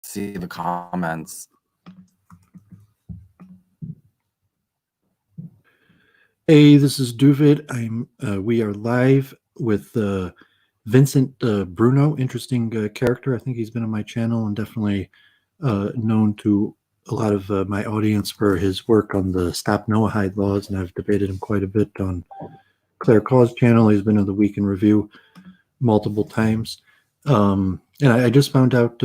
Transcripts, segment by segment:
see the comments. Hey, this is Doooovid. We are live with Vincent Bruno, interesting character. I think he's been on my channel and definitely known to a lot of my audience for his work on the Stop Noachide laws, and I've debated him quite a bit on Claire Caw's channel. He's been on the Week in Review multiple times. And I just found out,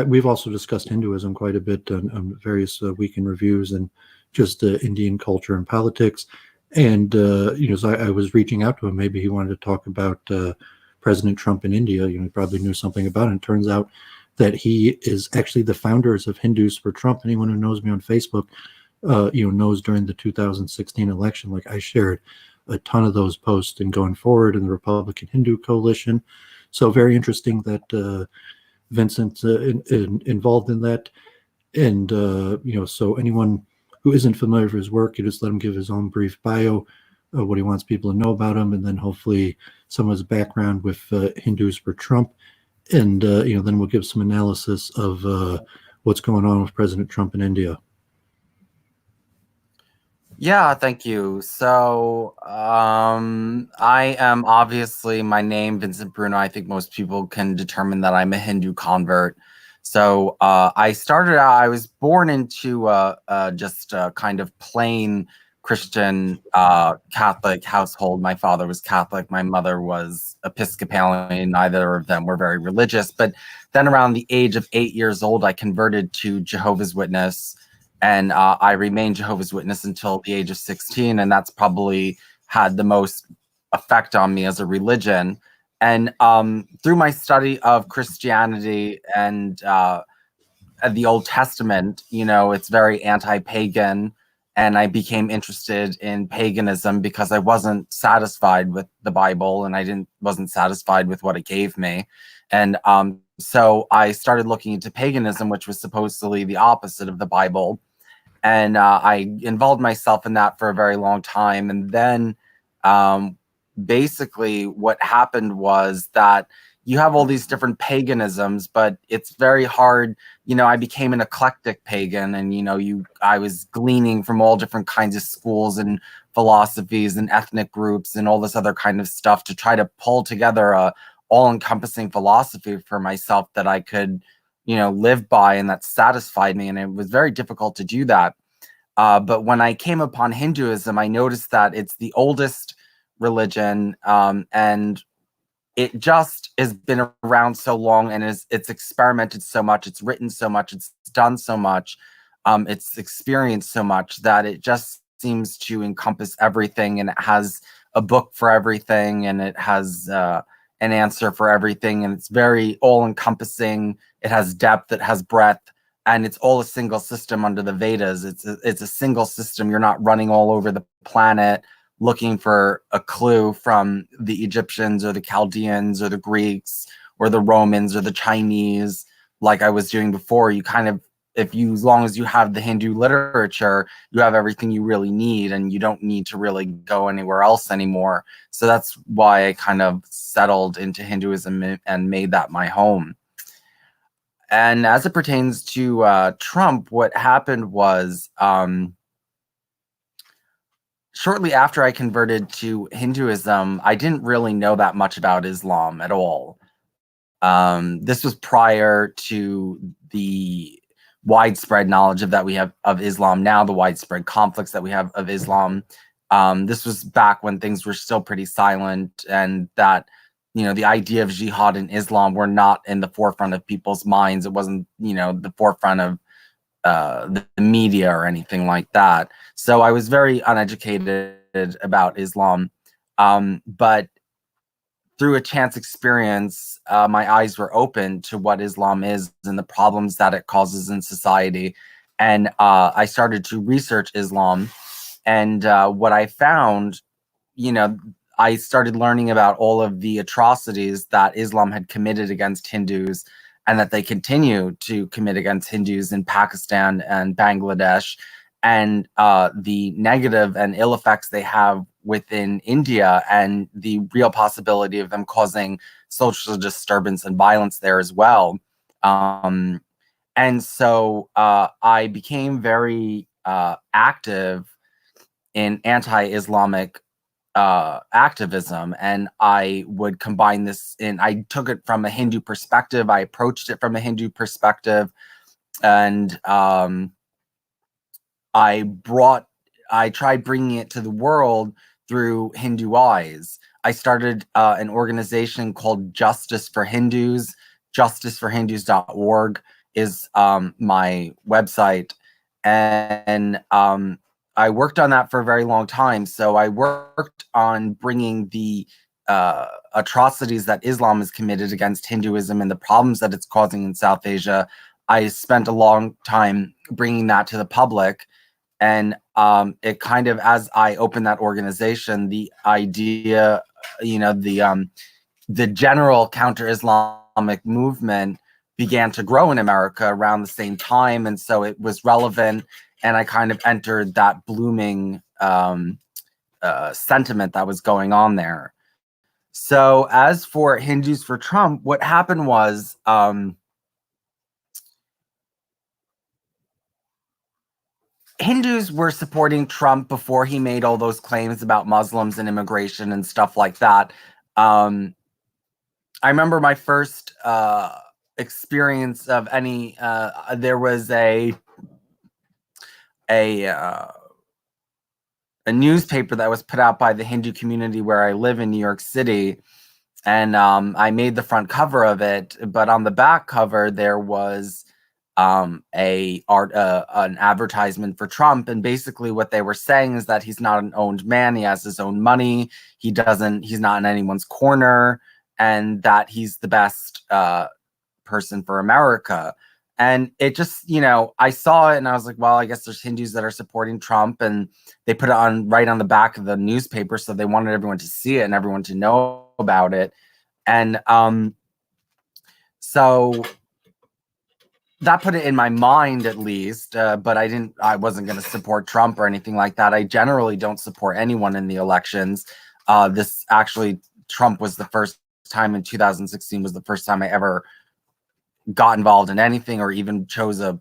we've also discussed Hinduism quite a bit on various Week in Reviews and just Indian culture and politics. And, so I was reaching out to him. Maybe he wanted to talk about President Trump in India. He probably knew something about it. And it turns out that he is actually the founders of Hindus for Trump. Anyone who knows me on Facebook, knows during the 2016 election, like I shared a ton of those posts and going forward in the Republican Hindu coalition. So very interesting that Vincent's involved in that. And, so anyone who isn't familiar with his work, you just let him give his own brief bio, what he wants people to know about him, and then hopefully some of his background with Hindus for Trump. And, then we'll give some analysis of what's going on with President Trump in India. Yeah, thank you. So I am obviously, my name, Vincent Bruno. I think most people can determine that I'm a Hindu convert. So I started out, I was born into just a kind of plain Christian Catholic household. My father was Catholic. My mother was Episcopalian. Neither of them were very religious. But then around the age of 8 years old, I converted to Jehovah's Witness. And I remained Jehovah's Witness until the age of 16. And that's probably had the most effect on me as a religion. And through my study of Christianity and the Old Testament, it's very anti-pagan. And I became interested in paganism because I wasn't satisfied with the Bible, and I wasn't satisfied with what it gave me. And so I started looking into paganism, which was supposedly the opposite of the Bible. And I involved myself in that for a very long time. And then basically what happened was that you have all these different paganisms, but it's very hard. I became an eclectic pagan, and, I was gleaning from all different kinds of schools and philosophies and ethnic groups and all this other kind of stuff to try to pull together a all-encompassing philosophy for myself that I could live by and that satisfied me. And it was very difficult to do that. But when I came upon Hinduism, I noticed that it's the oldest religion, and it just has been around so long, and it's experimented so much, it's written so much, it's done so much, it's experienced so much that it just seems to encompass everything, and it has a book for everything, and it has an answer for everything, and it's very all-encompassing. It has depth, it has breadth, and it's all a single system under the Vedas. It's a single system. You're not running all over the planet looking for a clue from the Egyptians or the Chaldeans or the Greeks or the Romans or the Chinese, like I was doing before. You kind of, as long as you have the Hindu literature, you have everything you really need, and you don't need to really go anywhere else anymore. So that's why I kind of settled into Hinduism and made that my home. And as it pertains to Trump, what happened was shortly after I converted to Hinduism, I didn't really know that much about Islam at all. This was prior to the widespread knowledge that we have of Islam now, the widespread conflicts that we have of Islam. This was back when things were still pretty silent, and that the idea of jihad in Islam were not in the forefront of people's minds. It wasn't the forefront of the media or anything like that. So I was very uneducated about Islam, but through a chance experience, my eyes were open to what Islam is and the problems that it causes in society. And I started to research Islam. And what I found, I started learning about all of the atrocities that Islam had committed against Hindus, and that they continue to commit against Hindus in Pakistan and Bangladesh, and the negative and ill effects they have within India, and the real possibility of them causing social disturbance and violence there as well. And so I became very active in anti-Islamic activism, and I would combine this in. I took it from a Hindu perspective. I approached it from a Hindu perspective, and I tried bringing it to the world through Hindu eyes. I started an organization called Justice for Hindus. Justiceforhindus.org is my website. And I worked on that for a very long time. So I worked on bringing the atrocities that Islam has committed against Hinduism and the problems that it's causing in South Asia. I spent a long time bringing that to the public. And it kind of, as I opened that organization, the idea, the general counter-Islamic movement began to grow in America around the same time, and so it was relevant. And I kind of entered that blooming sentiment that was going on there. So, as for Hindus for Trump, what happened was. Hindus were supporting Trump before he made all those claims about Muslims and immigration and stuff like that. I remember my first experience of any. There was a newspaper that was put out by the Hindu community where I live in New York City, and I made the front cover of it. But on the back cover, there was an advertisement for Trump, and basically what they were saying is that he's not an owned man. He has his own money. He's not in anyone's corner, and that he's the best person for America. And it just, I saw it and I was like, well, I guess there's Hindus that are supporting Trump, and they put it right on the back of the newspaper. So they wanted everyone to see it and everyone to know about it. And so that put it in my mind, at least, but I wasn't going to support Trump or anything like that. I generally don't support anyone in the elections. Trump was the first time in 2016 was the first time I ever got involved in anything or even chose a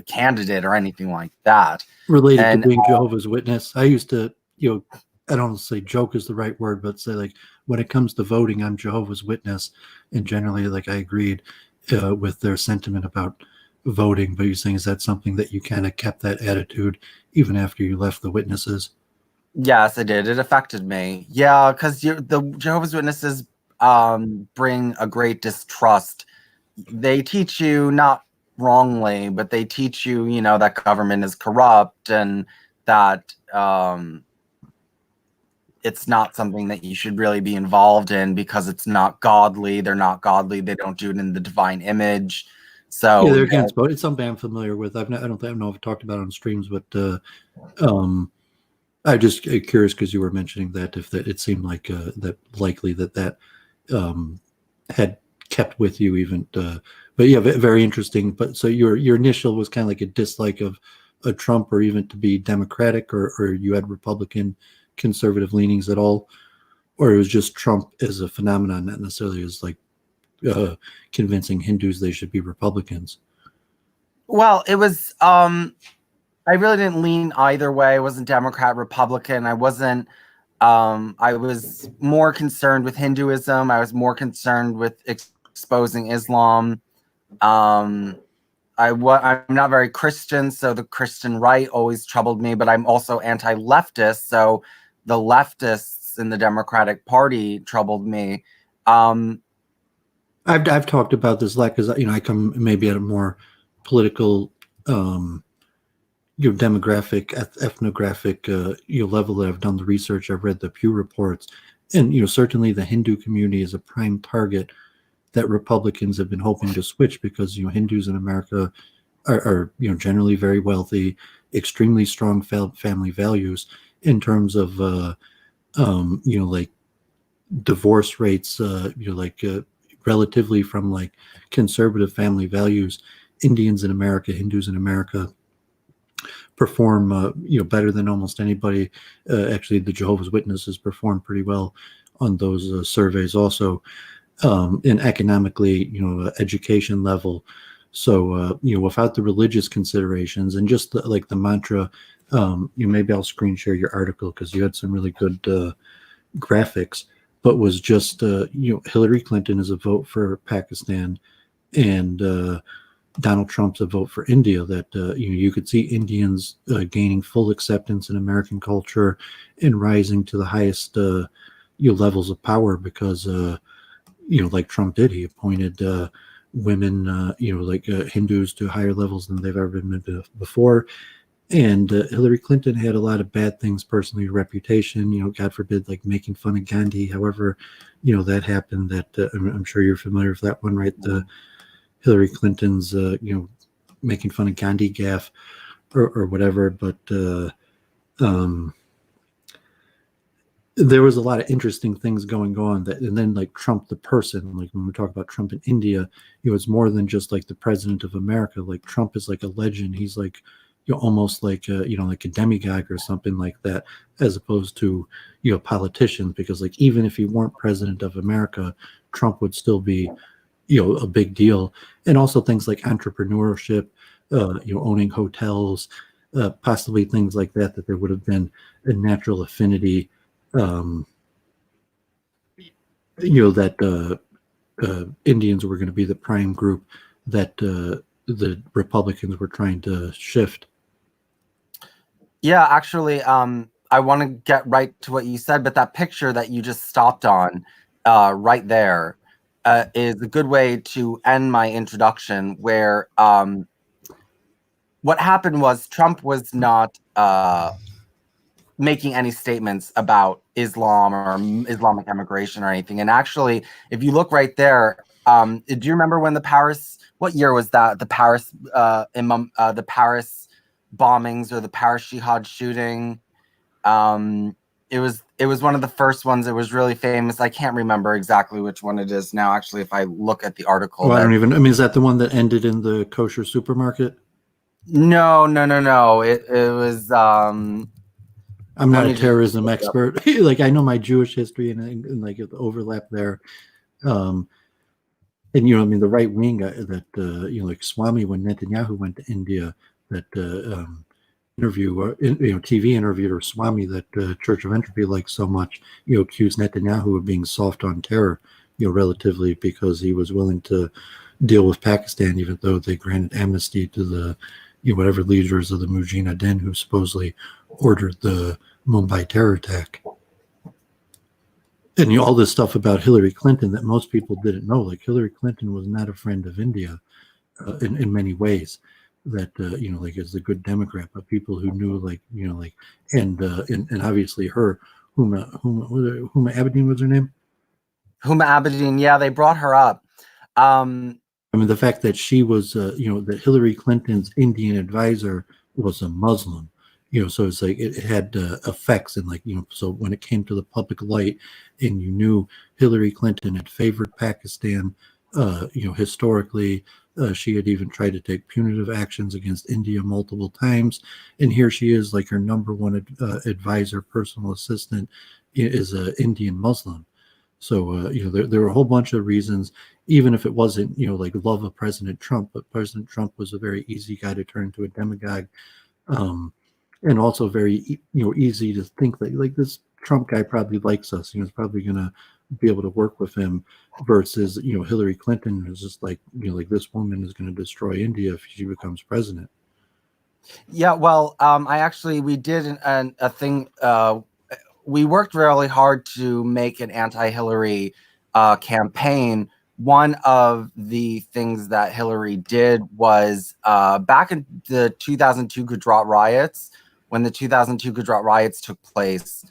candidate or anything like that. Related to being Jehovah's Witness, I used to, I don't say joke is the right word, but say like when it comes to voting, I'm Jehovah's Witness, and generally, like I agreed with their sentiment about voting. But you're saying, is that something that you kind of kept that attitude even after you left the witnesses? Yes, it did. It affected me. Yeah, because the Jehovah's Witnesses bring a great distrust. They teach you, not wrongly, but they teach you, that government is corrupt and that it's not something that you should really be involved in because it's not godly. They're not godly. They don't do it in the divine image. So yeah, they're against both. It's something I'm familiar with. I don't know if I've talked about it on streams, but I just curious because you were mentioning that it seemed like that likely that had kept with you even. But yeah, very interesting. But so your initial was kind of like a dislike of a Trump or even to be Democratic, or you had Republican conservative leanings at all, or it was just Trump as a phenomenon, not necessarily as like convincing Hindus they should be Republicans. Well, it was I really didn't lean either way. I wasn't Democrat, Republican. I wasn't I was more concerned with Hinduism. I was more concerned with exposing Islam. I'm not very Christian, so the Christian right always troubled me, but I'm also anti-leftist, so the leftists in the Democratic Party troubled me. I've talked about this because I come maybe at a more political, demographic, ethnographic, level that I've done the research. I've read the Pew reports, and certainly the Hindu community is a prime target that Republicans have been hoping to switch because Hindus in America are generally very wealthy, extremely strong family values in terms of like divorce rates, relatively from like conservative family values. Indians in America, Hindus in America perform better than almost anybody. Actually, the Jehovah's Witnesses perform pretty well on those surveys also. And economically, education level, So without the religious considerations and just like the mantra, maybe I'll screen share your article because you had some really good graphics, but was just Hillary Clinton is a vote for Pakistan, and Donald Trump's a vote for India. That you could see Indians gaining full acceptance in American culture and rising to the highest levels of power because like Trump did, he appointed women, Hindus to higher levels than they've ever been before. And Hillary Clinton had a lot of bad things personally, reputation, God forbid, like making fun of Gandhi. However, that happened. That I'm sure you're familiar with that one, right? The Hillary Clinton's, making fun of Gandhi gaffe or whatever. But there was a lot of interesting things going on and then like Trump the person, like when we talk about Trump in India, it's more than just like the president of America. Like Trump is like a legend. He's like almost like like a demigod or something like that, as opposed to politicians, because like even if he weren't president of America, Trump would still be a big deal. And also things like entrepreneurship, owning hotels, possibly things like that there would have been a natural affinity, that Indians were going to be the prime group that the Republicans were trying to shift. Yeah, actually, I want to get right to what you said, but that picture that you just stopped on right there is a good way to end my introduction, where what happened was Trump was not making any statements about Islam or Islamic immigration or anything. And actually, if you look right there, do you remember when what year was that? The Paris bombings or the Paris jihad shooting? It was one of the first ones. It was really famous. I can't remember exactly which one it is now. Actually, if I look at the article, I mean, is that the one that ended in the kosher supermarket? No. It was. I'm not a terrorism expert. Like I know my Jewish history and like the overlap there. And I mean, the right wing that like Swami, when Netanyahu went to India, that interview, TV interviewer Swami that Church of Entropy likes so much, accused Netanyahu of being soft on terror, relatively, because he was willing to deal with Pakistan, even though they granted amnesty to the whatever leaders of the Mujahideen who supposedly ordered the Mumbai terror attack. And all this stuff about Hillary Clinton that most people didn't know, like Hillary Clinton was not a friend of India in many ways. That like is a good Democrat, but people who knew, like and obviously her Huma Abedin was her name. Huma Abedin, yeah, they brought her up. I mean, the fact that she was, that Hillary Clinton's Indian advisor was a Muslim, so it's like it had effects, and like so when it came to the public light, and you knew Hillary Clinton had favored Pakistan, historically. She had even tried to take punitive actions against India multiple times, and here she is, like her number one advisor, personal assistant, is an Indian Muslim. So there were a whole bunch of reasons, even if it wasn't like love of President Trump, but President Trump was a very easy guy to turn into a demagogue, and also very easy to think that like this Trump guy probably likes us. He's probably gonna be able to work with him, versus Hillary Clinton is just like like this woman is going to destroy India if she becomes president. Yeah, well, we did a thing. We worked really hard to make an anti-Hillary campaign. One of the things that Hillary did was back in the 2002 Gujarat riots, when the 2002 Gujarat riots took place,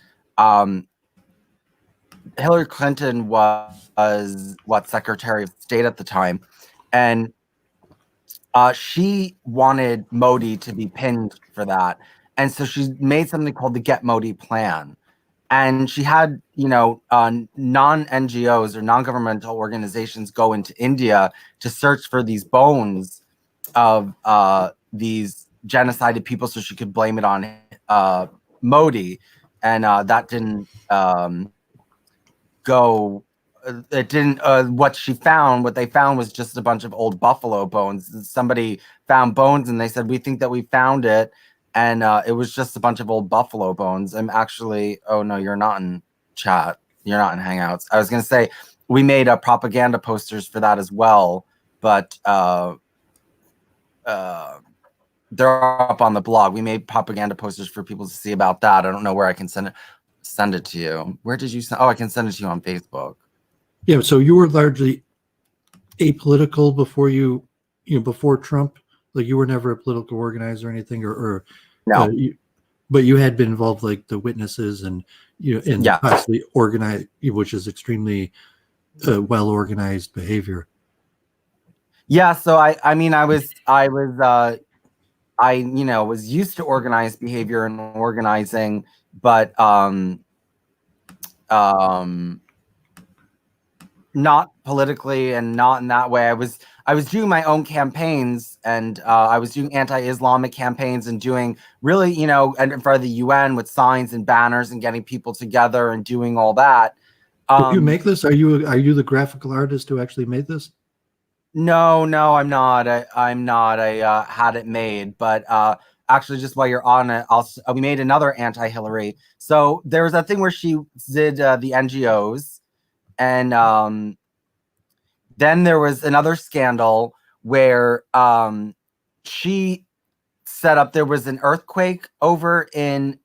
Hillary Clinton was Secretary of State at the time, and she wanted Modi to be pinned for that. And so she made something called the Get Modi Plan. And she had, non-NGOs or non-governmental organizations go into India to search for these bones of these genocided people so she could blame it on Modi. And that didn't go it didn't. What they found was just a bunch of old buffalo bones. Somebody found bones, and they said, "We think that we found it," and it was just a bunch of old buffalo bones. I'm actually. Oh no, you're not in chat. You're not in Hangouts. I was gonna say we made propaganda posters for that as well, but they're up on the blog. We made propaganda posters for people to see about that. I don't know where I can send it to you. Where did you send? Oh, I can send it to you on Facebook. Yeah, so you were largely apolitical before Trump. Like you were never a political organizer or anything, or No. but you had been involved, like the witnesses and Yeah. possibly organized, which is extremely well organized behavior. Yeah. So I mean, I was was used to organized behavior and organizing, but not politically and not in that way. I was doing my own campaigns, and I was doing anti-Islamic campaigns and doing really, and in front of the UN with signs and banners and getting people together and doing all that. Did you make this? Are you the graphical artist who actually made this? No, I'm not. I'm not. I had it made, but actually, just while you're on it, we made another anti-Hillary. So there was that thing where she did the NGOs, and then there was another scandal where she set up. There was an earthquake over in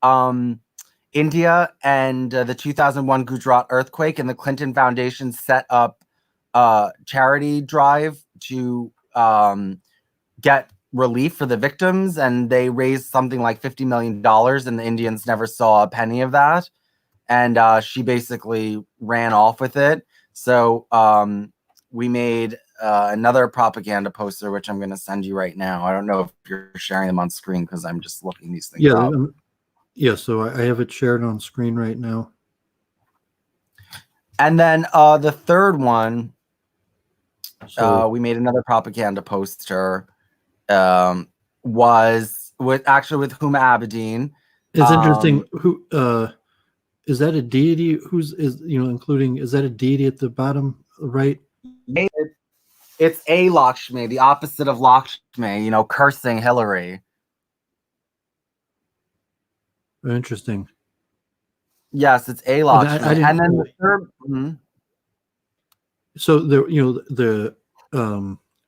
India, and the 2001 Gujarat earthquake, and the Clinton Foundation set up charity drive to get relief for the victims, and they raised something like $50 million, and the Indians never saw a penny of that. And she basically ran off with it. So we made another propaganda poster, which I'm going to send you right now. I don't know if you're sharing them on screen because I'm just looking these things up. Yeah, so I have it shared on screen right now. And then the third one, we made another propaganda poster, was with Huma Abedin. It's interesting. Who is that? A deity? Including, is that a deity at the bottom right? It's a Lakshmi, the opposite of Lakshmi, cursing Hillary. Interesting. Yes, it's a Lakshmi. And then the third. So the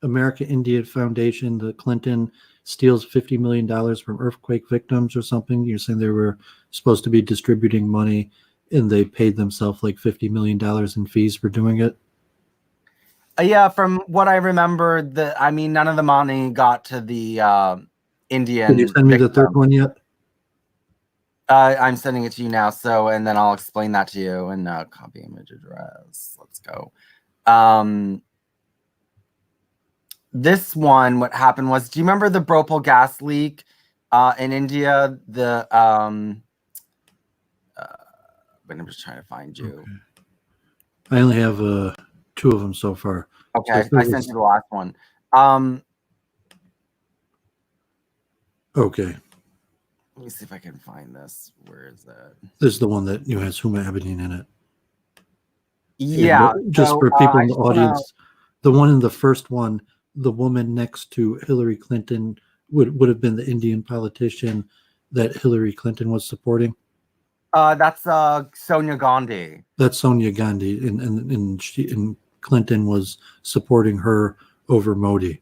American Indian Foundation, the Clinton, steals $50 million from earthquake victims or something. You're saying they were supposed to be distributing money, and they paid themselves like $50 million in fees for doing it. Yeah, from what I remember, none of the money got to the Indian. Did you send me the third one yet? I'm sending it to you now. So, and then I'll explain that to you. And copy image address. Let's go. This one, what happened was, do you remember the Bhopal gas leak in India? But I'm just trying to find you. Okay. I only have 2 of them so far. Okay, so I sent you the last one. Okay. Let me see if I can find this. Where is that? This is the one that has Huma Abedin in it. Yeah. Just for people in the audience, the one in the first one, the woman next to Hillary Clinton would have been the Indian politician that Hillary Clinton was supporting. That's Sonia Gandhi. That's Sonia Gandhi, and Clinton was supporting her over Modi.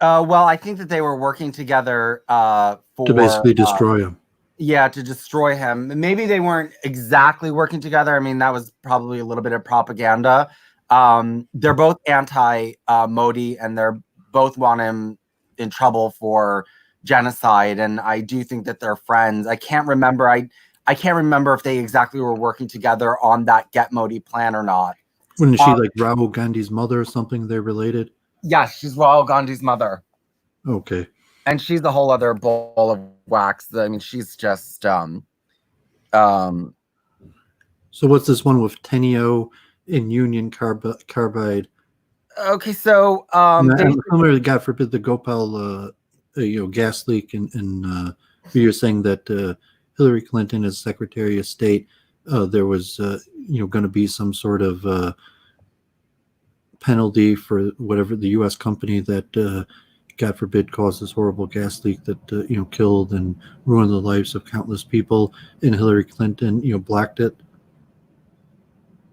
Well, I think that they were working together to basically destroy him. Yeah, to destroy him. Maybe they weren't exactly working together. I mean, that was probably a little bit of propaganda. They're both anti-Modi, and they're both want him in trouble for genocide. And I do think that they're friends. I can't remember. I can't remember if they exactly were working together on that Get Modi plan or not. Wasn't she like Rahul Gandhi's mother or something? They're related? Yes, she's Rahul Gandhi's mother. Okay. And she's a whole other ball of wax. I mean, she's just So what's this one with Tenio and Union Carbide? Okay, so similarly, God forbid, the Gopal gas leak, and you're saying that Hillary Clinton as Secretary of State, there was going to be some sort of penalty for whatever the U.S. company that, God forbid, caused this horrible gas leak that killed and ruined the lives of countless people. And Hillary Clinton, blocked it.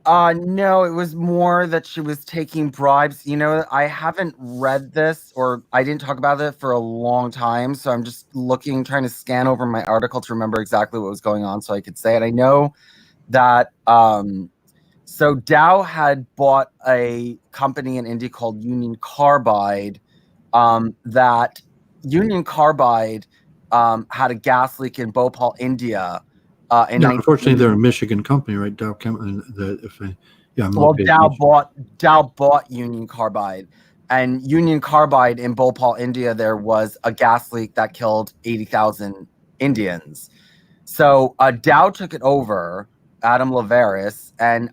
No, it was more that she was taking bribes. I haven't read this, or I didn't talk about it for a long time, so I'm just trying to scan over my article to remember exactly what was going on so I could say it. I know that so Dow had bought a company in India called Union Carbide. That Union Carbide had a gas leak in Bhopal, India. Unfortunately, they're a Michigan company, right? Dow Chemical. Dow bought Union Carbide, and Union Carbide in Bhopal, India, there was a gas leak that killed 80,000 Indians. So Dow took it over, Adam Laveris, and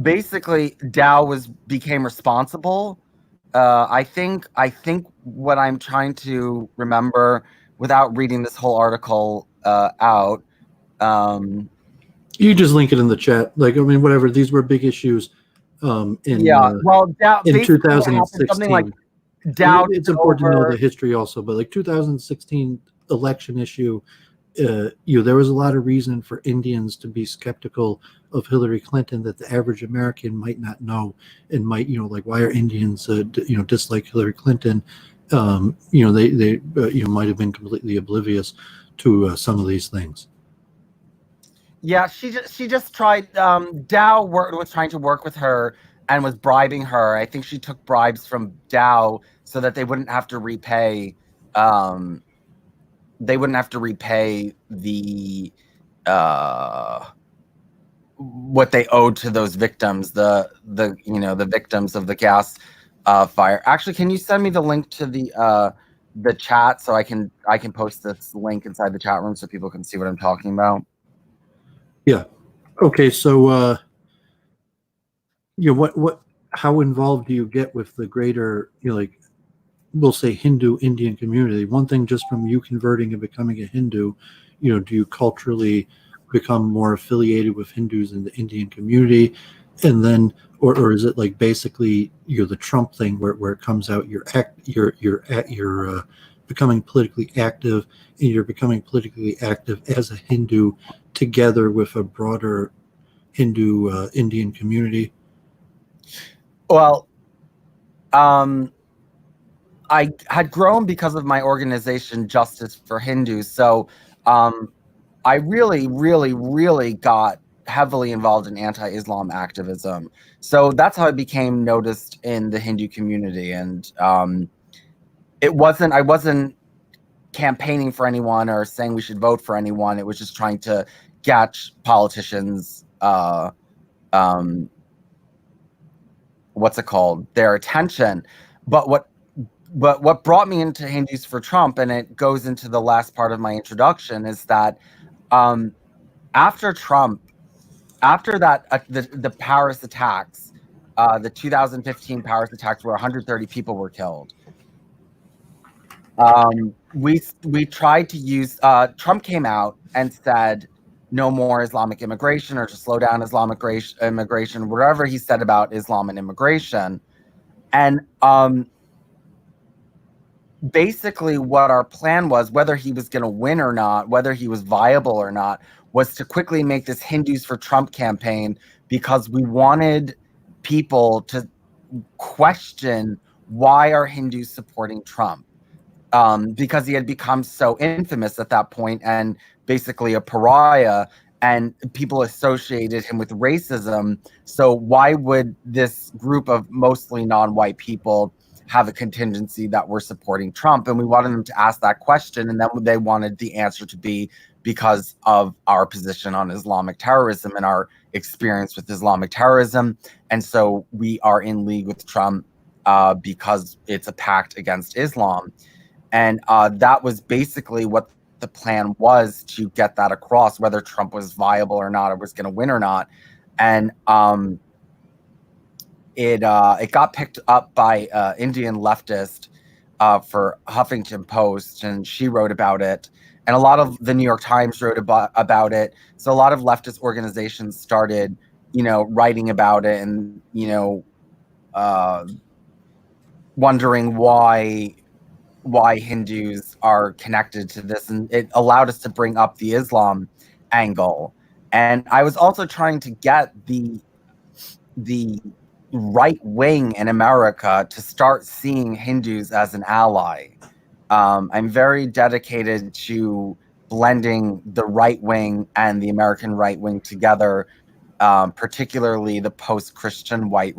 basically Dow became responsible. I think what I'm trying to remember without reading this whole article out. You just link it in the chat. Whatever. These were big issues. Dow in in 2016. Something like Dow. It's important to know the history also, but 2016 election issue. There was a lot of reason for Indians to be skeptical of Hillary Clinton that the average American might not know, and might, why are Indians, dislike Hillary Clinton? They might have been completely oblivious to some of these things. Yeah, she just tried. Dow was trying to work with her and was bribing her. I think she took bribes from Dow so that they wouldn't have to repay. They wouldn't have to repay the what they owed to those victims, the victims of the gas fire. Actually, can you send me the link to the chat so I can post this link inside the chat room so people can see what I'm talking about? Yeah. Okay. So, how involved do you get with the greater, we'll say Hindu Indian community? One thing, just from you converting and becoming a Hindu, do you culturally become more affiliated with Hindus in the Indian community? And then, or is it basically, the Trump thing where it comes out, you're becoming politically active, and you're becoming politically active as a Hindu together with a broader Hindu Indian community? Well, I had grown because of my organization, Justice for Hindus. So I really, really, really got heavily involved in anti-Islam activism. So that's how I became noticed in the Hindu community. And I wasn't campaigning for anyone or saying we should vote for anyone. It was just trying to catch politicians, their attention. But what brought me into Hindus for Trump, and it goes into the last part of my introduction, is that after Trump, after that, the Paris attacks, the 2015 Paris attacks where 130 people were killed, we tried to use, Trump came out and said no more Islamic immigration, or to slow down Islamic immigration, whatever he said about Islam and immigration. And basically what our plan was, whether he was going to win or not, whether he was viable or not, was to quickly make this Hindus for Trump campaign, because we wanted people to question, why are Hindus supporting Trump? Because he had become so infamous at that point and basically a pariah, and people associated him with racism. So why would this group of mostly non-white people have a contingency that we're supporting Trump? And we wanted them to ask that question, and then they wanted the answer to be because of our position on Islamic terrorism and our experience with Islamic terrorism. And so we are in league with Trump because it's a pact against Islam. And that was basically what the plan was, to get that across, whether Trump was viable or not, or was going to win or not. And it got picked up by Indian leftist for Huffington Post, and she wrote about it. And a lot of the New York Times wrote about it. So a lot of leftist organizations started, writing about it and, wondering why Hindus are connected to this, and it allowed us to bring up the Islam angle. And I was also trying to get the right wing in America to start seeing Hindus as an ally. I'm very dedicated to blending the right wing and the American right wing together, particularly the post-Christian right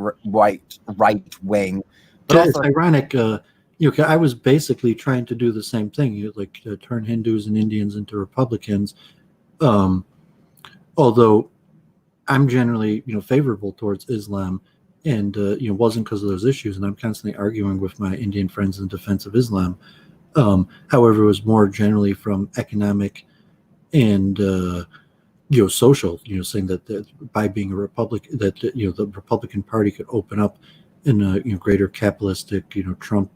wing. But It's also, ironic. I was basically trying to do the same thing, turn Hindus and Indians into Republicans. Although I'm generally, favorable towards Islam, and wasn't because of those issues, and I'm constantly arguing with my Indian friends in defense of Islam. However, it was more generally from economic and social, saying that by being a republic, that the Republican Party could open up in a greater capitalistic, Trump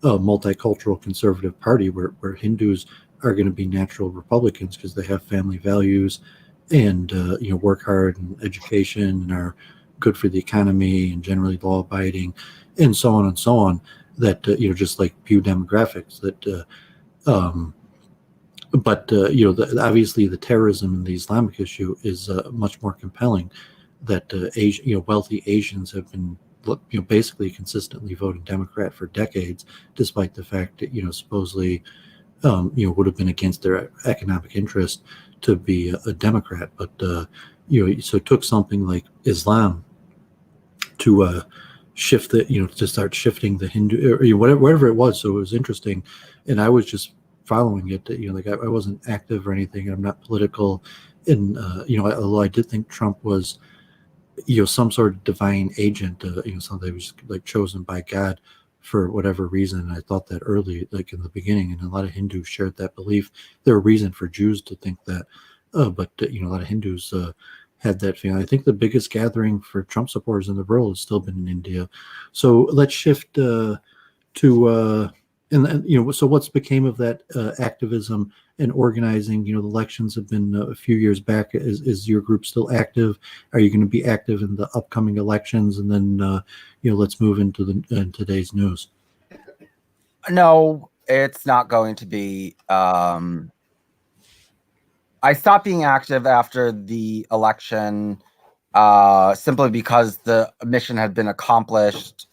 multicultural conservative party where Hindus are going to be natural Republicans because they have family values and work hard in education and are good for the economy and generally law abiding and so on and so on. That just like Pew demographics that. But obviously the terrorism and the Islamic issue is much more compelling. That wealthy Asians have been basically consistently voting Democrat for decades, despite the fact that supposedly would have been against their economic interest to be a Democrat. But so it took something like Islam to shift to start shifting the Hindu or whatever it was. So it was interesting, and I was just following it. I wasn't active or anything. I'm not political, and although I did think Trump was some sort of divine agent, something that was like chosen by God for whatever reason. And I thought that early, like in the beginning, and a lot of Hindus shared that belief. There were reason for Jews to think that, but a lot of Hindus had that feeling. I think the biggest gathering for Trump supporters in the world has still been in India. So let's shift to and so what's became of that activism and organizing? The elections have been a few years back. Is your group still active? Are you going to be active in the upcoming elections? And then let's move into today's news. No, it's not going to be. I stopped being active after the election, simply because the mission had been accomplished.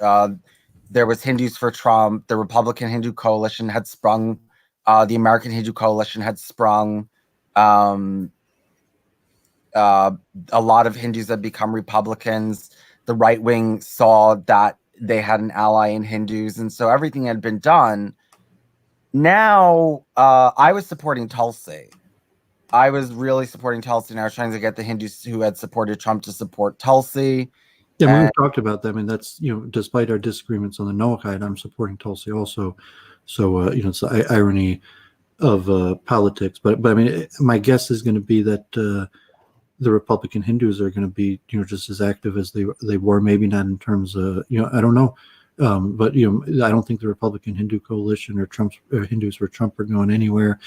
There was Hindus for Trump. The Republican Hindu Coalition had sprung. The American Hindu Coalition had sprung. A lot of Hindus had become Republicans. The right wing saw that they had an ally in Hindus, and so everything had been done. Now, I was supporting Tulsi. I was really supporting Tulsi, and I was trying to get the Hindus who had supported Trump to support Tulsi. Yeah, we've talked about that. I mean, that's despite our disagreements on the Noachide, I'm supporting Tulsi also. So it's the irony of politics. But I mean, my guess is going to be that the Republican Hindus are going to be just as active as they were. Maybe not in terms of I don't know. But I don't think the Republican Hindu Coalition or Hindus for Trump are going anywhere.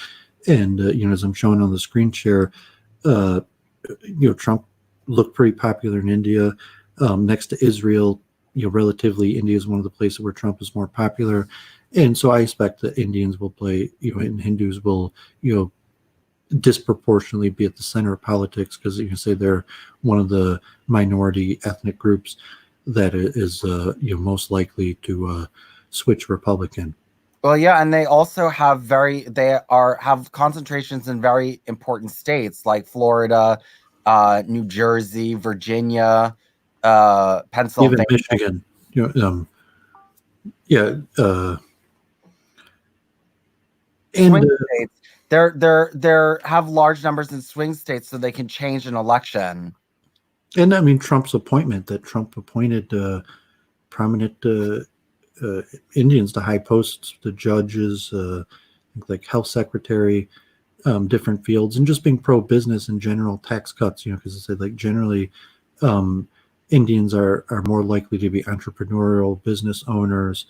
And as I'm showing on the screen share, Trump looked pretty popular in India. Next to Israel, relatively, India is one of the places where Trump is more popular, and so I expect that Indians will play, and Hindus will, disproportionately be at the center of politics because you can say they're one of the minority ethnic groups that is, most likely to switch Republican. Well, yeah, and they also have have concentrations in very important states like Florida, New Jersey, Virginia, Pennsylvania, even Michigan. Swing states. They're have large numbers in swing states, so they can change an election. And I mean, Trump's appointment that Trump appointed prominent Indians to high posts, to judges, like health secretary, different fields, and just being pro-business in general, tax cuts, because it's like generally Indians are more likely to be entrepreneurial business owners.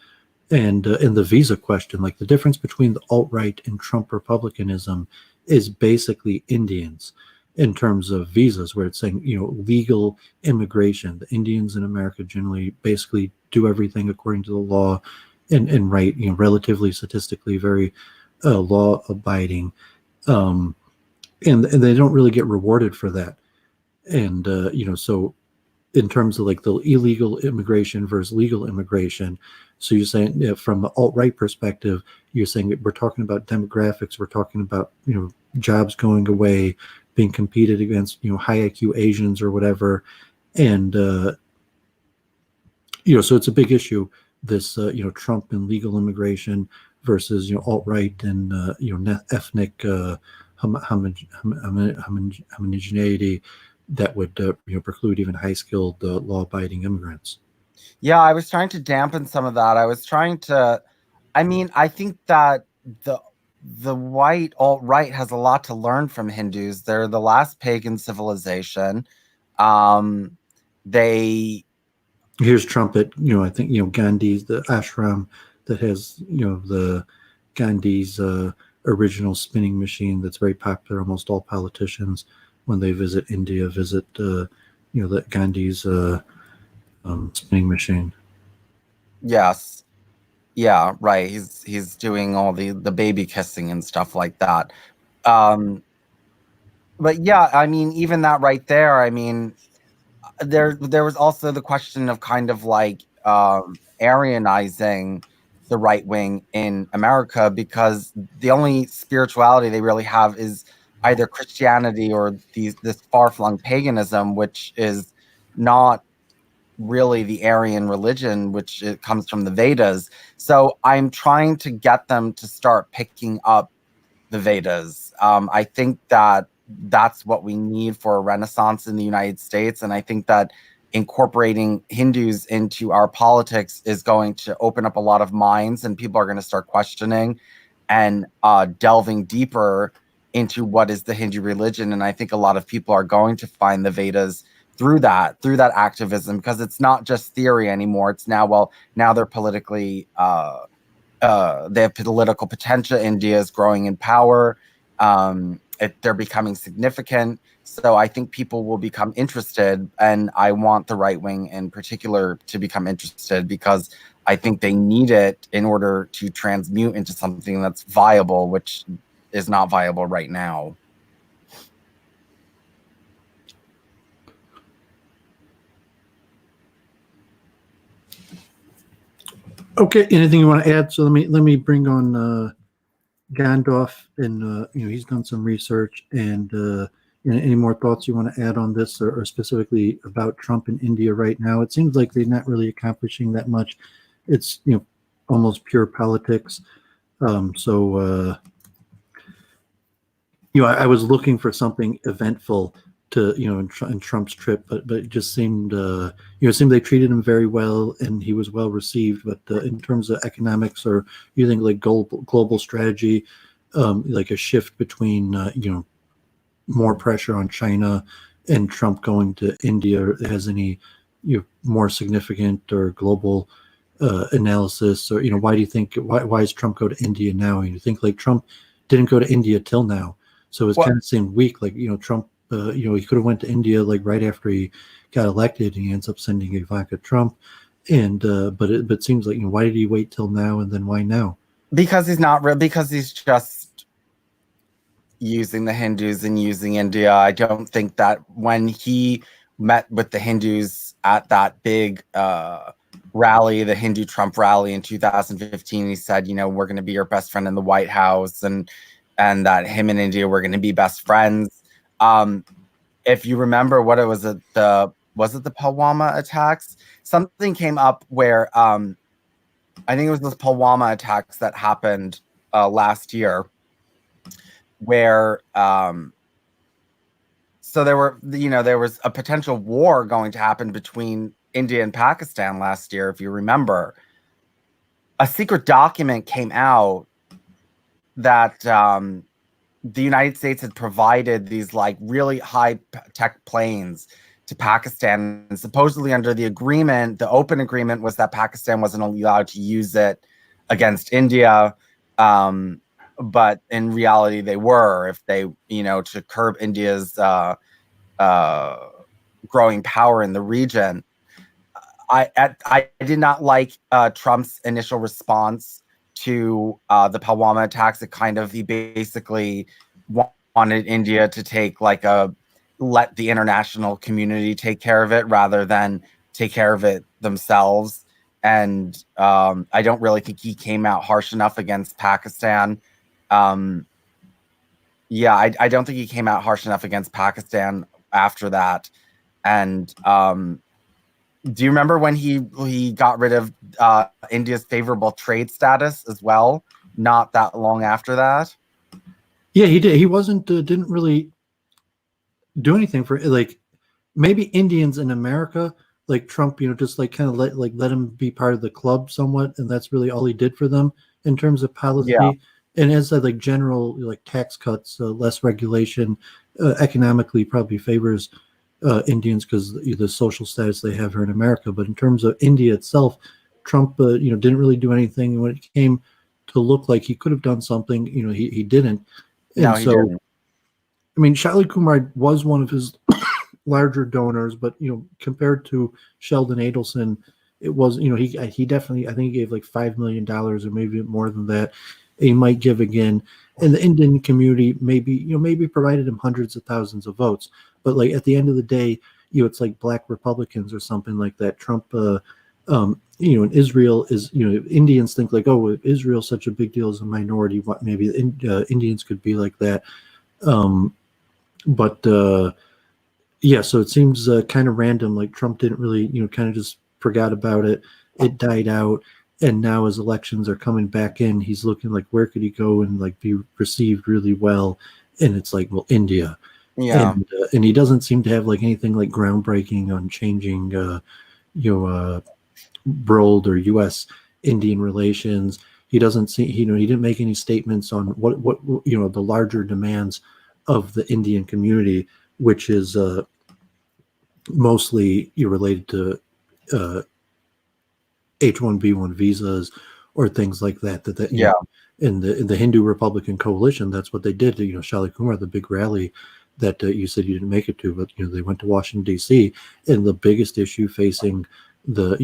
And in the visa question, like the difference between the alt-right and Trump republicanism is basically Indians. in terms of visas, where it's saying, legal immigration. The Indians in America generally basically do everything according to the law and right, relatively statistically very law abiding. And they don't really get rewarded for that. And, so in terms of like the illegal immigration versus legal immigration. So you're saying, from the alt-right perspective, you're saying that we're talking about demographics, we're talking about, jobs going away, being competed against, high IQ Asians or whatever. And, so it's a big issue, this, Trump and legal immigration versus, alt-right and, ethnic homogeneity that would preclude even high-skilled law-abiding immigrants. Yeah, I was trying to dampen some of that. I was trying to, I mean, I think that the white alt-right has a lot to learn from Hindus. They're the last pagan civilization. They Here's trumpet. I think Gandhi's the ashram that has the Gandhi's original spinning machine that's very popular. Almost all politicians, when they visit India, visit the Gandhi's spinning machine. Yes. Yeah, right. He's doing all the baby kissing and stuff like that. But yeah, I mean, even that right there, I mean, there was also the question of kind of like Aryanizing the right wing in America, because the only spirituality they really have is either Christianity or this far-flung paganism, which is not really the Aryan religion, which it comes from the Vedas. So I'm trying to get them to start picking up the Vedas. I think that that's what we need for a renaissance in the United States. And I think that incorporating Hindus into our politics is going to open up a lot of minds, and people are going to start questioning and delving deeper into what is the Hindu religion. And I think a lot of people are going to find the Vedas through that activism, because it's not just theory anymore. It's now, well, now they're politically they have political potential. India is growing in power. They're becoming significant. So I think people will become interested, and I want the right wing in particular to become interested, because I think they need it in order to transmute into something that's viable, which is not viable right now. Okay, anything you want to add? So let me bring on Gandalf, and he's done some research. And any more thoughts you want to add on this, or specifically about Trump in India right now? It seems like they're not really accomplishing that much. It's almost pure politics. I was looking for something eventful to in Trump's trip, but it just seemed it seemed they treated him very well and he was well received. But in terms of economics, or you think like global strategy, like a shift between more pressure on China and Trump going to India, has any more significant or global analysis? Or why do you think, why is Trump go to India now? And you think like Trump didn't go to India till now, so it's kind of seemed weak. Like Trump, he could have went to India like right after he got elected, and he ends up sending Ivanka Trump. And but it seems like why did he wait till now, and then why now? Because he's not real. Because he's just using the Hindus and using India. I don't think that when he met with the Hindus at that big rally, the Hindu Trump rally in 2015, he said, we're going to be your best friend in the White House, and that him and India were going to be best friends. If you remember, what it was, was it the Pulwama attacks? Something came up where I think it was the Pulwama attacks that happened last year, where so there was a potential war going to happen between India and Pakistan last year, if you remember. A secret document came out that the United States had provided these like really high tech planes to Pakistan, and supposedly under the agreement, the open agreement was that Pakistan wasn't allowed to use it against India. but in reality they were, if they, to curb India's growing power in the region. I did not like Trump's initial response to the Pulwama attacks. He basically wanted India to take let the international community take care of it rather than take care of it themselves. And I don't really think he came out harsh enough against Pakistan. Yeah, I don't think he came out harsh enough against Pakistan after that. And do you remember when he got rid of India's favorable trade status as well? Not that long after that. Yeah, he did. He wasn't didn't really do anything for like maybe Indians in America, like Trump, just like kind of let him be part of the club somewhat, and that's really all he did for them in terms of policy. Yeah. And as like general like tax cuts, less regulation, economically probably favors Indians because the social status they have here in America. But in terms of India itself, Trump, didn't really do anything when it came to look like he could have done something. He didn't. And No, he didn't. I mean, Shali Kumar was one of his larger donors, but compared to Sheldon Adelson, it was he definitely, I think he gave like $5 million or maybe more than that. He might give again, and the Indian community maybe provided him hundreds of thousands of votes, but like at the end of the day, it's like black Republicans or something like that. Trump, in Israel is Indians think like, oh, if Israel's such a big deal as a minority, what maybe Indians could be like that. But yeah, so it seems kind of random. Like Trump didn't really, kind of just forgot about it. It died out, and now as elections are coming back in, he's looking like where could he go and like be received really well. And it's like, well, India, Yeah. and he doesn't seem to have like anything like groundbreaking on changing, world or U.S. Indian relations. He doesn't see, he didn't make any statements on what the larger demands of the Indian community, which is mostly related to H-1B1 visas or things like that. Yeah. In the Hindu Republican coalition, that's what they did. Shali Kumar, the big rally that you said you didn't make it to, but they went to Washington D.C. and the biggest issue facing the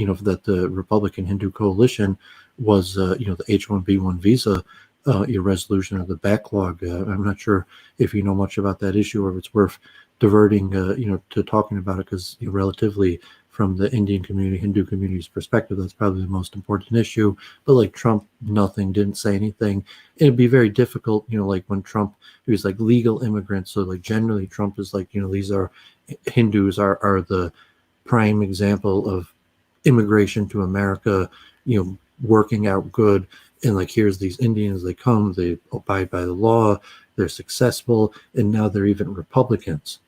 Republican Hindu coalition was the H-1B1 visa resolution of the backlog. I'm not sure if you know much about that issue or if it's worth diverting to talking about it, because relatively from the Indian community, Hindu community's perspective, that's probably the most important issue. But like Trump, didn't say anything. It'd be very difficult, like when Trump, he was like legal immigrants. So like generally Trump is like, these are Hindus are the prime example of immigration to America, working out good. And like, here's these Indians, they come, they abide by the law, they're successful, and now they're even Republicans.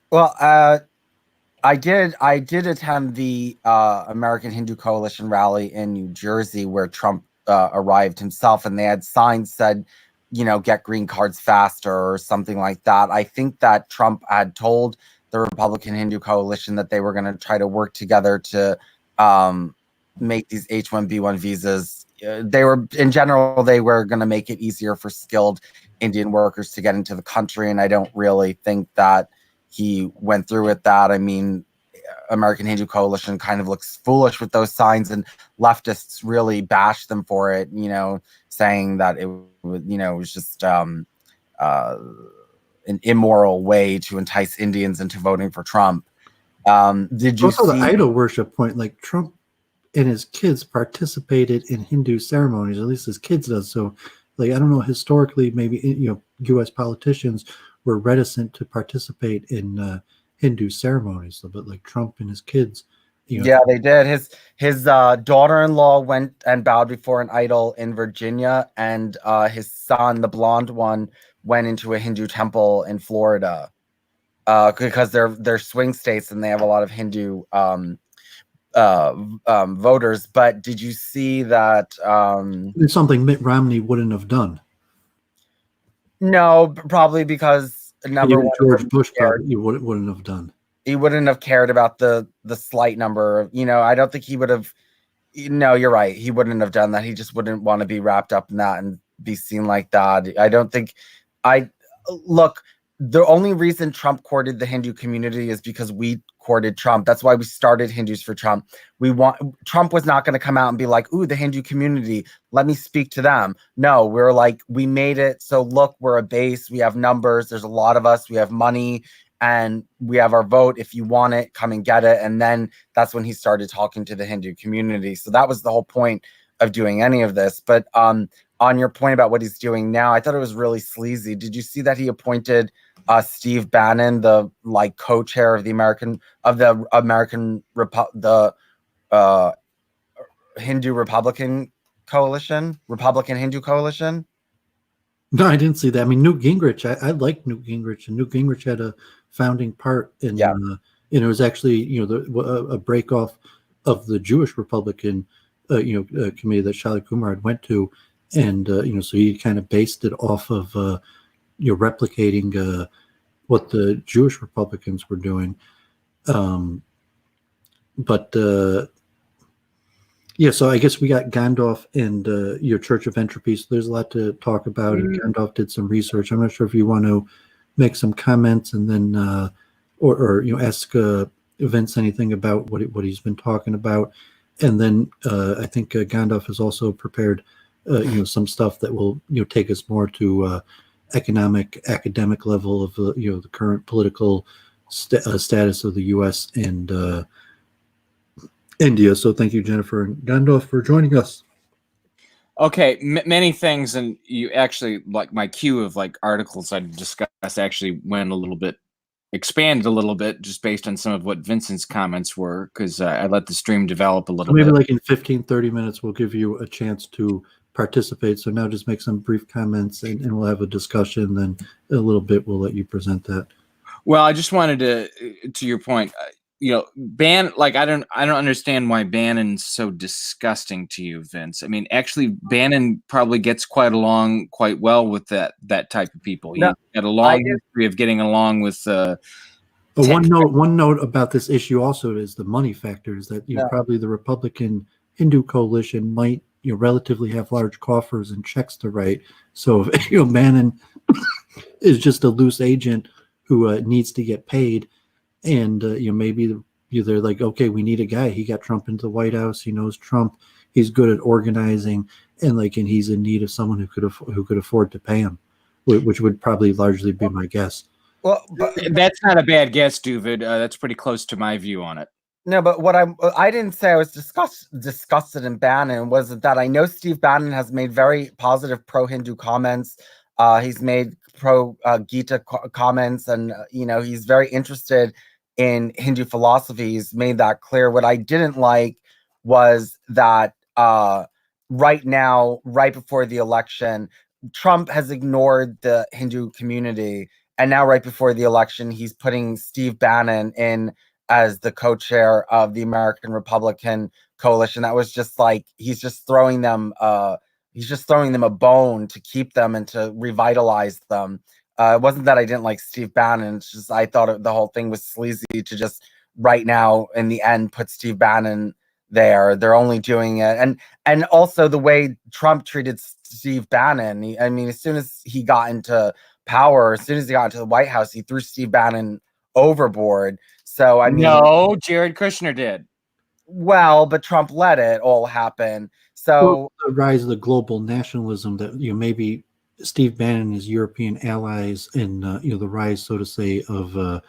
Well, I did attend the American Hindu Coalition rally in New Jersey where Trump arrived himself, and they had signs said, get green cards faster or something like that. I think that Trump had told the Republican Hindu Coalition that they were going to try to work together to make these H-1B1 visas. They were going to make it easier for skilled Indian workers to get into the country, and I don't really think that he went through with that. I mean, American Hindu Coalition kind of looks foolish with those signs, and leftists really bash them for it, saying that it was just an immoral way to entice Indians into voting for Trump. Did you also see the idol worship point? Like Trump and his kids participated in Hindu ceremonies, at least his kids does. So like, I don't know, historically, maybe, U.S. politicians were reticent to participate in Hindu ceremonies, but like Trump and his kids, Yeah, they did. His daughter-in-law went and bowed before an idol in Virginia, and his son, the blonde one, went into a Hindu temple in Florida because they're swing states and they have a lot of Hindu voters. But did you see that? It's something Mitt Romney wouldn't have done. No, probably because number Even one, George Bush probably wouldn't have done. He wouldn't have cared about the slight number. I don't think he would have. No, you're right. He wouldn't have done that. He just wouldn't want to be wrapped up in that. And be seen like that. I don't think I look. The only reason Trump courted the Hindu community is because we courted Trump. That's why we started Hindus for Trump. Trump was not going to come out and be like, "Ooh, the Hindu community, let me speak to them." No, we're like, we made it. So look, we're a base. We have numbers. There's a lot of us. We have money, and we have our vote. If you want it, come and get it. And then that's when he started talking to the Hindu community. So that was the whole point of doing any of this. But on your point about what he's doing now, I thought it was really sleazy. Did you see that he appointed Steve Bannon, the co-chair of the Hindu Republican Coalition, Republican Hindu Coalition? No, I didn't see that. I mean, Newt Gingrich, I like Newt Gingrich, and Newt Gingrich had a founding part in, it was actually, a break off of the Jewish Republican, committee that Shali Kumar had went to. And, so he kind of based it off of, replicating what the Jewish Republicans were doing. So I guess we got Gandalf and your Church of Entropy. So there's a lot to talk about. And Gandalf did some research. I'm not sure if you want to make some comments and then, or ask Vince anything about what he's been talking about. And then I think Gandalf has also prepared, some stuff that will, take us more to academic level of the current political status of the U.S. and India. So thank you, Jennifer and Gandalf, for joining us. Okay, many things, and you actually, like, my queue of articles I discussed actually expanded a little bit just based on some of what Vincent's comments were, because I let the stream develop a little bit. Maybe in 15-30 minutes we'll give you a chance to participate. So now just make some brief comments and we'll have a discussion. Then a little bit we'll let you present that. Well, I just wanted to your point, I don't understand why Bannon's so disgusting to you, Vince. I mean, actually, Bannon probably gets quite well with that type of people. He had a long history of getting along with. But one note about this issue also is the money factors that probably the Republican Hindu coalition might relatively have large coffers and checks to write. So if Bannon is just a loose agent who needs to get paid. And maybe they're like, okay, we need a guy. He got Trump into the White House. He knows Trump. He's good at organizing, and he's in need of someone who could afford to pay him, which would probably largely be my guess. Well, that's not a bad guess, Doooovid. That's pretty close to my view on it. No, but what I didn't say I was disgusted in Bannon was that I know Steve Bannon has made very positive pro-Hindu comments. He's made pro-Gita comments, and he's very interested in Hindu philosophy. He's made that clear. What I didn't like was that right now, right before the election, Trump has ignored the Hindu community, and now right before the election, he's putting Steve Bannon in as the co-chair of the American Republican Coalition. That was just he's just throwing them a bone to keep them and to revitalize them. It wasn't that I didn't like Steve Bannon. It's just I thought the whole thing was sleazy to just right now in the end put Steve Bannon there. They're only doing it, and also the way Trump treated Steve Bannon. As soon as he got into power, as soon as he got into the White House, he threw Steve Bannon overboard. So no, Jared Kushner did. Well, but Trump let it all happen. So the rise of the global nationalism that maybe Steve Bannon and his European allies, and the rise, so to say, of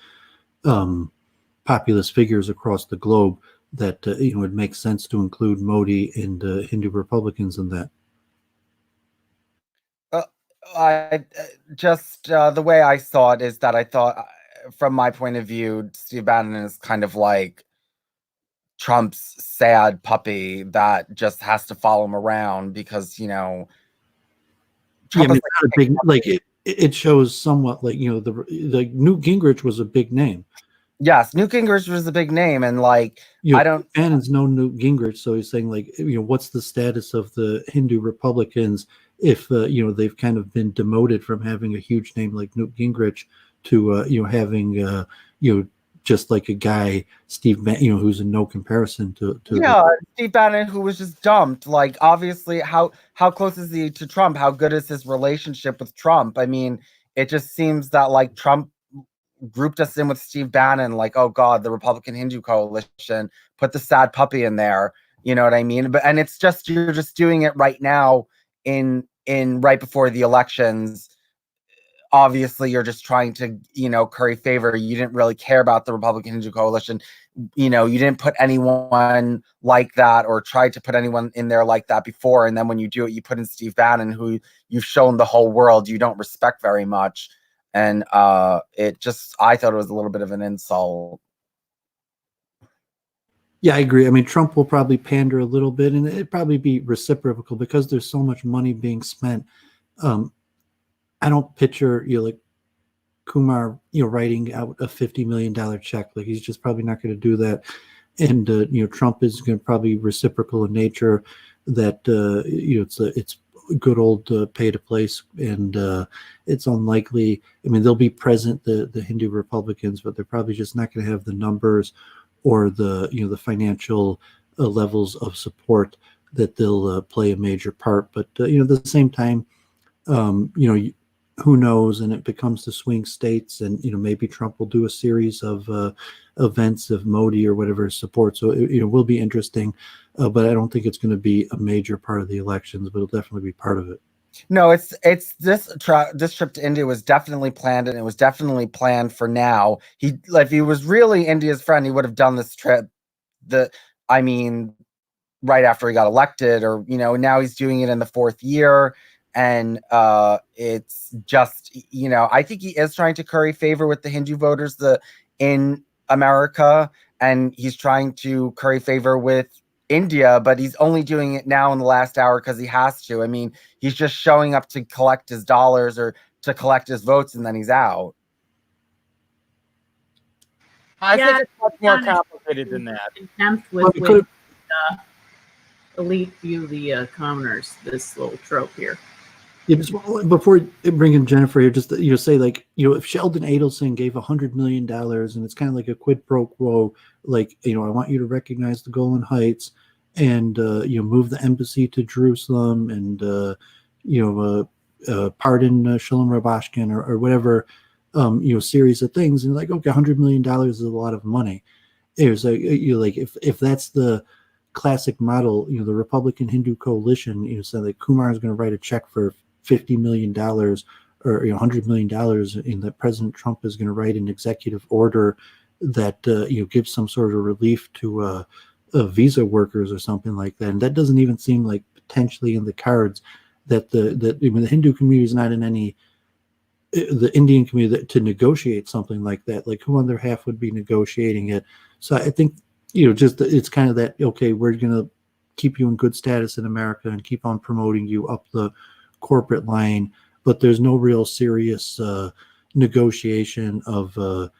populist figures across the globe, that it makes sense to include Modi and Hindu Republicans in that. I just the way I saw it is that I thought, from my point of view, Steve Bannon is kind of like Trump's sad puppy that just has to follow him around because Trump not a big, it shows somewhat the Newt Gingrich was a big name. Yes, Newt Gingrich was a big name, and Bannon's no Newt Gingrich, so he's saying what's the status of the Hindu Republicans if they've kind of been demoted from having a huge name like Newt Gingrich to having just like a guy, Steve, who's in no comparison to yeah, Steve Bannon, who was just dumped. Like, obviously, how close is he to Trump? How good is his relationship with Trump? I mean, it just seems that like Trump grouped us in with Steve Bannon, like, oh God, the Republican Hindu coalition, put the sad puppy in there. You know what I mean? But and it's just you're just doing it right now in right before the elections. Obviously, you're just trying to, curry favor. You didn't really care about the Republican Hindu coalition. You didn't put anyone like that or tried to put anyone in there like that before. And then when you do it, you put in Steve Bannon, who you've shown the whole world you don't respect very much. And I thought it was a little bit of an insult. Yeah, I agree. I mean, Trump will probably pander a little bit, and it'd probably be reciprocal because there's so much money being spent. I don't picture like Kumar, writing out a $50 million check. Like, he's just probably not going to do that. And Trump is going to probably reciprocal in nature. That it's good old pay to place, and it's unlikely. I mean, they'll be present, the Hindu Republicans, but they're probably just not going to have the numbers or the the financial levels of support that they'll play a major part. But at the same time, who knows? And it becomes the swing states, and maybe Trump will do a series of events of Modi or whatever support. So it will be interesting, but I don't think it's going to be a major part of the elections, but it'll definitely be part of it. No, it's this trip to India was definitely planned, and it was definitely planned for now. If he was really India's friend, he would have done this trip. Right after he got elected, or now he's doing it in the fourth year, and it's just I think he is trying to curry favor with the Hindu voters in America, and he's trying to curry favor with India, but he's only doing it now in the last hour because he has to. I mean, he's just showing up to collect his dollars or to collect his votes, and then he's out. I think it's much more complicated than that. Attempt with elite view the commoners, this little trope here. Yeah, before bringing Jennifer here, just say, like, if Sheldon Adelson gave $100 million, and it's kind of like a quid pro quo, like, I want you to recognize the Golan Heights, and move the embassy to Jerusalem, and pardon Shalom Rabashkin, or whatever, series of things, and like, okay, $100 million is a lot of money. It was like, if that's the classic model, the Republican Hindu coalition, so that Kumar is going to write a check for $50 million or $100 million, and that President Trump is going to write an executive order that gives some sort of relief to visa workers or something like that. And that doesn't even seem like potentially in the cards. That the Hindu community is not in any, the Indian community, to negotiate something like that. Like, who on their half would be negotiating it? So I think it's kind of that, okay, we're going to keep you in good status in America and keep on promoting you up the corporate line, but there's no real serious negotiation of the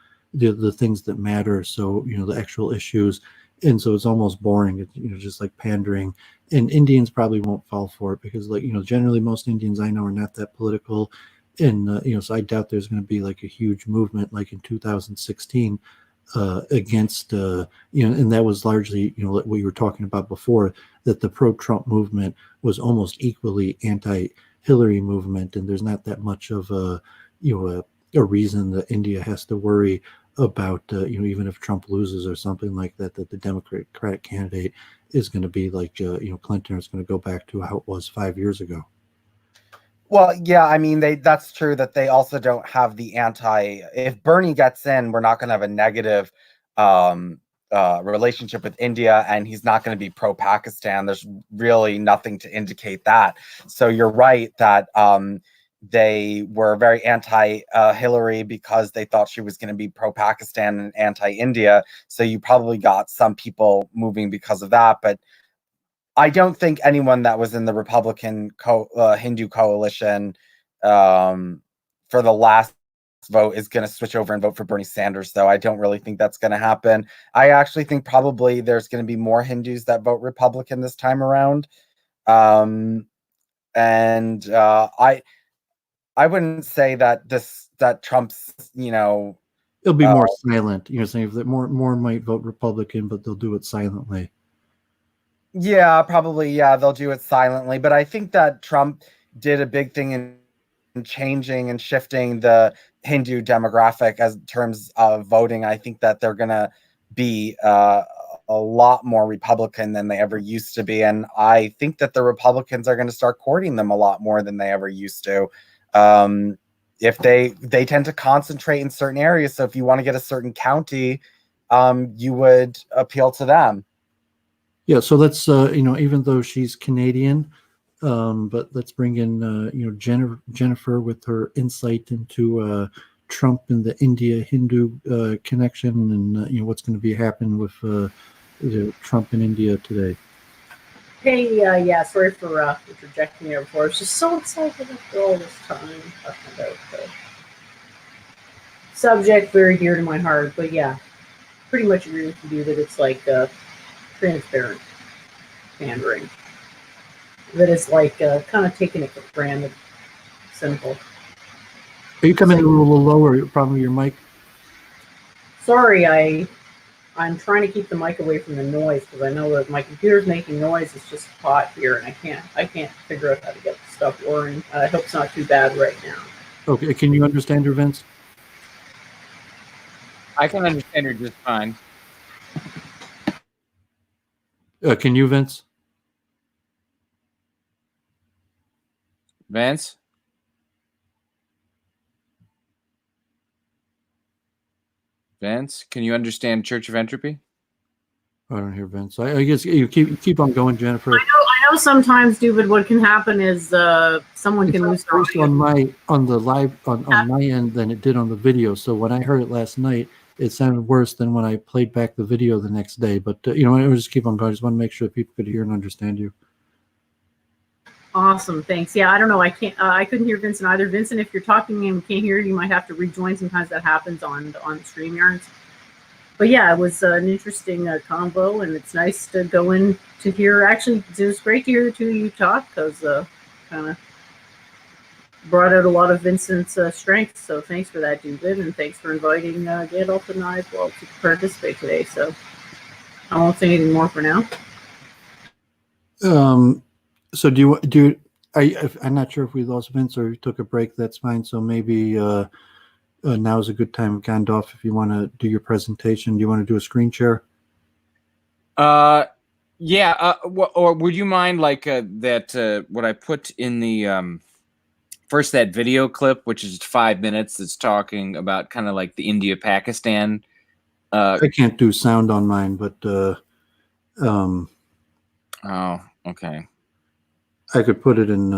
things that matter. So the actual issues, and so it's almost boring. It's just like pandering, and Indians probably won't fall for it because, like, generally most Indians I know are not that political, and so I doubt there's going to be like a huge movement like in 2016 against and that was largely what you were talking about before, that the pro-Trump movement was almost equally anti-Hillary movement, and there's not that much of a reason that India has to worry about even if Trump loses or something like that, that the Democratic candidate is going to be like Clinton, is going to go back to how it was 5 years ago. Well, yeah, I mean, that's true that they also don't have the if Bernie gets in, we're not going to have a negative relationship with India, and he's not going to be pro-Pakistan. There's really nothing to indicate that. So you're right that they were very anti-Hillary because they thought she was going to be pro-Pakistan and anti-India. So you probably got some people moving because of that, but I don't think anyone that was in the Republican Hindu coalition for the last vote is going to switch over and vote for Bernie Sanders, though. I don't really think that's going to happen. I actually think probably there's going to be more Hindus that vote Republican this time around. I wouldn't say that Trump's, It'll be more silent. You know, saying that more might vote Republican, but they'll do it silently. Yeah, probably. Yeah, they'll do it silently. But I think that Trump did a big thing in changing and shifting the Hindu demographic as terms of voting. I think that they're going to be a lot more Republican than they ever used to be. And I think that the Republicans are going to start courting them a lot more than they ever used to. If they tend to concentrate in certain areas. So if you want to get a certain county, you would appeal to them. Yeah, so let's even though she's Canadian, but let's bring in Jennifer with her insight into Trump and the India Hindu connection, and what's going to be happening with Trump in India today. Hey, yeah, sorry for interjecting there before. I was just so excited after all this time talking about the subject very dear to my heart. But yeah, pretty much agree with you that it's like transparent pandering. That is like kind of taking it for granted. Simple. Are you coming in a little lower? Probably your mic. Sorry, I'm trying to keep the mic away from the noise because I know that my computer's making noise. It's just hot here, and I can't figure out how to get the stuff working. I hope it's not too bad right now. Okay, can you understand her, Vince? I can understand her just fine. Can you, Vince? Vince? Vince, can you understand Church of Entropy? I don't hear Vince. I guess you keep on going, Jennifer. I know sometimes, Doowovid, what can happen is someone can lose their audio. on my end than it did on the video. So when I heard it last night, it sounded worse than when I played back the video the next day. But I would just keep on going. I just want to make sure people could hear and understand you. Awesome, thanks. Yeah, I don't know. I couldn't hear Vincent either. Vincent, if you're talking and we can't hear you might have to rejoin. Sometimes that happens on StreamYards. But yeah, it was an interesting combo, and it's nice to go in to hear. Actually, it was great to hear the two of you talk because kind of brought out a lot of Vincent's strengths. So thanks for that, Doowovid, and thanks for inviting Gandalf and I as well to participate today. So I won't say anything more for now. So I'm not sure if we lost Vince or took a break. That's fine. So maybe now is a good time, Gandalf, if you want to do your presentation. Do you want to do a screen share? Yeah. Or would you mind that what I put in the first, that video clip, which is 5 minutes, that's talking about kind of like the India-Pakistan. I can't do sound on mine, but oh, okay. I could put it in.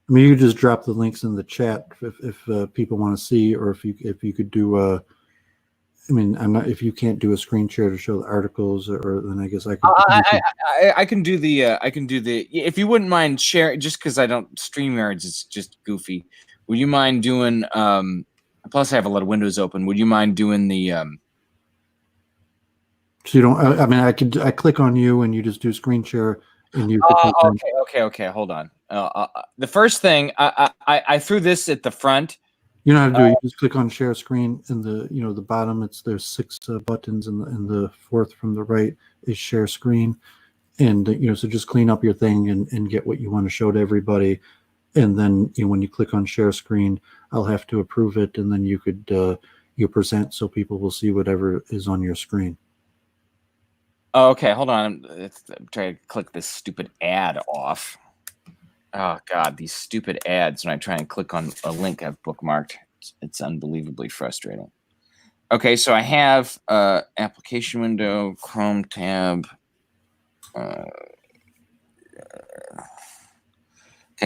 You just drop the links in the chat if people want to see, or if you could do. If you can't do a screen share to show the articles, or then I guess I could. I can do the. If you wouldn't mind sharing, just because I don't StreamYards, it's just goofy. Would you mind doing? Plus, I have a lot of windows open. Would you mind doing the? So you don't. I click on you and you just do screen share. And you okay. Hold on. The first thing I threw this at the front. You know how to do it. You just click on share screen in the the bottom. There's 6 buttons, and the fourth from the right is share screen, and so just clean up your thing and get what you want to show to everybody, and then when you click on share screen, I'll have to approve it, and then you could you present so people will see whatever is on your screen. Oh, okay, hold on. I'm trying to click this stupid ad off. Oh, God, these stupid ads when I try and click on a link I've bookmarked. It's unbelievably frustrating. Okay, so I have application window, Chrome tab. Okay,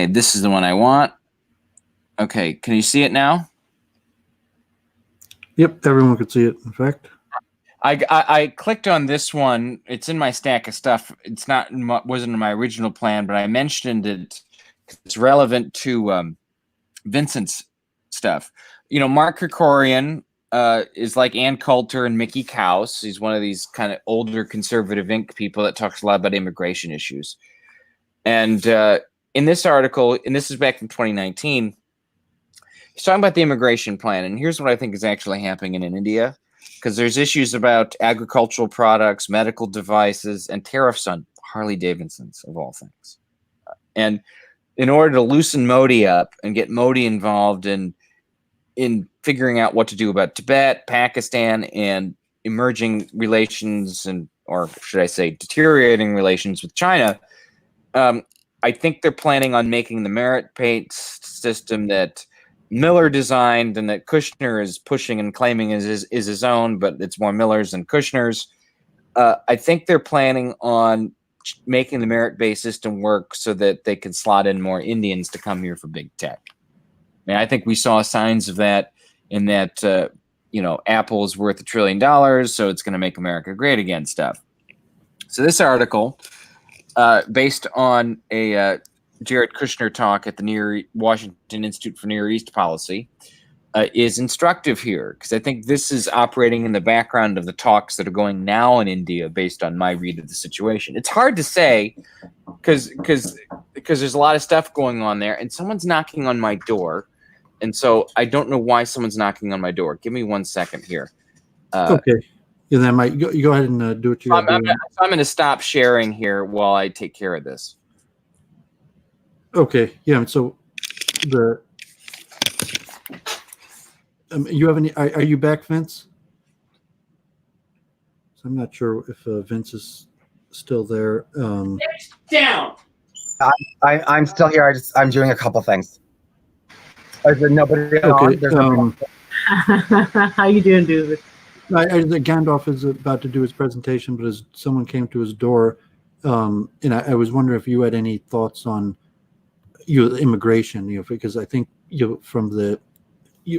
this is the one I want. Okay, can you see it now? Yep, everyone could see it, in fact. I clicked on this one. It's in my stack of stuff. It's wasn't in my original plan, but I mentioned it. It's relevant to Vincent's stuff. Mark Krikorian is like Ann Coulter and Mickey Kaus. He's one of these kind of older conservative Inc. people that talks a lot about immigration issues. And in this article, and this is back in 2019, he he's talking about the immigration plan, and here's what I think is actually happening in India, because there's issues about agricultural products, medical devices, and tariffs on Harley Davidsons, of all things. And in order to loosen Modi up and get Modi involved in figuring out what to do about Tibet, Pakistan, and emerging relations, or should I say deteriorating relations with China, I think they're planning on making the merit-based system that Miller designed and that Kushner is pushing and claiming is his own, but it's more Miller's than Kushner's. I think they're planning on making the merit-based system work so that they can slot in more Indians to come here for big tech. And I think we saw signs of that in that, Apple is worth $1 trillion, so it's going to make America great again stuff. So this article, based on a Jared Kushner talk at the Washington Institute for Near East Policy, is instructive here, because I think this is operating in the background of the talks that are going now in India based on my read of the situation. It's hard to say because there's a lot of stuff going on there, and someone's knocking on my door, and so I don't know why someone's knocking on my door. Give me 1 second here. Okay. Yeah, then Mike, you go ahead and do what you got to do. I'm going to stop sharing here while I take care of this. Okay. Yeah. So you have any? Are you back, Vince? So I'm not sure if Vince is still there. Down. I'm still here. I'm doing a couple things. Is there nobody Okay. on? How you doing, Doooovid? Gandalf is about to do his presentation, but as someone came to his door, and I was wondering if you had any thoughts on immigration, because I think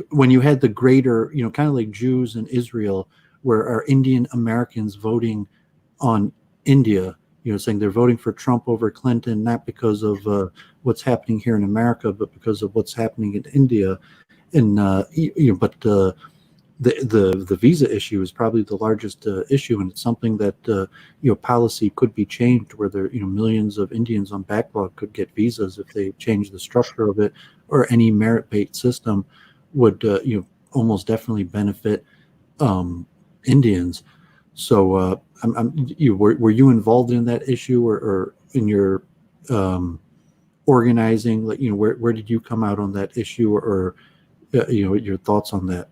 when you had the greater, kind of like Jews in Israel, where are Indian Americans voting on India, saying they're voting for Trump over Clinton, not because of what's happening here in America, but because of what's happening in India. And but the visa issue is probably the largest issue, and it's something that policy could be changed, where there millions of Indians on backlog could get visas if they change the structure of it, or any merit-based system would almost definitely benefit Indians. So were you involved in that issue, or in your organizing? Like where did you come out on that issue, or your thoughts on that?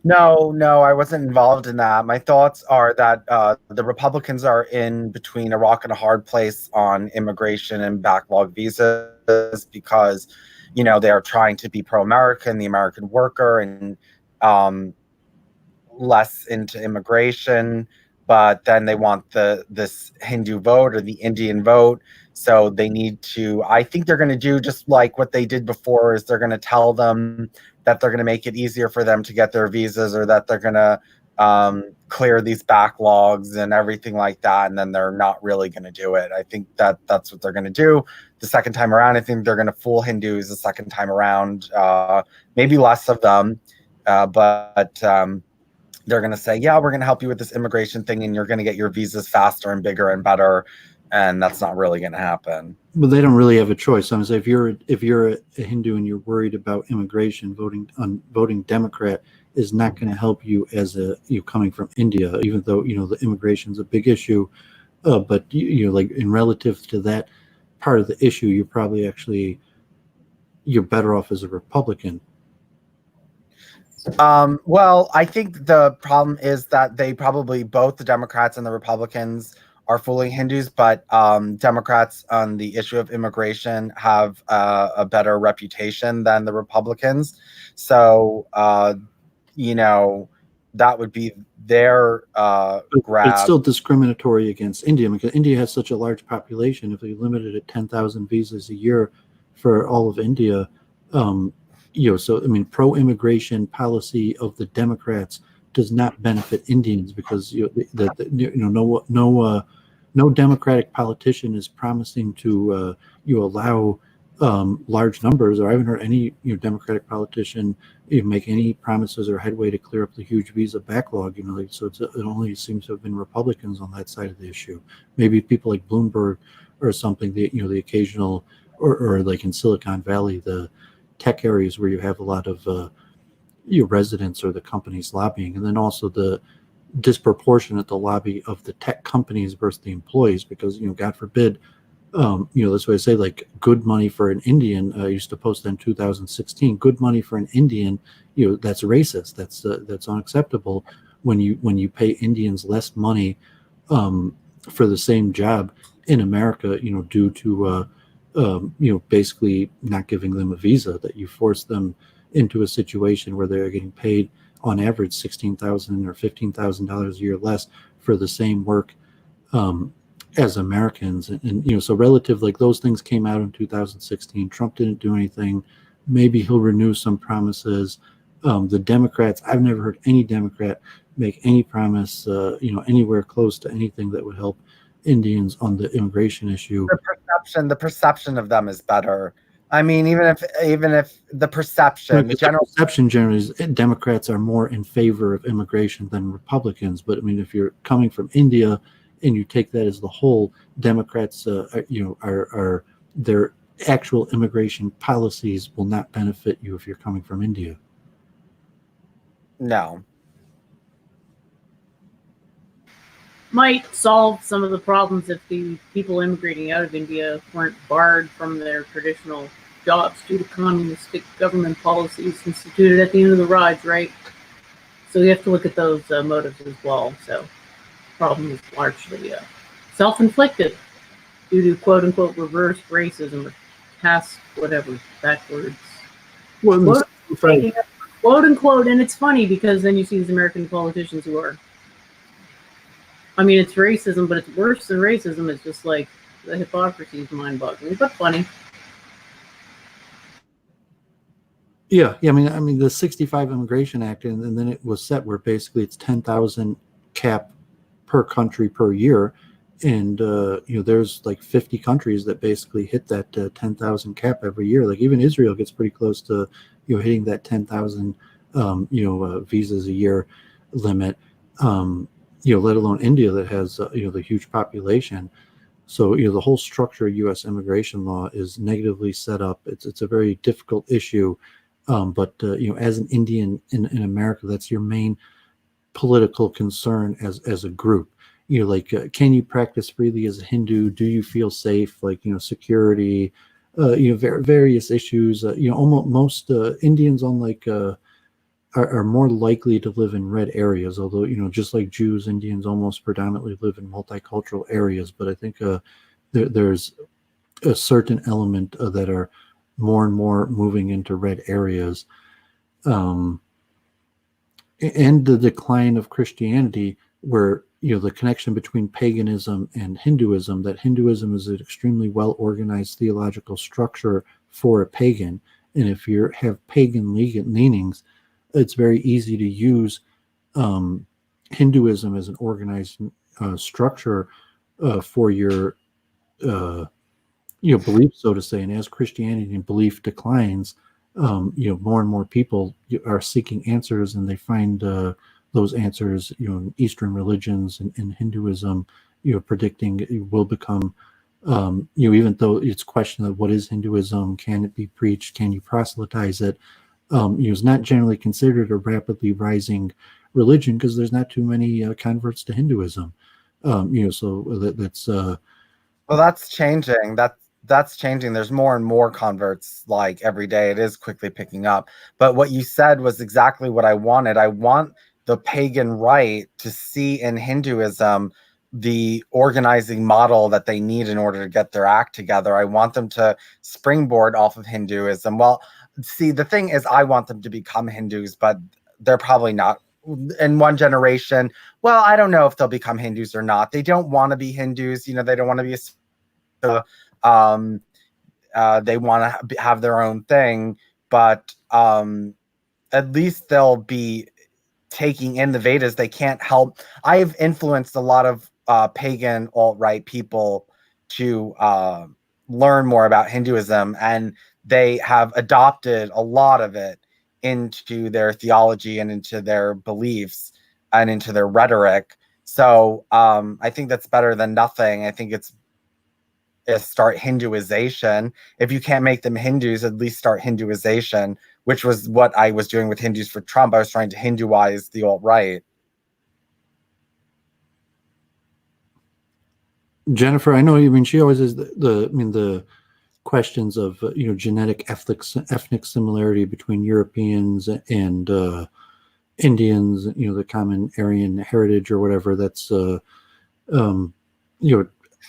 No, I wasn't involved in that. My thoughts are that the Republicans are in between a rock and a hard place on immigration and backlog visas, because they are trying to be pro-American, the American worker, and less into immigration. But then they want this Hindu vote or the Indian vote. So they need to, I think they're going to do just like what they did before, is they're going to tell them that they're going to make it easier for them to get their visas, or that they're going to clear these backlogs and everything like that. And then they're not really going to do it. I think that's what they're going to do the second time around. I think they're going to fool Hindus the second time around, maybe less of them, but they're going to say, yeah, we're going to help you with this immigration thing, and you're going to get your visas faster and bigger and better. And that's not really going to happen. But they don't really have a choice. I'm saying if you're a Hindu and you're worried about immigration, voting Democrat is not going to help you as you coming from India, even though the immigration is a big issue. But like in relative to that part of the issue, you're better off as a Republican. Well, I think the problem is that they probably, both the Democrats and the Republicans, are fooling Hindus, but Democrats on the issue of immigration have a better reputation than the Republicans. So, that would be their grab. It's still discriminatory against India, because India has such a large population. If they limited it 10,000 visas a year for all of India, so pro-immigration policy of the Democrats does not benefit Indians, because no Democratic politician is promising to allow large numbers, or I haven't heard any Democratic politician make any promises or headway to clear up the huge visa backlog. So it only seems to have been Republicans on that side of the issue. Maybe people like Bloomberg or something. The occasional, or like in Silicon Valley, the tech areas where you have a lot of your residents or the companies lobbying, and then also the disproportionate the lobby of the tech companies versus the employees, because God forbid, that's what I say, like good money for an Indian. I used to post that in 2016. Good money for an Indian, that's racist. That's unacceptable. When you pay Indians less money for the same job in America, due to basically not giving them a visa, that you force them into a situation where they're getting paid on average $16,000 or $15,000 a year less for the same work as Americans. And so relative, like those things came out in 2016. Trump didn't do anything. Maybe he'll renew some promises. The Democrats, I've never heard any Democrat make any promise, anywhere close to anything that would help Indians on the immigration issue. The perception of them is better. I mean, even if the perception, the perception generally is Democrats are more in favor of immigration than Republicans. But I mean, if you're coming from India and you take that as the whole, Democrats, are their actual immigration policies will not benefit you if you're coming from India. No. Might solve some of the problems if the people immigrating out of India weren't barred from their traditional jobs due to communistic government policies instituted at the end of the rides, right? So you have to look at those motives as well. So the problem is largely self-inflicted due to quote-unquote reverse racism or past whatever backwards. Well, quote-unquote, and it's funny because then you see these American politicians who are, I mean, it's racism, but it's worse than racism. It's just like the hypocrisy is mind-boggling, but funny. Yeah. I mean, the 65 Immigration Act, and then it was set where basically it's 10,000 cap per country per year, and there's like 50 countries that basically hit that 10,000 cap every year. Like even Israel gets pretty close to hitting that 10,000 visas a year limit. Let alone India that has the huge population. So the whole structure of U.S. immigration law is negatively set up. It's a very difficult issue, but as an Indian in America, that's your main political concern as a group. Can you practice freely as a Hindu? Do you feel safe? Security, various issues. Almost most Indians on are more likely to live in red areas, although just like Jews, Indians almost predominantly live in multicultural areas. But I think there's a certain element that are more and more moving into red areas, and the decline of Christianity, where the connection between paganism and Hinduism, that Hinduism is an extremely well organized theological structure for a pagan, and if you have pagan leanings, it's very easy to use Hinduism as an organized structure for your belief, so to say. And as Christianity and belief declines, more and more people are seeking answers, and they find those answers, in Eastern religions and in Hinduism, predicting it will become, even though it's questioned of what is Hinduism, can it be preached, can you proselytize it? It's not generally considered a rapidly rising religion because there's not too many converts to Hinduism. So that's well, that's changing. That's changing. There's more and more converts like every day. It is quickly picking up. But what you said was exactly what I wanted. I want the pagan right to see in Hinduism the organizing model that they need in order to get their act together. I want them to springboard off of Hinduism. Well, see, the thing is, I want them to become Hindus, but they're probably not. In one generation, well, I don't know if they'll become Hindus or not. They don't want to be Hindus. They don't want to be they want to have their own thing, but at least they'll be taking in the Vedas. They can't help. I've influenced a lot of pagan alt-right people to learn more about Hinduism, and they have adopted a lot of it into their theology and into their beliefs and into their rhetoric. So I think that's better than nothing. I think start Hinduization. If you can't make them Hindus, at least start Hinduization, which was what I was doing with Hindus for Trump. I was trying to Hinduize the alt-right. Jennifer, I know, I mean, she always is the questions of genetic ethnic similarity between Europeans and Indians, the common Aryan heritage or whatever. That's a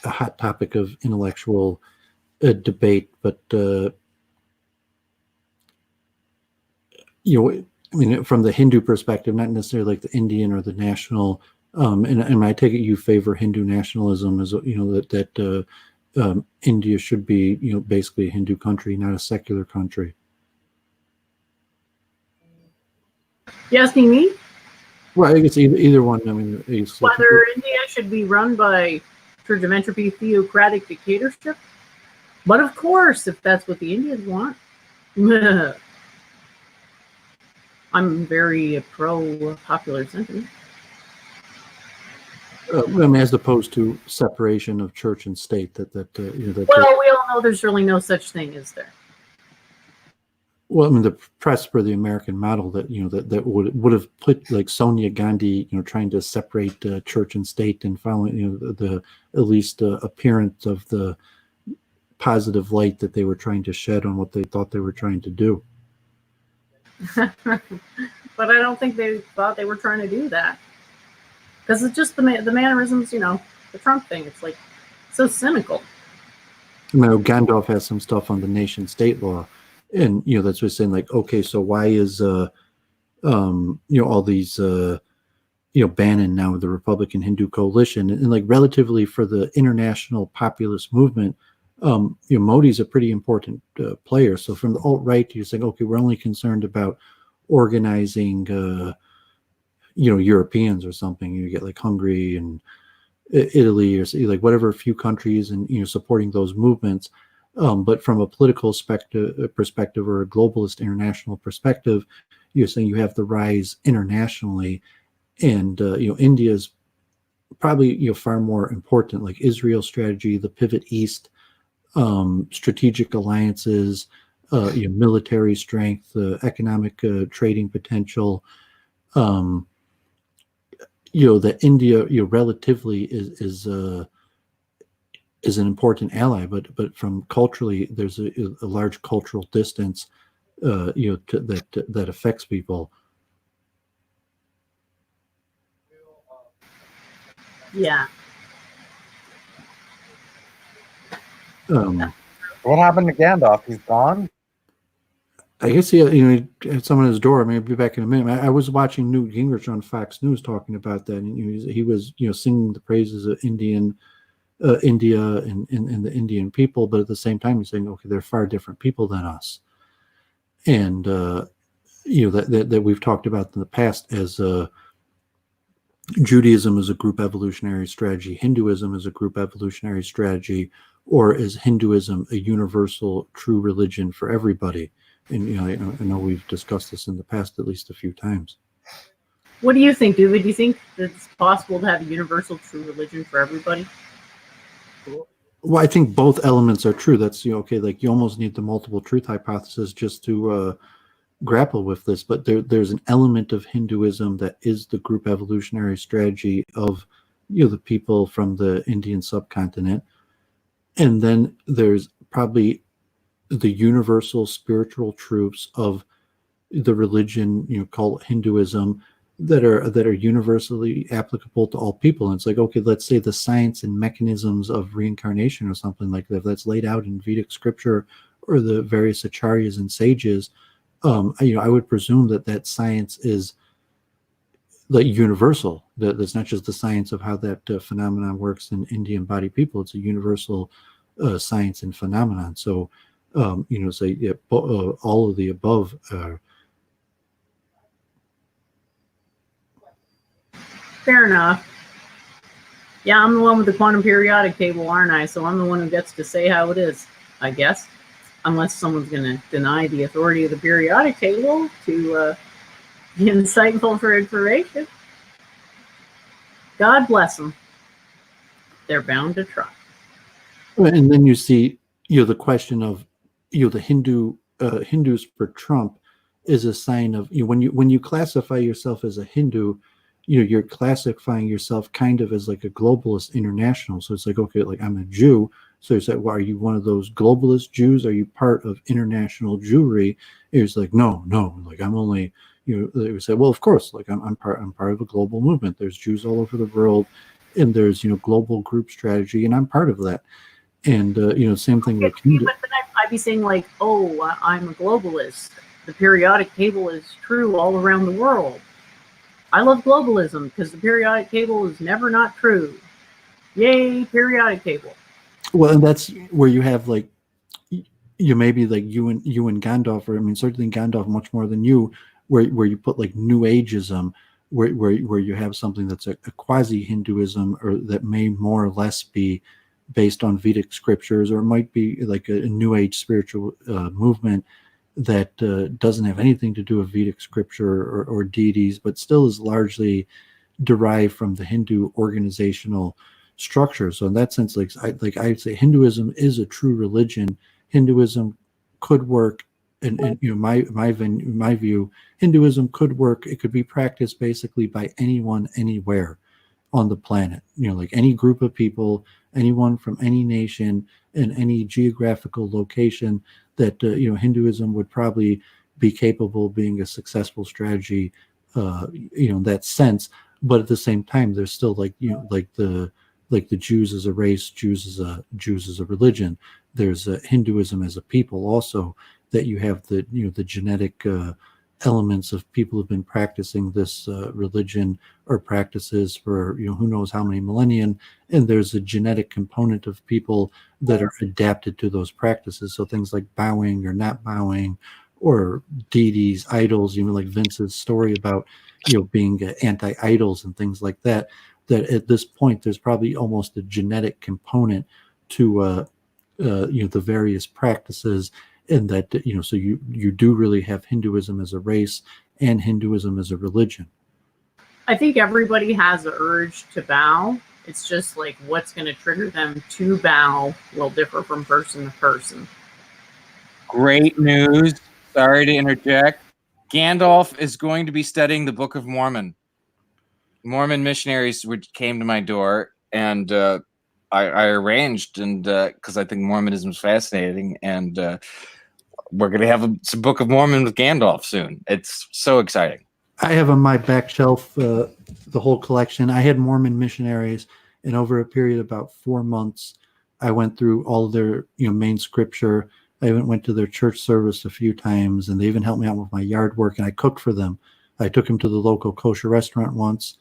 hot topic of intellectual debate. But I mean, from the Hindu perspective, not necessarily like the Indian or the national. And I take it you favor Hindu nationalism, as that India should be basically a Hindu country, not a secular country. You asking me? Well, I guess either one. I mean, Whether India should be run by Church of Entropy theocratic dictatorship? But of course, if that's what the Indians want. I'm very pro popular sentiment. I mean, as opposed to separation of church and state. That well, we all know there's really no such thing, is there? Well, I mean, the press for the American model that that would have put like Sonia Gandhi, trying to separate church and state and following the at least appearance of the positive light that they were trying to shed on what they thought they were trying to do. But I don't think they thought they were trying to do that, because it's just the mannerisms, the Trump thing. It's like so cynical. Gandalf has some stuff on the nation-state law. And that's what saying, like, okay, so why is all these Bannon now the Republican Hindu coalition, and like relatively for the international populist movement, Modi's a pretty important player. So from the alt-right, you're saying, okay, we're only concerned about organizing Europeans or something. You get like Hungary and Italy or like whatever few countries, and supporting those movements. But from a political perspective or a globalist international perspective, you're saying you have the rise internationally, and India's probably far more important, like Israel strategy, the pivot east, strategic alliances, military strength, economic trading potential. That India relatively is an important ally, but from culturally, there's a large cultural distance, that affects people. Yeah. What happened to Gandalf? He's gone? I guess he had someone at his door. I mean, I'll be back in a minute. I was watching Newt Gingrich on Fox News talking about that, and he was singing the praises of India and the Indian people, but at the same time he's saying, okay, they're far different people than us, and that we've talked about in the past as Judaism is a group evolutionary strategy, Hinduism is a group evolutionary strategy, or is Hinduism a universal true religion for everybody? And I know we've discussed this in the past at least a few times. What do you think, Doooovid? Do you think that it's possible to have a universal true religion for everybody? Well, I think both elements are true. That's okay. Like, you almost need the multiple truth hypothesis just to grapple with this. But there's an element of Hinduism that is the group evolutionary strategy of the people from the Indian subcontinent, and then there's probably the universal spiritual truths of the religion called Hinduism that are universally applicable to all people. And it's like, okay, let's say the science and mechanisms of reincarnation or something like that that's laid out in Vedic scripture or the various acharyas and sages. I would presume that science is like universal. That's not just the science of how that phenomenon works in Indian body people. It's a universal science and phenomenon. So say all of the above. Fair enough. Yeah, I'm the one with the quantum periodic table, aren't I? So I'm the one who gets to say how it is, I guess. Unless someone's going to deny the authority of the periodic table to be insightful for information. God bless them. They're bound to try. And then you see, the question of, the Hindus for Trump is a sign of, when you classify yourself as a Hindu, you're classifying yourself kind of as like a globalist international. So it's like, okay, like I'm a Jew. So it's like, well, are you one of those globalist Jews? Are you part of international Jewry? It's like, no, like I'm only, they would say, well, of course, like I'm part of a global movement. There's Jews all over the world, and there's, global group strategy, and I'm part of that. And same thing with Hindu. But then I'd be saying like, oh, I'm a globalist. The periodic table is true all around the world. I love globalism because the periodic table is never not true. Yay, periodic table. Well, and that's where you have like, maybe like you and Gandalf, or I mean, certainly Gandalf much more than you, where you put like New Ageism, where you have something that's a quasi Hinduism, or that may more or less be based on Vedic scriptures, or it might be like a New Age spiritual movement that doesn't have anything to do with Vedic scripture or deities, but still is largely derived from the Hindu organizational structure. So in that sense, I'd say Hinduism is a true religion. Hinduism could work, and my view, Hinduism could work. It could be practiced basically by anyone, anywhere on the planet. Like any group of people, anyone from any nation and any geographical location, that Hinduism would probably be capable of being a successful strategy, in that sense. But at the same time, there's still like the Jews as a race, Jews as a religion. There's Hinduism as a people also, that you have the the genetic elements of people who've been practicing this religion or practices for who knows how many millennia, and there's a genetic component of people that are adapted to those practices. So things like bowing or not bowing, or deities, idols, like Vince's story about being anti-idols and things like that. That at this point there's probably almost a genetic component to the various practices. And that so you do really have Hinduism as a race and Hinduism as a religion. I think everybody has the urge to bow. It's just like what's going to trigger them to bow will differ from person to person. Great news. Sorry to interject. Gandalf is going to be studying the Book of Mormon. Mormon missionaries came to my door, and I arranged, and because I think Mormonism is fascinating, and we're going to have a Book of Mormon with Gandalf soon. It's so exciting. I have on my back shelf the whole collection. I had Mormon missionaries, and over a period of about 4 months, I went through all of their main scripture. I even went to their church service a few times, and they even helped me out with my yard work, and I cooked for them. I took them to the local kosher restaurant once,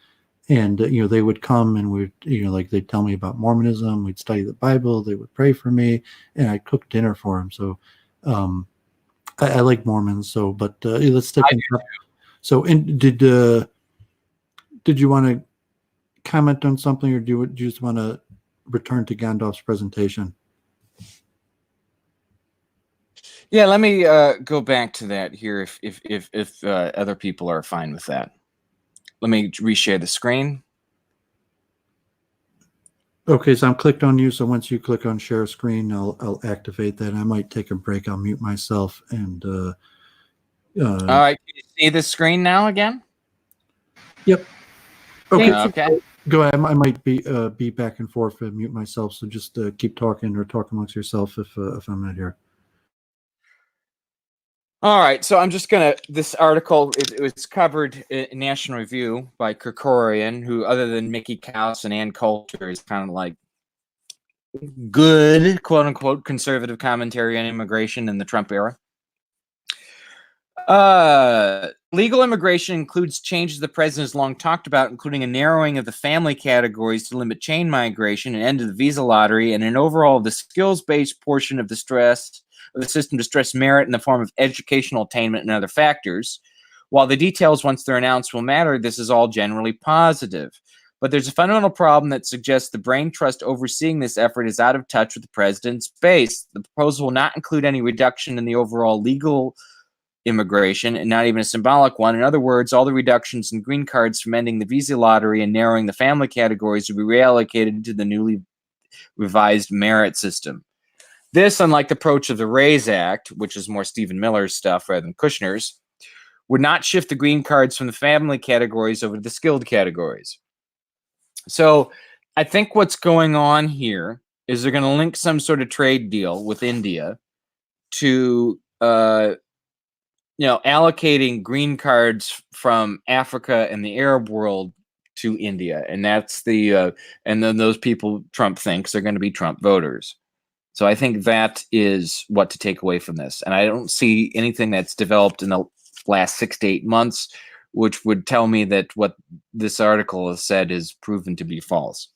and they would come and we'd they'd tell me about Mormonism. We'd study the Bible. They would pray for me, and I'd cook dinner for them. So I like Mormons. So, but let's stick in. So, did you want to comment on something, or do you just want to return to Gandalf's presentation? Yeah, let me go back to that here if other people are fine with that. Let me reshare the screen. Okay, so I'm clicked on you. So once you click on share screen, I'll activate that. I might take a break. I'll mute myself and. All right, can you see the screen now again? Yep. Okay. Okay. Go ahead. I might be back and forth and mute myself. So just keep talking or talk amongst yourself if I'm not here. All right, so I'm just gonna. This article it was covered in National Review by Kerkorian, who, other than Mickey Kaus and Ann Coulter, is kind of like good, quote unquote, conservative commentary on immigration in the Trump era. Legal immigration includes changes the president has long talked about, including a narrowing of the family categories to limit chain migration, an end to the visa lottery, and an overhaul of the skills-based portion of the system to stress merit in the form of educational attainment and other factors. While the details, once they're announced, will matter, this is all generally positive. But there's a fundamental problem that suggests the brain trust overseeing this effort is out of touch with the president's base. The proposal will not include any reduction in the overall legal immigration, and not even a symbolic one. In other words, all the reductions in green cards from ending the visa lottery and narrowing the family categories will be reallocated to the newly revised merit system. This, unlike the approach of the Raise Act, which is more Stephen Miller's stuff rather than Kushner's, would not shift the green cards from the family categories over to the skilled categories. So I think what's going on here is they're going to link some sort of trade deal with India to allocating green cards from Africa and the Arab world to India, and that's the and then those people Trump thinks are going to be Trump voters. So I think that is what to take away from this, and I don't see anything that's developed in the last 6 to 8 months which would tell me that what this article has said is proven to be false.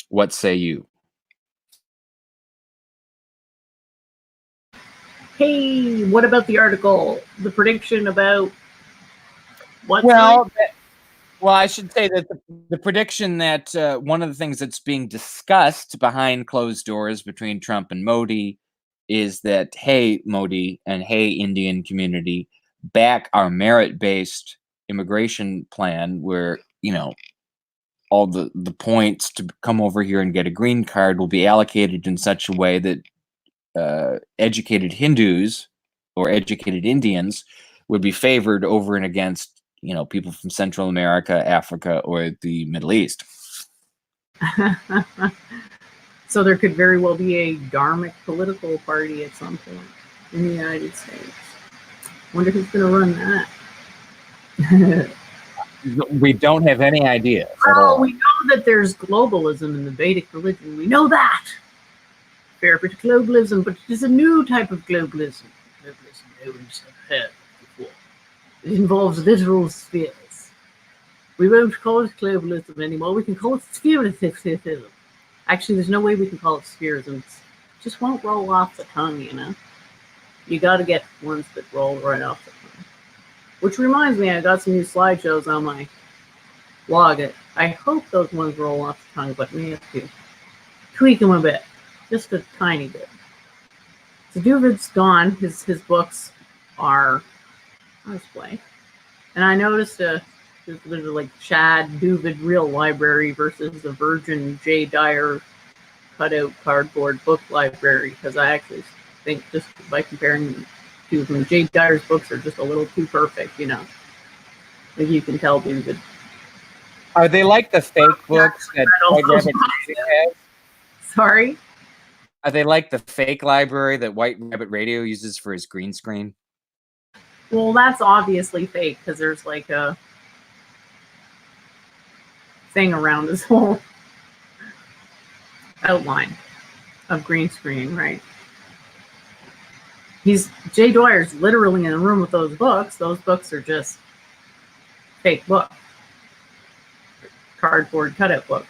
What say you? Hey, what about the article? The prediction about what? Well, I should say that the prediction that one of the things that's being discussed behind closed doors between Trump and Modi is that, hey, Modi, and hey, Indian community, back our merit-based immigration plan where, all the points to come over here and get a green card will be allocated in such a way that educated Hindus or educated Indians would be favored over and against people from Central America, Africa, or the Middle East. So there could very well be a dharmic political party at some point in the United States. Wonder who's going to run that. We don't have any idea. Well, we know that there's globalism in the Vedic religion. We know that. Fair bit of globalism, but it is a new type of globalism. Globalism no one's ever heard before. It involves literal spheres. We won't call it globalism anymore. We can call it spiritism. Actually, there's no way we can call it spherism. It just won't roll off the tongue, You got to get ones that roll right off the tongue. Which reminds me, I got some new slideshows on my blog. I hope those ones roll off the tongue, but may have to tweak them a bit. Just a tiny bit. So Doooovid's gone. His books are on display. And I noticed there's like Chad Doooovid Real Library versus the Virgin J. Dyer cutout cardboard book library, because I actually think just by comparing them to them, J. Dyer's books are just a little too perfect, Like you can tell Doooovid. Are they like the fake books that White Rabbit Radio has? Sorry? Are they like the fake library that White Rabbit Radio uses for his green screen? Well, that's obviously fake, because there's like a thing around his whole outline of green screen, right? Jay Dwyer's literally in a room with those books. Those books are just fake books. Cardboard cutout books.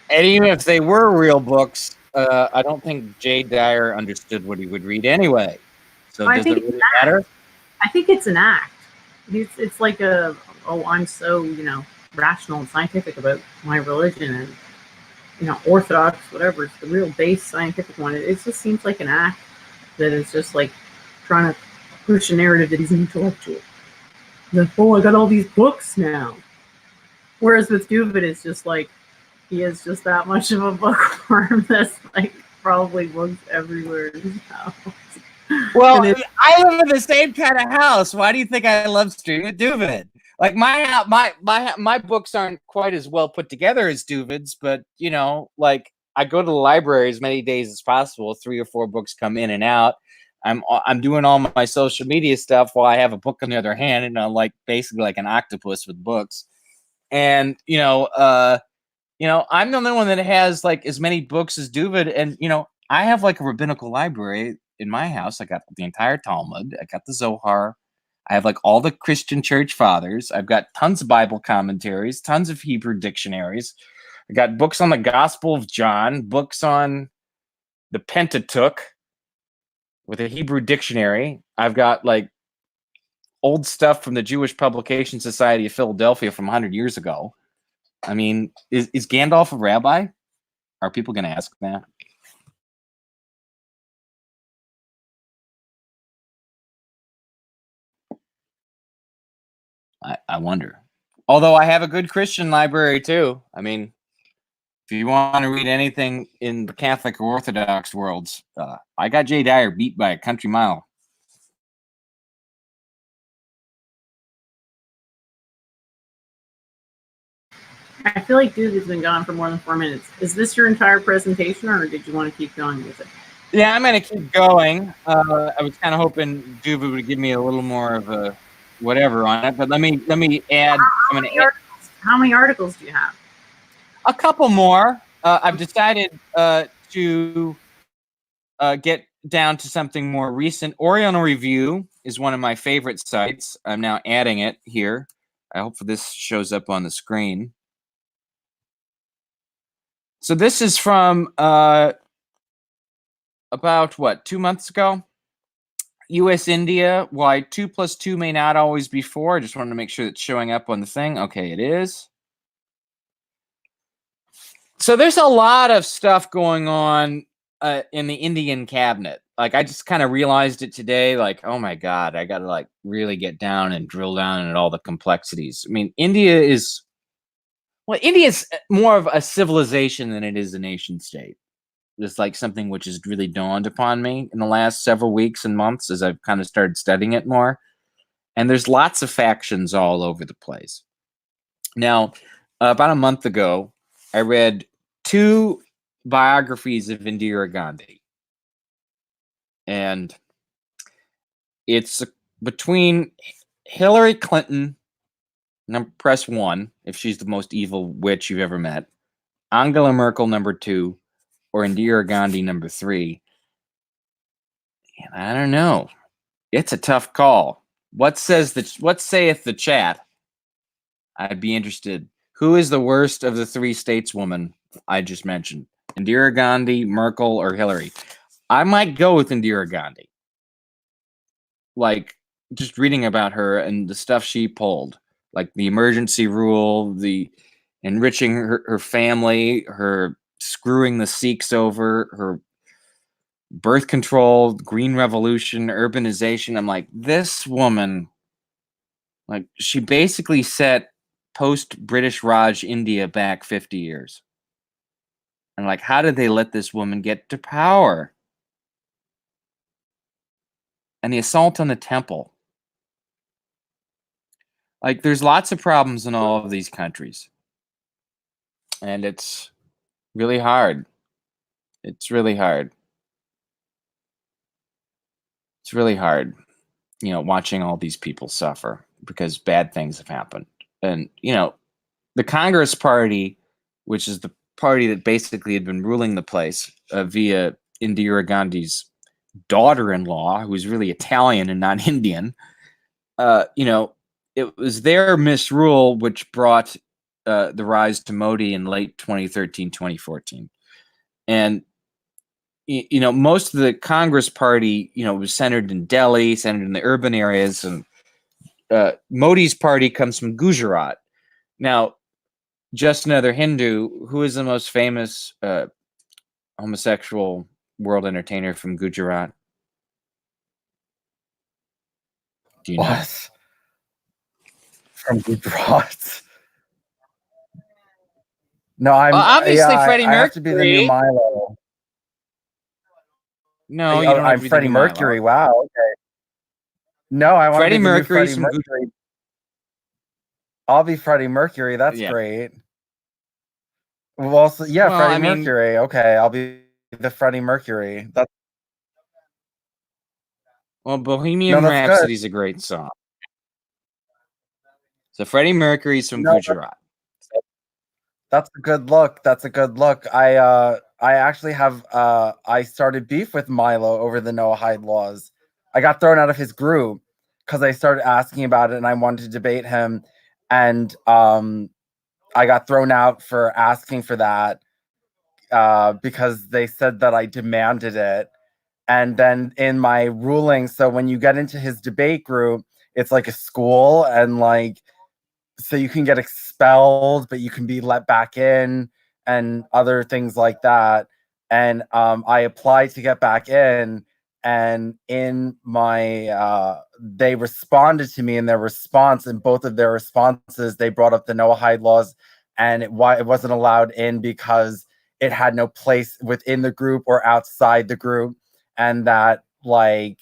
And even if they were real books, I don't think Jay Dyer understood what he would read anyway. So does it really matter? I think it's an act. It's like I'm so, rational and scientific about my religion and, orthodox, whatever. It's the real base scientific one. It just seems like an act that is just like trying to push a narrative that he's an intellectual. Like, oh, I got all these books now. Whereas with Doooovid, it's just like, he is just that much of a bookworm that's like probably books everywhere in his house. Well, I live in the same kind of house. Why do you think I love streaming Doooovid? Like my books aren't quite as well put together as Doooovid's, but like I go to the library as many days as possible. 3 or 4 books come in and out. I'm doing all my social media stuff while I have a book on the other hand, and I'm like basically like an octopus with books. And I'm the only one that has like as many books as Doooovid, and I have like a rabbinical library in my house. I got the entire Talmud. I got the Zohar. I have like all the Christian church fathers. I've got tons of Bible commentaries, tons of Hebrew dictionaries. I got books on the Gospel of John, books on the Pentateuch with a Hebrew dictionary. I've got like old stuff from the Jewish Publication Society of Philadelphia from 100 years ago. I mean, is Gandalf a rabbi? Are people going to ask that? I wonder. Although I have a good Christian library too. I mean, If you want to read anything in the Catholic or Orthodox worlds, I got Jay Dyer beat by a country mile. I feel like Doooovid's been gone for more than 4 minutes. Is this your entire presentation, or did you want to keep going with it? Yeah, I'm going to keep going. I was kind of hoping Doooovid would give me a little more of a whatever on it, but let me add. How many articles do you have? A couple more. I've decided to get down to something more recent. Oriental Review is one of my favorite sites. I'm now adding it here. I hope this shows up on the screen. So this is from about, what, 2 months ago? U.S. India, why 2 + 2 may not always be 4. I just wanted to make sure it's showing up on the thing. Okay, it is. So there's a lot of stuff going on in the Indian cabinet. Like, I just kind of realized it today. Like, oh my God, I got to like really get down and drill down at all the complexities. I mean, India is more of a civilization than it is a nation state. It's like something which has really dawned upon me in the last several weeks and months as I've kind of started studying it more. And there's lots of factions all over the place. Now, about a month ago, I read 2 biographies of Indira Gandhi. And it's between Hillary Clinton, press 1, if she's the most evil witch you've ever met, Angela Merkel, number 2, or Indira Gandhi, number 3. And I don't know. It's a tough call. What saith the chat? I'd be interested. Who is the worst of the 3 stateswomen I just mentioned? Indira Gandhi, Merkel, or Hillary? I might go with Indira Gandhi. Like, just reading about her and the stuff she pulled, like the emergency rule, the enriching her family, her screwing the Sikhs over, her birth control, green revolution, urbanization. I'm like, this woman, like, she basically set post-British Raj India back 50 years. And like, how did they let this woman get to power? And the assault on the temple. Like, there's lots of problems in all of these countries. And it's really hard. It's really hard. It's really hard, you know, watching all these people suffer because bad things have happened. And, you know, the Congress Party, which is the party that basically had been ruling the place via Indira Gandhi's daughter-in-law, who's really Italian and not Indian, you know, it was their misrule which brought the rise to Modi in late 2013, 2014. And, you know, most of the Congress Party, you know, was centered in Delhi, centered in the urban areas. And Modi's party comes from Gujarat. Now, just another Hindu, who is the most famous homosexual world entertainer from Gujarat? Do you know? What? From Gujarat? No, I'm obviously yeah, Freddie I have to be the new Mercury. Milo. No, you don't have I'm to be Freddie the new Milo. Mercury. Wow. Okay. No, I want to Freddie be the new Mercury's Freddie from Mercury. I'll be Freddie Mercury. That's Yeah. great. Well, so, yeah, Well, Freddie I mean- Mercury. Okay, I'll be the Freddie Mercury. That's Well, Bohemian No, that's good. Rhapsody is a great song. So Freddie Mercury's from No, Gujarat. that's a good look. That's a good look. I actually have I started beef with Milo over the Noachide laws. I got thrown out of his group because I started asking about it and I wanted to debate him, and I got thrown out for asking for that because they said that I demanded it. And then in my ruling, so when you get into his debate group, it's like a school, and like, so you can get expelled, but you can be let back in and other things like that. And I applied to get back in, and in my they responded to me in their response, and both of their responses, they brought up the Noahide laws and it wasn't allowed in because it had no place within the group or outside the group, and that like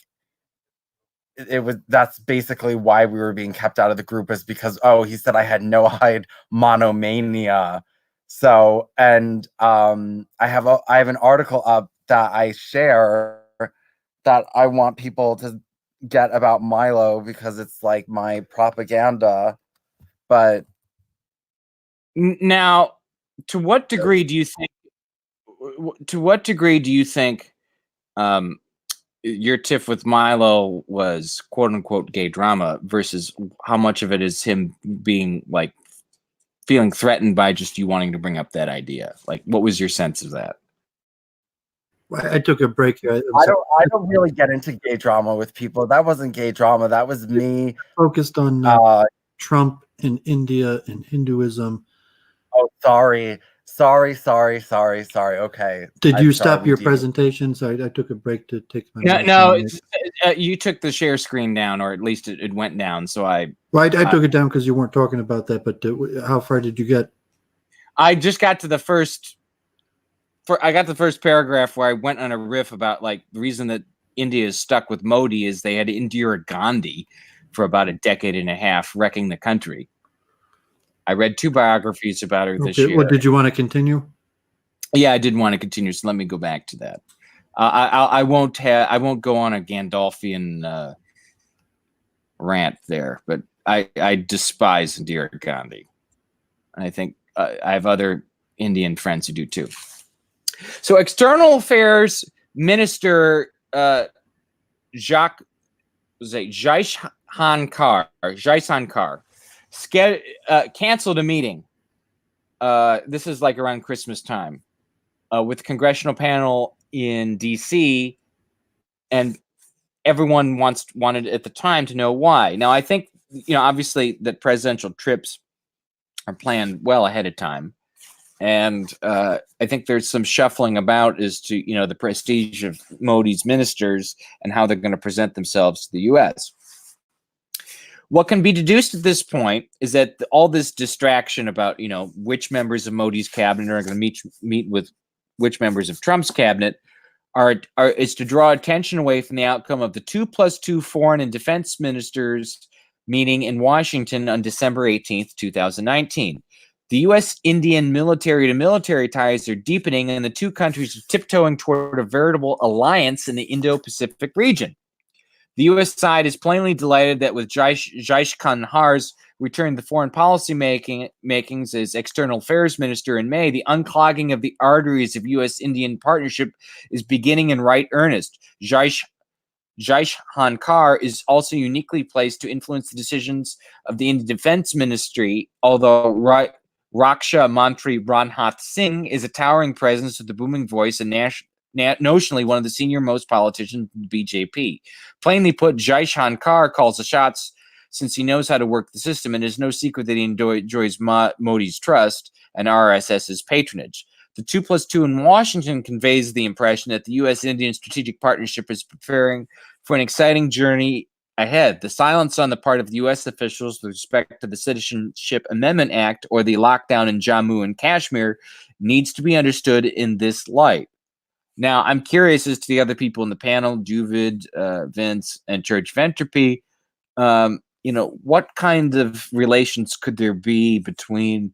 that's basically why we were being kept out of the group, is because he said I had Noachide monomania. So, and I have an article up that I share that I want people to get about Milo because it's like my propaganda. But now, to what degree do you think? Your tiff with Milo was quote unquote gay drama versus how much of it is him being like feeling threatened by just you wanting to bring up that idea? Like, what was your sense of that? I took a break here. I don't really get into gay drama with people. That wasn't gay drama. That was me focused on Trump and India and Hinduism. Oh, sorry. Okay. Did you stop your presentation? Sorry, I took a break to take my. No. You took the share screen down, or at least it went down. So I took it down because you weren't talking about that. But how far did you get? I just got to the first. I got the first paragraph where I went on a riff about like the reason that India is stuck with Modi is they had Indira Gandhi for about a decade and a half, wrecking the country. I read 2 biographies about her this year. Well, did you want to continue? Yeah, I did want to continue. So let me go back to that. I won't go on a Gandalfian rant there, but I despise Indira Gandhi, and I think I have other Indian friends who do too. So, External Affairs Minister Jaishankar canceled a meeting. This is like around Christmas time with congressional panel in DC, and everyone wanted at the time to know why. Now, I think obviously that presidential trips are planned well ahead of time, and I think there's some shuffling about as to the prestige of Modi's ministers and how they're going to present themselves to the U.S. What can be deduced at this point is that all this distraction about which members of Modi's cabinet are going to meet with which members of Trump's cabinet is to draw attention away from the outcome of the 2+2 foreign and defense ministers meeting in Washington on December 18th, 2019. The U.S.-Indian military-to-military ties are deepening, and the two countries are tiptoeing toward a veritable alliance in the Indo-Pacific region. The U.S. side is plainly delighted that with Jaishankar's return to foreign policy makings as External Affairs Minister in May, the unclogging of the arteries of U.S.-Indian partnership is beginning in right earnest. Jaishankar is also uniquely placed to influence the decisions of the Indian Defense Ministry, although Raksha Mantri Ranjit Singh is a towering presence with a booming voice and notionally one of the senior-most politicians in the BJP. Plainly put, Jaishankar calls the shots since he knows how to work the system, and it is no secret that he enjoys Modi's trust and RSS's patronage. The 2+2 in Washington conveys the impression that the U.S.-Indian strategic partnership is preparing for an exciting journey ahead. The silence on the part of the U.S. officials with respect to the Citizenship Amendment Act or the lockdown in Jammu and Kashmir needs to be understood in this light. Now, I'm curious as to the other people in the panel, Doooovid, Vince, and Church of Entropy. What kind of relations could there be between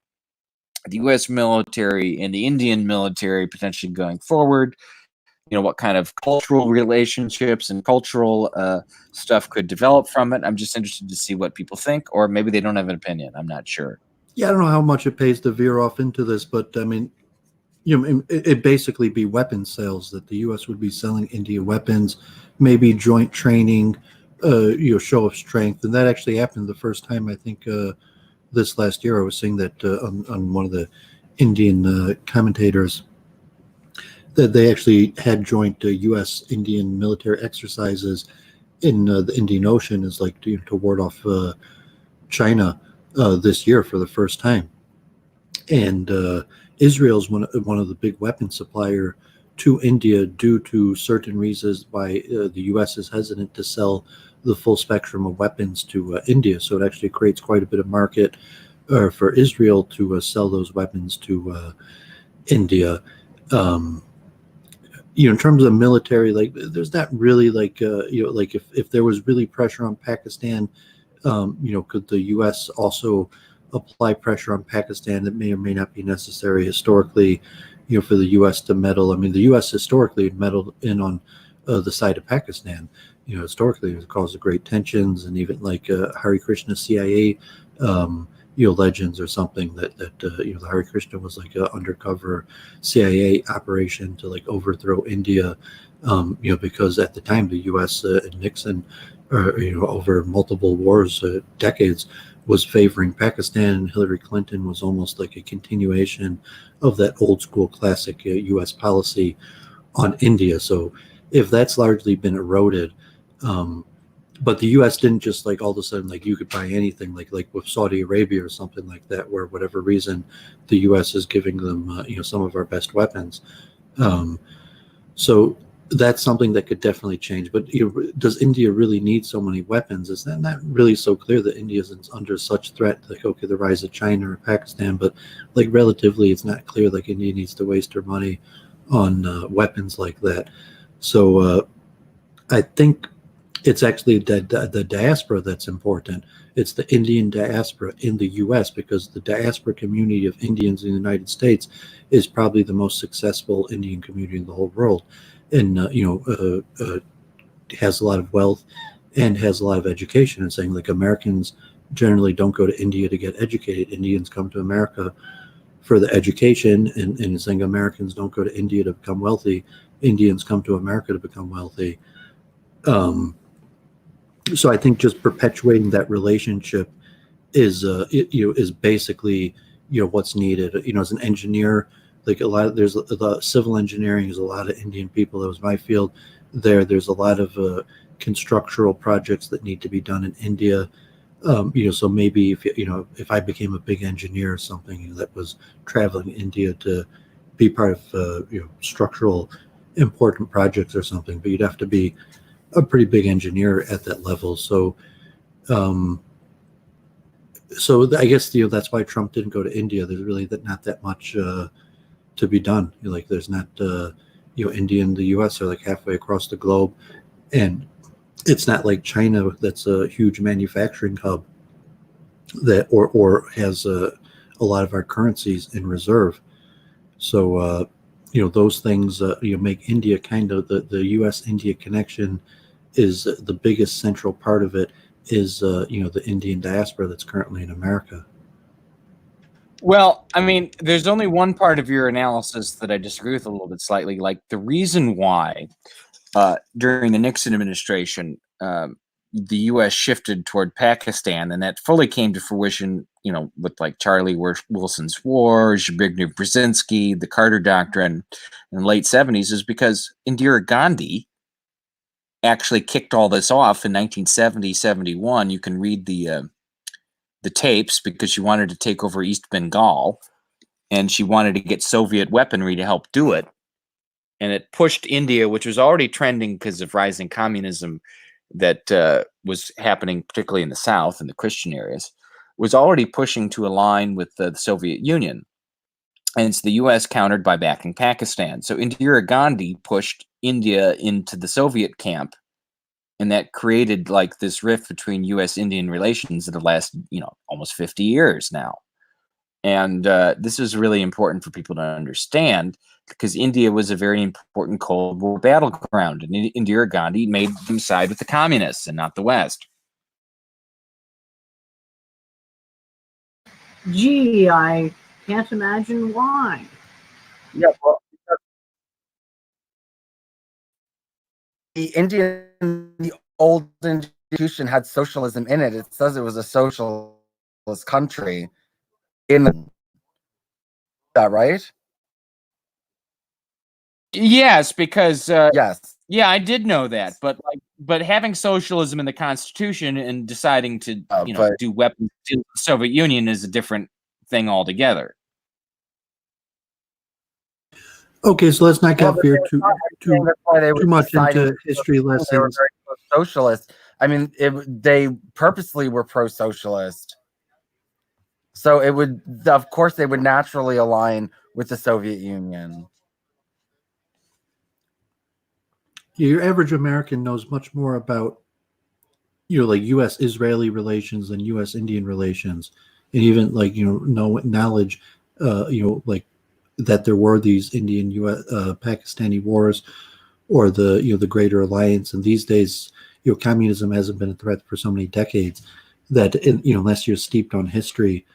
the U.S. military and the Indian military potentially going forward? What kind of cultural relationships and cultural stuff could develop from it? I'm just interested to see what people think, or maybe they don't have an opinion. I'm not sure. Yeah, I don't know how much it pays to veer off into this, but I mean, it'd basically be weapons sales, that the U.S. would be selling India weapons, maybe joint training, show of strength. And that actually happened the first time, I think, this last year. I was seeing that on one of the Indian commentators, that they actually had joint U.S.-Indian military exercises in the Indian Ocean as like to ward off China this year for the first time. And Israel's one of the big weapon supplier to India due to certain reasons why the U.S. is hesitant to sell the full spectrum of weapons to India. So it actually creates quite a bit of market or for Israel to sell those weapons to India. In terms of military, like there's not really like like if there was really pressure on Pakistan, could the U.S. also apply pressure on Pakistan that may or may not be necessary historically, for the U.S. to meddle? I mean, the U.S. historically meddled in on the side of Pakistan. Historically, it caused great tensions, and even like Hare Krishna CIA, legends or something that the Hare Krishna was like an undercover CIA operation to like overthrow India, because at the time the U.S. And Nixon, over multiple wars, decades, was favoring Pakistan, and Hillary Clinton was almost like a continuation of that old school classic U.S. policy on India. So if that's largely been eroded, but the U.S. didn't just like all of a sudden like you could buy anything like with Saudi Arabia or something like that, where whatever reason the U.S. is giving them some of our best weapons. So that's something that could definitely change. But does India really need so many weapons? Is that not really so clear that India is under such threat? Like, okay, the rise of China or Pakistan, but like relatively, it's not clear like India needs to waste her money on weapons like that. So I think it's actually the diaspora that's important. It's the Indian diaspora in the U.S., because the diaspora community of Indians in the United States is probably the most successful Indian community in the whole world, and has a lot of wealth and has a lot of education. And saying like Americans generally don't go to India to get educated. Indians come to America for the education, and saying Americans don't go to India to become wealthy. Indians come to America to become wealthy. So I think just perpetuating that relationship is is basically what's needed. As an engineer, like there's the civil engineering is a lot of Indian people. That was my field. There's a lot of constructural projects that need to be done in India. So maybe if I became a big engineer or something that was traveling to India to be part of structural important projects or something, but you'd have to be a pretty big engineer at that level. So I guess that's why Trump didn't go to India. There's really not that much to be done. Like there's not India and the U.S. are like halfway across the globe, and it's not like China that's a huge manufacturing hub that or has a lot of our currencies in reserve. So those things make India kind of the U.S.-India connection is the biggest central part of it is the Indian diaspora that's currently in America. Well, I mean, there's only one part of your analysis that I disagree with a little bit slightly. Like the reason why during the Nixon administration the U.S. shifted toward Pakistan, and that fully came to fruition, with like Charlie Wilson's War, Zbigniew Brzezinski, the Carter Doctrine in the late 70s, is because Indira Gandhi actually kicked all this off in 1970-71. You can read the tapes, because she wanted to take over East Bengal, and she wanted to get Soviet weaponry to help do it. And it pushed India, which was already trending because of rising communism that was happening, particularly in the South and the Christian areas, was already pushing to align with the Soviet Union. And it's the U.S. countered by backing Pakistan. So Indira Gandhi pushed India into the Soviet camp, and that created like this rift between U.S.-Indian relations that have lasted, almost 50 years now. And this is really important for people to understand, because India was a very important Cold War battleground, and Indira Gandhi made them side with the communists and not the West. Gee, I can't imagine why. Yeah, well, the old institution had socialism in it. It says it was a socialist country. In that, right? Yes, because Yes. yeah, I did know that, but having socialism in the Constitution and deciding to do weapons to the Soviet Union is a different thing altogether. Okay, so let's not get veered too much into history lessons. They were very pro-socialist. I mean, they purposely were pro-socialist. So it would, of course, they would naturally align with the Soviet Union. Your average American knows much more about, like U.S.-Israeli relations than U.S.-Indian relations, and even like knowledge, like that there were these Indian U.S. Pakistani wars, or the Greater Alliance. And these days, communism hasn't been a threat for so many decades that unless you're steeped on history,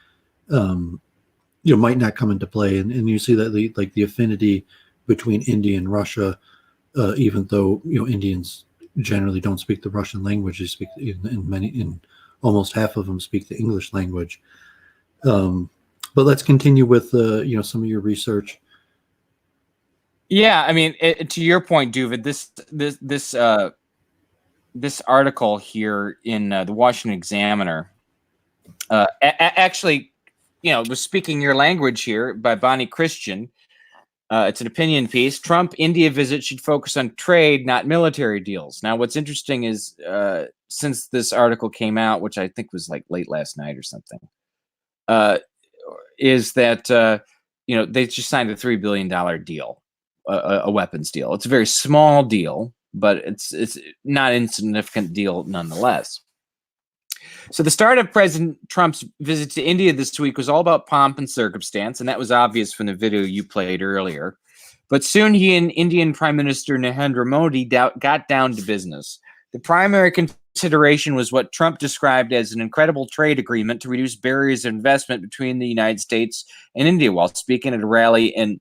might not come into play. And you see that the affinity between India and Russia, even though Indians generally don't speak the Russian language, they speak in almost half of them speak the English language. But let's continue with some of your research. Yeah, I mean, to your point, Doooovid, this article here in the Washington Examiner, actually, was speaking your language here by Bonnie Christian. It's an opinion piece. Trump India visit should focus on trade, not military deals. Now, what's interesting is since this article came out, which I think was like late last night or something, is that they just signed a $3 billion deal, a weapons deal. It's a very small deal, but it's not an insignificant deal nonetheless. So the start of President Trump's visit to India this week was all about pomp and circumstance, and that was obvious from the video you played earlier. But soon he and Indian Prime Minister Narendra Modi got down to business. The primary consideration was what Trump described as an incredible trade agreement to reduce barriers of investment between the United States and India while speaking at a rally in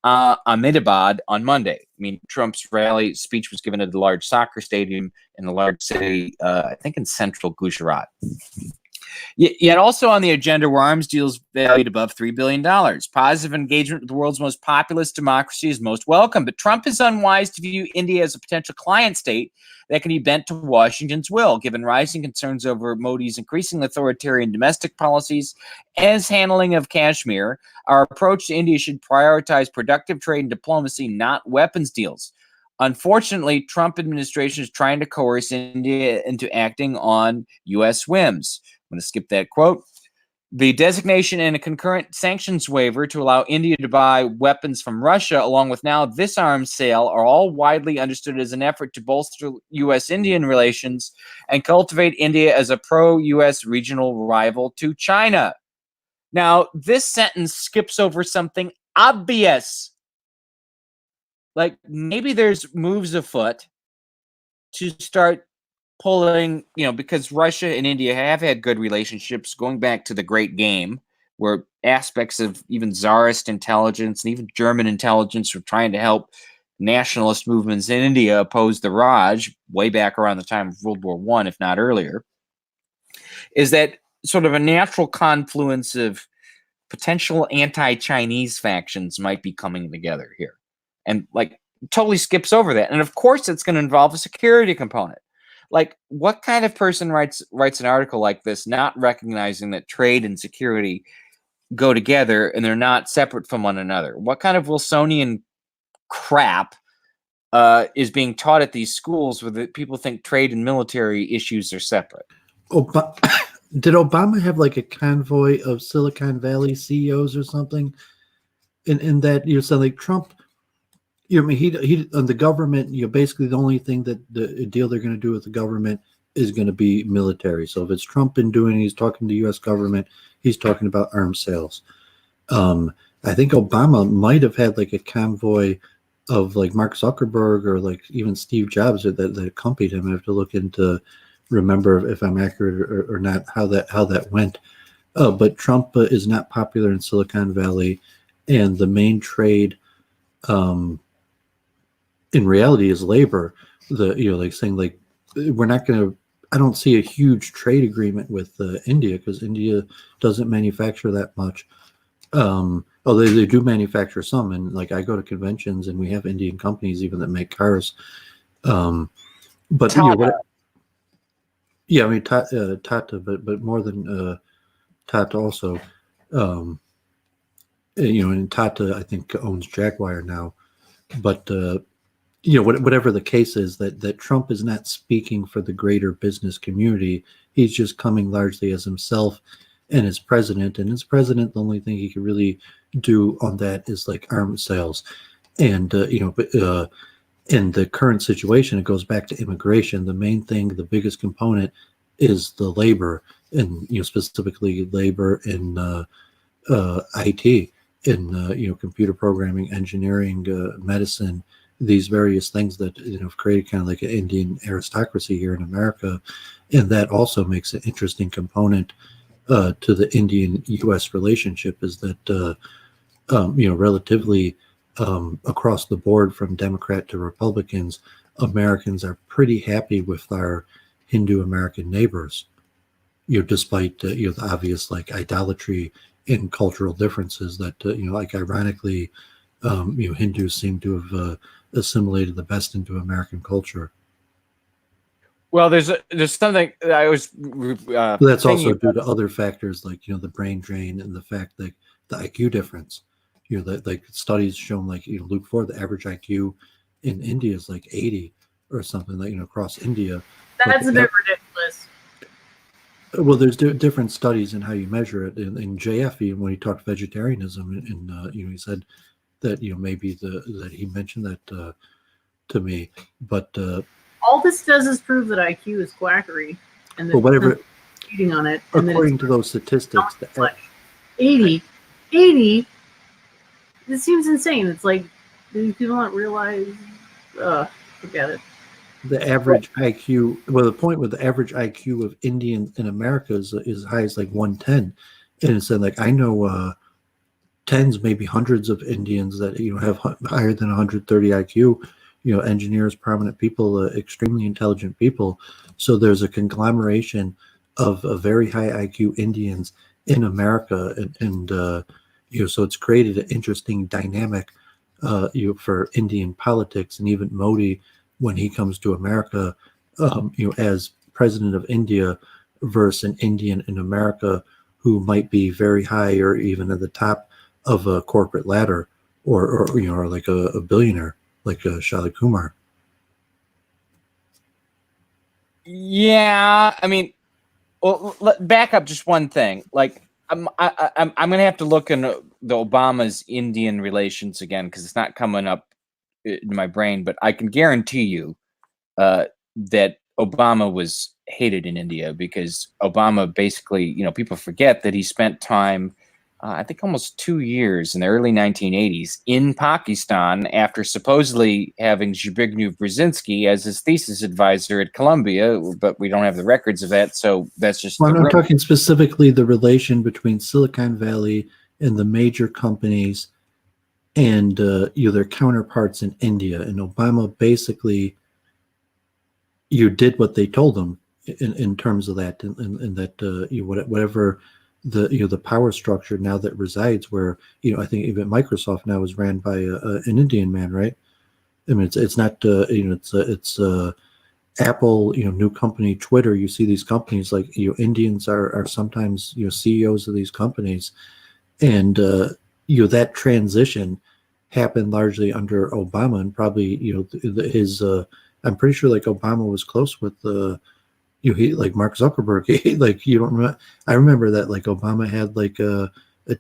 Ahmedabad on Monday. I mean, Trump's rally speech was given at a large soccer stadium in a large city, I think in central Gujarat. Yet also on the agenda were arms deals valued above $3 billion. Positive engagement with the world's most populous democracy is most welcome, but Trump is unwise to view India as a potential client state that can be bent to Washington's will, given rising concerns over Modi's increasingly authoritarian domestic policies and his handling of Kashmir. Our approach to India should prioritize productive trade and diplomacy, not weapons deals. Unfortunately, Trump administration is trying to coerce India into acting on U.S. whims. I'm going to skip that quote. The designation and a concurrent sanctions waiver to allow India to buy weapons from Russia, along with now this arms sale, are all widely understood as an effort to bolster U.S.-Indian relations and cultivate India as a pro-U.S. regional rival to China. Now, this sentence skips over something obvious. Like maybe there's moves afoot to start pulling, because Russia and India have had good relationships going back to the Great Game, where aspects of even Tsarist intelligence and even German intelligence were trying to help nationalist movements in India oppose the Raj way back around the time of World War I, if not earlier. Is that sort of a natural confluence of potential anti-Chinese factions might be coming together here. And totally skips over that. And of course, it's going to involve a security component. Like, what kind of person writes an article like this, not recognizing that trade and security go together and they're not separate from one another? What kind of Wilsonian crap is being taught at these schools where people think trade and military issues are separate? Did Obama have like a convoy of Silicon Valley CEOs or something? In that like Trump, he on the government, basically the only thing that the deal they're going to do with the government is going to be military. So if it's Trump he's talking to the U.S. government, he's talking about arms sales. I think Obama might have had like a convoy of like Mark Zuckerberg or like even Steve Jobs that accompanied him. I have to look into remember if I'm accurate or not how that went. But Trump is not popular in Silicon Valley, and the main trade in reality is labor. Saying like we're not going to. I don't see a huge trade agreement with India because India doesn't manufacture that much. They do manufacture some, and like I go to conventions and we have Indian companies even that make cars. But I mean Tata, but more than Tata also. And Tata I think owns Jaguar now, but. Whatever the case is, that Trump is not speaking for the greater business community. He's just coming largely as himself, and as president. And as president, the only thing he could really do on that is like arms sales. And in the current situation, it goes back to immigration. The main thing, the biggest component, is the labor, and specifically labor in IT, in computer programming, engineering, medicine, these various things that have created kind of like an Indian aristocracy here in America, and that also makes an interesting component to the Indian-U.S. relationship, is that relatively across the board, from Democrat to Republicans, Americans are pretty happy with our Hindu American neighbors, despite the obvious like idolatry and cultural differences that like ironically Hindus seem to have assimilated the best into American culture. Well, there's something that I was. But that's also due to other factors like the brain drain and the fact that the IQ difference. That like studies shown like Luke Ford, the average IQ in India is like 80 or something, like across India. That's a bit ridiculous. Well, there's different studies in how you measure it. In JF, when he talked vegetarianism, and he said that maybe that he mentioned that to me, but all this does is prove that IQ is quackery, and that whatever cheating on it. According to those statistics, 80. This seems insane. It's like, do people not realize? Forget it. The average IQ, well, the point with the average IQ of Indians in America is as high as like 110, and it said like I know tens, maybe hundreds of Indians that have higher than 130 IQ. Engineers, prominent people, extremely intelligent people. So there's a conglomeration of very high IQ Indians in America, and so it's created an interesting dynamic for Indian politics, and even Modi, when he comes to America, as president of India, versus an Indian in America who might be very high or even at the top of a corporate ladder, or like a billionaire like Shali Kumar. Yeah, I mean, well, back up just one thing. Like, I'm gonna have to look in the Obama's Indian relations again because it's not coming up in my brain. But I can guarantee you that Obama was hated in India because Obama basically, people forget that he spent time, I think almost 2 years in the early 1980s in Pakistan after supposedly having Zbigniew Brzezinski as his thesis advisor at Columbia, but we don't have the records of that, so that's just... Well, I'm talking specifically the relation between Silicon Valley and the major companies and their counterparts in India. And Obama basically, did what they told him in terms of that, and that whatever the power structure now that resides where I think even Microsoft now is ran by an Indian man, right? I mean, it's not it's Apple, new company, Twitter. You see these companies like Indians are sometimes CEOs of these companies, and that transition happened largely under Obama, and probably his I'm pretty sure like Obama was close with he like Mark Zuckerberg. Like you don't remember? I remember that like Obama had like a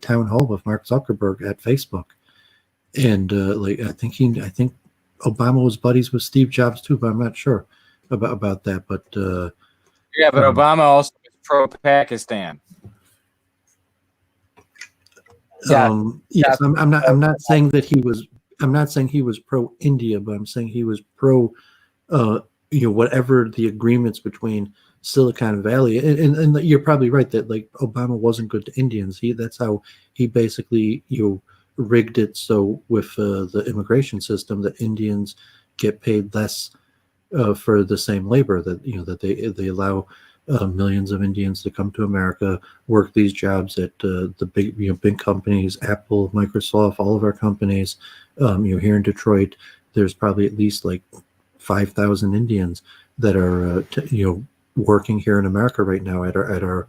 town hall with Mark Zuckerberg at Facebook, and like I think Obama was buddies with Steve Jobs too, but I'm not sure about that. But yeah, but Obama also was pro-Pakistan. Yes, I'm not saying that he was. I'm not saying he was pro India, but I'm saying he was pro. Whatever the agreements between Silicon Valley, and you're probably right that like Obama wasn't good to Indians. That's how he basically rigged it so with the immigration system that Indians get paid less for the same labor, that that they allow millions of Indians to come to America, work these jobs at the big companies, Apple, Microsoft, all of our companies. Here in Detroit, there's probably at least like 5,000 Indians that are working here in America right now at our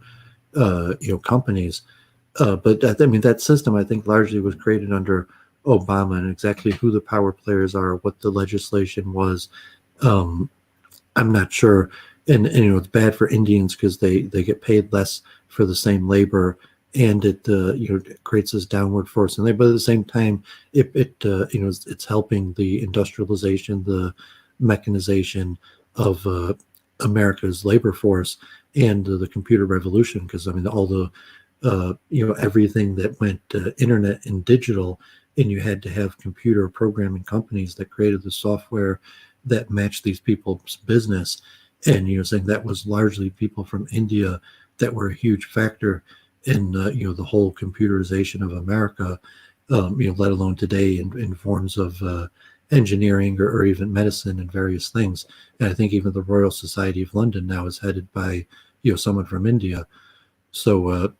companies. But I mean that system I think largely was created under Obama, and exactly who the power players are, what the legislation was, I'm not sure. And it's bad for Indians because they get paid less for the same labor, and it it creates this downward force. And but at the same time, it's helping the industrialization, the mechanization of America's labor force, and the computer revolution. Because I mean, all the everything that went internet and digital, and you had to have computer programming companies that created the software that matched these people's business. And saying that was largely people from India that were a huge factor in the whole computerization of America, let alone today in forms of engineering or even medicine and various things. And I think even the Royal Society of London now is headed by someone from India. So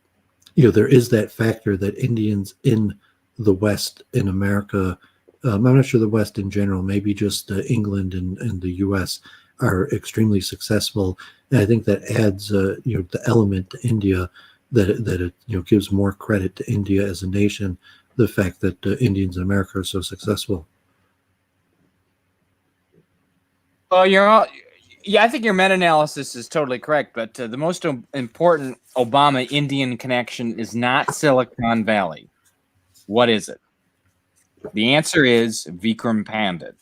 there is that factor that Indians in the West, in America, I'm not sure the West in general, maybe just England and the U.S. are extremely successful. And I think that adds the element to India that it gives more credit to India as a nation, the fact that Indians in America are so successful. Well, I think your meta-analysis is totally correct, but the most important Obama-Indian connection is not Silicon Valley. What is it? The answer is Vikram Pandit,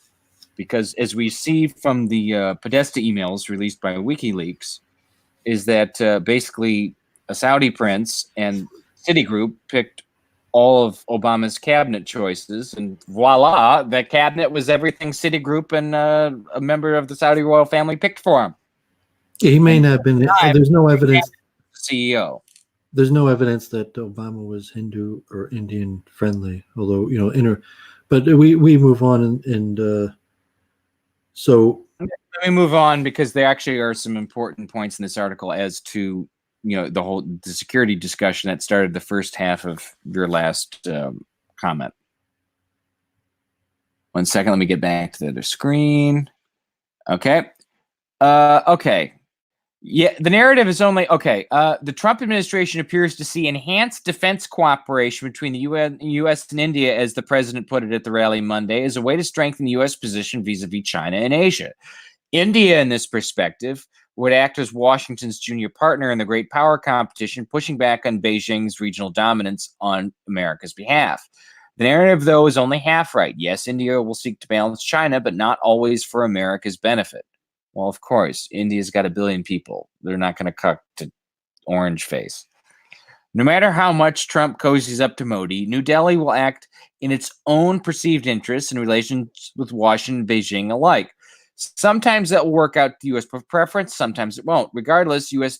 because as we see from the Podesta emails released by WikiLeaks, is that basically a Saudi prince and Citigroup picked all of Obama's cabinet choices, and voila, that cabinet was everything Citigroup and a member of the Saudi royal family picked for him. He may not have been. There's no evidence. CEO. There's no evidence that Obama was Hindu or Indian friendly, although but we move on and so let me move on, because there actually are some important points in this article as to the security discussion that started the first half of your last comment. 1 second, let me get back to the screen. Okay. Okay. Yeah, the narrative is only okay. The Trump administration appears to see enhanced defense cooperation between the U.S. and India, as the president put it at the rally Monday, as a way to strengthen the U.S. position vis-a-vis China and Asia. India, in this perspective, would act as Washington's junior partner in the great power competition, pushing back on Beijing's regional dominance on America's behalf. The narrative, though, is only half right. Yes, India will seek to balance China, but not always for America's benefit. Well, of course, India's got 1 billion people. They're not going to cuck to orange face. No matter how much Trump cozies up to Modi, New Delhi will act in its own perceived interests in relations with Washington and Beijing alike. Sometimes that will work out to U.S. preference, sometimes it won't. Regardless, U.S.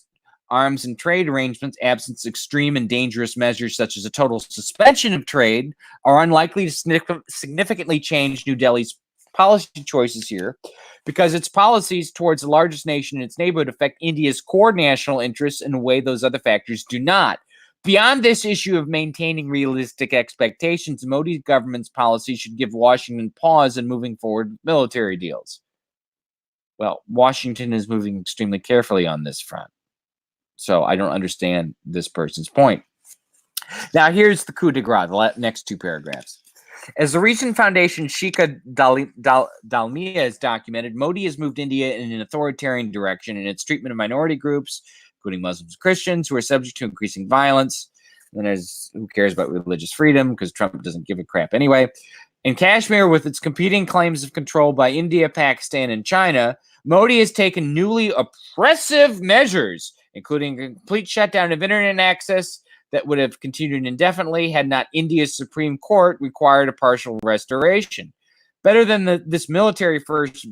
arms and trade arrangements, absence extreme and dangerous measures such as a total suspension of trade, are unlikely to significantly change New Delhi's policy choices here, because its policies towards the largest nation in its neighborhood affect India's core national interests in a way those other factors do not. Beyond this issue of maintaining realistic expectations, Modi's government's policy should give Washington pause in moving forward with military deals. Well, Washington is moving extremely carefully on this front. So I don't understand this person's point. Now, here's the coup de grace, the next 2 paragraphs. As the recent foundation Shikha Dalmia has documented, Modi has moved India in an authoritarian direction in its treatment of minority groups, including Muslims and Christians, who are subject to increasing violence. And who cares about religious freedom, because Trump doesn't give a crap anyway. In Kashmir, with its competing claims of control by India, Pakistan, and China, Modi has taken newly oppressive measures, including a complete shutdown of internet access that would have continued indefinitely had not India's Supreme Court required a partial restoration. Better than this military-first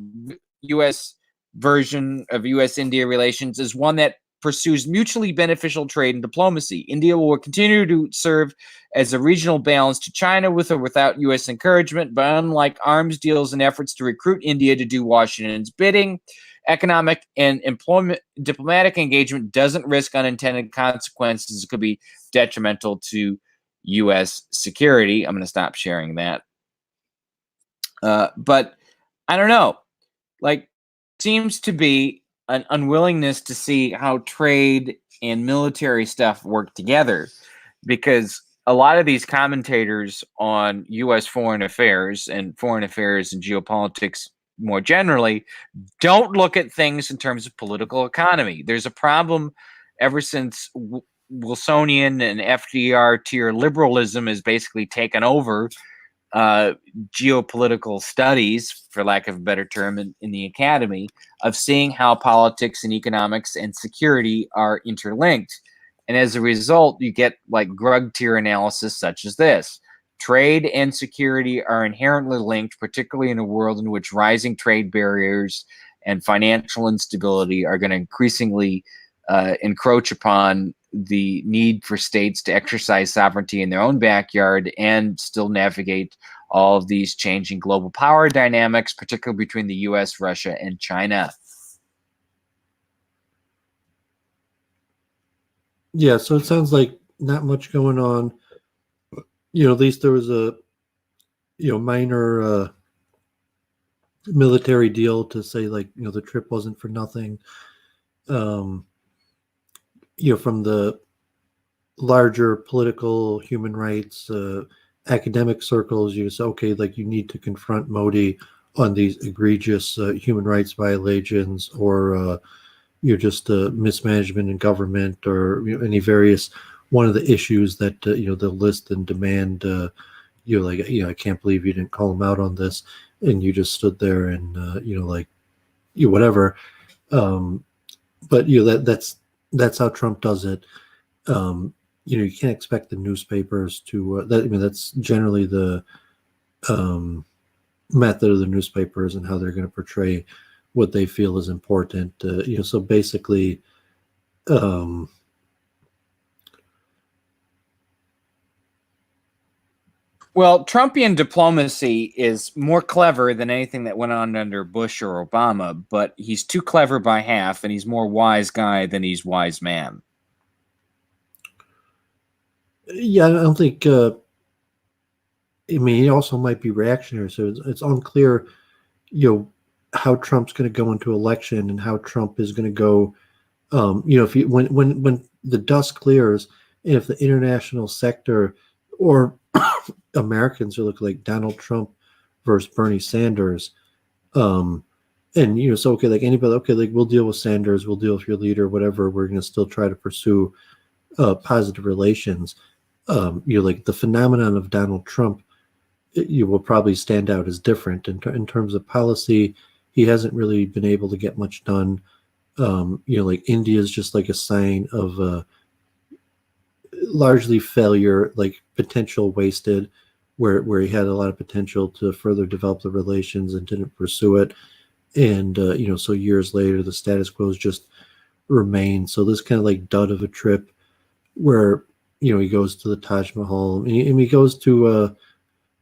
U.S. version of U.S.-India relations is one that pursues mutually beneficial trade and diplomacy. India will continue to serve as a regional balance to China with or without U.S. encouragement, but unlike arms deals and efforts to recruit India to do Washington's bidding, economic and diplomatic engagement doesn't risk unintended consequences. It could be detrimental to U.S. security. I'm going to stop sharing that. But I don't know. Seems to be an unwillingness to see how trade and military stuff work together, because a lot of these commentators on U.S. foreign affairs and geopolitics more generally don't look at things in terms of political economy. There's a problem ever since Wilsonian and FDR tier liberalism has basically taken over geopolitical studies, for lack of a better term, in the academy, of seeing how politics and economics and security are interlinked. And as a result, you get like Grug tier analysis such as this. Trade and security are inherently linked, particularly in a world in which rising trade barriers and financial instability are going to increasingly encroach upon the need for states to exercise sovereignty in their own backyard and still navigate all of these changing global power dynamics, particularly between the US, Russia, and China. Yeah, so it sounds like not much going on. At least there was a minor military deal to say, like, the trip wasn't for nothing. From the larger political human rights academic circles, you say, okay, like, you need to confront Modi on these egregious human rights violations, or just mismanagement in government, or any various one of the issues that they'll list and demand. I can't believe you didn't call him out on this, and you just stood there and whatever. But that's how Trump does it. You can't expect the newspapers to. That's generally the method of the newspapers and how they're going to portray what they feel is important. So basically, well, Trumpian diplomacy is more clever than anything that went on under Bush or Obama, but he's too clever by half, and he's more wise guy than he's wise man. Yeah, I don't think. He also might be reactionary, so it's unclear, how Trump's going to go into election and how Trump is going to go. If when the dust clears, and if the international sector or Americans are looking like Donald Trump versus Bernie Sanders, so okay, like anybody, okay, like we'll deal with Sanders, we'll deal with your leader, whatever. We're going to still try to pursue positive relations. Like the phenomenon of Donald Trump, you will probably stand out as different in terms of policy. He hasn't really been able to get much done. Like India is just like a sign of largely failure, like potential wasted, where he had a lot of potential to further develop the relations and didn't pursue it. And, so years later, the status quo just remains. So this kind of like dud of a trip where, he goes to the Taj Mahal, and he goes to,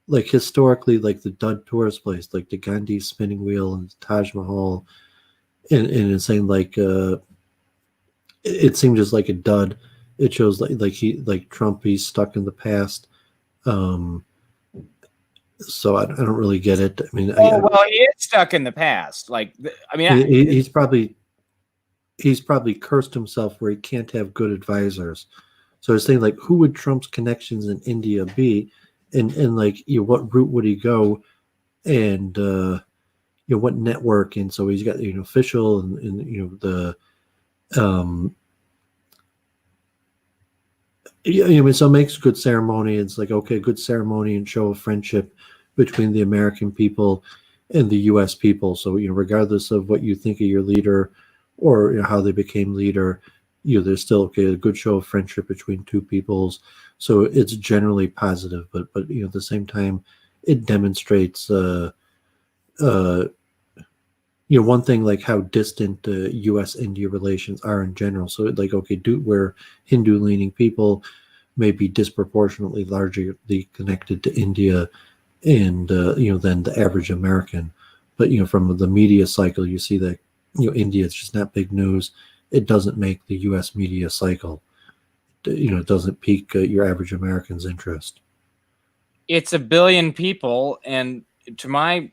like historically, like the dud tourist place, like the Gandhi spinning wheel and the Taj Mahal. And it's saying like, it seemed just like a dud. It shows like Trump, he's stuck in the past. So I don't really get it. He is stuck in the past. He's probably cursed himself where he can't have good advisors. So I was saying, like, who would Trump's connections in India be, and like, what route would he go, and what network? And so he's got official and the so it makes good ceremony. It's like, okay, good ceremony and show of friendship between the American people and the U.S. people. So regardless of what you think of your leader or how they became leader, there's still a good show of friendship between two peoples. So it's generally positive, but at the same time, it demonstrates one thing, like how distant U.S.-India relations are in general. So like, okay, we're Hindu-leaning people may be disproportionately largely connected to India and than the average American. But from the media cycle, you see that India is just not big news. It doesn't make the U.S. media cycle. It doesn't pique your average American's interest. It's a billion people, and to my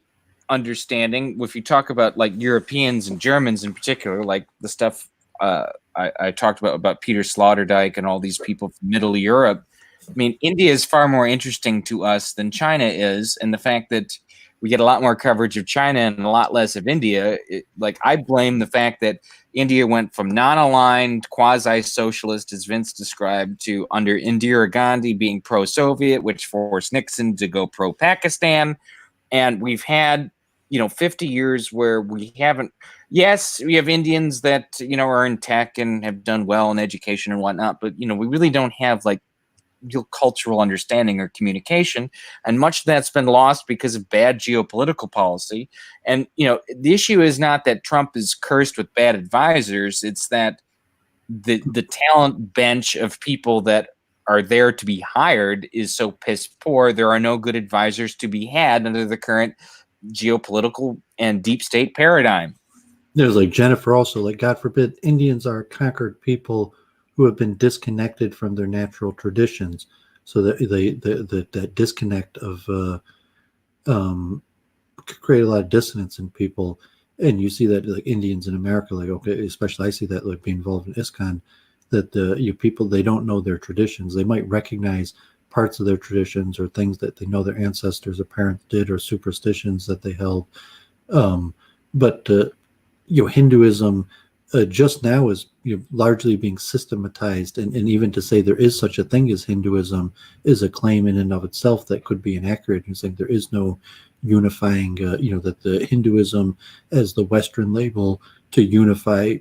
understanding, if you talk about like Europeans and Germans in particular, like the stuff I talked about Peter Sloterdijk and all these people from Middle Europe, India is far more interesting to us than China is, and the fact that we get a lot more coverage of China and a lot less of India. Like, I blame the fact that India went from non-aligned, quasi-socialist, as Vince described, to under Indira Gandhi being pro-Soviet, which forced Nixon to go pro-Pakistan. And we've had, 50 years where we haven't. Yes, we have Indians that, are in tech and have done well in education and whatnot, but, we really don't have like real cultural understanding or communication. And much of that's been lost because of bad geopolitical policy. And, the issue is not that Trump is cursed with bad advisors. It's that the talent bench of people that are there to be hired is so piss poor. There are no good advisors to be had under the current geopolitical and deep state paradigm. There's like Jennifer also, like, God forbid, Indians are conquered people who have been disconnected from their natural traditions. So that that disconnect of create a lot of dissonance in people. And you see that like Indians in America, like, okay, especially I see that like being involved in ISKCON, that people, they don't know their traditions. They might recognize parts of their traditions or things that they know their ancestors or parents did, or superstitions that they held. But Hinduism just now is largely being systematized, and even to say there is such a thing as Hinduism is a claim in and of itself that could be inaccurate. You're saying there is no unifying, that the Hinduism as the Western label to unify,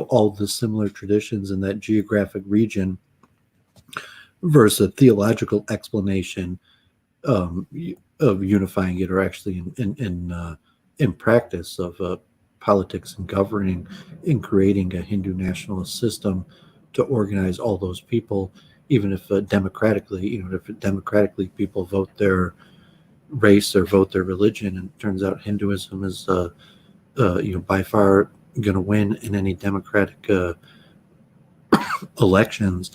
all the similar traditions in that geographic region, versus a theological explanation of unifying it, or actually in practice of politics and governing, in creating a Hindu nationalist system to organize all those people, even if democratically, if democratically people vote their race or vote their religion, and it turns out Hinduism is by far going to win in any democratic elections.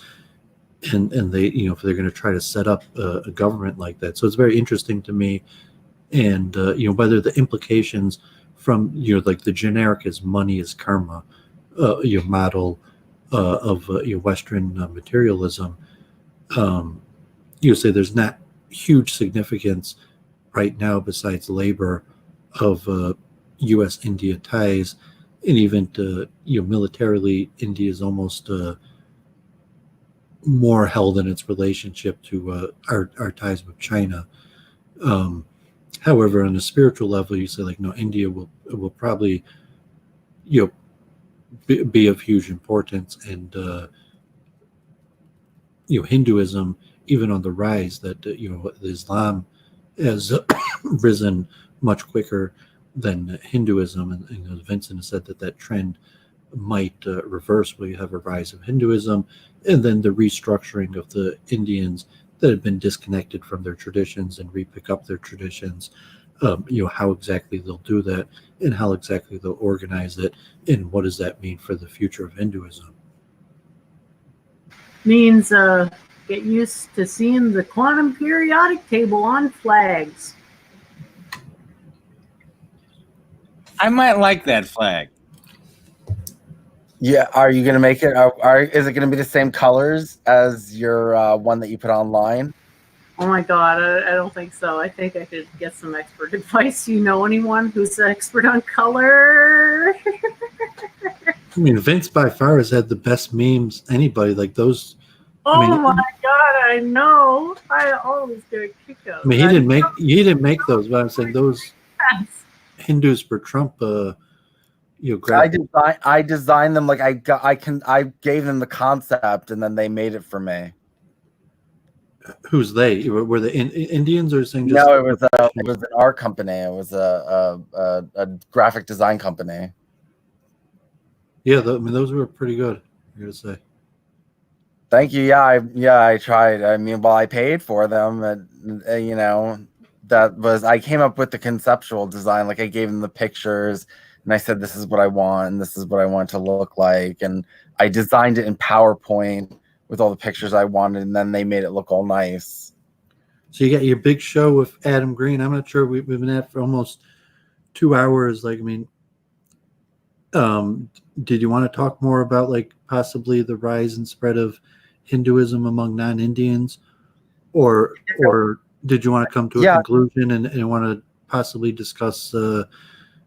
And they, if they're going to try to set up a government like that. So it's very interesting to me. And, whether the implications from, like the generic is money is karma, model of Western materialism, say there's not huge significance right now besides labor of U.S.-India ties. And even, militarily, India is almost more held in its relationship to our ties with China. However, on a spiritual level, you say like, no, India will probably, be of huge importance, and Hinduism, even on the rise, that Islam has risen much quicker than Hinduism, and as Vincent has said, that trend might reverse, where you have a rise of Hinduism, and then the restructuring of the Indians that have been disconnected from their traditions and re-pick up their traditions. How exactly they'll do that, and how exactly they'll organize it, and what does that mean for the future of Hinduism? Means get used to seeing the quantum periodic table on flags. I might like that flag. Yeah, are you gonna make it? Is it gonna be the same colors as your one that you put online? Oh my God, I don't think so. I think I could get some expert advice. You know anyone who's an expert on color? I mean, Vince by far has had the best memes. Anybody like those? Oh my God, I know. I always get a kick out. I mean, he didn't make those, but I'm saying those Hindus for Trump. I designed them. Like I gave them the concept, and then they made it for me. Who's they? Were they Indians, or saying just? No, it was an art company. It was a graphic design company. Yeah, I mean, those were pretty good, I gotta say. Thank you. Yeah, I tried. I mean, well, I paid for them, and I came up with the conceptual design. Like I gave them the pictures, and I said, this is what I want, and this is what I want it to look like, and I designed it in PowerPoint with all the pictures I wanted, and then they made it look all nice. So you got your big show with Adam Green. I'm not sure, we've been at for almost 2 hours. Like, I mean, did you want to talk more about like possibly the rise and spread of Hinduism among non-Indians, or did you want to come to a conclusion and want to possibly discuss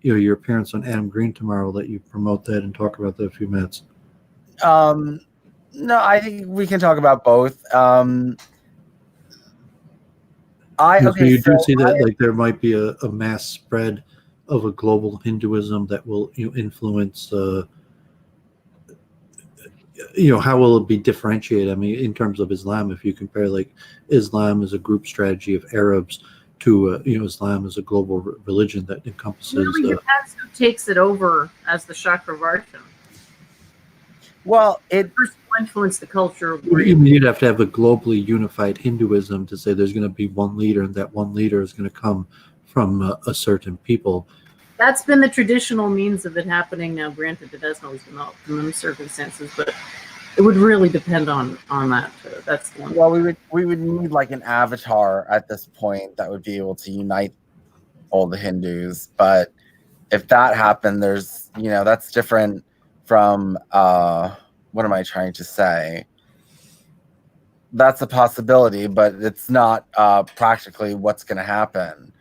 your appearance on Adam Green tomorrow, let you promote that and talk about that a few minutes. No, I think we can talk about both. So you do see that like there might be a mass spread of a global Hinduism that will influence how will it be differentiated? I mean, in terms of Islam, if you compare like Islam as a group strategy of Arabs to Islam as a global religion that encompasses. It really depends who takes it over as the Chakravartin. Well, it first influence the culture. You'd have to have a globally unified Hinduism to say there's going to be one leader, and that one leader is going to come from a certain people. That's been the traditional means of it happening. Now, granted, it hasn't always been in those circumstances, but it would really depend on that. That's the one. Well, we would need like an avatar at this point that would be able to unite all the Hindus. But if that happened, there's that's different from what am I trying to say? That's a possibility, but it's not practically what's going to happen.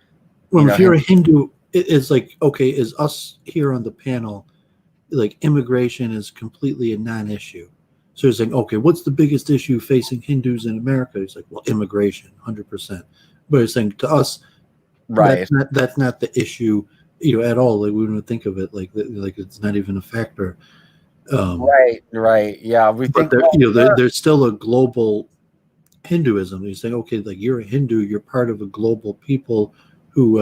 Well, if you're a Hindu, it's like, okay, is us here on the panel, like immigration is completely a non-issue. So you're saying, okay, what's the biggest issue facing Hindus in America? It's like, well, immigration, 100%. But it's saying to us, right, that's not the issue, at all. Like we wouldn't think of it like it's not even a factor. Right, yeah. We think there's still a global Hinduism. You're saying, okay, like you're a Hindu, you're part of a global people who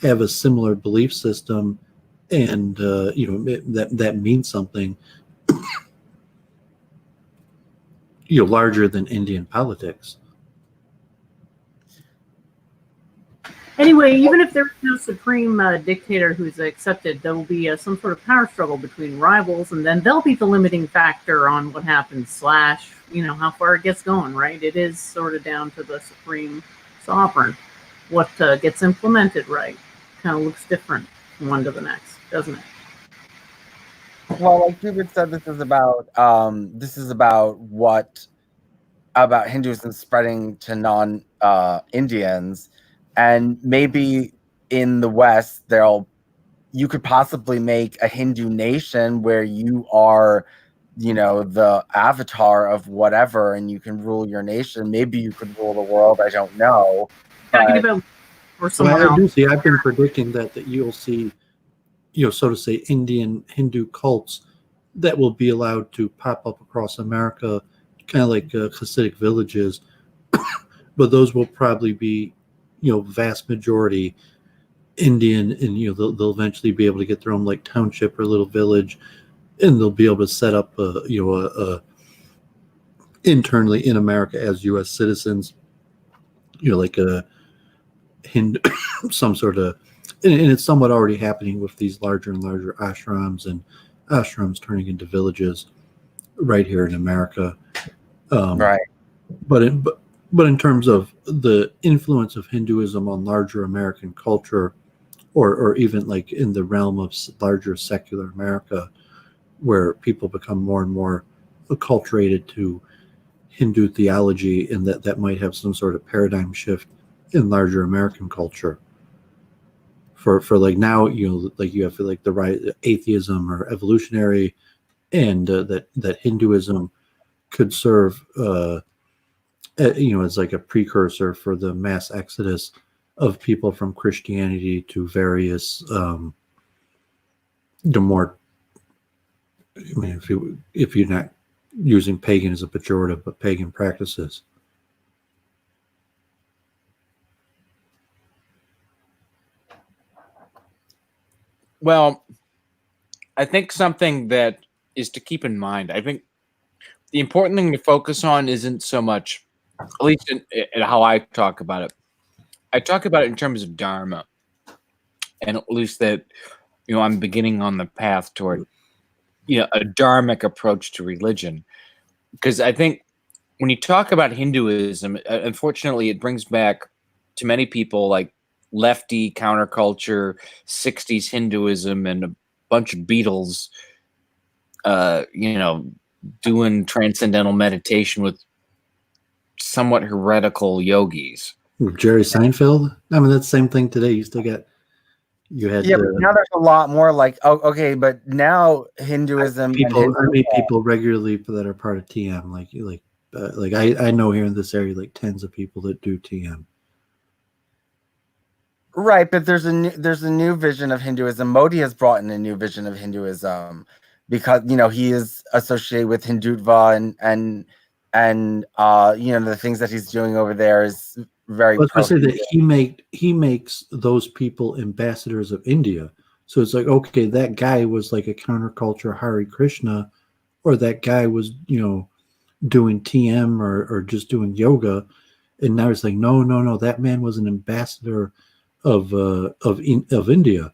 have a similar belief system, and that means something. Larger than Indian politics. Anyway, even if there's no supreme dictator who's accepted, there will be some sort of power struggle between rivals, and then they'll be the limiting factor on what happens, how far it gets going, right? It is sort of down to the supreme sovereign. What gets implemented, right? Kind of looks different from one to the next, doesn't it? Well, like Doooovid said, this is about Hinduism spreading to non-Indians, and maybe in the West you could possibly make a Hindu nation where you are, the avatar of whatever, and you can rule your nation. Maybe you could rule the world. I don't know. Talking about or someone else. I've been predicting that you'll see, so to say, Indian Hindu cults that will be allowed to pop up across America, kind of like Hasidic villages, but those will probably be, vast majority Indian, and they'll eventually be able to get their own like township or little village, and they'll be able to set up internally in America as U.S. citizens, like a Hindu, some sort of, and it's somewhat already happening with these larger and larger ashrams, and ashrams turning into villages right here in America. Right. But in terms of the influence of Hinduism on larger American culture, or even like in the realm of larger secular America, where people become more and more acculturated to Hindu theology, and that might have some sort of paradigm shift in larger American culture. For like now, like you have like the right atheism or evolutionary, and that Hinduism could serve as like a precursor for the mass exodus of people from Christianity to various more, I mean, if you're not using pagan as a pejorative, but pagan practices. Well, I think something that is to keep in mind, I think the important thing to focus on isn't so much, at least in how I talk about it. I talk about it in terms of dharma, and at least that, I'm beginning on the path toward, a dharmic approach to religion. Because I think when you talk about Hinduism, unfortunately, it brings back to many people like lefty counterculture, 60s Hinduism, and a bunch of Beatles, doing transcendental meditation with somewhat heretical yogis. Jerry Seinfeld. I mean, that's the same thing today. You still got you had Yeah, but now there's a lot more like, oh, okay, but now Hinduism people. I and meet people regularly that are part of TM. Like I know here in this area like tens of people that do TM. right, but there's a new vision of Hinduism. Modi has brought in a new vision of Hinduism because he is associated with Hindutva and the things that he's doing over there is very Let's pro. say that he makes those people ambassadors of India. So it's like, okay, that guy was like a counterculture Hare Krishna, or that guy was doing TM or just doing yoga, and now it's like, no, that man was an ambassador of India.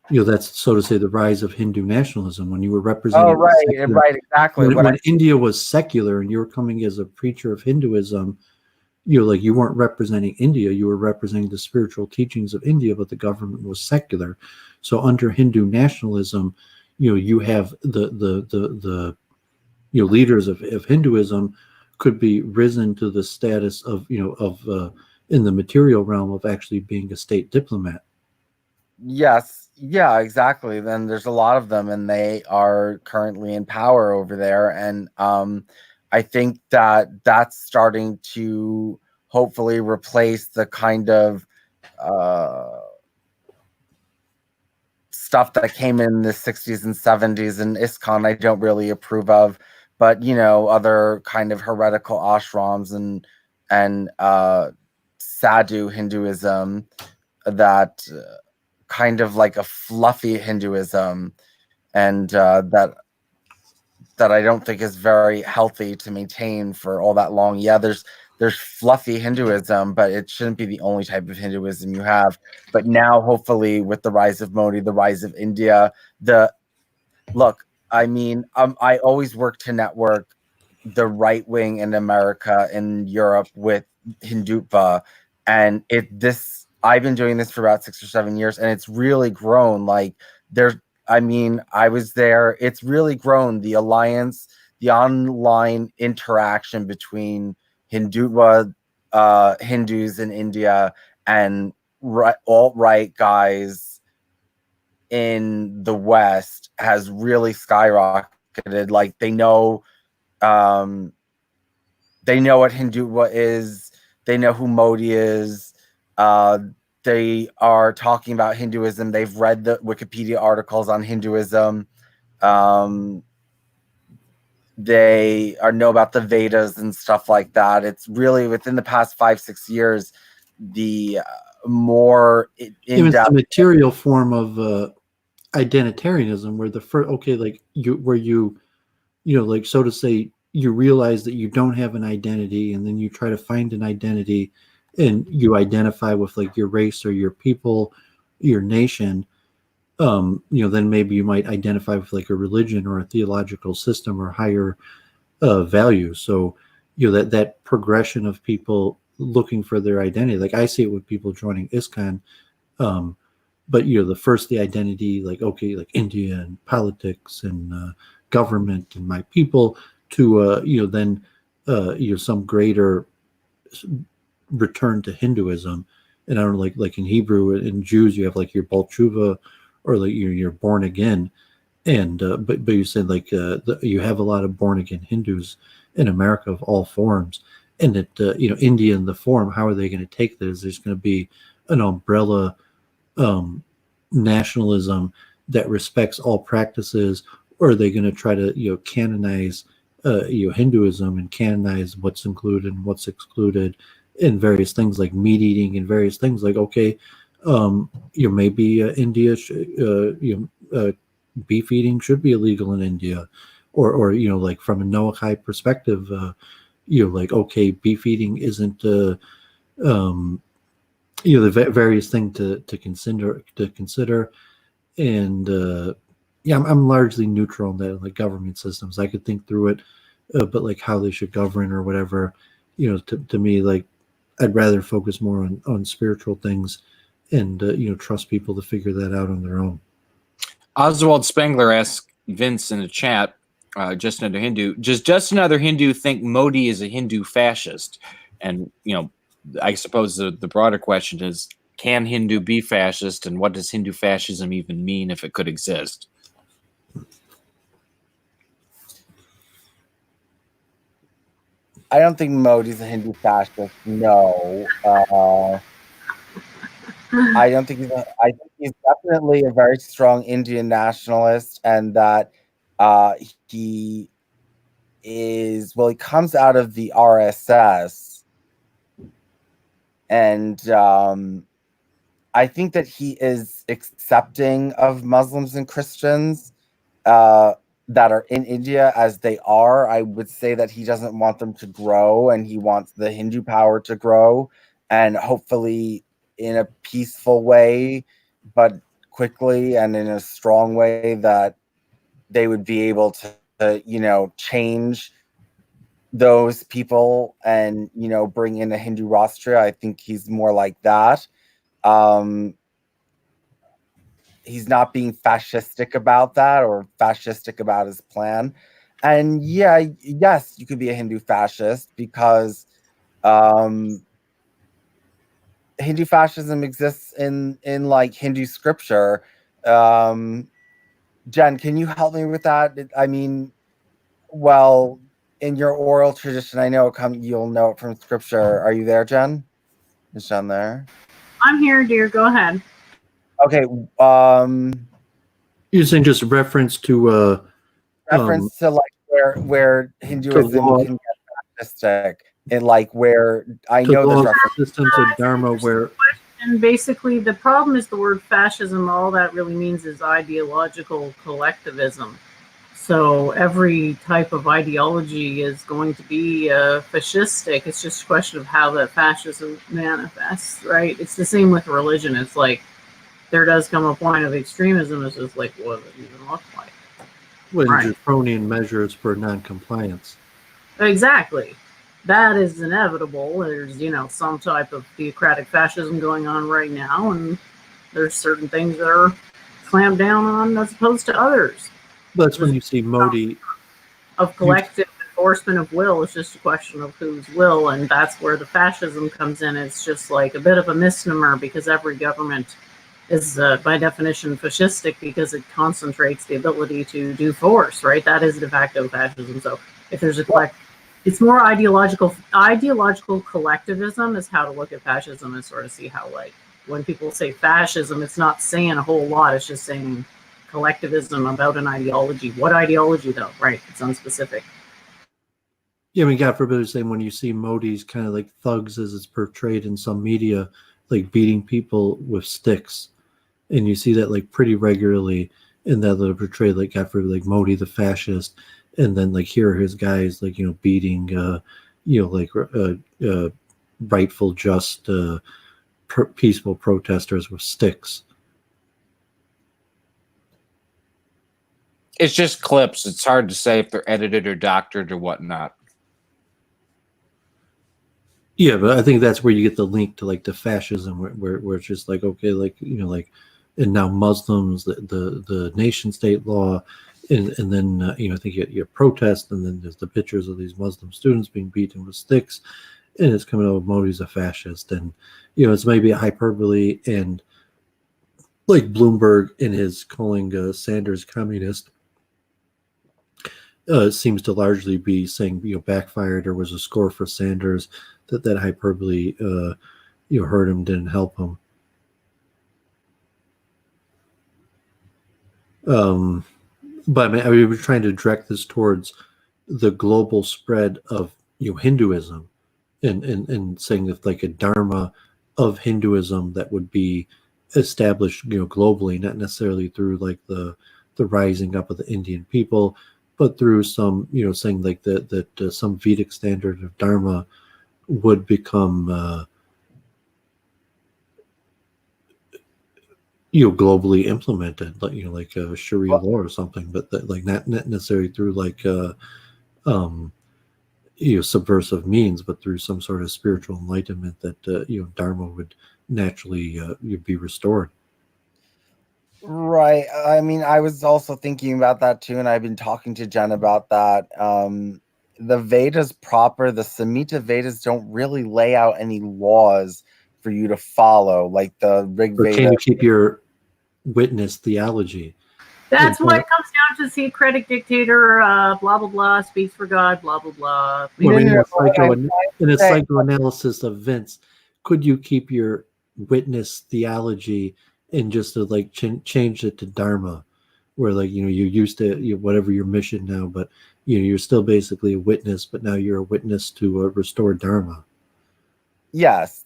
That's, so to say, the rise of Hindu nationalism when you were representing. Oh, right, exactly. When India was secular and you were coming as a preacher of Hinduism, you weren't representing India, you were representing the spiritual teachings of India, but the government was secular. So under Hindu nationalism, you have the leaders of Hinduism could be risen to the status of in the material realm of actually being a state diplomat. Yes, yeah, exactly. Then there's a lot of them, and they are currently in power over there. And I think that that's starting to hopefully replace the kind of stuff that came in the 60s and 70s and ISKCON I don't really approve of, but other kind of heretical ashrams and sadhu Hinduism that kind of like a fluffy Hinduism, and that I don't think is very healthy to maintain for all that long. Yeah, there's fluffy Hinduism, but it shouldn't be the only type of Hinduism you have. But now, hopefully, with the rise of Modi, the rise of India, I always work to network the right wing in America and Europe with Hindutva, and I've been doing this for about 6 or 7 years, and it's really grown. Like I was there. It's really grown. The alliance, the online interaction between Hindutva Hindus in India and alt-right guys in the West has really skyrocketed. Like they know what Hindutva is. They know who Modi is. They are talking about Hinduism. They've read the Wikipedia articles on Hinduism. They know about the Vedas and stuff like that. It's really within the past 5-6 years, the more even the material form of identitarianism, where the first, like, so to say, you realize that you don't have an identity, and then you try to find an identity, and you identify with like your race or your people, your nation. Then maybe you might identify with like a religion or a theological system or higher value. So that progression of people looking for their identity, like I see it with people joining ISKCON. But the identity, like, okay, like India and politics and government and my people, to then some greater return to Hinduism. And I don't know, like in Hebrew and Jews, you have like your Baal Tshuva, or like you're born again. And but you said like you have a lot of born again Hindus in America of all forms, and that India in the form, how are they going to take this? There's going to be an umbrella nationalism that respects all practices, or are they going to try to canonize Hinduism and canonize what's included and what's excluded in various things like meat eating and various things like, okay, maybe India beef eating should be illegal in India, or like from a Noachide perspective, like, okay, beef eating isn't the various thing to consider. And I'm largely neutral on that, like government systems. I could think through it, but like how they should govern or whatever, to me, like I'd rather focus more on spiritual things and trust people to figure that out on their own. Oswald Spengler asked Vince in the chat, just another Hindu. Just another Hindu think Modi is a Hindu fascist, and I suppose the broader question is, can Hindu be fascist, and what does Hindu fascism even mean if it could exist? I don't think Modi's a Hindu fascist. No, I don't think I think he's definitely a very strong Indian nationalist, and that he is, well, he comes out of the RSS, and I think that he is accepting of Muslims and Christians that are in India as they are. I would say that he doesn't want them to grow, and he wants the Hindu power to grow, and hopefully in a peaceful way, but quickly and in a strong way, that they would be able to change those people and bring in a Hindu Rashtra. I think he's more like that. He's not being fascistic about that or fascistic about his plan. And yes, you could be a Hindu fascist because Hindu fascism exists in like Hindu scripture. Jen, can you help me with that? I mean, well, in your oral tradition, I know you'll know it from scripture. Are you there, Jen? Is Jen there? I'm here, dear. Go ahead. Okay. You're saying just reference to reference to like where Hinduism can get fascistic, and like where I know this reference. Systems of Dharma where. And basically, the problem is the word fascism. All that really means is ideological collectivism. So every type of ideology is going to be fascistic. It's just a question of how that fascism manifests, right? It's the same with religion. It's like there does come a point of extremism. It's just like, what does it even look like? When draconian measures for non-compliance. Exactly. That is inevitable. There's, some type of theocratic fascism going on right now, and there's certain things that are clamped down on as opposed to others. That's when you see Modi. Of collective enforcement of will. It's just a question of whose will, and that's where the fascism comes in. It's just like a bit of a misnomer because every government is by definition fascistic because it concentrates the ability to do force, right? That is de facto fascism. So if there's a it's more ideological collectivism is how to look at fascism and sort of see how, like, when people say fascism, it's not saying a whole lot. It's just saying collectivism about an ideology. What ideology, though? Right? It's unspecific. Yeah, I mean, God forbid, it's saying when you see Modi's kind of like thugs as it's portrayed in some media, like beating people with sticks, and you see that like pretty regularly in that they're portrayed like, God forbid, like Modi the fascist, and then like here are his guys like beating rightful just peaceful protesters with sticks. It's just clips. It's hard to say if they're edited or doctored or whatnot. Yeah, but I think that's where you get the link to like the fascism, where it's just like, okay, like and now Muslims, the nation state law, and then I think you protest, and then there's the pictures of these Muslim students being beaten with sticks, and it's coming out, Modi's a fascist, and it's maybe a hyperbole, and like Bloomberg in his calling Sanders communist seems to largely be saying backfired or was a score for Sanders, that hyperbole hurt him, didn't help him. But I mean, we're trying to direct this towards the global spread of Hinduism, and saying that like a dharma of Hinduism that would be established globally, not necessarily through like the rising up of the Indian people, but through some saying like that some Vedic standard of dharma would become globally implemented, like a Sharia law or something, but that, like not necessarily through like subversive means, but through some sort of spiritual enlightenment that dharma would naturally be restored. Right. I mean, I was also thinking about that too, and I've been talking to Jen about that. The Vedas proper, the Samhita Vedas don't really lay out any laws for you to follow, like the Rig Or can Veda. you keep your witness theology? That's Yeah, what comes down to theocratic dictator, blah, blah, blah, speaks for God, blah, blah, blah. Well, I mean, No, what I'm trying in a to say- psychoanalysis of Vince, could you keep your witness theology and just to like change it to Dharma, where like you used to whatever your mission now, but you're still basically a witness, but now you're a witness to restore Dharma. Yes,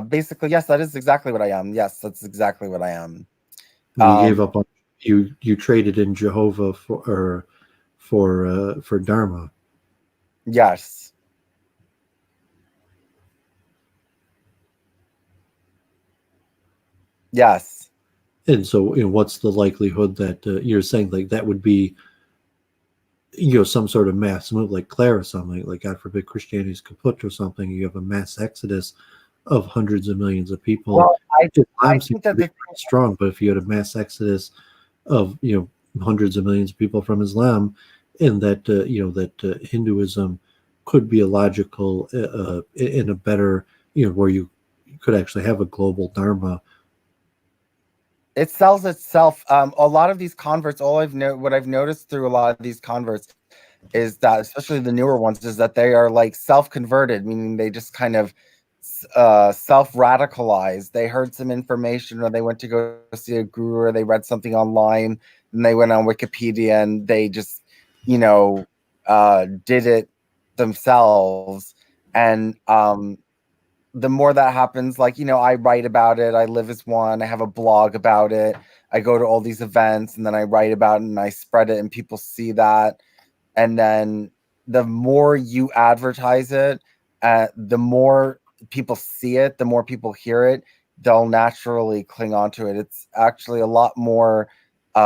basically, yes, that is exactly what I am. Yes, that's exactly what I am. You gave up on you traded in Jehovah for Dharma. Yes. Yes. And so, what's the likelihood that you're saying like that would be, some sort of mass move like Claire or something, like God forbid Christianity's kaput or something, you have a mass exodus of hundreds of millions of people. Well, I Islam think seems that to be the pretty strong, but if you had a mass exodus of hundreds of millions of people from Islam, and that Hinduism could be a logical in a better where you could actually have a global Dharma. it sells itself. A lot of these converts, what I've noticed through a lot of these converts is that, especially the newer ones, is that they are like self-converted, meaning they just kind of self-radicalized. They heard some information, or they went to go see a guru, or they read something online, and they went on Wikipedia and they just, did it themselves. And the more that happens, like, I write about it, I live as one, I have a blog about it, I go to all these events, and then I write about it and I spread it, and people see that. And then the more you advertise it, the more people see it, the more people hear it, they'll naturally cling on to it. It's actually a lot more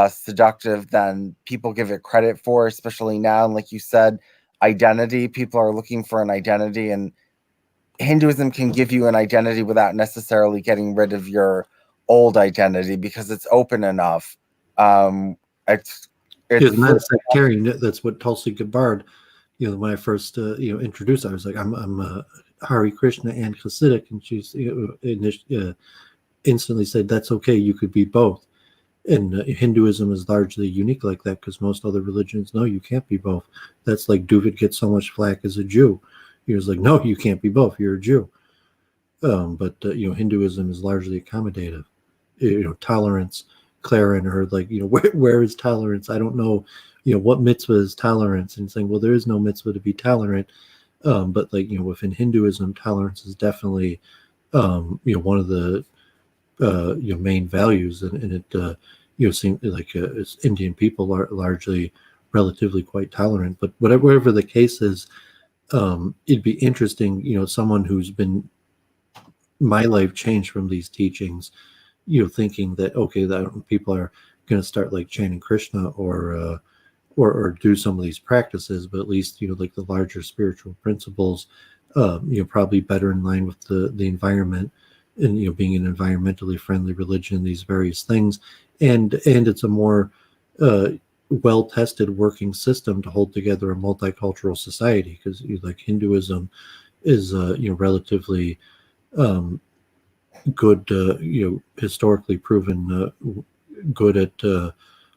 seductive than people give it credit for, especially now. And like you said, identity, people are looking for an identity, and Hinduism can give you an identity without necessarily getting rid of your old identity, because it's open enough. It's not a sectarian. That's what Tulsi Gabbard, when I first introduced, I was like, I'm Hare Krishna and Hasidic, and she's instantly said that's okay, you could be both. And Hinduism is largely unique like that, because most other religions, no, you can't be both. That's like Doooovid gets so much flack as a Jew. He was like, no, you can't be both. You're a Jew. But Hinduism is largely accommodative. Tolerance. Clara and her, like, where is tolerance? I don't know. What mitzvah is tolerance? And saying, well, there is no mitzvah to be tolerant. But like, within Hinduism, tolerance is definitely, one of the main values, and it seems like Indian people are largely relatively quite tolerant. But whatever the case is, it'd be interesting, someone who's been my life changed from these teachings, thinking that okay, that people are going to start like chanting Krishna or do some of these practices, but at least like the larger spiritual principles, probably better in line with the environment, and being an environmentally friendly religion, these various things, and it's a more well-tested working system to hold together a multicultural society, because like Hinduism is relatively good, historically proven good at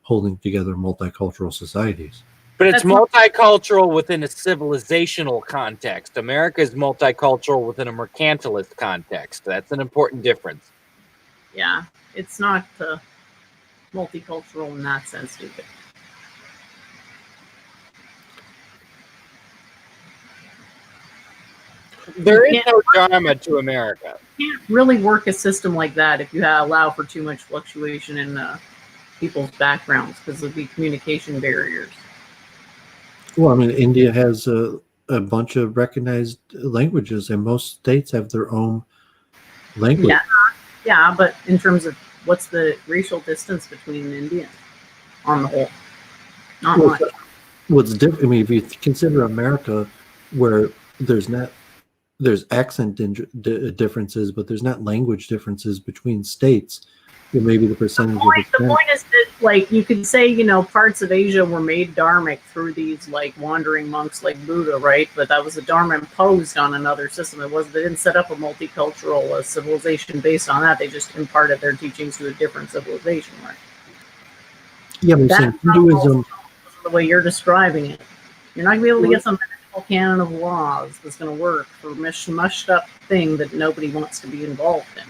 holding together multicultural societies. But it's multicultural within a civilizational context. America is multicultural within a mercantilist context. That's an important difference. Yeah, it's not multicultural in that sense either. There is no dharma to America. You can't really work a system like that if you allow for too much fluctuation in people's backgrounds, because there'll be communication barriers. Well, I mean, India has a bunch of recognized languages, and most states have their own language. Yeah, but in terms of what's the racial distance between Indians on the whole? Not much. What's different? I mean, if you consider America, where there's accent differences, but there's not language differences between states. maybe the percentage of The point is that, like, you could say, you know, parts of Asia were made dharmic through these, like, wandering monks like Buddha, right? But that was a dharma imposed on another system. It wasn't, they didn't set up a multicultural civilization based on that. They just imparted their teachings to a different civilization, right? Yeah, but saying Hinduism, the way you're describing it, you're not going to be able to get some magical canon of laws that's going to work for a mushed up thing that nobody wants to be involved in.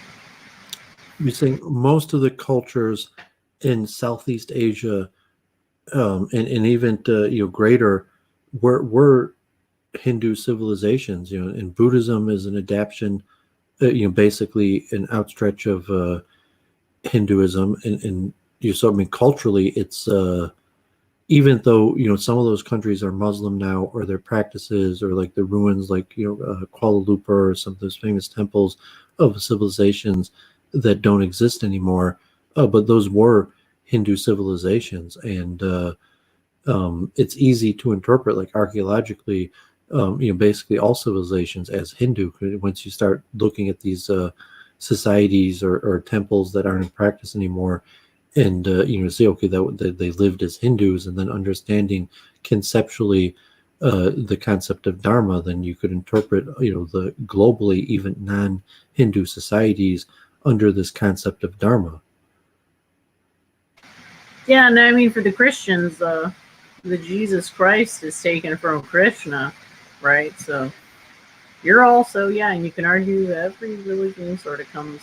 you're saying most of the cultures in Southeast Asia, and even greater, were Hindu civilizations. You know, and Buddhism is an adaptation, basically an outstretch of Hinduism, and so I mean culturally, it's even though some of those countries are Muslim now, or their practices, or like the ruins, like Kuala Lumpur, or some of those famous temples of civilizations that don't exist anymore, but those were Hindu civilizations, and it's easy to interpret, like archaeologically, basically all civilizations as Hindu. Once you start looking at these societies or temples that aren't in practice anymore, and say, okay, that they lived as Hindus, and then understanding conceptually the concept of Dharma, then you could interpret the globally even non-Hindu societies under this concept of Dharma. Yeah, and I mean, for the Christians, the Jesus Christ is taken from Krishna, right? So you're also, yeah, and you can argue that every religion sort of comes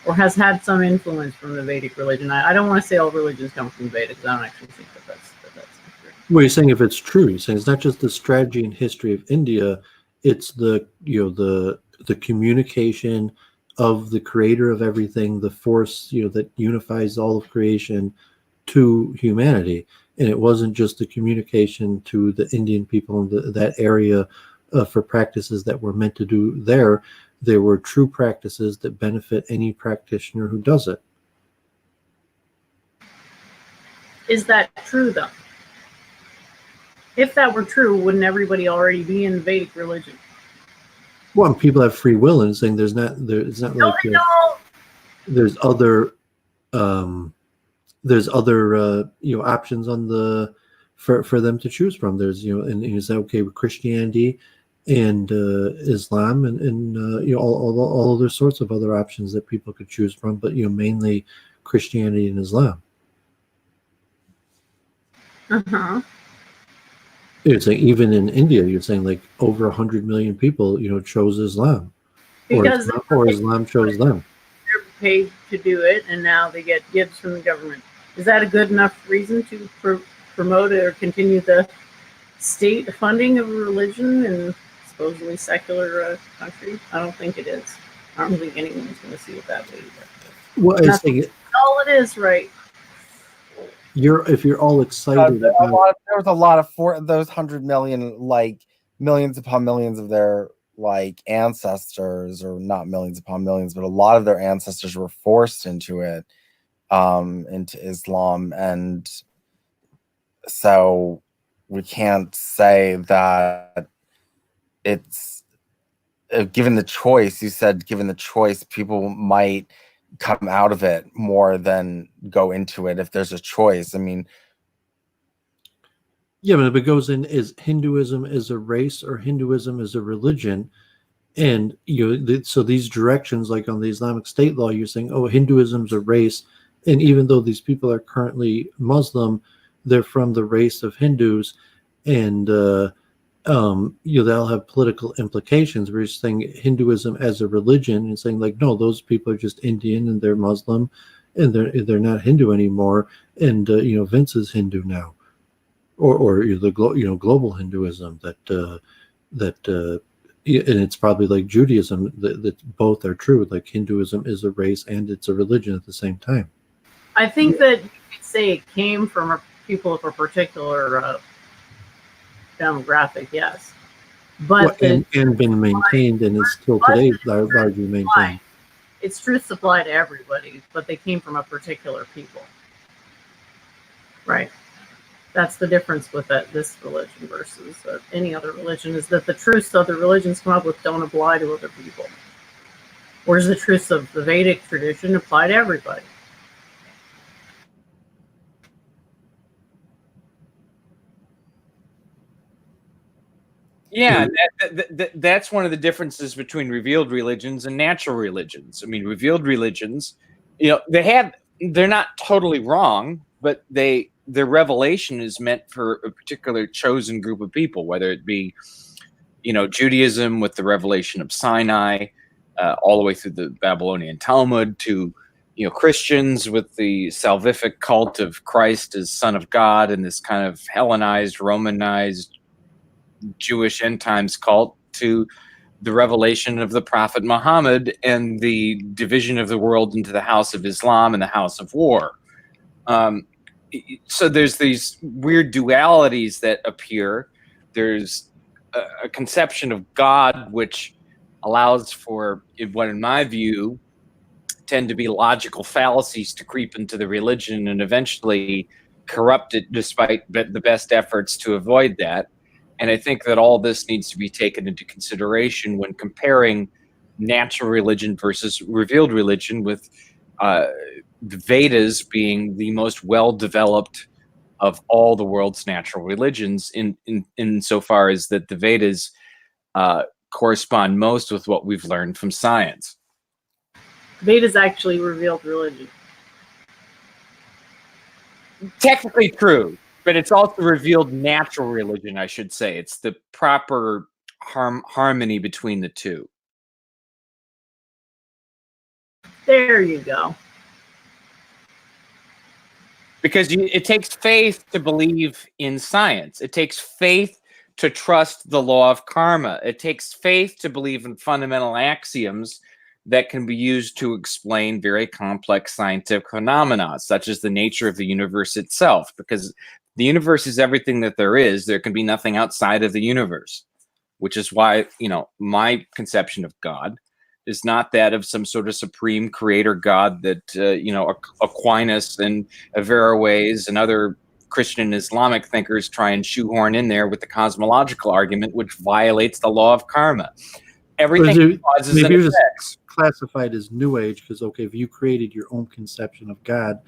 or has had some influence from the Vedic religion. I don't want to say all religions come from Veda, because I don't actually think that's true. Well, you're saying if it's true, you're saying it's not just the strategy and history of India, it's the the communication of the creator of everything, the force that unifies all of creation to humanity. And it wasn't just the communication to the Indian people in that area for practices that were meant to do there. There were true practices that benefit any practitioner who does it. Is that true, though? If that were true, wouldn't everybody already be in Vedic religion? Well, people have free will, and saying it's not like there's other options on the for them to choose from. There's and you say, okay, with Christianity and Islam and all other sorts of other options that people could choose from, but mainly Christianity and Islam. You're saying even in India, you're saying like over 100 million people chose Islam, because or Islam chose them. They're paid to do it, and now they get gifts from the government. Is that a good enough reason to promote or continue the state funding of a religion in supposedly secular country? I don't think it is. I don't think anyone's going to see it that way either. Well, I think all it is, right? If you're all excited there was a lot of those 100 million, like millions upon millions of their like ancestors, or not millions upon millions, but a lot of their ancestors were forced into it, into Islam, and so we can't say that it's given the choice. You said given the choice, people might come out of it more than go into it if there's a choice. I mean, yeah, but if it goes in as Hinduism as a race or Hinduism as a religion, and so these directions, like on the Islamic State law, you're saying, oh, Hinduism's a race, and even though these people are currently Muslim, they're from the race of Hindus, and they'll have political implications. We're just saying Hinduism as a religion, and saying like, no, those people are just Indian and they're Muslim, and they're not Hindu anymore. And Vince is Hindu now, or the global Hinduism that and it's probably like Judaism that both are true. Like Hinduism is a race and it's a religion at the same time. I think that you could say it came from people of a particular demographic, yes, but and been maintained, and is still today largely maintained. Its truths apply to everybody, but they came from a particular people, right? That's the difference with this religion versus any other religion, is that the truths other religions come up with don't apply to other people. Or does the truths of the Vedic tradition apply to everybody? Yeah, that's one of the differences between revealed religions and natural religions. I mean, revealed religions, you know, they're not totally wrong, but their revelation is meant for a particular chosen group of people, whether it be, you know, Judaism with the revelation of Sinai, all the way through the Babylonian Talmud, to, you know, Christians with the salvific cult of Christ as Son of God and this kind of Hellenized, Romanized Jewish end times cult, to the revelation of the Prophet Muhammad and the division of the world into the house of Islam and the house of war. So there's these weird dualities that appear. There's a conception of God which allows for what, in my view, tend to be logical fallacies to creep into the religion and eventually corrupt it, despite the best efforts to avoid that. And I think that all this needs to be taken into consideration when comparing natural religion versus revealed religion, with the Vedas being the most well-developed of all the world's natural religions, in so far as that the Vedas correspond most with what we've learned from science. Veda's actually revealed religion. Technically true, but it's also revealed natural religion, I should say. It's the proper harmony between the two. There you go. Because it takes faith to believe in science. It takes faith to trust the law of karma. It takes faith to believe in fundamental axioms that can be used to explain very complex scientific phenomena, such as the nature of the universe itself. Because the universe is everything that there is. There can be nothing outside of the universe, which is why, you know, my conception of God is not that of some sort of supreme creator God that, you know, Aquinas and Averroes and other Christian and Islamic thinkers try and shoehorn in there with the cosmological argument, which violates the law of karma. Everything causes and effects. Classified as New Age because, okay, if you created your own conception of God,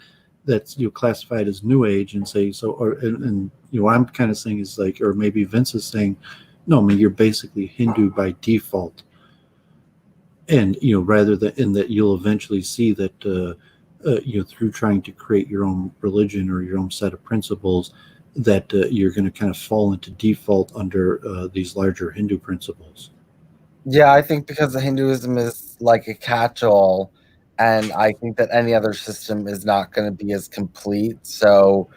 that's, you know, classified as New Age, and say so, or and you know, I'm kind of saying is like, or maybe Vince is saying, no, I mean, you're basically Hindu by default, and you know, rather than in that you'll eventually see that you know, through trying to create your own religion or your own set of principles, that you're going to kind of fall into default under these larger Hindu principles. Yeah, I think because the Hinduism is like a catch-all, and I think that any other system is not going to be as complete. So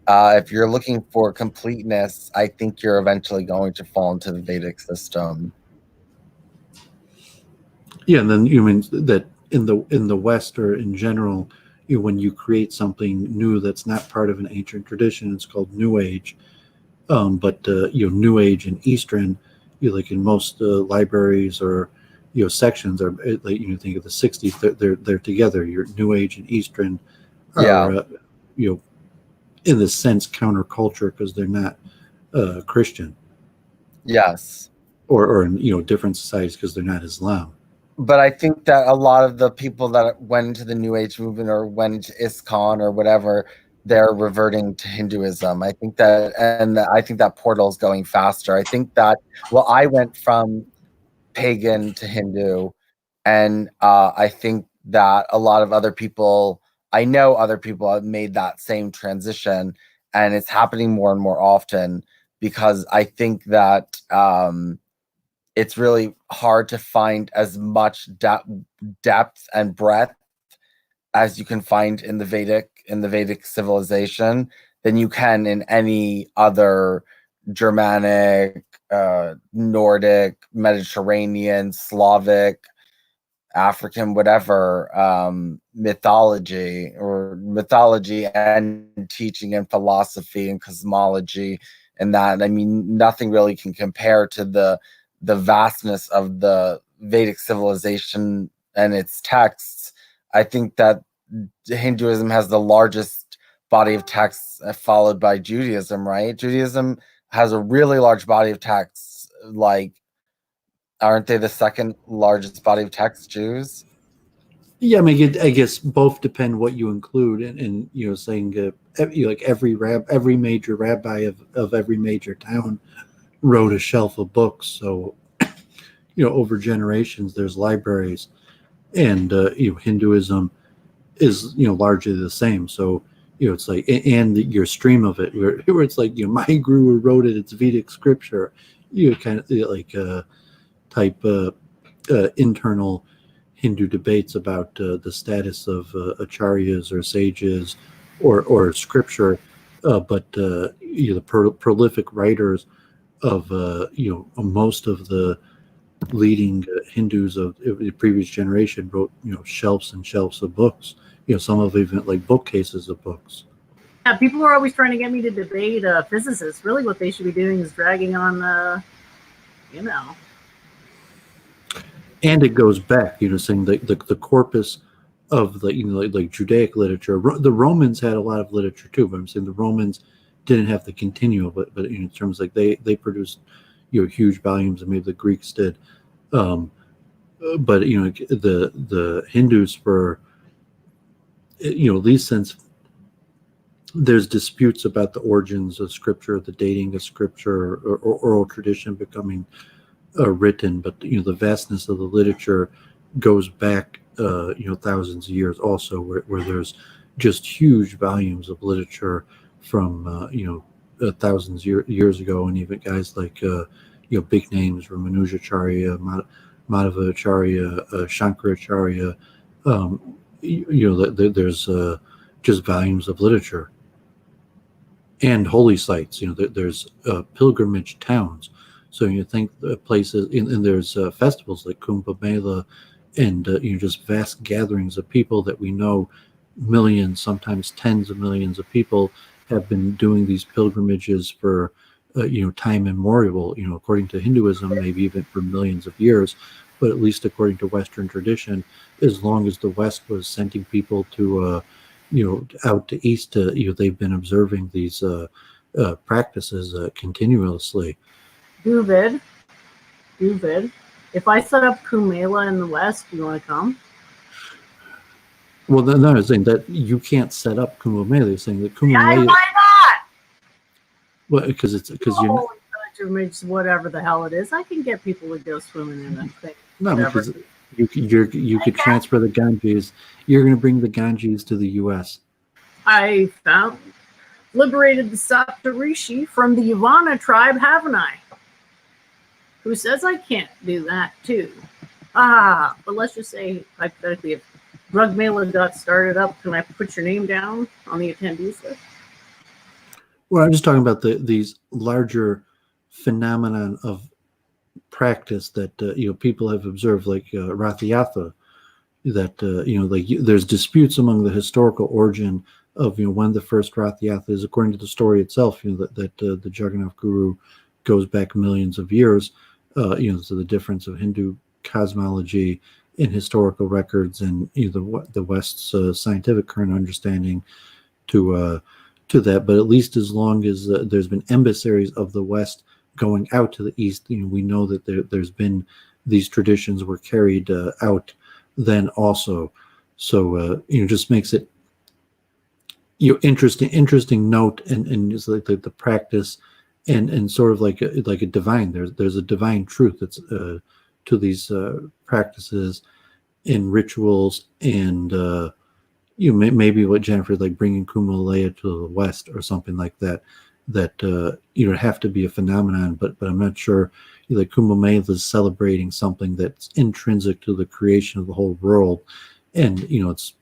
if you're looking for completeness, I think you're eventually going to fall into the Vedic system. Yeah, and then you mean that in the West or in general, you know, when you create something new that's not part of an ancient tradition, it's called New Age. But you know, New Age and Eastern, you know, like in most libraries or, you know, sections, are like, you know, think of the 60s, they're together. Your New Age and Eastern are you know, in the sense counterculture because they're not Christian. Yes. Or in, you know, different societies because they're not Islam. But I think that a lot of the people that went into the New Age movement or went into ISKCON or whatever, they're reverting to Hinduism. I think that, and I think that portal is going faster. I think that, well, I went from pagan to Hindu, and I think that a lot of other people, I know other people have made that same transition, and it's happening more and more often because I think that it's really hard to find as much depth and breadth as you can find in the Vedic civilization than you can in any other Germanic, Nordic, Mediterranean, Slavic, African, whatever mythology and teaching and philosophy and cosmology, and that, I mean, nothing really can compare to the vastness of the Vedic civilization and its texts. I think that Hinduism has the largest body of texts, followed by Judaism, right? Judaism has a really large body of texts. Like, aren't they the second largest body of texts, Jews? Yeah, I mean, I guess both depend what you include, and you know, saying like every major rabbi of every major town wrote a shelf of books. So you know, over generations, there's libraries, and you know, Hinduism is, you know, largely the same. So you know, it's like, and your stream of it, where it's like, you know, my guru wrote it, it's Vedic scripture. You know, kind of like type internal Hindu debates about the status of acharyas or sages or scripture, but you know, the prolific writers of you know, most of the leading Hindus of the previous generation wrote, you know, shelves and shelves of books. You know, some of even like bookcases of books. Yeah, people are always trying to get me to debate physicists. Really, what they should be doing is dragging on, you know. And it goes back, you know, saying the corpus of the, you know, like Judaic literature. The Romans had a lot of literature too, but I'm saying the Romans didn't have the continuum, but in terms like they produced, you know, huge volumes, and maybe the Greeks did. But you know, the Hindus, for, you know, at least since there's disputes about the origins of scripture, the dating of scripture, or oral tradition becoming written, but you know, the vastness of the literature goes back you know, thousands of years also, where there's just huge volumes of literature from you know, thousands years ago, and even guys like you know, big names, Ramanujacharya, Madhvacharya, Shankaracharya. You know, there's just volumes of literature. And holy sites, you know, there's pilgrimage towns. So you think places, and there's festivals like Kumbh Mela, and you know, just vast gatherings of people that we know, millions, sometimes tens of millions of people have been doing these pilgrimages for you know, time immemorial. You know, according to Hinduism, maybe even for millions of years, but at least according to Western tradition, as long as the West was sending people to you know, out to east, you know, they've been observing these practices continuously. Doooovid. If I set up Kumela in the West, do you want to come? Well, no, I'm saying that you can't set up Kumbh Mela. You're saying that Kumbh Why Mela. not? Well, because Oh, pilgrimage, whatever the hell it is, I can get people to go swimming in a thing. no, Whatever. because you could transfer the Ganges. You're going to bring the Ganges to the U.S. I found liberated the Saptarishi from the Yavana tribe, haven't I? Who says I can't do that too? But let's just say, hypothetically, if Drug Mela got started up, can I put your name down on the attendees list? Well, I'm just talking about these larger phenomenon of practice that you know, people have observed, like Rath-Yatha, that you know, like there's disputes among the historical origin of, you know, when the first Rath-Yatha is. According to the story itself, you know, that the Jagannath Guru goes back millions of years. You know, so the difference of Hindu cosmology in historical records, and you know, the West's scientific current understanding to that. But at least as long as there's been emissaries of the West going out to the East, you know, we know that there's been these traditions were carried out then also. So you know, just makes it, you know, interesting note, and it's like the practice, and sort of like a divine. There's a divine truth that's to these practices and rituals, and you know, maybe what Jennifer, like bringing Kumbh to the West or something like that. That you know, have to be a phenomenon, but I'm not sure. You know, like Kumbh Mela is celebrating something that's intrinsic to the creation of the whole world, and you know, it's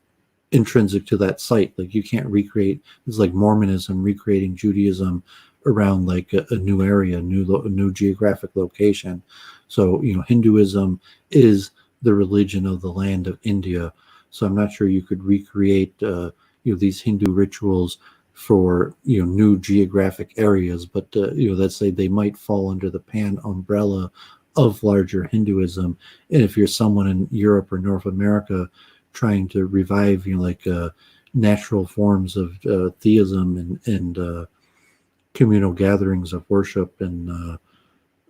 intrinsic to that site. Like you can't recreate. It's like Mormonism recreating Judaism around like a new area, new geographic location. So you know, Hinduism is the religion of the land of India. So I'm not sure you could recreate you know, these Hindu rituals for, you know, new geographic areas, but you know, let's say they might fall under the pan umbrella of larger Hinduism. And if you're someone in Europe or North America trying to revive, you know, like natural forms of theism and communal gatherings of worship, and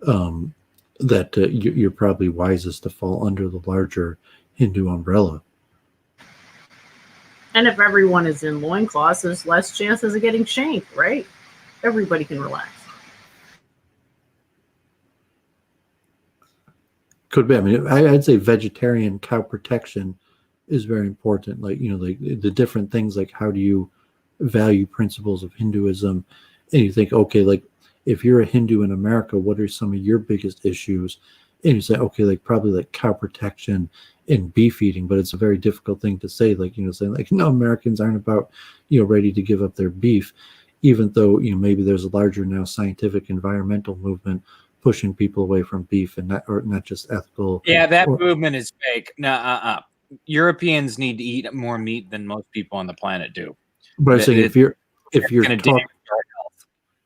that you're probably wisest to fall under the larger Hindu umbrella. And if everyone is in loincloths, there's less chances of getting shanked, right? Everybody can relax. Could be. I mean, I'd say vegetarian cow protection is very important. Like, like the different things, like how do you value principles of Hinduism? And you think, okay, like if you're a Hindu in America, what are some of your biggest issues? And you say, okay, like probably like cow protection and beef eating, but it's a very difficult thing to say. Like, saying like, no, Americans aren't about, ready to give up their beef, even though, maybe there's a larger now scientific environmental movement pushing people away from beef and not just ethical. Yeah, that movement is fake. No, Europeans need to eat more meat than most people on the planet do. But I'm saying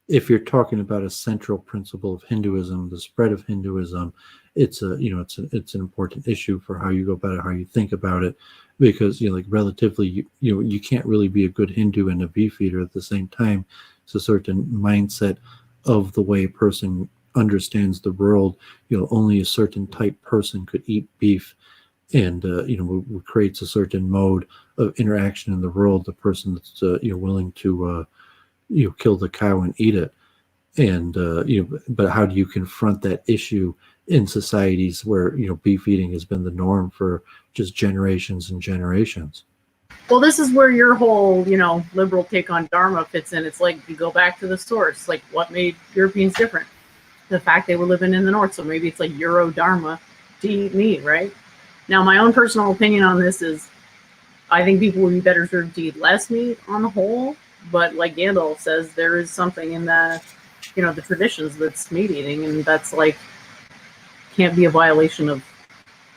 if you're talking about a central principle of Hinduism, the spread of Hinduism, it's it's an important issue for how you go about it, how you think about it, because like relatively you can't really be a good Hindu and a beef eater at the same time. It's a certain mindset of the way a person understands the world. Only a certain type person could eat beef, and creates a certain mode of interaction in the world. The person that's willing to kill the cow and eat it, and but how do you confront that issue in societies where beef eating has been the norm for just generations and generations? Well, this is where your whole, liberal take on Dharma fits in. It's like you go back to the source, like what made Europeans different? The fact they were living in the north, so maybe it's like Euro Dharma to eat meat, right? Now, my own personal opinion on this is, I think people would be better served to eat less meat on the whole, but like Gandalf says, there is something in the, the traditions that's meat eating, and that's like can't be a violation of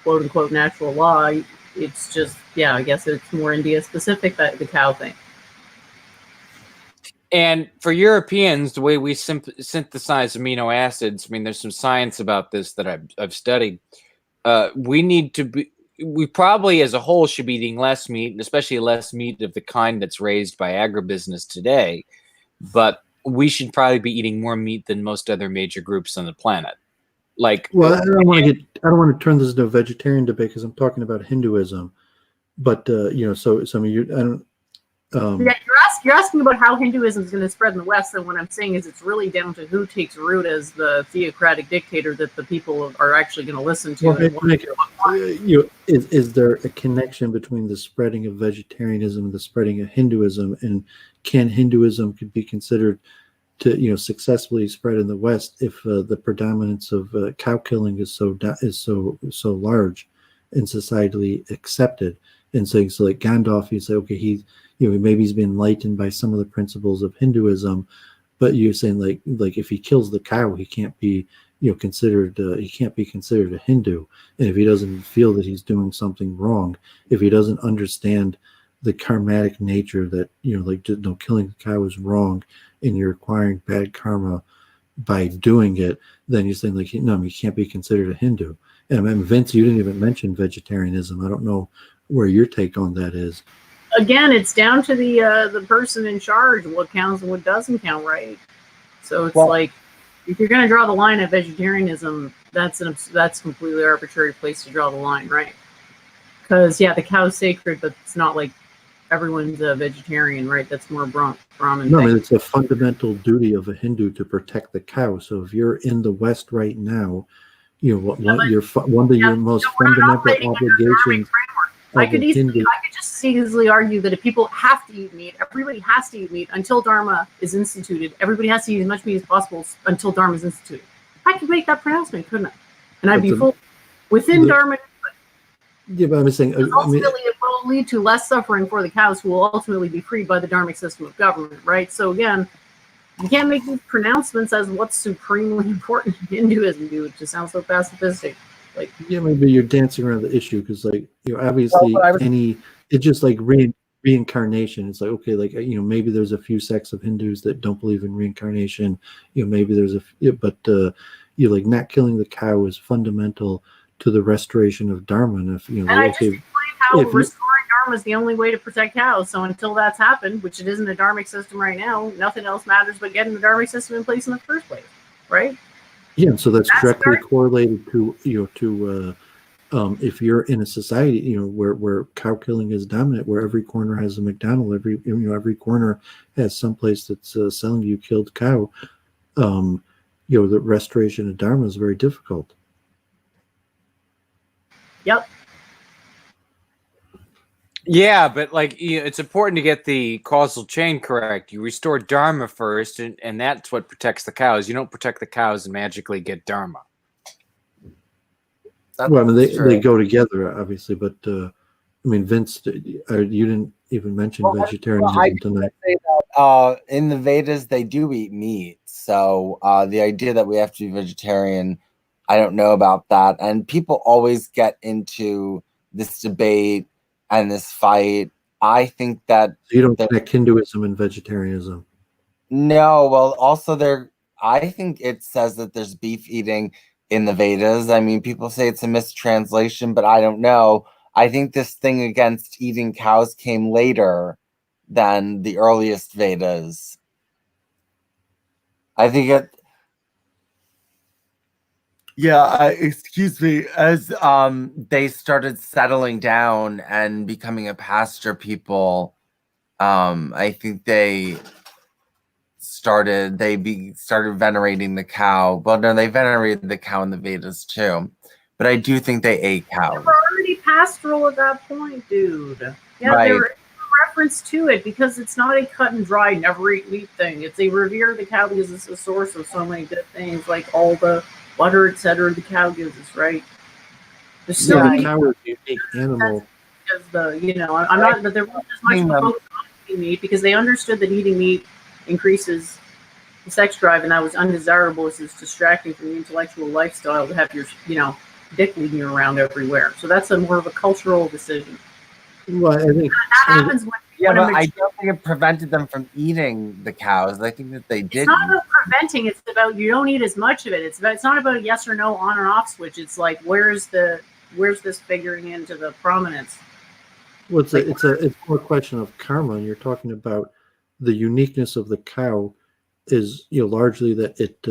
quote unquote natural law. It's just, yeah, I guess it's more India specific, that the cow thing. And for Europeans, the way we synthesize amino acids, I mean, there's some science about this that I've studied. We probably as a whole should be eating less meat, and especially less meat of the kind that's raised by agribusiness today. But we should probably be eating more meat than most other major groups on the planet. Like, well, I don't want to turn this into a vegetarian debate because I'm talking about Hinduism. But so some of you, I don't. Yeah, you're asking about how Hinduism is going to spread in the West, and what I'm saying is it's really down to who takes root as the theocratic dictator that the people are actually going to listen to. Well, is there a connection between the spreading of vegetarianism and the spreading of Hinduism, and can Hinduism could be considered to successfully spread in the West if the predominance of cow killing is so large and societally accepted? And so like Gandalf, you say, okay, maybe he's been enlightened by some of the principles of Hinduism, but you're saying like if he kills the cow, he can't be considered a Hindu. And if he doesn't feel that he's doing something wrong, if he doesn't understand the karmatic nature that killing the cow is wrong and you're acquiring bad karma by doing it, then you're saying like he can't be considered a Hindu. And I mean, Vince, you didn't even mention vegetarianism. I don't know where your take on that is. Again, it's down to the person in charge, what counts and what doesn't count, right? So it's like, if you're going to draw the line at vegetarianism, that's completely arbitrary place to draw the line, right? Because yeah, the cow's sacred, but it's not like everyone's a vegetarian, right? That's more Brahmin. No, I mean, it's a fundamental duty of a Hindu to protect the cow. So if you're in the West right now, one of your most fundamental obligations. I could just easily argue that if people have to eat meat, everybody has to eat meat until Dharma is instituted. Everybody has to eat as much meat as possible until Dharma is instituted. I could make that pronouncement, couldn't I? And I'd be full within Dharma. Yeah, but I'm saying ultimately it will lead to less suffering for the cows, who will ultimately be freed by the Dharmic system of government, right? So again, you can't make these pronouncements as what's supremely important in Hinduism, dude. It just sounds so pacifistic. Like, yeah, maybe you're dancing around the issue because, like, obviously, it's just like reincarnation. It's like, okay, like, maybe there's a few sects of Hindus that don't believe in reincarnation. Maybe there's but like not killing the cow is fundamental to the restoration of Dharma. And if and I just explained how restoring Dharma is the only way to protect cows. So until that's happened, which it isn't a Dharmic system right now, nothing else matters but getting the Dharmic system in place in the first place, right? Yeah, so that's directly correlated to If you're in a society, where cow killing is dominant, where every corner has a McDonald's, every corner has someplace that's selling you killed cow, the restoration of Dharma is very difficult. Yep. Yeah, but like it's important to get the causal chain correct. You restore Dharma first, and that's what protects the cows. You don't protect the cows and magically get Dharma. Well, I mean, they go together, obviously, but I mean, Vince, you didn't even mention vegetarianism tonight. Say that, in the Vedas, they do eat meat. So the idea that we have to be vegetarian, I don't know about that. And people always get into this debate and this fight. I think that So you don't connect Hinduism and vegetarianism. no, well, also I think it says that there's beef eating in the Vedas. I mean, people say it's a mistranslation, but I don't know. I think this thing against eating cows came later than the earliest Vedas. I think it. Yeah, excuse me. As they started settling down and becoming a pasture people, I think they started venerating the cow. Well, no, they venerated the cow in the Vedas too, but I do think they ate cows. They were already pastoral at that point, dude. Yeah, Right. there was a reference to it because it's not a cut and dry, never eat meat thing. It's a revere the cow because it's the source of so many good things, like all the butter, etc. The cow gives us, right? There's still The cow is a unique animal. because I'm not, but there wasn't as much focus on eating meat because they understood that eating meat increases the sex drive, and that was undesirable. It's distracting from the intellectual lifestyle to have your, dick leading you around everywhere. So that's more of a cultural decision. Well, I think that happens when. Yeah, but I don't think it prevented them from eating the cows. I think that they did. It's not about preventing. It's about you don't eat as much of it. It's not about a yes or no, on or off switch. It's like where's this figuring into the prominence? Well, it's more a question of karma, and you're talking about the uniqueness of the cow is largely that it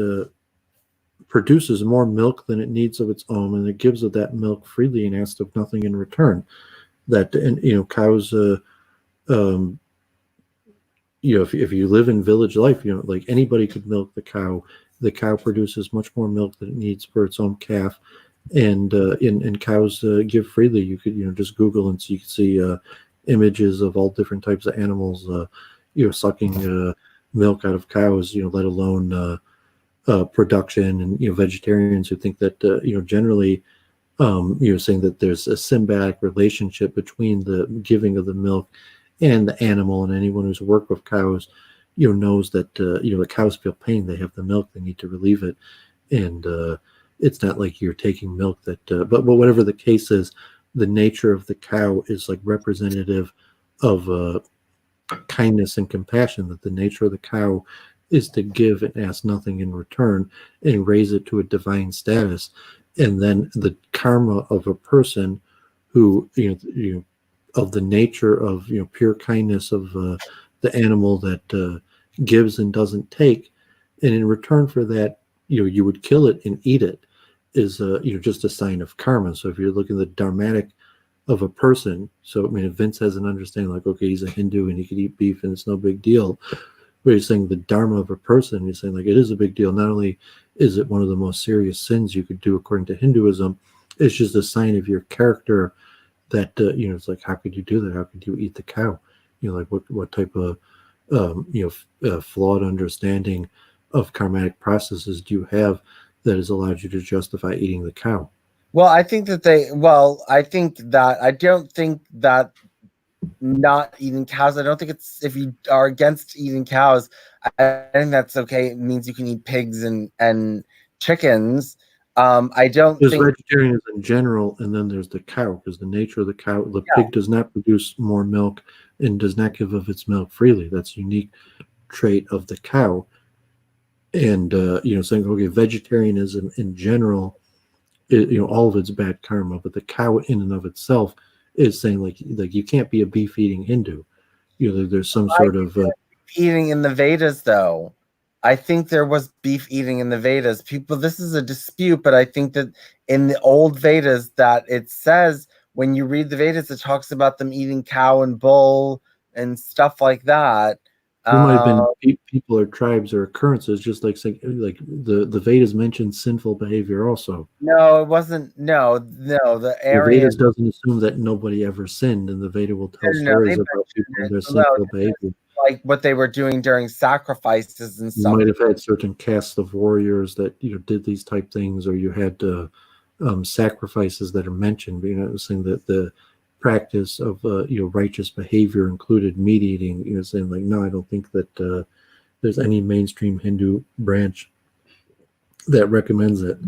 produces more milk than it needs of its own, and it gives of that milk freely and asks of nothing in return. That cows, if you live in village life, like anybody could milk the cow. The cow produces much more milk than it needs for its own calf, and cows give freely. You could just Google and you can see images of all different types of animals, sucking milk out of cows. Let alone production, and vegetarians who think that generally saying that there's a symbiotic relationship between the giving of the milk and the animal, and anyone who's worked with cows knows that the cows feel pain. They have the milk, they need to relieve it, and it's not like you're taking milk that but whatever the case is, the nature of the cow is like representative of kindness and compassion. That the nature of the cow is to give and ask nothing in return and raise it to a divine status. And then the karma of a person who of the nature of pure kindness of the animal that gives and doesn't take, and in return for that you would kill it and eat it, is just a sign of karma. So if you're looking at the dharmatic of a person, so I mean, if Vince has an understanding like, okay, he's a Hindu and he could eat beef and it's no big deal, but he's saying the dharma of a person, he's saying like it is a big deal. Not only is it one of the most serious sins you could do according to Hinduism, it's just a sign of your character that it's like, how could you do that? How could you eat the cow? Like what type of flawed understanding of karmatic processes do you have that has allowed you to justify eating the cow? Well, I don't think that not eating cows, I don't think it's, if you are against eating cows, I think that's okay. It means you can eat pigs and chickens. There's vegetarianism in general, and then there's the cow, because the nature of the cow, the pig does not produce more milk and does not give of its milk freely. That's a unique trait of the cow. And saying, okay, vegetarianism in general, all of it's bad karma, but the cow in and of itself is saying like you can't be a beef eating Hindu. There's some sort of eating in the Vedas, though. I think there was beef eating in the Vedas. This is a dispute, but I think that in the old Vedas that it says, when you read the Vedas, it talks about them eating cow and bull and stuff like that. There might have been people or tribes or occurrences, just like the Vedas mentioned sinful behavior also. No, it wasn't. No, the The Aryan. Vedas doesn't assume that nobody ever sinned, and the Veda will tell No, stories they about people and their mentioned it. sinful behavior. Like what they were doing during sacrifices and You stuff. might have had certain castes of warriors that did these type things, or you had sacrifices that are mentioned. Saying that the practice of righteous behavior included meat eating. Saying like, no, I don't think that there's any mainstream Hindu branch that recommends it.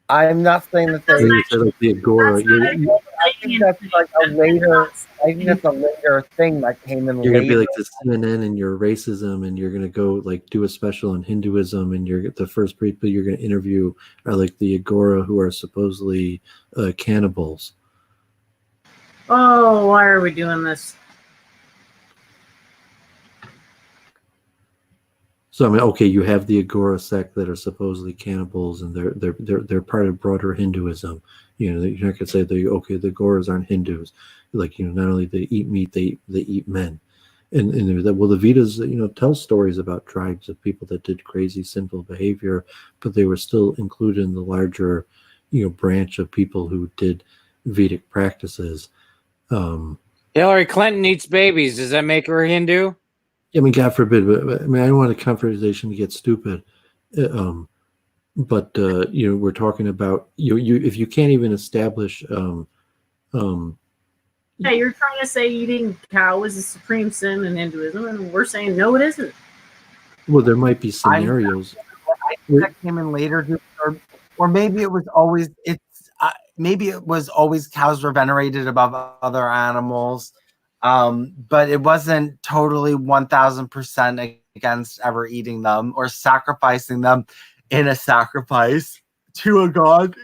I'm not saying that they. Like the Agora. I think that's like a later. I think that's a later thing that came in. You're later. gonna be like the CNN and your racism, and you're gonna go like do a special on Hinduism, and you're the first people you're gonna interview are like the Agora, who are supposedly cannibals. Oh, why are we doing this? So I mean, okay, you have the Agora sect that are supposedly cannibals, and they're part of broader Hinduism. You're not gonna say the Agoras aren't Hindus. Like not only they eat meat, they eat men. And the Vedas tell stories about tribes of people that did crazy sinful behavior, but they were still included in the larger branch of people who did Vedic practices. Hillary Clinton eats babies. Does that make her a Hindu? I mean, God forbid, but I mean, I don't want a conversation to get stupid. But we're talking about you if you can't even establish Yeah, you're trying to say eating cow is a supreme sin in Hinduism, and we're saying no, it isn't. well, there might be scenarios. I think that came in later, or maybe it was always maybe it was always cows were venerated above other animals, but it wasn't totally 1,000% against ever eating them or sacrificing them in a sacrifice to a god.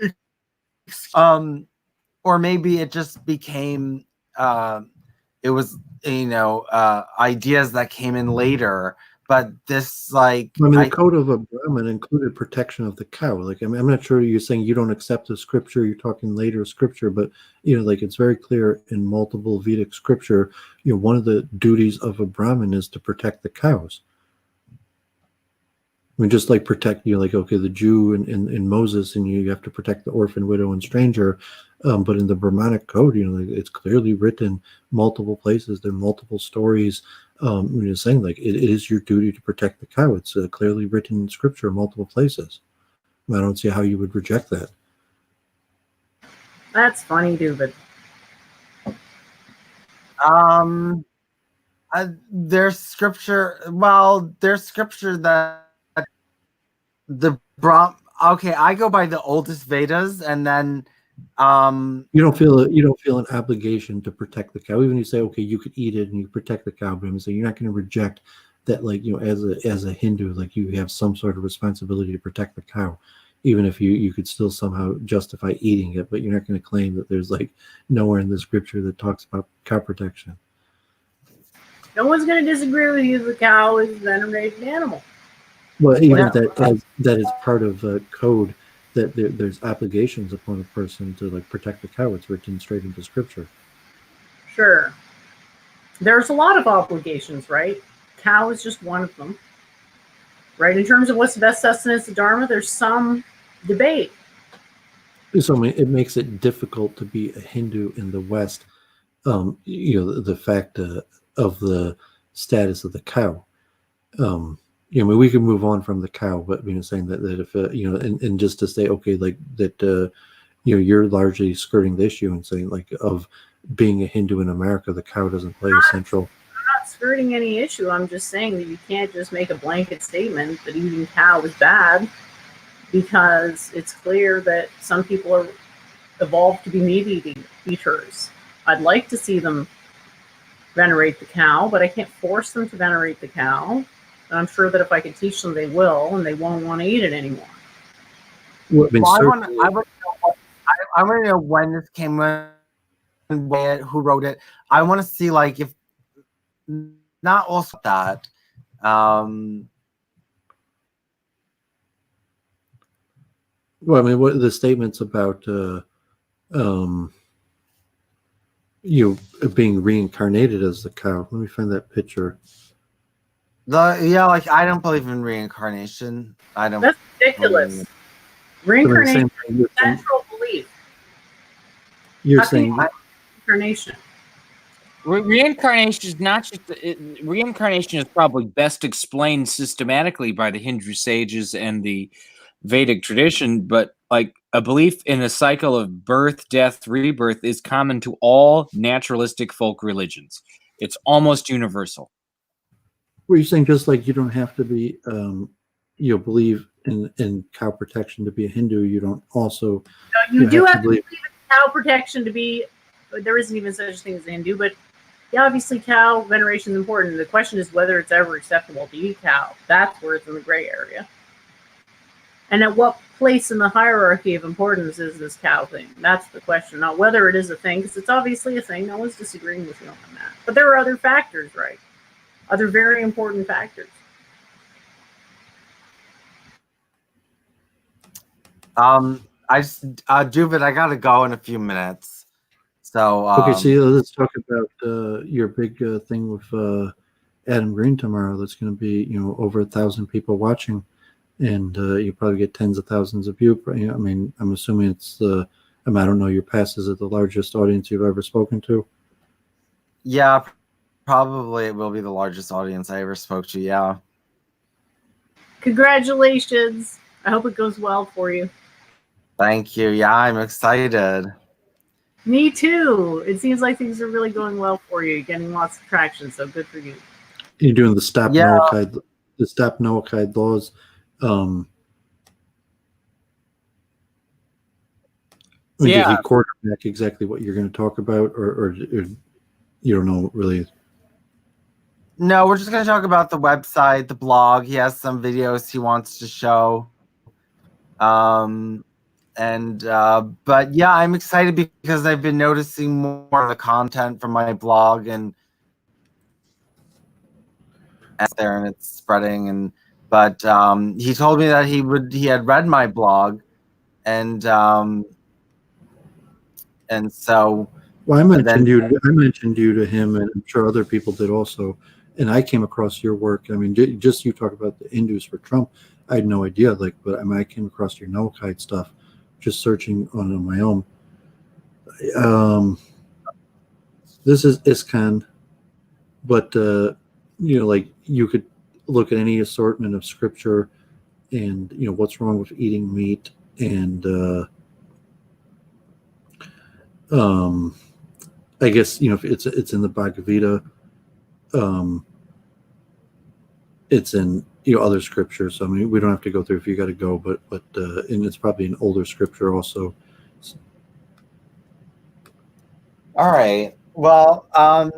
Or maybe it just became it was ideas that came in later, but this like I mean, the code of a Brahmin included protection of the cow. Like, I mean, I'm not sure you're saying you don't accept the scripture. You're talking later scripture, but like it's very clear in multiple Vedic scripture. One of the duties of a Brahmin is to protect the cows. I mean, just like protect, like, okay, the Jew in Moses, and you have to protect the orphan, widow, and stranger. But in the Brahmanic code, it's clearly written multiple places. There are multiple stories. Saying like it is your duty to protect the cow. It's clearly written in scripture in multiple places. I don't see how you would reject that. That's funny, Doooovid. There's scripture. Well, there's scripture that okay, I go by the oldest Vedas, and then you don't feel an obligation to protect the cow, even if you say, okay, you could eat it and you protect the cow, but I'm saying you're not going to reject that, like, as a Hindu, like, you have some sort of responsibility to protect the cow, even if you could still somehow justify eating it, but you're not going to claim that there's like nowhere in the scripture that talks about cow protection. No one's going to disagree with you. The cow is a venerated animal. Well, even that is part of code, that there's obligations upon a person to like protect the cow. It's written straight into scripture. Sure. There's a lot of obligations, right? Cow is just one of them. Right? In terms of what's the best sustenance of Dharma, there's some debate. So I mean, it makes it difficult to be a Hindu in the West. The fact of the status of the cow. I mean, we can move on from the cow, but saying that if and just to say, okay, like that, you're largely skirting the issue and saying, like, of being a Hindu in America, the cow doesn't play a central. I'm not skirting any issue. I'm just saying that you can't just make a blanket statement that eating cow is bad, because it's clear that some people are evolved to be meat eaters. I'd like to see them venerate the cow, but I can't force them to venerate the cow. And I'm sure that if I could teach them, they will, and they won't want to eat it anymore. Well, I mean, I want to know when this came in, who wrote it. I want to see, like, if not also that. Well, I mean, what the statements about you being reincarnated as the cow? Let me find that picture. Yeah, like I don't believe in reincarnation. I don't. That's believe ridiculous. in- Reincarnation But is a central belief. you're How can you saying have reincarnation? Reincarnation is not just reincarnation is probably best explained systematically by the Hindu sages and the Vedic tradition, but like a belief in a cycle of birth, death, rebirth is common to all naturalistic folk religions. It's almost universal. were you saying just like you don't have to be believe in cow protection to be a Hindu, you don't also You do have to believe believe in cow protection to be. There isn't even such a thing as a Hindu, but yeah, obviously cow veneration is important. The question is whether it's ever acceptable to eat cow. That's where it's in the gray area. And at what place in the hierarchy of importance is this cow thing? That's the question, not whether it is a thing, because it's obviously a thing. No one's disagreeing with you on that. But there are other factors, right? Other very important factors. Doovid, I gotta go in a few minutes. So okay, so let's talk about your big thing with Adam Green tomorrow. That's going to be over 1,000 people watching, and you probably get tens of thousands of views. I mean, I'm assuming it's I don't know your past. Is it the largest audience you've ever spoken to? yeah, probably it will be the largest audience I ever spoke to. Yeah. Congratulations. I hope it goes well for you. Thank you. Yeah, I'm excited. Me too. It seems like things are really going well for you. You're getting lots of traction, so good for you. You're doing the Stop Yeah. Noachide laws. Did he quarterback exactly what you're going to talk about, or you don't know really? No, we're just going to talk about the website, the blog. He has some videos he wants to show. But yeah, I'm excited because I've been noticing more of the content from my blog and there, and it's spreading. But he told me that he had read my blog, and so. Well, I mentioned you to him, and I'm sure other people did also. And I came across your work. I mean, just you talk about the Hindus for Trump. I had no idea, but I mean, I came across your Noachide stuff, just searching on my own. This is ISKCON, but like you could look at any assortment of scripture, and what's wrong with eating meat, and I guess if it's in the Bhagavad Gita, it's in other scriptures. So, I mean, we don't have to go through if you got to go, but and it's probably an older scripture also. All right. Well, so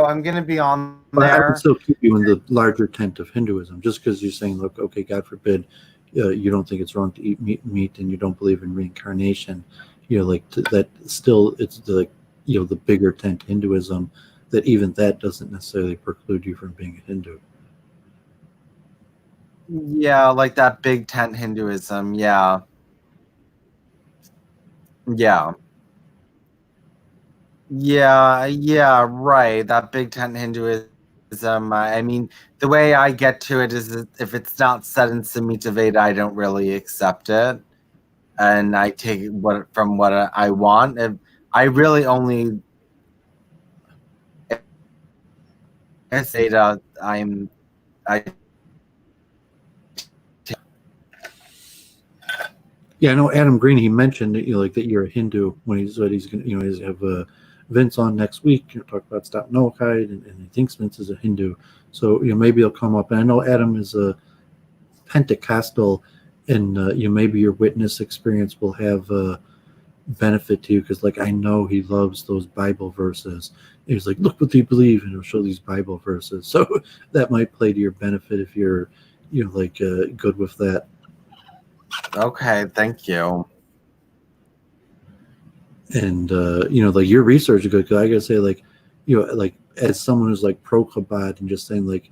I'm gonna be on But I would there. still keep you in the larger tent of Hinduism, just because you're saying, look, okay, God forbid, you don't think it's wrong to eat meat, and you don't believe in reincarnation. That still, it's the the bigger tent Hinduism. That even that doesn't necessarily preclude you from being a Hindu. Yeah, like that big tent Hinduism. Yeah. Yeah. Yeah, right. That big tent Hinduism. I mean, the way I get to it is if it's not said in Samhita Veda, I don't really accept it, and I take what I want. I really only say that I. Yeah, I know Adam Green. He mentioned that like that you're a Hindu when he said he's going to he's have Vince on next week. Talk about Stop Noachide, and he thinks Vince is a Hindu. So maybe he'll come up. And I know Adam is a Pentecostal, and maybe your witness experience will have benefit to you, because like I know he loves those Bible verses. And he's like, look what they believe, and he'll show these Bible verses. So that might play to your benefit if you're good with that. Okay, thank you. And like your research is good, because I gotta say, like as someone who's like pro Chabad, and just saying like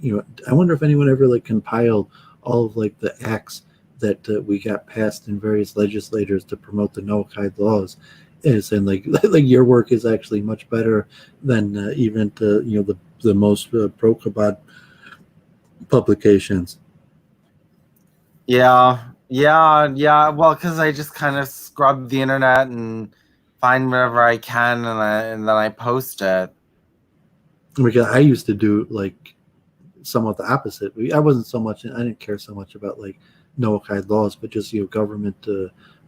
I wonder if anyone ever like compiled all of like the acts that we got passed in various legislators to promote the Noachide laws, and saying like like your work is actually much better than even the most pro Chabad publications. Yeah. Well, because I just kind of scrub the internet and find whatever I can, and then I post it. Because I used to do like somewhat the opposite. I wasn't so much. I didn't care so much about like Noachide laws, but just government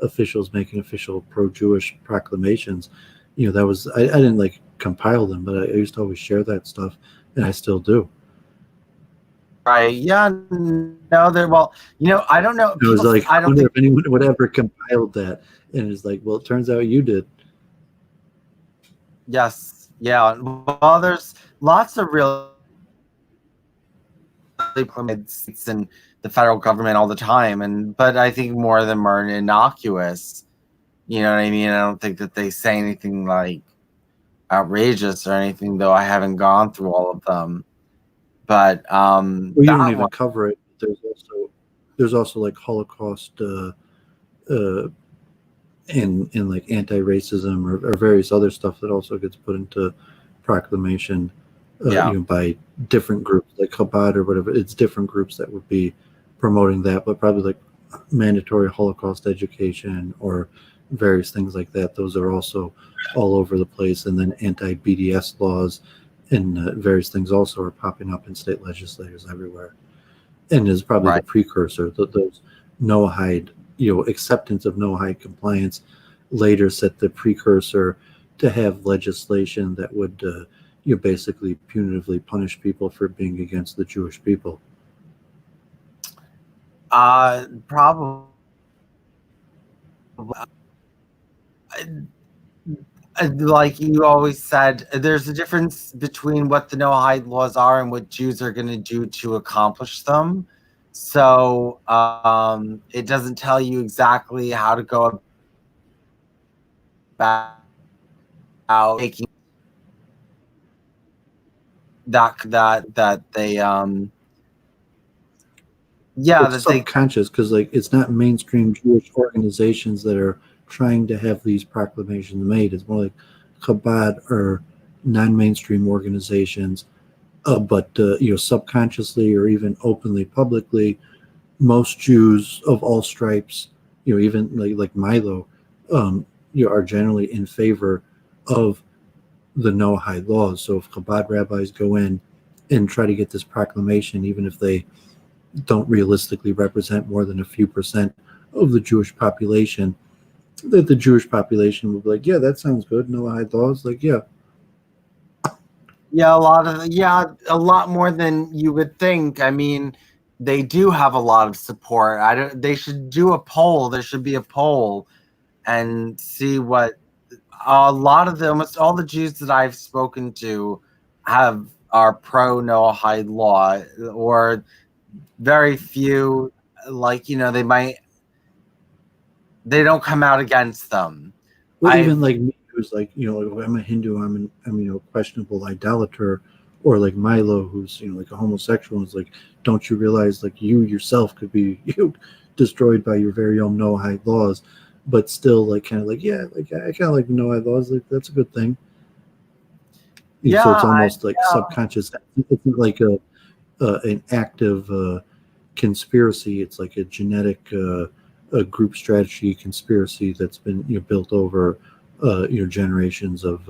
officials making official pro-Jewish proclamations. That was I didn't like compile them, but I used to always share that stuff, and I still do. Right? Yeah. No, they're well. I don't know. I was like, I I don't wonder think. if anyone would ever compiled that, and it's like, well, it turns out you did. Yes. Yeah. Well, there's lots of really states and the federal government all the time, but I think more of them are innocuous. You know what I mean? I don't think that they say anything like outrageous or anything, though I haven't gone through all of them. But Well, you don't that even one, cover it. There's also like Holocaust and like anti-racism or various other stuff that also gets put into proclamation yeah. by different groups like Chabad or whatever. It's different groups that would be promoting that, but probably like mandatory Holocaust education or various things like that. Those are also all over the place. And then anti-BDS laws and various things also are popping up in state legislators everywhere, and is probably Right. the precursor. Those Noahide, acceptance of Noahide compliance later set the precursor to have legislation that would basically punitively punish people for being against the Jewish people. Probably. Like you always said, there's a difference between what the Noahide laws are and what Jews are going to do to accomplish them. So it doesn't tell you exactly how to go about making that they It's subconscious because like it's not mainstream Jewish organizations that are trying to have these proclamations made. It's more like Chabad or non-mainstream organizations, but subconsciously or even openly, publicly, most Jews of all stripes, even like Milo, are generally in favor of the Noahide laws. So if Chabad rabbis go in and try to get this proclamation, even if they don't realistically represent more than a few percent of the Jewish population, that the Jewish population would be like, yeah, that sounds good. Noahide laws, like, yeah. Yeah, a lot more than you would think. I mean, they do have a lot of support. They should do a poll. There should be a poll and see what a lot of almost all the Jews that I've spoken to are pro Noahide law, or very few, like they don't come out against them. Well, even like me, who's like I'm a Hindu, I'm questionable idolater, or like Milo, who's like a homosexual, is like, don't you realize like you yourself could be destroyed by your very own Noahide laws, but still like kind of like, yeah, like I kind of like Noahide laws, like that's a good thing. Yeah, so it's almost like subconscious. It's like an active conspiracy. It's like a genetic a group strategy conspiracy that's been built over generations of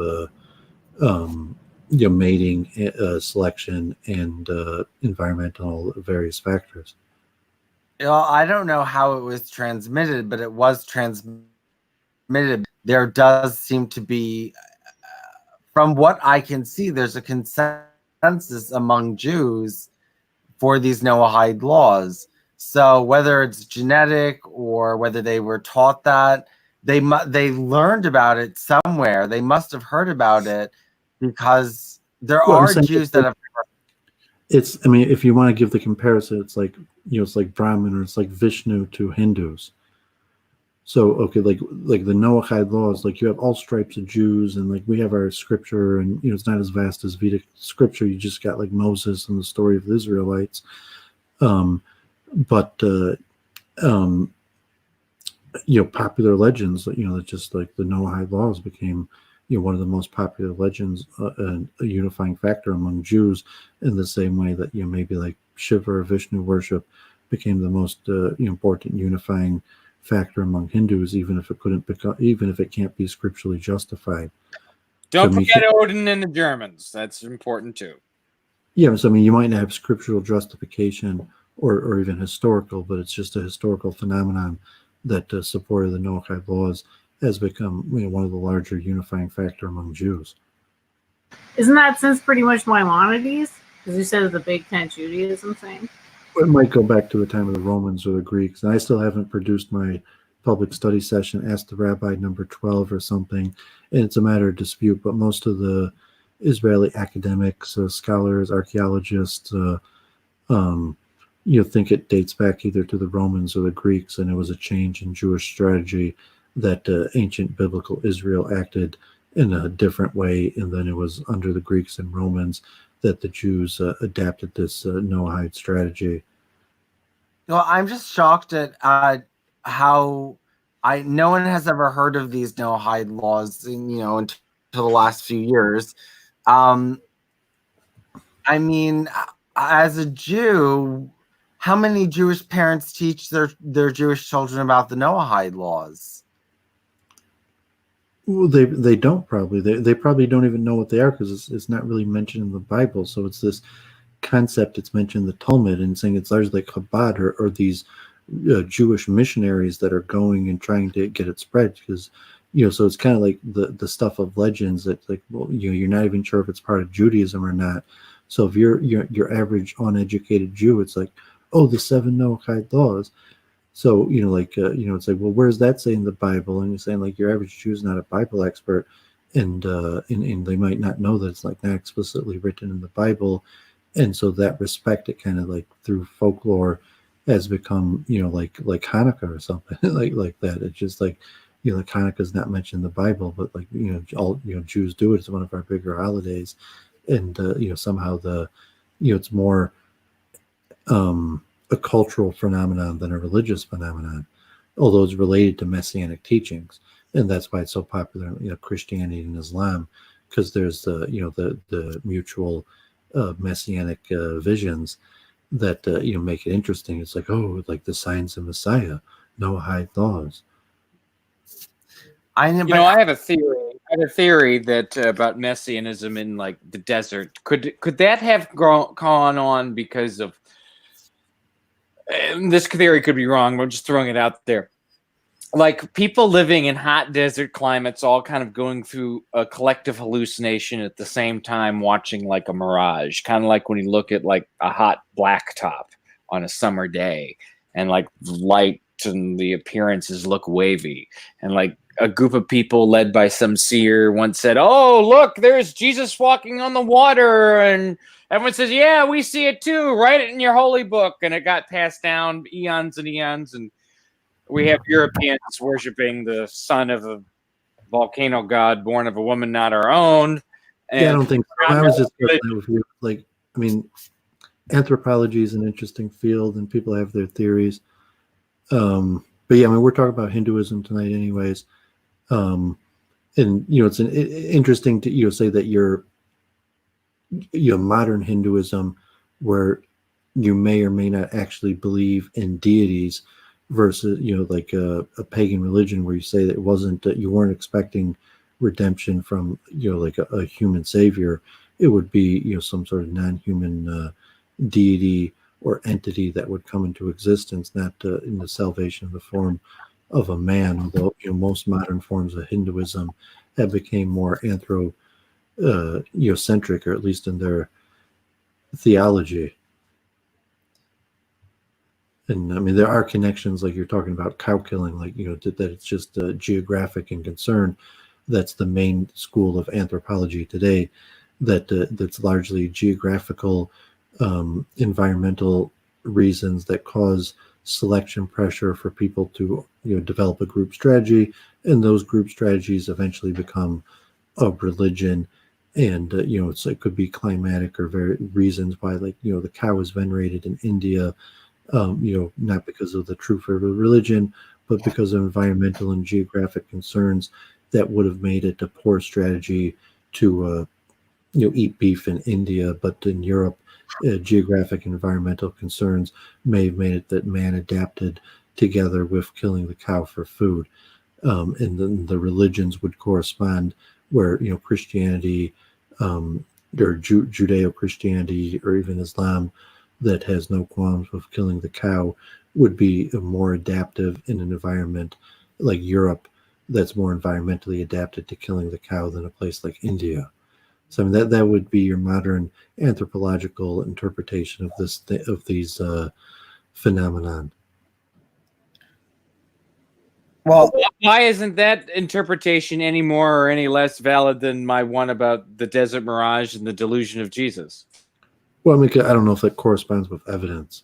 mating, selection, and environmental various factors. I don't know how it was transmitted, but it was transmitted. There does seem to be, from what I can see, there's a consensus among Jews for these Noahide laws. So whether it's genetic or whether they were taught that, they learned about it somewhere. They must have heard about it because there are Jews that have. I mean, if you want to give the comparison, it's like it's like Brahmin, or it's like Vishnu to Hindus. So okay, like the Noahide laws, like you have all stripes of Jews, and like we have our scripture, and it's not as vast as Vedic scripture. You just got like Moses and the story of the Israelites. But popular legends, that just like the Noahide laws became, one of the most popular legends and a unifying factor among Jews, in the same way that, maybe like Shiva or Vishnu worship became the most important unifying factor among Hindus, even if it can't be scripturally justified. Don't So, forget Odin and the Germans. That's important too. Yeah, so you might not have scriptural justification or even historical, but it's just a historical phenomenon that support of the Noahide laws has become one of the larger unifying factor among Jews. Isn't that since pretty much Maimonides? Because you said it's the Big Tent Judaism thing. It might go back to the time of the Romans or the Greeks, and I still haven't produced my public study session, Ask the Rabbi number 12 or something, and it's a matter of dispute, but most of the Israeli academics, scholars, archaeologists, think it dates back either to the Romans or the Greeks, and it was a change in Jewish strategy that ancient biblical Israel acted in a different way, and then it was under the Greeks and Romans that the Jews adapted this Noahide strategy. Well, I'm just shocked at how no one has ever heard of these Noahide laws, until the last few years. I mean, as a Jew, how many Jewish parents teach their Jewish children about the Noahide laws? Well, they don't probably. They probably don't even know what they are, because it's not really mentioned in the Bible. So it's this concept it's mentioned in the Talmud, and saying it's largely like Chabad or these Jewish missionaries that are going and trying to get it spread, because so it's kind of like the stuff of legends that, like, well, you're not even sure if it's part of Judaism or not. So if you're your average uneducated Jew, it's like, oh, the 7 Noahide laws. So it's like, well, where's that say in the Bible? And you're saying, like, your average Jew is not a Bible expert, and they might not know that it's like not explicitly written in the Bible. And so that respect, it kind of like through folklore has become, like Hanukkah or something like that. It's just like, like Hanukkah is not mentioned in the Bible, but like, all, Jews do it. It's one of our bigger holidays. And, somehow it's more a cultural phenomenon than a religious phenomenon, although it's related to messianic teachings. And that's why it's so popular in, Christianity and Islam, because there's the mutual messianic visions that make it interesting. It's like, oh, like the signs of Messiah, Noahide laws. I have a theory that about messianism in like the desert. Could that have gone on because of this theory? Could be wrong, but I'm just throwing it out there. Like people living in hot desert climates, all kind of going through a collective hallucination at the same time, watching like a mirage, kind of like when you look at like a hot blacktop on a summer day, and like light and the appearances look wavy, and like a group of people led by some seer once said, "Oh, look, there's Jesus walking on the water," and everyone says, "Yeah, we see it too. Write it in your holy book." And it got passed down eons and eons, and we have Europeans worshiping the son of a volcano god born of a woman not our own. And yeah, I don't think so. I was just with you. Like, I mean, anthropology is an interesting field, and people have their theories. But yeah, I mean, we're talking about Hinduism tonight, anyways. And it's interesting to say that you're modern Hinduism, where you may or may not actually believe in deities, versus like a pagan religion where you say that it wasn't, you weren't expecting redemption from like a human savior. It would be some sort of non-human deity or entity that would come into existence, not in the salvation of the form of a man. Although most modern forms of Hinduism have become more centric, or at least in their theology. And I mean, there are connections, like you're talking about cow killing, like that it's just geographic in concern. That's the main school of anthropology today. That's largely geographical, environmental reasons that cause selection pressure for people to develop a group strategy, and those group strategies eventually become a religion. And it could be climatic or very reasons why, like the cow is venerated in India not because of the truth of the religion, but because of environmental and geographic concerns that would have made it a poor strategy to eat beef in India, but in Europe, geographic and environmental concerns may have made it that man adapted together with killing the cow for food. And then the religions would correspond, where Christianity, or Judeo-Christianity, or even Islam, that has no qualms with killing the cow, would be more adaptive in an environment like Europe that's more environmentally adapted to killing the cow than a place like India. So I mean, that would be your modern anthropological interpretation of these phenomenon. Well, Why isn't that interpretation any more or any less valid than my one about the desert mirage and the delusion of Jesus? Well, I mean, I don't know if that corresponds with evidence.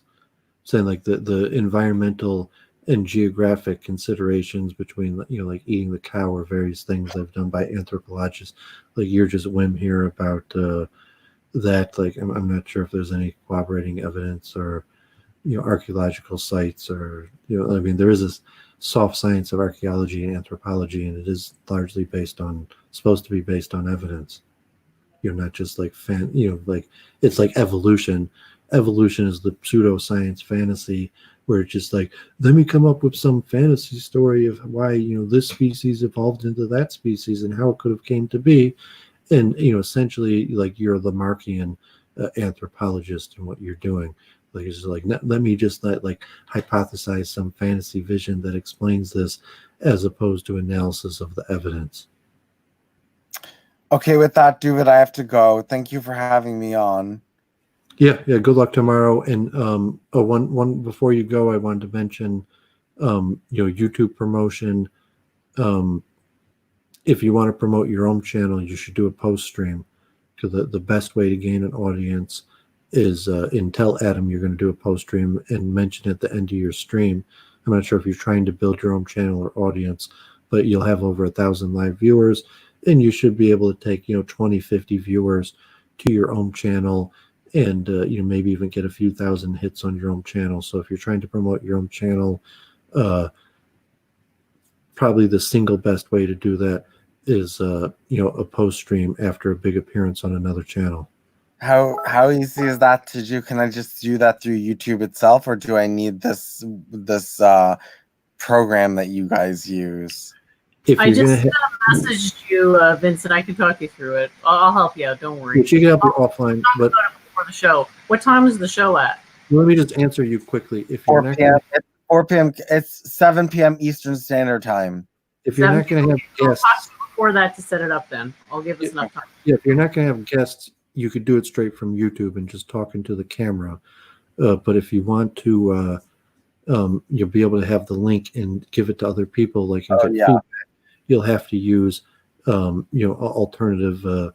Saying like the environmental and geographic considerations between like eating the cow or various things that have done by anthropologists. Like you're just whim here about that. Like I'm not sure if there's any corroborating evidence or archaeological sites, or I mean, there is this soft science of archaeology and anthropology, and it is largely supposed to be based on evidence. Not just like like it's like evolution. Evolution is the pseudoscience fantasy where it's just like, let me come up with some fantasy story of why this species evolved into that species and how it could have came to be, and essentially like you're a Lamarckian anthropologist in what you're doing. Like it's just like, let me just like hypothesize some fantasy vision that explains this, as opposed to analysis of the evidence. okay, with that, Doooovid, I have to go. Thank you for having me on. Yeah. Good luck tomorrow. And one before you go, I wanted to mention, YouTube promotion. If you want to promote your own channel, you should do a post stream, because the best way to gain an audience is tell Adam you're going to do a post stream and mention at the end of your stream. I'm not sure if you're trying to build your own channel or audience, but you'll have over 1,000 live viewers, and you should be able to take 20, 50 viewers to your own channel, and maybe even get a few thousand hits on your own channel. So if you're trying to promote your own channel, probably the single best way to do that is a post stream after a big appearance on another channel. How easy is that to do? Can I just do that through YouTube itself, or do I need this program that you guys use? I just messaged you, Vincent. I can talk you through it. I'll help you out. Don't worry. But you can help you offline. But before the show, what time is the show at? Let me just answer you quickly. If 4 p.m. It's 4 p.m. It's 7 p.m. Eastern Standard Time. If you're not going to have guests before that to set it up, then I'll give us enough time. Yeah, if you're not going to have guests, you could do it straight from YouTube and just talk into the camera. But if you want to, you'll be able to have the link and give it to other people. Like feedback. You'll have to use alternative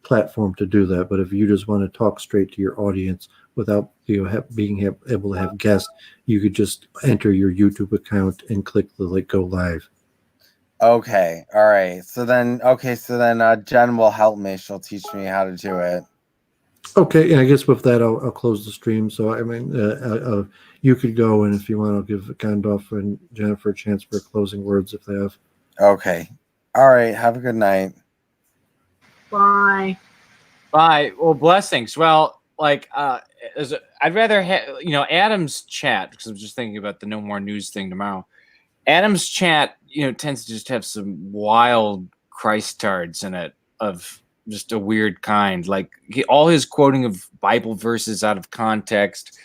platform to do that. But if you just want to talk straight to your audience without being able to have guests, you could just enter your YouTube account and click the go live. Okay, all right. So then Jen will help me. She'll teach me how to do it. Okay, and I guess with that, I'll close the stream. So I mean, you could go, and if you want, I'll give Gandalf and Jennifer a chance for closing words if they have. Okay. All right. Have a good night. Bye. Bye. Well, blessings. Well, like, I'd rather have, Adam's chat, because I'm just thinking about the No More News thing tomorrow. Adam's chat, tends to just have some wild Christards in it of just a weird kind. Like all his quoting of Bible verses out of context.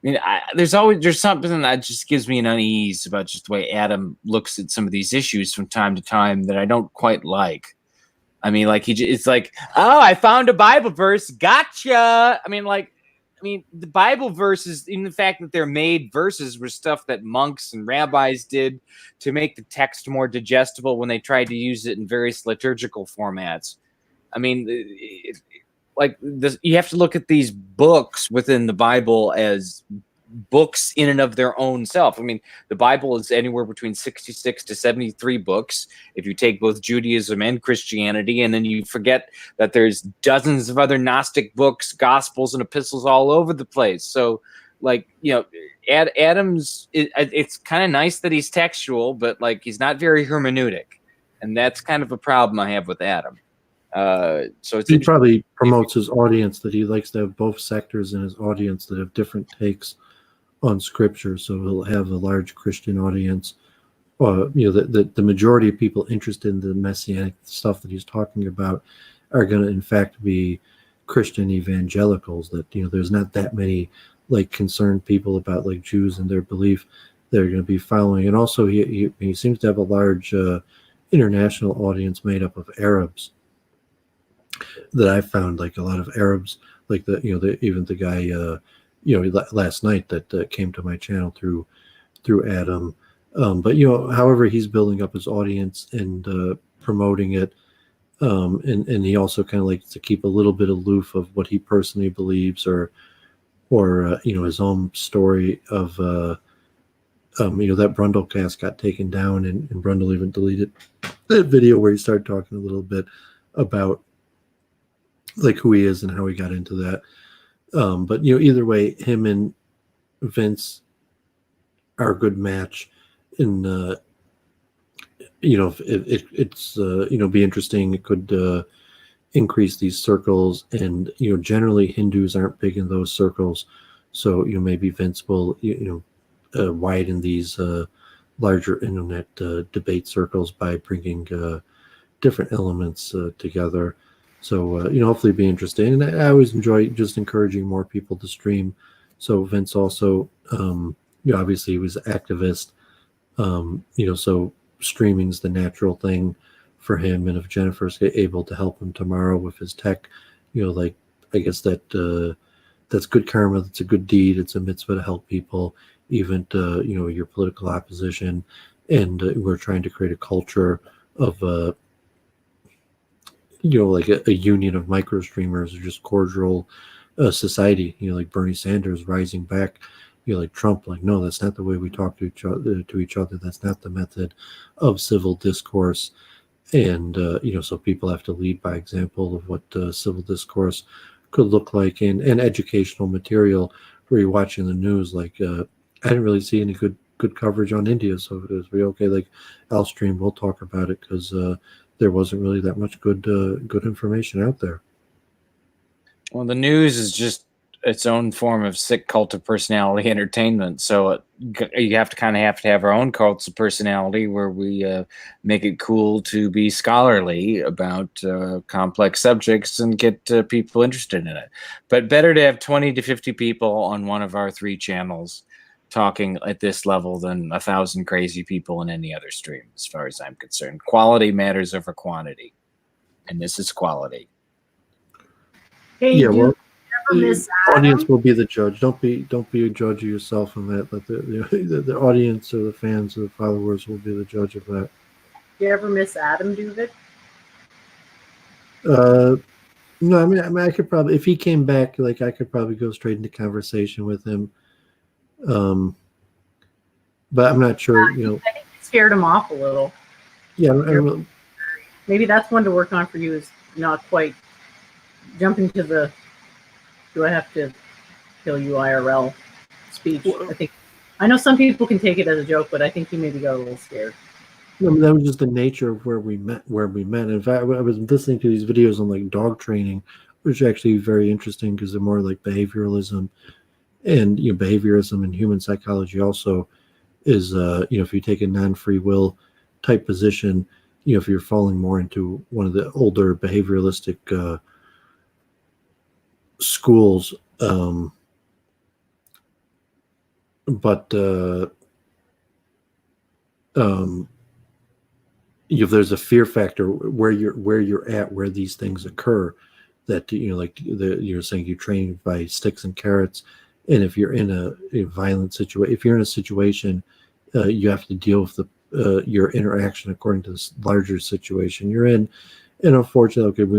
I mean, there's something that just gives me an unease about just the way Adam looks at some of these issues from time to time that I don't quite like. I mean, like it's like, oh, I found a Bible verse, gotcha. I mean, the Bible verses, even the fact that they're made verses, were stuff that monks and rabbis did to make the text more digestible when they tried to use it in various liturgical formats. I mean, you have to look at these books within the Bible as books in and of their own self. I mean, the Bible is anywhere between 66 to 73 books if you take both Judaism and Christianity, and then you forget that there's dozens of other Gnostic books, Gospels, and epistles all over the place. So like, Adam's, it's kind of nice that he's textual, but like he's not very hermeneutic, and that's kind of a problem I have with Adam. So it's he probably promotes his audience that he likes to have both sectors in his audience that have different takes on scripture. So he'll have a large Christian audience. The majority of people interested in the messianic stuff that he's talking about are going to, in fact, be Christian evangelicals. That there's not that many like concerned people about like Jews and their belief that are going to be following. And also, he seems to have a large international audience made up of Arabs. That I found like a lot of Arabs, like even the guy last night that came to my channel through Adam. But however he's building up his audience and promoting it, and he also kind of likes to keep a little bit aloof of what he personally believes or his own story of that Brundle cast got taken down, and Brundle even deleted that video where he started talking a little bit about like who he is and how he got into that. But either way, him and Vince are a good match. And if it's be interesting, it could increase these circles. And generally Hindus aren't big in those circles, so maybe Vince will widen these larger internet debate circles by bringing different elements together. So hopefully be interesting. And I always enjoy just encouraging more people to stream. So Vince also obviously he was an activist. So streaming's the natural thing for him. And if Jennifer's able to help him tomorrow with his tech, I guess that's good karma. That's a good deed. It's a mitzvah to help people, even your political opposition. And we're trying to create a culture of, like a union of micro streamers, or just cordial society, like Bernie Sanders rising back, like Trump, like, no, that's not the way we talk to each other. That's not the method of civil discourse. And, so people have to lead by example of what civil discourse could look like, and educational material where you're watching the news. Like, I didn't really see any good coverage on India. So it was really okay. Like, I'll stream, we'll talk about it, because there wasn't really that much good information out there. Well, the news is just its own form of sick cult of personality entertainment. So you have to have our own cults of personality where we make it cool to be scholarly about complex subjects and get people interested in it. But better to have 20 to 50 people on one of our 3 channels talking at this level than 1,000 crazy people in any other stream, as far as I'm concerned. Quality matters over quantity, and this is quality. Hey, yeah, well, Miss the audience will be the judge. Don't be a judge of yourself in that. But the audience or the fans or the followers will be the judge of that. Do you ever miss Adam Doooovid? No, I mean, I could probably, if he came back, like, I could probably go straight into conversation with him. But I'm not sure, I think it scared him off a little. Yeah, maybe that's one to work on for you, is not quite jumping to the do I have to kill you IRL speech. I know some people can take it as a joke, but I think he maybe got a little scared. I mean, that was just the nature of where we met. In fact, I was listening to these videos on like dog training, which is actually very interesting because they're more like behavioralism, and behaviorism and human psychology also is if you take a non-free will type position, if you're falling more into one of the older behavioralistic schools, if there's a fear factor where you're at, where these things occur, that like you're saying, you train by sticks and carrots, and if you're in a violent situation, if you're in a situation, you have to deal with your interaction according to this larger situation you're in. And unfortunately, okay,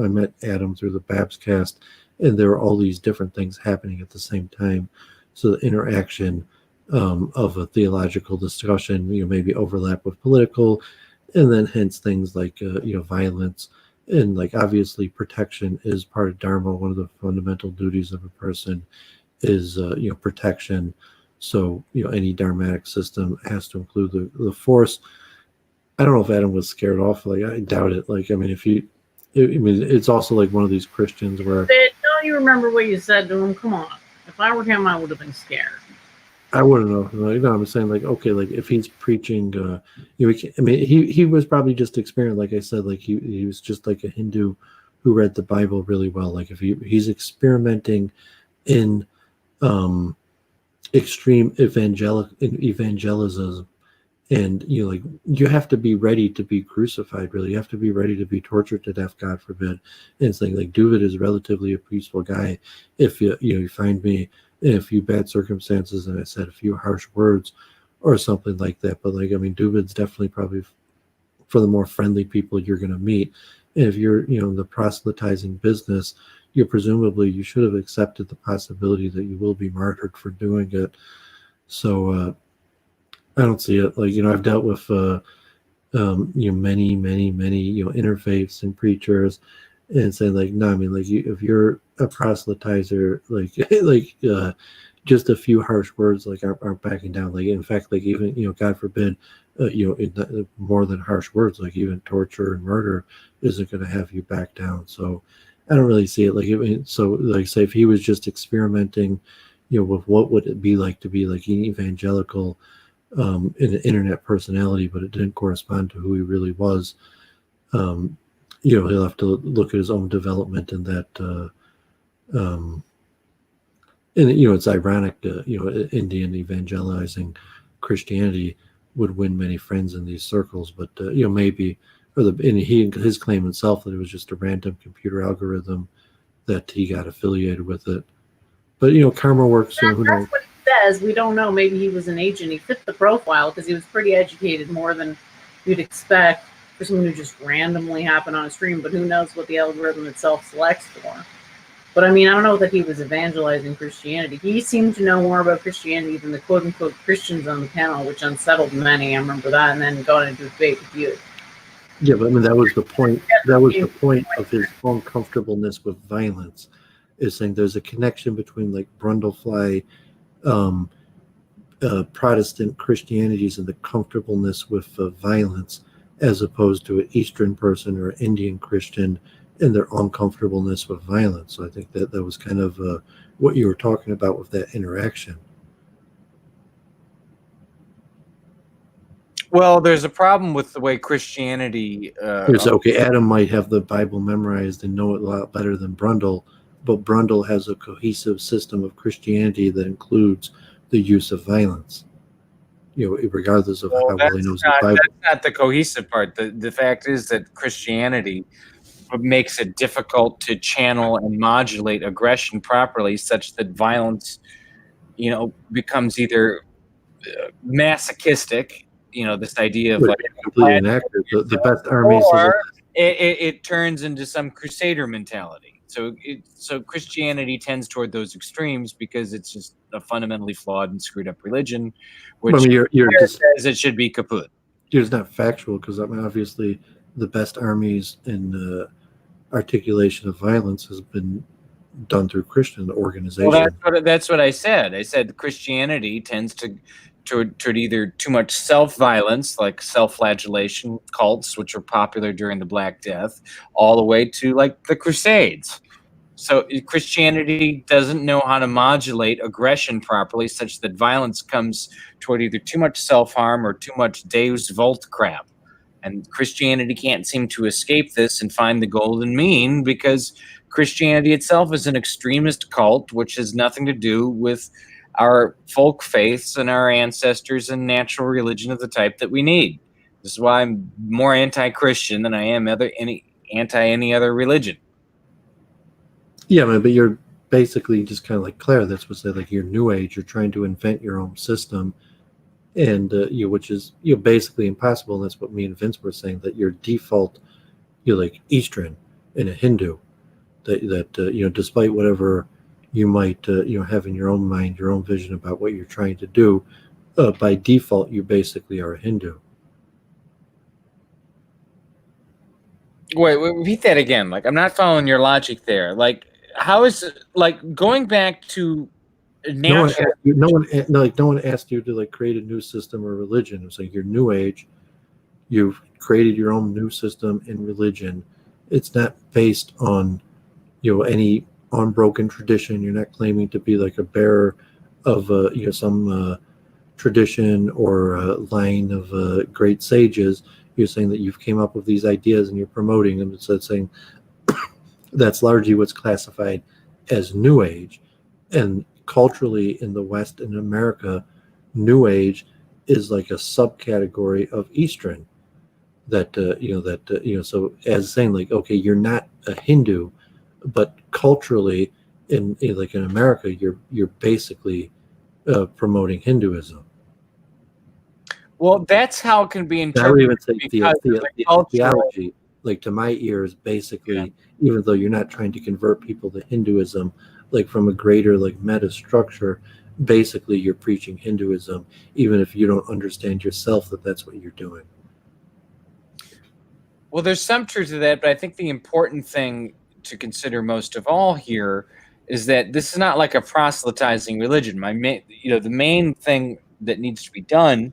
I met Adam through the Babs cast, and there were all these different things happening at the same time. So the interaction of a theological discussion, maybe overlap with political, and then hence things like violence, and like obviously protection is part of Dharma, one of the fundamental duties of a person, is protection. So any dharmatic system has to include the Force. I don't know if Adam was scared off. Like, I doubt it. Like, I mean, it's also like one of these Christians where Don't you remember what you said to him? Come on. If I were him, I would have been scared. I wouldn't know. Like, no, I'm saying, like, okay, like if he's preaching, he was probably just experiencing, like I said, like he was just like a Hindu who read the Bible really well. Like if he's experimenting in extreme evangelism, and like you have to be ready to be crucified. Really, you have to be ready to be tortured to death, God forbid. And it's like Doooovid is relatively a peaceful guy. If you find me in a few bad circumstances and I said a few harsh words or something like that, but like, I mean, Doovid's definitely probably for the more friendly people you're going to meet. And if you're in the proselytizing business, you should have accepted the possibility that you will be martyred for doing it. So I don't see it. Like, I've dealt with many interfaiths and preachers, and saying like, no, I mean, like, if you're a proselytizer, like just a few harsh words like aren't backing down. Like, in fact, like, even God forbid, more than harsh words, like even torture and murder isn't going to have you back down. So I don't really see it. Like, so like, say if he was just experimenting, with what would it be like to be like an evangelical in an internet personality, but it didn't correspond to who he really was. He'll have to look at his own development in that. And it's ironic, Indian evangelizing Christianity would win many friends in these circles, but maybe, his claim himself that it was just a random computer algorithm that he got affiliated with it. But karma works. Who knows? What he says. We don't know. Maybe he was an agent. He fit the profile because he was pretty educated, more than you'd expect for someone who just randomly happened on a stream. But who knows what the algorithm itself selects for? But I mean, I don't know that he was evangelizing Christianity. He seemed to know more about Christianity than the quote-unquote Christians on the panel, which unsettled many. I remember that, and then got into a debate with you. Yeah, but I mean, that was the point. That was the point of his uncomfortableness with violence, is saying there's a connection between like Brundlefly, Protestant Christianities and the comfortableness with violence, as opposed to an Eastern person or Indian Christian and their uncomfortableness with violence. So I think that was kind of what you were talking about with that interaction. Well, there's a problem with the way Christianity. Okay, Adam might have the Bible memorized and know it a lot better than Brundle, but Brundle has a cohesive system of Christianity that includes the use of violence. Regardless of how well he knows the Bible. That's not the cohesive part. The fact is that Christianity makes it difficult to channel and modulate aggression properly, such that violence, becomes either masochistic. This idea of like completely inaccurate. The best armies, or it turns into some crusader mentality. So Christianity tends toward those extremes because it's just a fundamentally flawed and screwed up religion, which says it should be kaput. It's not factual, because I mean, obviously the best armies in articulation of violence has been done through Christian organization. Well, that's what I said. I said Christianity tends toward either too much self-violence, like self-flagellation cults, which were popular during the Black Death, all the way to like the Crusades. So Christianity doesn't know how to modulate aggression properly, such that violence comes toward either too much self-harm or too much Deus Vult crap. And Christianity can't seem to escape this and find the golden mean, because Christianity itself is an extremist cult, which has nothing to do with our folk faiths and our ancestors and natural religion of the type that we need. This is why I'm more anti-Christian than I am anti any other religion. Yeah, man, but you're basically just kind of like Claire. That's what say like you're New Age. You're trying to invent your own system, and which is basically impossible. And that's what me and Vince were saying, that your default, you're like Eastern and a Hindu. That despite whatever you might have in your own mind, your own vision about what you're trying to do, by default you basically are a Hindu. Wait, repeat that again. Like, I'm not following your logic there. Like, how is it, like, going back to No one natural. asked you, no one asked you to like create a new system or religion. It's like you're New Age. You've created your own new system in religion. It's not based on any unbroken tradition. You're not claiming to be like a bearer of some tradition or line of great sages. You're saying that you've came up with these ideas and you're promoting them. So it's saying that's largely what's classified as New Age. And culturally in the West and America, New Age is like a subcategory of Eastern. So as saying like, okay, you're not a Hindu, but culturally in America, you're basically promoting Hinduism. Well, that's how it can be I would interpreted. even say because of the cultural- theology, like to my ears, basically, even though you're not trying to convert people to Hinduism, like from a greater like meta structure, basically you're preaching Hinduism, even if you don't understand yourself that that's what you're doing. Well, there's some truth to that, but I think the important thing to consider most of all here is that this is not like a proselytizing religion. The main thing that needs to be done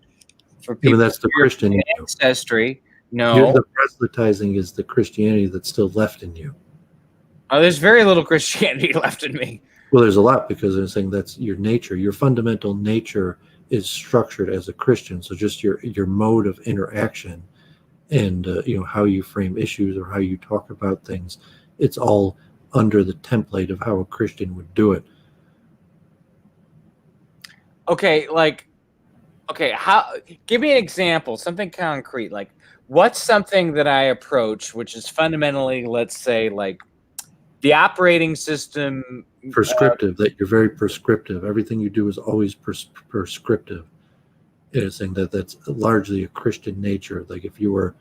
for people That's the Christian in you. ancestry. No, The proselytizing is the Christianity that's still left in you. there's very little Christianity left in me. Well, there's a lot, because I'm saying that's your nature. Your fundamental nature is structured as a Christian. So just your mode of interaction and how you frame issues or how you talk about things, it's all under the template of how a Christian would do it. Okay, how? Give me an example, something concrete. Like, what's something that I approach, which is fundamentally, let's say, like the operating system. Prescriptive, that you're very prescriptive. Everything you do is always prescriptive. It's saying that that's largely a Christian nature. Like if you were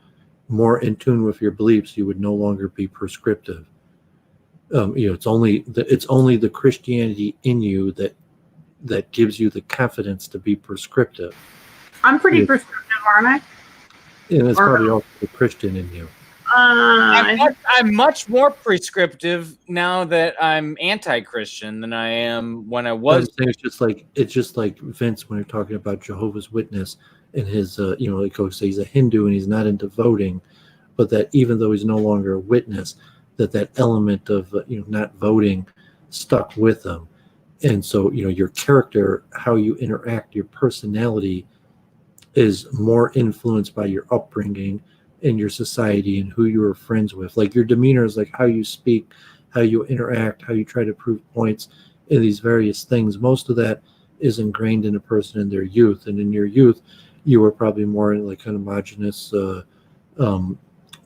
more in tune with your beliefs, you would no longer be prescriptive. It's only the Christianity in you that gives you the confidence to be prescriptive. I'm pretty prescriptive, aren't I? And it's probably also the Christian in you. I'm much more prescriptive now that I'm anti-Christian than I am when I was. It's just like Vince when you're talking about Jehovah's Witness and his like he's a Hindu and he's not into voting, but that even though he's no longer a witness, that element of not voting stuck with him. And so your character, how you interact, your personality is more influenced by your upbringing and your society and who you are friends with. Like your demeanor is like how you speak, how you interact, how you try to prove points in these various things. Most of that is ingrained in a person in their youth. And in your youth, you were probably more in like homogenous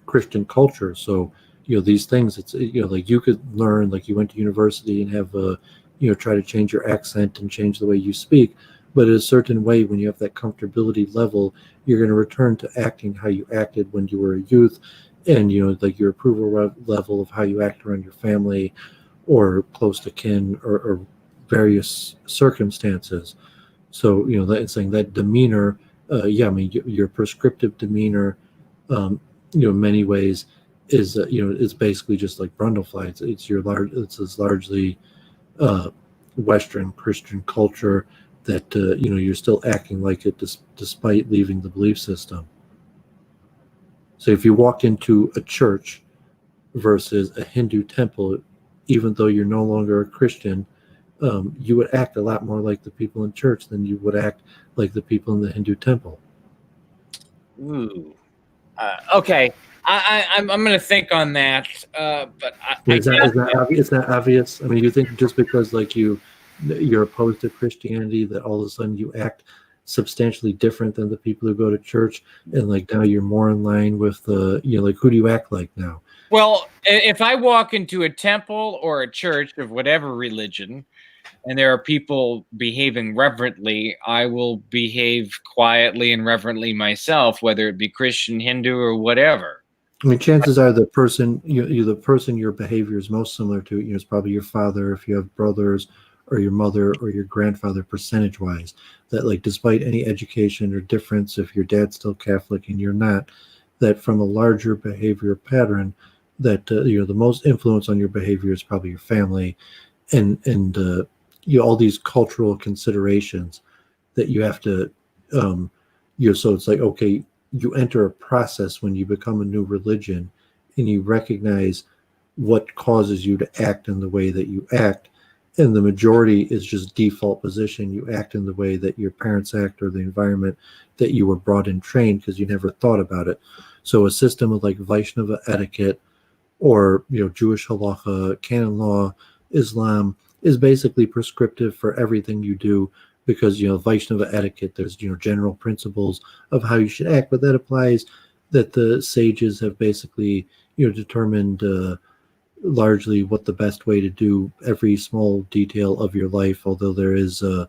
Christian culture. So, these things, it's, like you could learn, like you went to university and have, try to change your accent and change the way you speak. But in a certain way, when you have that comfortability level, you're going to return to acting how you acted when you were a youth, and like your approval level of how you act around your family or close to kin or various circumstances. So that saying that demeanor, your prescriptive demeanor, in many ways is it's basically just like Brundlefly. It's largely Western Christian culture that you're still acting like it despite leaving the belief system. So if you walk into a church versus a Hindu temple, even though you're no longer a Christian, you would act a lot more like the people in church than you would act like the people in the Hindu temple. Ooh. Okay. I'm going to think on that. But It's not obvious. I mean, you think just because like you're opposed to Christianity that all of a sudden you act substantially different than the people who go to church, and like now you're more in line with like who do you act like now? Well, if I walk into a temple or a church of whatever religion and there are people behaving reverently, I will behave quietly and reverently myself, whether it be Christian, Hindu, or whatever. I mean, chances are the person the person your behavior is most similar to, is probably your father, if you have brothers, or your mother or your grandfather, percentage wise. That like despite any education or difference, if your dad's still Catholic and you're not, that from a larger behavior pattern, that the most influence on your behavior is probably your family, and all these cultural considerations that you have to, so it's like, okay, you enter a process when you become a new religion, and you recognize what causes you to act in the way that you act. And the majority is just default position. You act in the way that your parents act, or the environment that you were brought in trained, because you never thought about it. So a system of like Vaishnava etiquette, or Jewish halacha, canon law, Islam, is basically prescriptive for everything you do, because Vaishnava etiquette, there's general principles of how you should act, but that applies that the sages have basically determined largely what the best way to do every small detail of your life, although there is a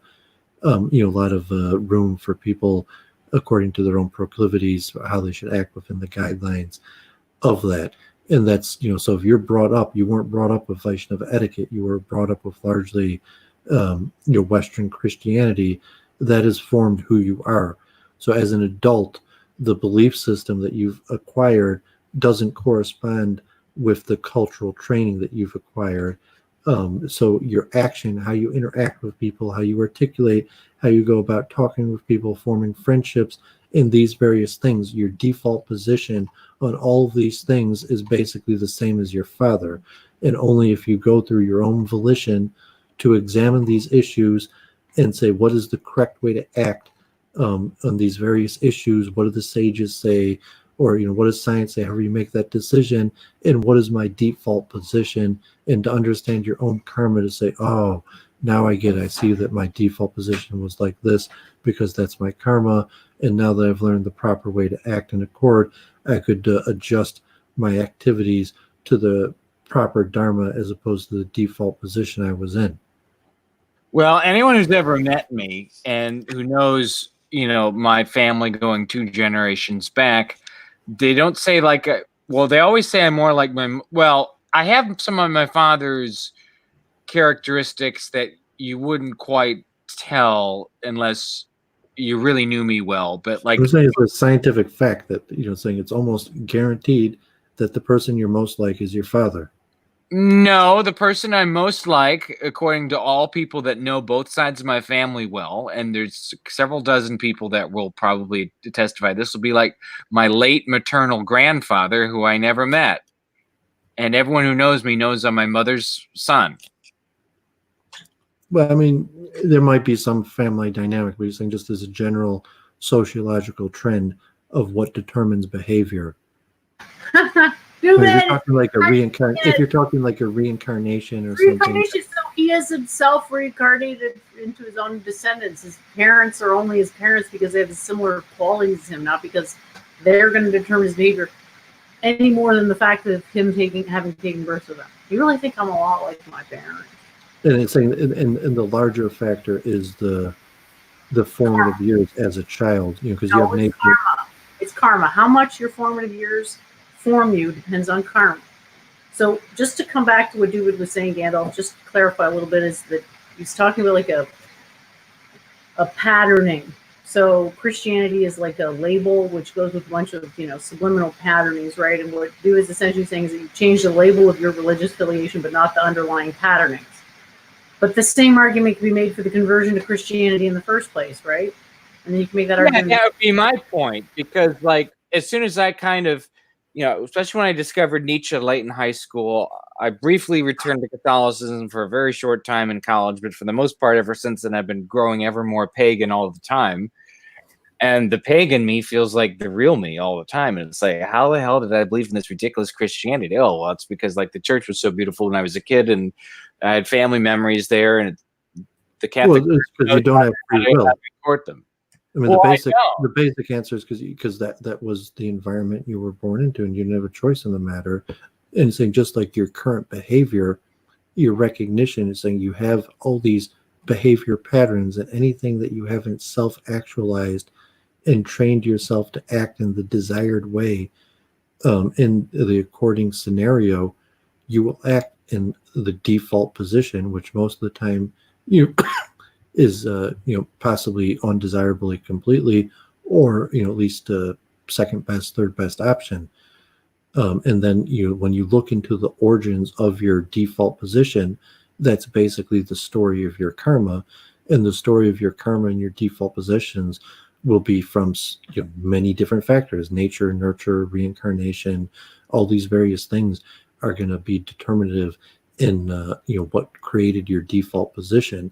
lot of room for people according to their own proclivities how they should act within the guidelines of that. And that's so if you're brought up, you weren't brought up with Vaishnava etiquette, you were brought up with largely Western Christianity, that has formed who you are. So as an adult, the belief system that you've acquired doesn't correspond with the cultural training that you've acquired. So your action, how you interact with people, how you articulate, how you go about talking with people, forming friendships, in these various things, your default position on all of these things is basically the same as your father. And only if you go through your own volition to examine these issues and say, what is the correct way to act on these various issues? What do the sages say? Or, what does science say? However you make that decision, and what is my default position? And to understand your own karma, to say, oh, now I see that my default position was like this because that's my karma. And now that I've learned the proper way to act in accord, I could adjust my activities to the proper dharma as opposed to the default position I was in. Well, anyone who's ever met me and who knows, my family going 2 generations back, they don't say like, they always say I'm more like I have some of my father's characteristics that you wouldn't quite tell unless you really knew me well. But like, I'm saying it's a scientific fact that, saying it's almost guaranteed that the person you're most like is your father. No, the person I'm most like, according to all people that know both sides of my family well, and there's several dozen people that will probably testify, this will be like my late maternal grandfather, who I never met. And everyone who knows me knows I'm my mother's son. Well, I mean, there might be some family dynamic, but you're saying just as a general sociological trend of what determines behavior. If you're talking like a reincarnation or something. So he is himself reincarnated into his own descendants. His parents are only his parents because they have similar qualities to him, not because they're going to determine his behavior any more than the fact of him having taken birth with them. You really think I'm a lot like my parents? And it's saying, and the larger factor is the formative years as a child, because you have nature. Karma. It's karma. How much your formative years form you depends on karma. So just to come back to what Doowovid was saying, Gandalf, just to clarify a little bit, is that he's talking about like a patterning. So Christianity is like a label which goes with a bunch of subliminal patternings, right? And what Doowovid is essentially saying is that you change the label of your religious affiliation, but not the underlying patternings. But the same argument can be made for the conversion to Christianity in the first place, right? And then you can make that argument. That would be my point, because like as soon as I kind of, especially when I discovered Nietzsche late in high school, I briefly returned to Catholicism for a very short time in college, but for the most part, ever since then, I've been growing ever more pagan all the time. And the pagan me feels like the real me all the time. And it's like, how the hell did I believe in this ridiculous Christianity? Oh, well, it's because like the church was so beautiful when I was a kid, and I had family memories there, and the Catholic. Well, it's because you don't have free will. Support them. I mean, the basic answer is because that was the environment you were born into, and you didn't have a choice in the matter. And saying just like your current behavior, your recognition is saying you have all these behavior patterns, and anything that you haven't self-actualized and trained yourself to act in the desired way in the according scenario, you will act in the default position, which most of the time is possibly undesirably completely, or at least second best, third best option. And then when you look into the origins of your default position, that's basically the story of your karma, and the story of your karma and your default positions will be from many different factors: nature, nurture, reincarnation. All these various things are going to be determinative in what created your default position.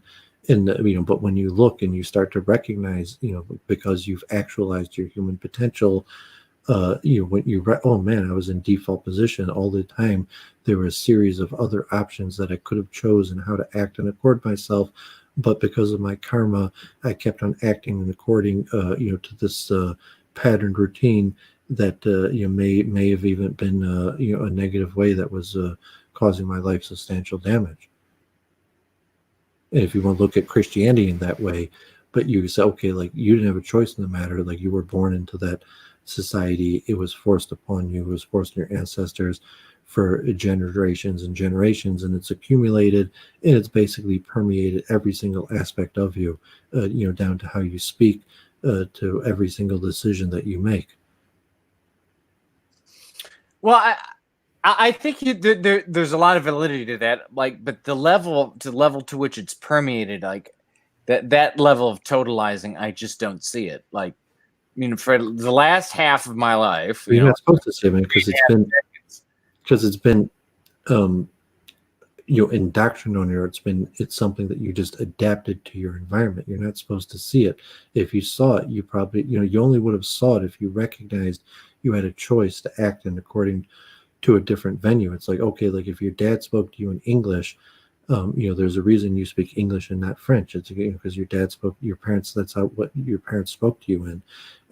And but when you look and you start to recognize, because you've actualized your human potential, when oh man, I was in default position all the time. There were a series of other options that I could have chosen how to act and accord myself, but because of my karma, I kept on acting and according, to this patterned routine that may have even been a negative way that was causing my life substantial damage. And if you want to look at Christianity in that way, but you say, okay, like you didn't have a choice in the matter, like you were born into that society, it was forced upon you, it was forced on your ancestors for generations and generations, and it's accumulated, and it's basically permeated every single aspect of you, down to how you speak, to every single decision that you make. Well, I think there's a lot of validity to that, like, but the level to which it's permeated, like that level of totalizing, I just don't see it. Like, I mean, for the last half of my life, You're not supposed to say it because it's been indoctrinated on you. It's something that you just adapted to your environment. You're not supposed to see it. If you saw it, you probably you only would have saw it if you recognized you had a choice to act in according to a different venue. It's like, okay, like if your dad spoke to you in English, there's a reason you speak English and not French. It's because your dad spoke, your parents, that's how what your parents spoke to you in,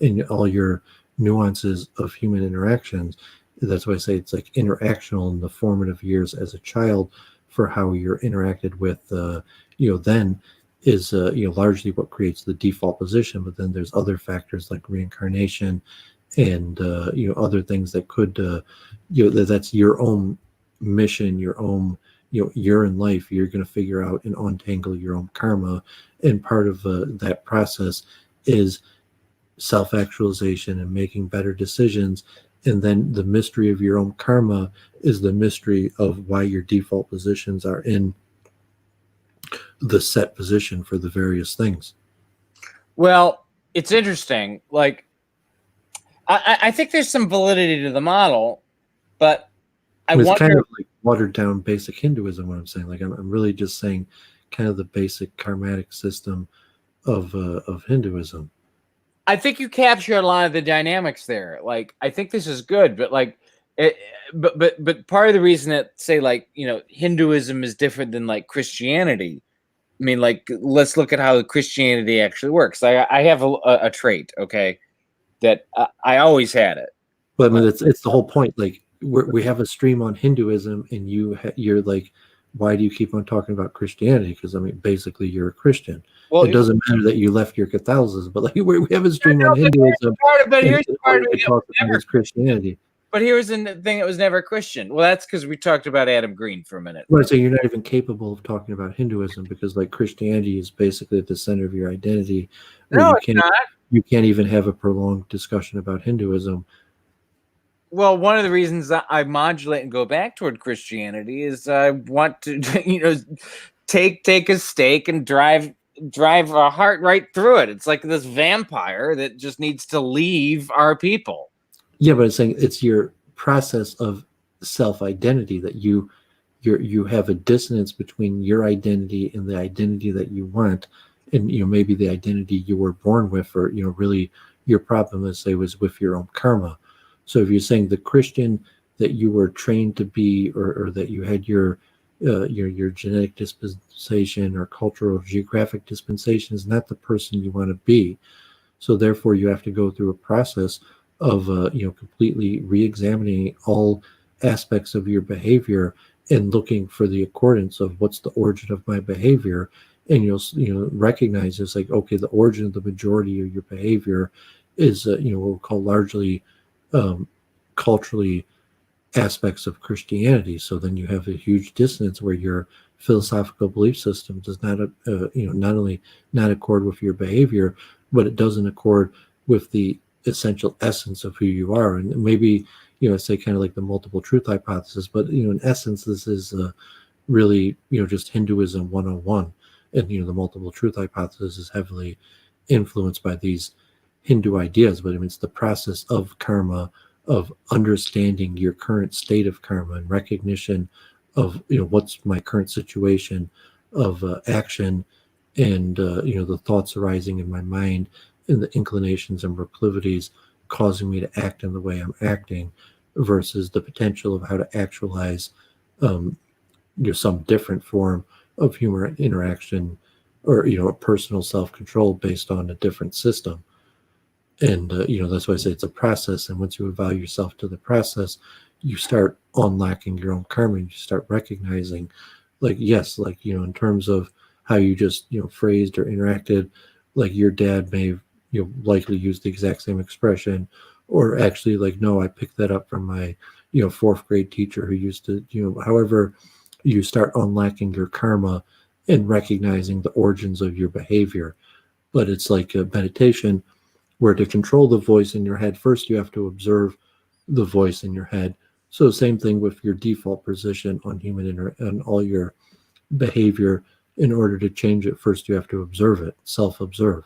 and all your nuances of human interactions. That's why I say it's like interactional in the formative years as a child for how you're interacted with, then is, largely what creates the default position. But then there's other factors like reincarnation and, other things that could, that's your own mission, your own, you're in life, you're going to figure out and untangle your own karma. And part of that process is self-actualization and making better decisions. And then the mystery of your own karma is the mystery of why your default positions are in the set position for the various things. Well, it's interesting. Like, I think there's some validity to the model, but It's kind of like watered down basic Hinduism, what I'm saying. Like, I'm really just saying kind of the basic karmatic system of Hinduism. I think you capture a lot of the dynamics there. Like, I think this is good, but like, but part of the reason that, say, like, Hinduism is different than like Christianity. I mean, like, let's look at how Christianity actually works. I have a trait, okay, that I always had it. But I mean, it's the whole point. Like, we have a stream on Hinduism, and you're like, why do you keep on talking about Christianity? Because I mean, basically, you're a Christian. Well, it doesn't matter that you left your Catholicism, but like we have a stream on Hinduism. But here's the part of it, Christianity. But here's the thing that was never Christian. Well, that's because we talked about Adam Green for a minute. Right, so you're not even capable of talking about Hinduism because, like, Christianity is basically at the center of your identity. No, it's not. You can't even have a prolonged discussion about Hinduism. Well, one of the reasons that I modulate and go back toward Christianity is I want to, take a stake and drive a heart right through it. It's like this vampire that just needs to leave our people. Yeah, but it's saying it's your process of self-identity that you have a dissonance between your identity and the identity that you want, and maybe the identity you were born with, or really your problem, let's say, was with your own karma. So if you're saying the Christian that you were trained to be, or that you had your genetic dispensation or cultural or geographic dispensation, is not the person you want to be. So therefore, you have to go through a process of completely re-examining all aspects of your behavior and looking for the accordance of what's the origin of my behavior. And you'll recognize it's like, okay, the origin of the majority of your behavior is what we'll call largely culturally aspects of Christianity. So then you have a huge dissonance where your philosophical belief system does not not only not accord with your behavior, but it doesn't accord with the essential essence of who you are. And maybe say kind of like the multiple truth hypothesis, but in essence, this is really, just Hinduism 101. And, the multiple truth hypothesis is heavily influenced by these Hindu ideas. But I mean, it's the process of karma, of understanding your current state of karma and recognition of, what's my current situation of action, and, the thoughts arising in my mind and the inclinations and proclivities causing me to act in the way I'm acting, versus the potential of how to actualize some different form of human interaction, or a personal self-control based on a different system. And that's why I say it's a process. And once you evaluate yourself to the process, you start unlocking your own karma, and you start recognizing, like, yes, like, in terms of how you just phrased or interacted, like your dad may likely use the exact same expression, or actually, like, no, I picked that up from my fourth grade teacher who used to, however, you start unlocking your karma and recognizing the origins of your behavior. But it's like a meditation, where to control the voice in your head, first you have to observe the voice in your head. So same thing with your default position on and all your behavior. In order to change it, first you have to observe it, self-observe.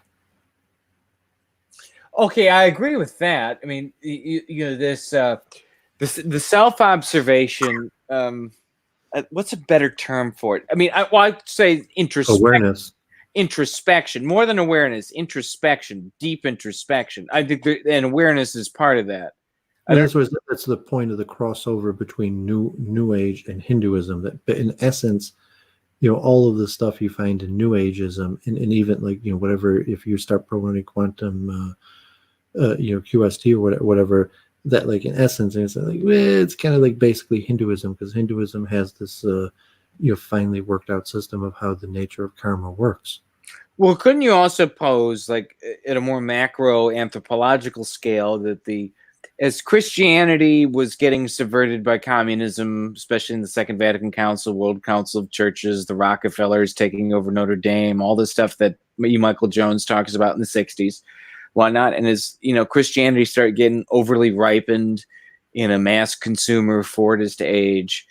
Okay, I agree with that. I mean, the self-observation. What's a better term for it? I mean, I'd say Awareness. Introspection, more than awareness, introspection, deep introspection. I think and awareness is part of that. That's the point of the crossover between New Age and Hinduism. That, in essence, all of the stuff you find in New Ageism, and even like whatever, if you start promoting quantum, QST or whatever, that, like, in essence, it's kind of like basically Hinduism, because Hinduism has this finally worked out system of how the nature of karma works. Well, couldn't you also pose, like, at a more macro anthropological scale, that as Christianity was getting subverted by communism, especially in the Second Vatican Council, World Council of Churches, the Rockefellers taking over Notre Dame, all the stuff that Michael Jones talks about in the 60s, whatnot, and as Christianity started getting overly ripened in a mass consumer Fordist age,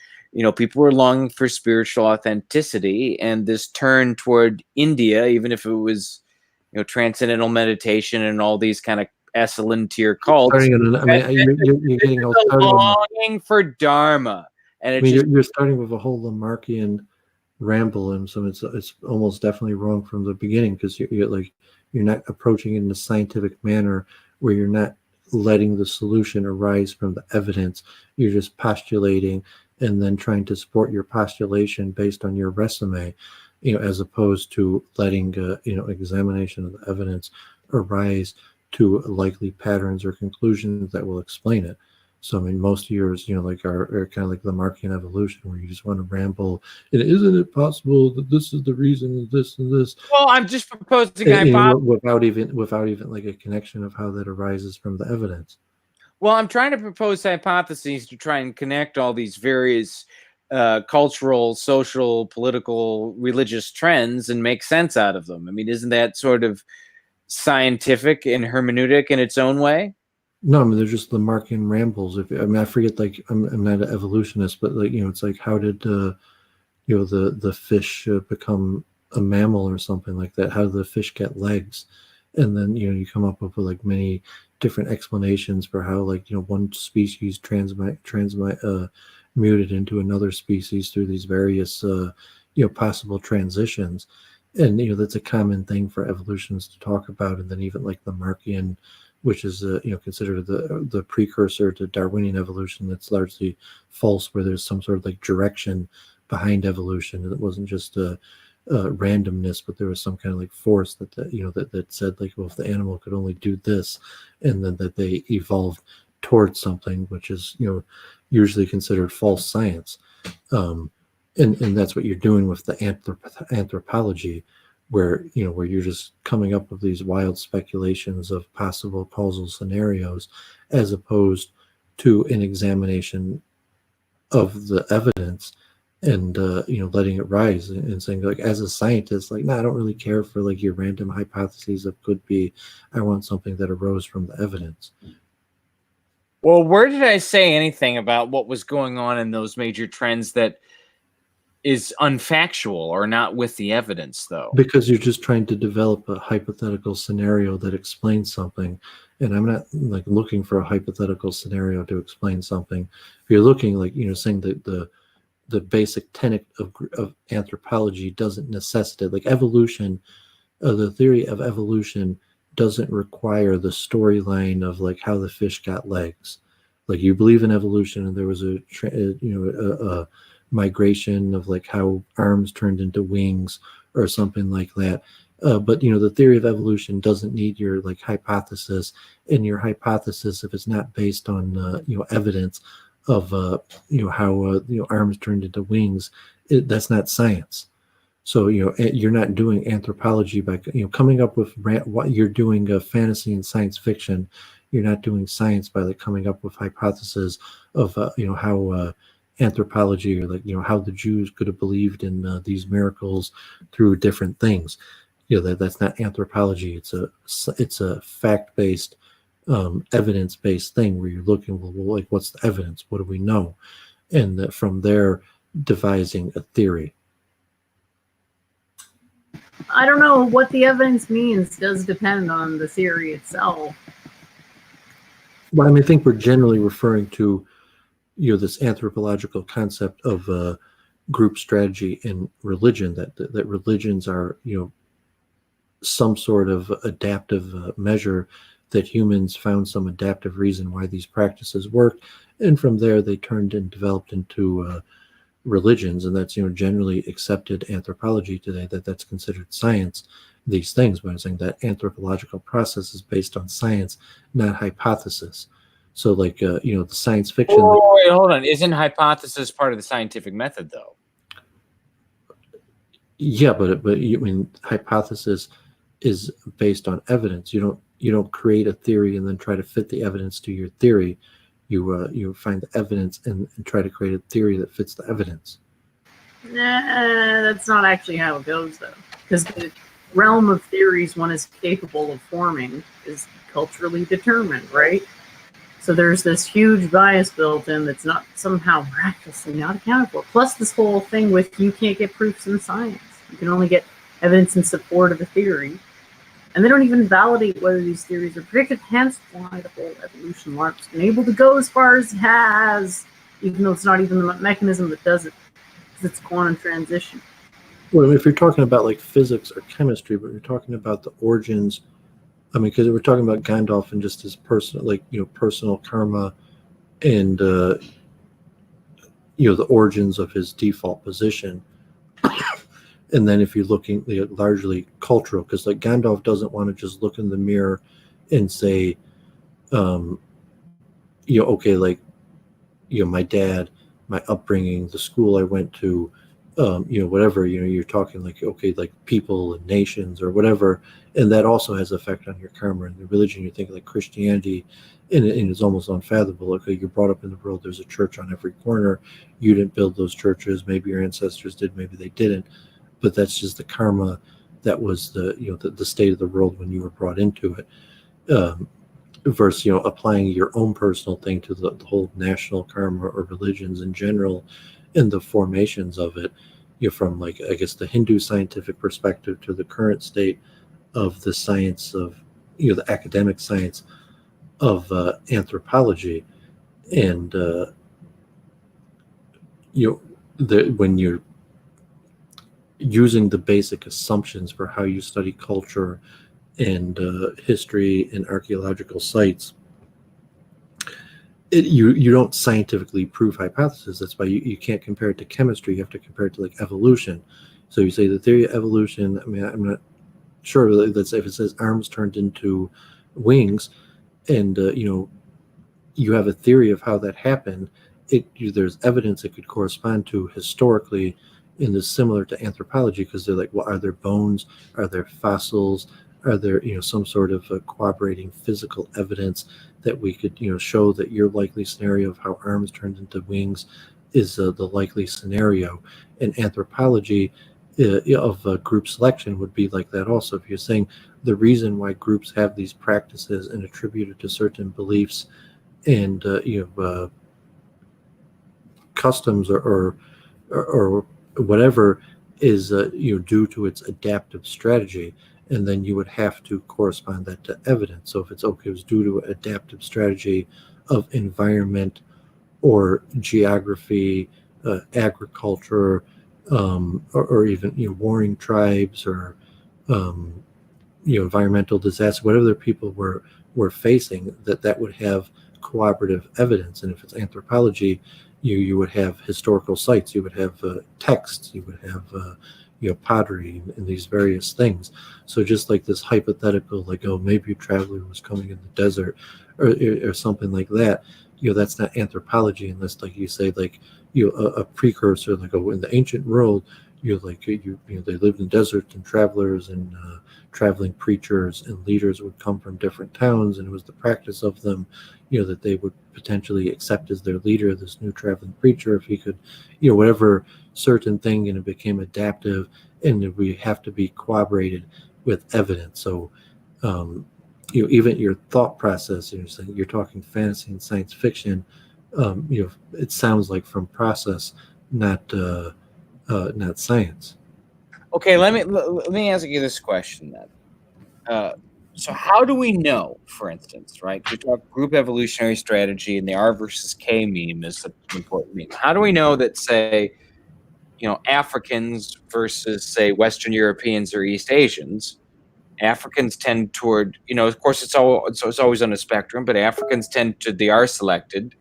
people were longing for spiritual authenticity, and this turn toward India, even if it was, transcendental meditation and all these kind of Esalen-tier cults. You're getting all longing for Dharma, and you're starting with a whole Lamarckian ramble, and so it's almost definitely wrong from the beginning, because you're not approaching it in a scientific manner, where you're not letting the solution arise from the evidence. You're just postulating, and then trying to support your postulation based on your resume, as opposed to letting examination of the evidence arise to likely patterns or conclusions that will explain it. So I mean, most of yours, are kind of like Lamarckian evolution, where you just want to ramble. And isn't it possible that this is the reason of this and this? Well, I'm just proposing without even like a connection of how that arises from the evidence. Well, I'm trying to propose hypotheses to try and connect all these various cultural, social, political, religious trends and make sense out of them. I mean, isn't that sort of scientific and hermeneutic in its own way? No, I mean, they're just Lamarckian rambles. I forget, like, I'm not an evolutionist, but, like, it's like, how did the fish become a mammal or something like that? How did the fish get legs? And then you come up with like many different explanations for how, like, one species muted into another species through these various possible transitions. And that's a common thing for evolutionists to talk about. And then even like Lamarckian, which is considered the precursor to Darwinian evolution, that's largely false, where there's some sort of like direction behind evolution, and it wasn't just randomness, but there was some kind of like force that said, like, well, if the animal could only do this, and then that they evolved towards something, which is usually considered false science. And that's what you're doing with the anthropology, where you're just coming up with these wild speculations of possible causal scenarios, as opposed to an examination of the evidence and letting it rise and saying, like, as a scientist, like, no, I don't really care for like your random hypotheses of could be. I want something that arose from the evidence. Well, where did I say anything about what was going on in those major trends that is unfactual or not with the evidence, though. Because you're just trying to develop a hypothetical scenario that explains something. And I'm not like looking for a hypothetical scenario to explain something. If you're looking like, saying that the basic tenet of anthropology doesn't necessitate, like evolution, the theory of evolution doesn't require the storyline of like how the fish got legs. Like you believe in evolution and there was a migration of like how arms turned into wings or something like that. But the theory of evolution doesn't need your like hypothesis, and your hypothesis, if it's not based on evidence of how arms turned into wings, that's not science. So you're not doing anthropology by coming up with what you're doing fantasy and science fiction. You're not doing science by like coming up with hypotheses of how anthropology, or like how the Jews could have believed in these miracles through different things. That's not anthropology. It's a fact-based, evidence-based thing where you're looking, well, like what's the evidence? What do we know? And from there, devising a theory. I don't know what the evidence means. It does depend on the theory itself. Well, I mean, I think we're generally referring to this anthropological concept of group strategy in religion, that religions are some sort of adaptive measure, that humans found some adaptive reason why these practices worked, and from there they turned and developed into religions, and that's generally accepted anthropology today, that's considered science, these things. But I'm saying that anthropological process is based on science, not hypothesis. So like the science fiction. Oh, wait, hold on. Isn't hypothesis part of the scientific method, though? Yeah, but I mean, hypothesis is based on evidence. You don't create a theory and then try to fit the evidence to your theory. You find the evidence and try to create a theory that fits the evidence. Nah, that's not actually how it goes, though. Because the realm of theories one is capable of forming is culturally determined, right? So there's this huge bias built in that's not somehow miraculously not accounted for. Plus this whole thing with you can't get proofs in science. You can only get evidence in support of a theory. And they don't even validate whether these theories are predictive, hence why the whole evolution lark's been able to go as far as it has, even though it's not even the mechanism that does it, because it's quantum transition. Well, if you're talking about like physics or chemistry, but you're talking about the origins, I mean, because we're talking about Gandalf and just his personal, like, personal karma and, the origins of his default position. And then if you're looking largely cultural, because like Gandalf doesn't want to just look in the mirror and say, okay, like, my dad, my upbringing, the school I went to, whatever, you're talking like, okay, like people and nations or whatever. And that also has effect on your karma and the religion. You think like Christianity, and it's almost unfathomable. Okay, you're brought up in the world, there's a church on every corner. You didn't build those churches. Maybe your ancestors did, maybe they didn't. But that's just the karma that was the state of the world when you were brought into it. Versus applying your own personal thing to the whole national karma or religions in general, and the formations of it, from like, I guess, the Hindu scientific perspective to the current state of the science of the academic science of anthropology. And when you're using the basic assumptions for how you study culture and history and archaeological sites, you don't scientifically prove hypotheses. That's why you can't compare it to chemistry. You have to compare it to like evolution. So you say the theory of evolution. I mean, I'm not sure. Let's say if it says arms turned into wings, and you have a theory of how that happened. There's evidence it could correspond to historically, and is similar to anthropology, because they're like, well, are there bones? Are there fossils? Are there some sort of corroborating physical evidence that we could show that your likely scenario of how arms turned into wings is the likely scenario? And anthropology of group selection would be like that also. If you're saying the reason why groups have these practices and attribute it to certain beliefs and customs or whatever is due to its adaptive strategy, and then you would have to correspond that to evidence. So if it's okay, it was due to adaptive strategy of environment or geography, agriculture, or even warring tribes, or environmental disaster, whatever the people were facing, that would have corroborative evidence. And if it's anthropology, you would have historical sites, you would have texts, you would have pottery, and these various things. So just like this hypothetical, like, oh, maybe a traveler was coming in the desert, or something like that, that's not anthropology, unless, like you say, like a precursor, like, oh, in the ancient world, they lived in deserts, and travelers and traveling preachers and leaders would come from different towns, and it was the practice of them, that they would potentially accept as their leader this new traveling preacher if he could, whatever certain thing, and it became adaptive, and we have to be corroborated with evidence. So even your thought process, you're talking fantasy and science fiction, it sounds like from process, not science. Okay, let me ask you this question then. So how do we know, for instance, right? We talk group evolutionary strategy, and the R versus K meme is an important meme. How do we know that, say, Africans versus, say, Western Europeans or East Asians? Africans tend toward, of course, it's always on a spectrum, but Africans tend to the R selected,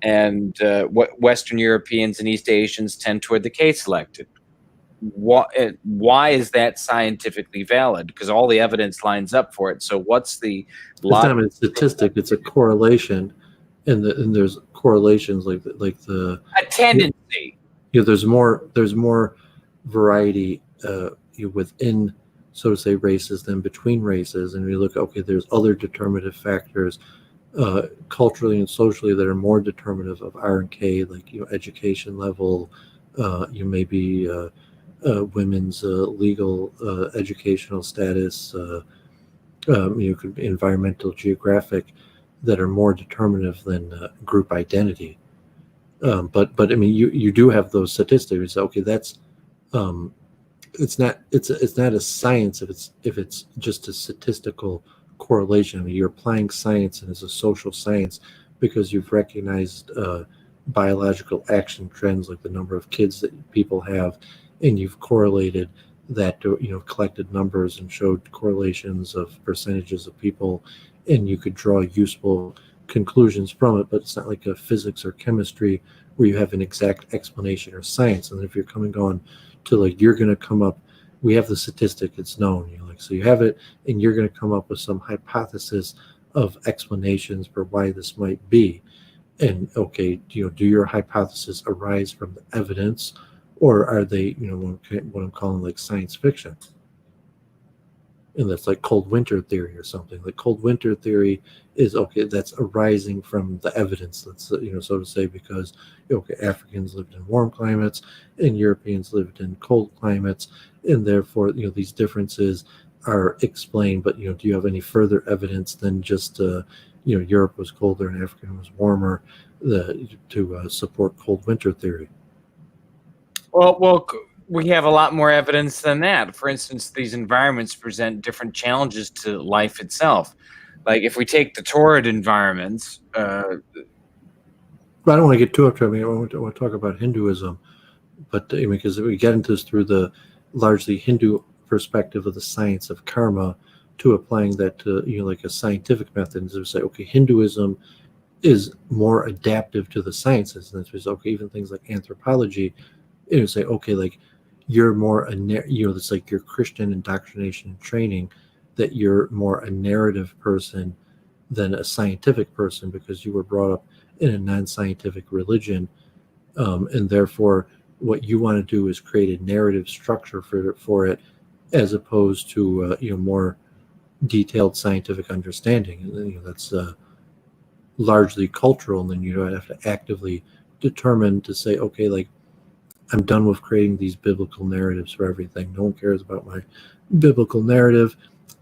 and Western Europeans and East Asians tend toward the K selected. Why is that scientifically valid? Because all the evidence lines up for it. So what's the logic? It's not a statistic; it's a correlation, and there's correlations like the a tendency. There's more variety within, so to say, races than between races, and we look, okay, there's other determinative factors, culturally and socially, that are more determinative of R and K, like education level, maybe women's legal educational status, could be environmental, geographic, that are more determinative than group identity. But I mean, you do have those statistics. Okay, that's it's not a science if it's just a statistical correlation. I mean, you're applying science, and it's a social science because you've recognized biological action trends, like the number of kids that people have, and you've correlated that to collected numbers and showed correlations of percentages of people, and you could draw useful conclusions from it. But it's not like a physics or chemistry where you have an exact explanation or science. And if you're coming on to, like, you're going to come up, we have the statistic, it's known, so you have it, and you're going to come up with some hypothesis of explanations for why this might be. And okay, do your hypothesis arise from the evidence, or are they, what I'm calling like science fiction? And that's like cold winter theory or something. Like cold winter theory is, okay, that's arising from the evidence, that's so to say, because Africans lived in warm climates and Europeans lived in cold climates, and therefore these differences are explained. But do you have any further evidence than just Europe was colder and Africa was warmer to support cold winter theory? Well, we have a lot more evidence than that. For instance, these environments present different challenges to life itself. Like if we take the torrid environments. I don't want to get too up to it. I mean, I want to talk about Hinduism, but because we get into this through the largely Hindu perspective of the science of karma, to applying that to like a scientific method, and to say, okay, Hinduism is more adaptive to the sciences, and that's okay. Even things like anthropology, say, okay, like you're more it's like your Christian indoctrination and training, that you're more a narrative person than a scientific person, because you were brought up in a non-scientific religion, and therefore what you want to do is create a narrative structure for it, as opposed to more detailed scientific understanding. And that's largely cultural, and then you don't have to actively determine to say, okay, like I'm done with creating these biblical narratives for everything. No one cares about my biblical narrative,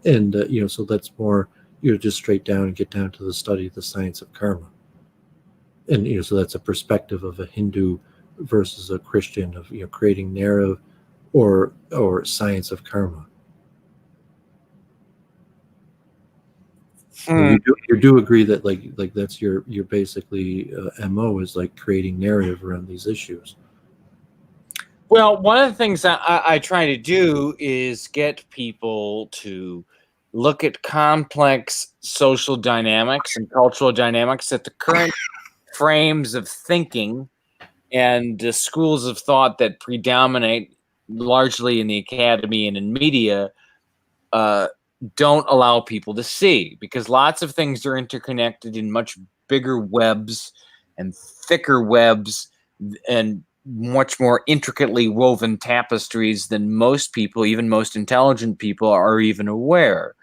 and so that's more just straight down and get down to the study of the science of karma. And so that's a perspective of a Hindu versus a Christian of creating narrative or science of karma. You do agree that like that's your basically MO is like creating narrative around these issues. Well, one of the things I try to do is get people to look at complex social dynamics and cultural dynamics at the current frames of thinking and schools of thought that predominate largely in the academy and in media don't allow people to see, because lots of things are interconnected in much bigger webs and thicker webs and much more intricately woven tapestries than most people, even most intelligent people, are even aware.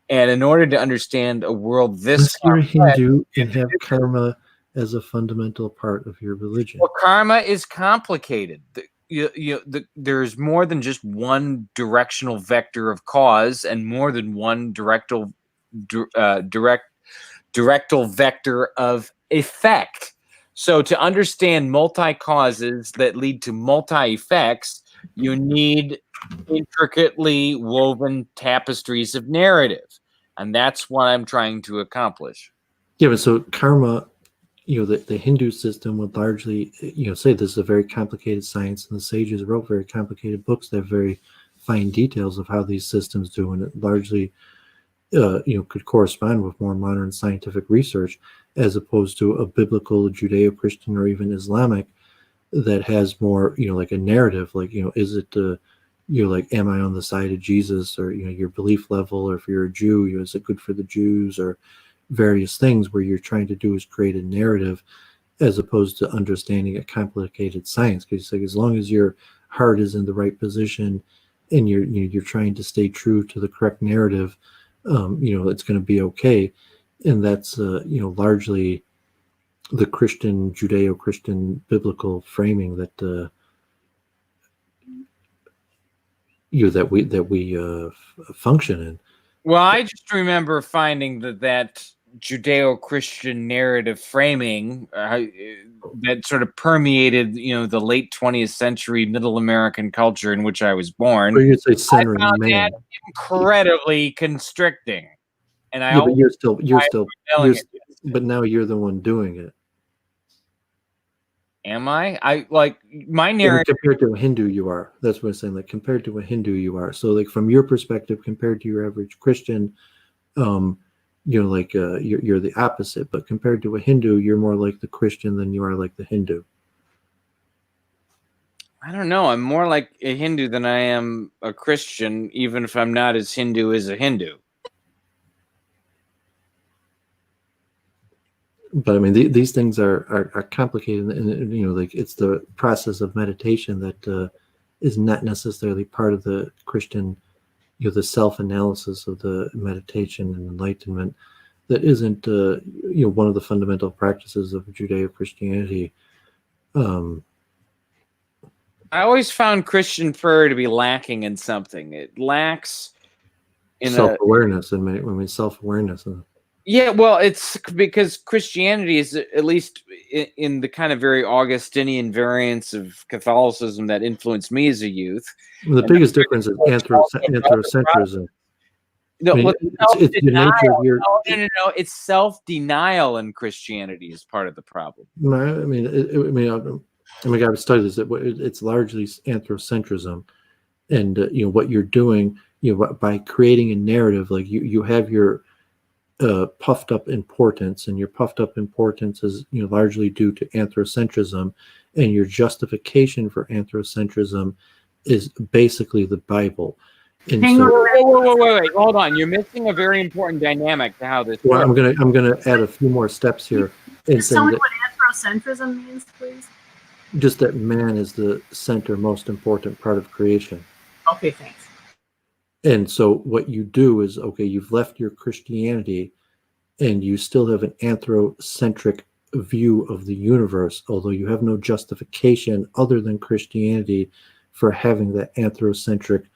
And in order to understand a world this you're a Hindu and have karma as a fundamental part of your religion. Well, karma is complicated. There's more than just one directional vector of cause and more than one directional vector of effect. So to understand multi-causes that lead to multi-effects, you need intricately woven tapestries of narrative. And that's what I'm trying to accomplish. Yeah, but so karma, the Hindu system would largely, say this is a very complicated science, and the sages wrote very complicated books that have very fine details of how these systems do, and it largely, could correspond with more modern scientific research, as opposed to a biblical, Judeo-Christian, or even Islamic that has more, like a narrative, like, is it like, am I on the side of Jesus, or your belief level, or if you're a Jew, is it good for the Jews, or various things where you're trying to do is create a narrative as opposed to understanding a complicated science. Because like, as long as your heart is in the right position and you're trying to stay true to the correct narrative, it's going to be okay. And that's largely the Christian, Judeo-Christian biblical framing that that we function in. Well, I just remember finding that Judeo-Christian narrative framing that sort of permeated, the late 20th century Middle American culture in which I was born. Or you could say centering I found man. that incredibly constricting, and but you're still, but now you're the one doing it. Am I? I like my narrative compared to a Hindu, you are. That's what I'm saying. Like compared to a Hindu, you are. So like from your perspective, compared to your average Christian, you're the opposite. But compared to a Hindu, you're more like the Christian than you are like the Hindu. I don't know. I'm more like a Hindu than I am a Christian, even if I'm not as Hindu as a Hindu. But I mean, these things are complicated, and like it's the process of meditation that is not necessarily part of the Christian, the self-analysis of the meditation and enlightenment. That isn't, one of the fundamental practices of Judeo-Christianity. I always found Christian prayer to be lacking in something. It lacks in self-awareness, and self-awareness. Yeah, well, it's because Christianity is, at least in the kind of very Augustinian variants of Catholicism that influenced me as a youth. Well, the biggest difference is anthropocentrism. No, it's the nature of your. No. It's self-denial in Christianity is part of the problem. I've studied this. It's largely anthropocentrism, and what you're doing, by creating a narrative, like you have your puffed up importance, and your puffed up importance is largely due to anthropocentrism, and your justification for anthropocentrism is basically the Bible. And wait, hold on, you're missing a very important dynamic to how this works. I'm gonna add a few more steps here. Just tell me what anthropocentrism means, please. Just that man is the center, most important part of creation. Okay, thanks. And so what you do is, okay, you've left your Christianity and you still have an anthrocentric view of the universe, although you have no justification other than Christianity for having that anthrocentric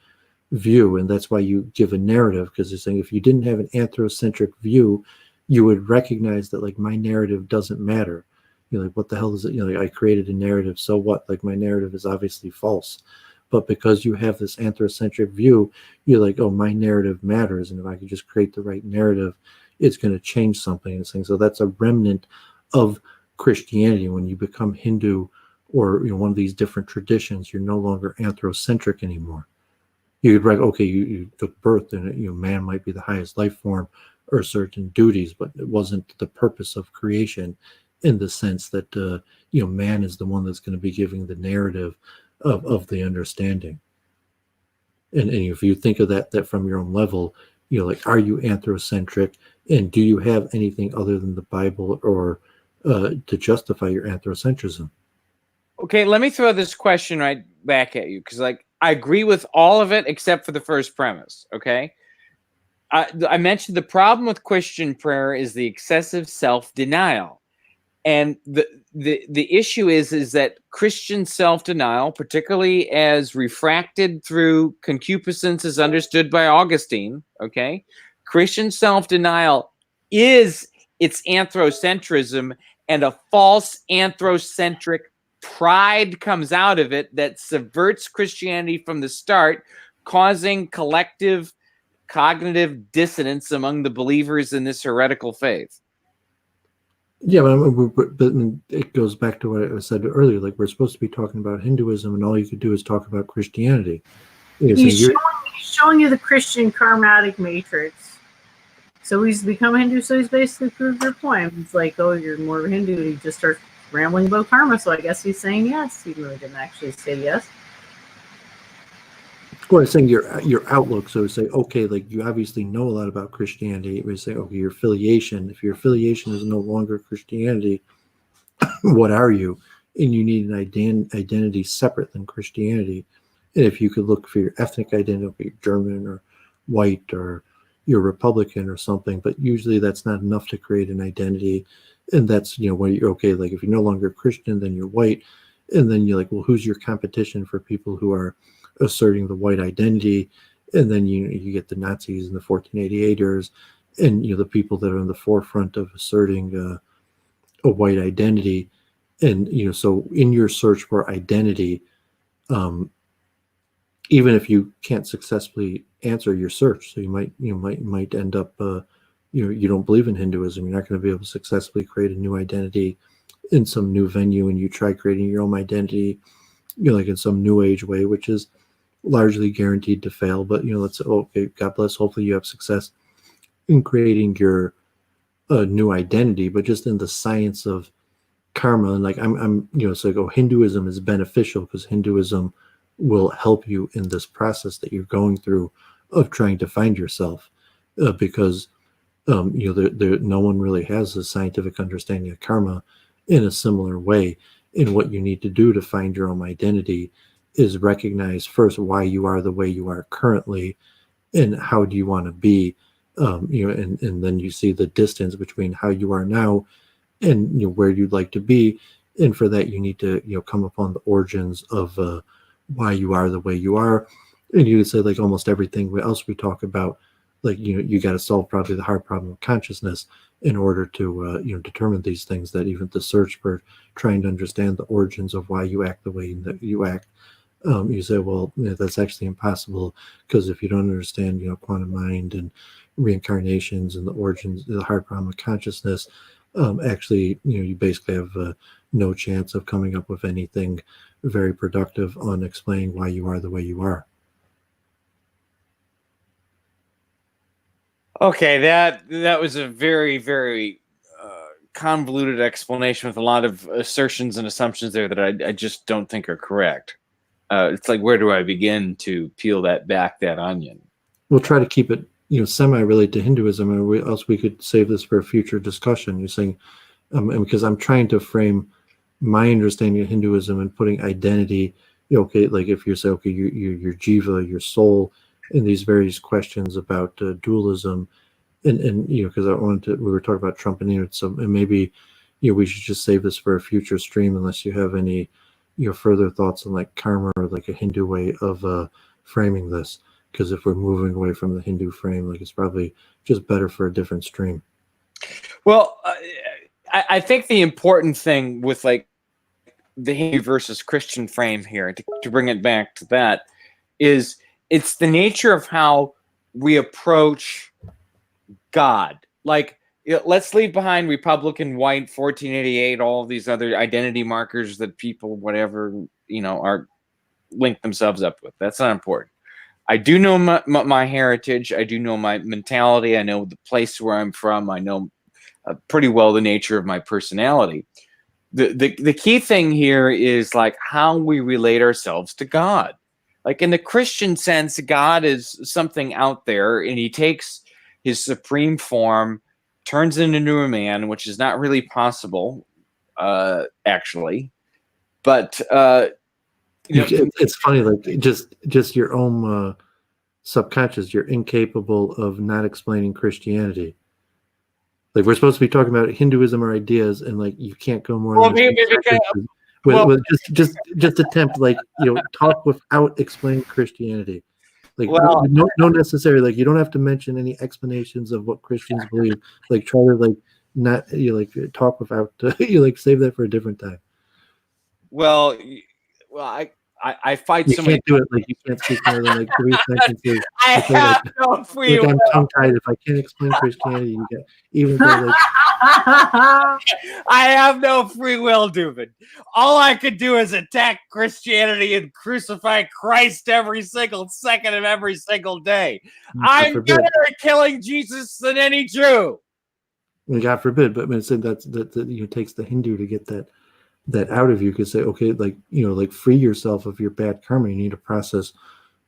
view. And that's why you give a narrative, because you're saying if you didn't have an anthrocentric view, you would recognize that, like, my narrative doesn't matter. You're like, what the hell is it? Like, I created a narrative, so what? Like, my narrative is obviously false. But because you have this anthrocentric view, you're like, oh, my narrative matters, and if I could just create the right narrative, it's going to change something. So that's a remnant of Christianity. When you become Hindu or one of these different traditions, you're no longer anthrocentric anymore. You could write, okay, you took birth, and man might be the highest life form or certain duties, but it wasn't the purpose of creation, in the sense that man is the one that's going to be giving the narrative of the understanding. And if you think of that from your own level, like, are you anthrocentric, and do you have anything other than the Bible or to justify your anthropocentrism? Okay, let me throw this question right back at you, because I agree with all of it except for the first premise. Okay, I mentioned the problem with Christian prayer is the excessive self-denial, and the issue is that Christian self-denial, particularly as refracted through concupiscence, as understood by Augustine. Okay, Christian self-denial is its anthropocentrism, and a false anthrocentric pride comes out of it that subverts Christianity from the start, causing collective cognitive dissonance among the believers in this heretical faith. Yeah, but it goes back to what I said earlier. Like, we're supposed to be talking about Hinduism, and all you could do is talk about Christianity. He's showing you the Christian karmatic matrix. So he's become a Hindu, so he's basically proved your point. It's like, oh, you're more of a Hindu, and he just starts rambling about karma, so I guess he's saying yes, even though he didn't actually say yes. Well, I'm saying your outlook. So say, okay, like, you obviously know a lot about Christianity. We say, okay, your affiliation. If your affiliation is no longer Christianity, what are you? And you need an identity separate than Christianity. And if you could look for your ethnic identity, you're German or white, or you're Republican or something, but usually that's not enough to create an identity. And that's, when you're okay, like, if you're no longer Christian, then you're white. And then you're like, well, who's your competition for people who are asserting the white identity? And then you get the Nazis and the 1488ers, and the people that are in the forefront of asserting a white identity. And so in your search for identity, even if you can't successfully answer your search, so you might end up you don't believe in Hinduism, you're not going to be able to successfully create a new identity in some new venue, and you try creating your own identity like in some new age way, which is largely guaranteed to fail. But let's, okay, God bless, hopefully you have success in creating your new identity. But just in the science of karma, and like, I'm it's like, oh, Hinduism is beneficial because Hinduism will help you in this process that you're going through of trying to find yourself, because no one really has a scientific understanding of karma in a similar way. And what you need to do to find your own identity is recognize first why you are the way you are currently, and how do you want to be, and then you see the distance between how you are now and where you'd like to be. And for that, you need to come upon the origins of why you are the way you are. And you would say, like, almost everything else we talk about, like, you got to solve probably the hard problem of consciousness in order to determine these things. That even the search for trying to understand the origins of why you act the way that you act, you say, well, that's actually impossible, because if you don't understand quantum mind and reincarnations and the origins, the hard problem of consciousness, actually you basically have no chance of coming up with anything very productive on explaining why you are the way you are. Okay, that was a very, very convoluted explanation with a lot of assertions and assumptions there that I just don't think are correct. It's like, where do I begin to peel that onion? We'll try to keep it semi-related to Hinduism, and else we could save this for a future discussion. You're saying, and because I'm trying to frame my understanding of Hinduism and putting identity, okay, like if you say, okay, your jiva, your soul, in these various questions about dualism, and because we were talking about Trump and so, and maybe we should just save this for a future stream, unless you have any further thoughts on like karma or like a Hindu way of framing this. Because if we're moving away from the Hindu frame, like, it's probably just better for a different stream. Well, I think the important thing with like the Hindu versus Christian frame here, to bring it back to that, is it's the nature of how we approach God. Like, let's leave behind Republican, white, 1488, all of these other identity markers that people, whatever, are link themselves up with. That's not important. I do know my heritage. I do know my mentality. I know the place where I'm from. I know pretty well the nature of my personality. The key thing here is like how we relate ourselves to God. Like in the Christian sense, God is something out there, and he takes his supreme form, turns into a man, which is not really possible, actually. But it's funny, like just your own subconscious, you're incapable of not explaining Christianity. Like, we're supposed to be talking about Hinduism or ideas, and like you can't go more than just attempt, like, talk without explaining Christianity. Like, no necessary, like, you don't have to mention any explanations of what Christians believe. Like, try to like not talk without save that for a different time. Well, I fight you so can't many. do it. Like, you can't speak more than like 3 sentences. I have no free will. I'm tongue-tied. If I can't explain Christianity, you get even though like I have no free will, Doooovid. All I could do is attack Christianity and crucify Christ every single second of every single day. I'm better at killing Jesus than any Jew. God forbid, but I said that takes the Hindu to get that out of you. Could say, okay, like, like, free yourself of your bad karma. You need a process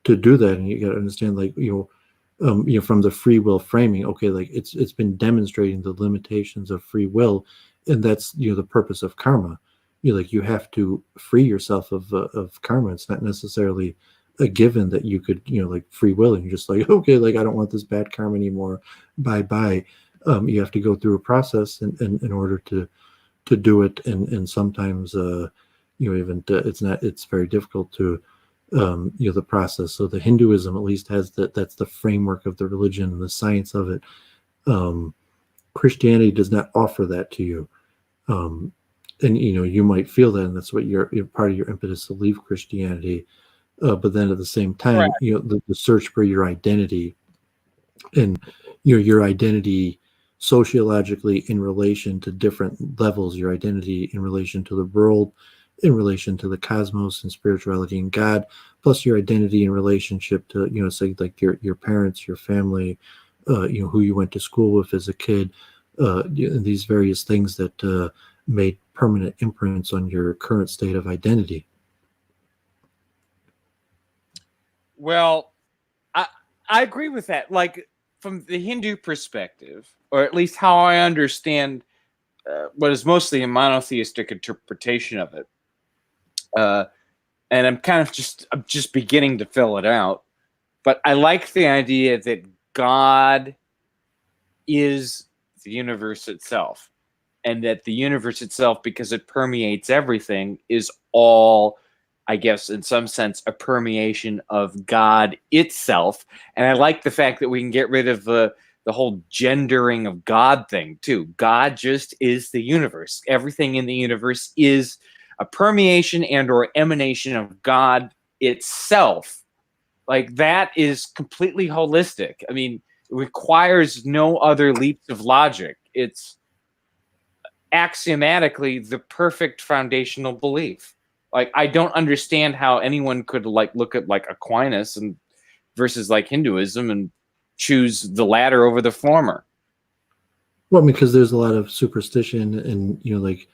to do that, and you got to understand, like, from the free will framing. Okay, like it's been demonstrating the limitations of free will, and that's the purpose of karma. You have to free yourself of karma. It's not necessarily a given that you could like free will and you're just like, okay, like, I don't want this bad karma anymore. Bye. You have to go through a process in order to do it, and sometimes it's very difficult to the process. So the Hinduism at least has that's the framework of the religion and the science of it. Christianity does not offer that to you, and you might feel that, and that's what you're part of your impetus to leave Christianity. But then at the same time, the search for your identity, and your identity sociologically in relation to different levels, your identity in relation to the world, in relation to the cosmos and spirituality and God, plus your identity in relationship to, say, like your parents, your family, who you went to school with as a kid, these various things that made permanent imprints on your current state of identity. Well, I agree with that. Like, from the Hindu perspective, or at least how I understand what is mostly a monotheistic interpretation of it, and I'm just beginning to fill it out, but I like the idea that God is the universe itself, and that the universe itself, because it permeates everything, is all, I guess, in some sense, a permeation of God itself. And I like the fact that we can get rid of the whole gendering of God thing too. God just is the universe. Everything in the universe is a permeation and or emanation of God itself. Like, that is completely holistic. I mean, it requires no other leaps of logic. It's axiomatically the perfect foundational belief. Like, I don't understand how anyone could like look at like Aquinas and versus like Hinduism and choose the latter over the former. Well, because there's a lot of superstition and like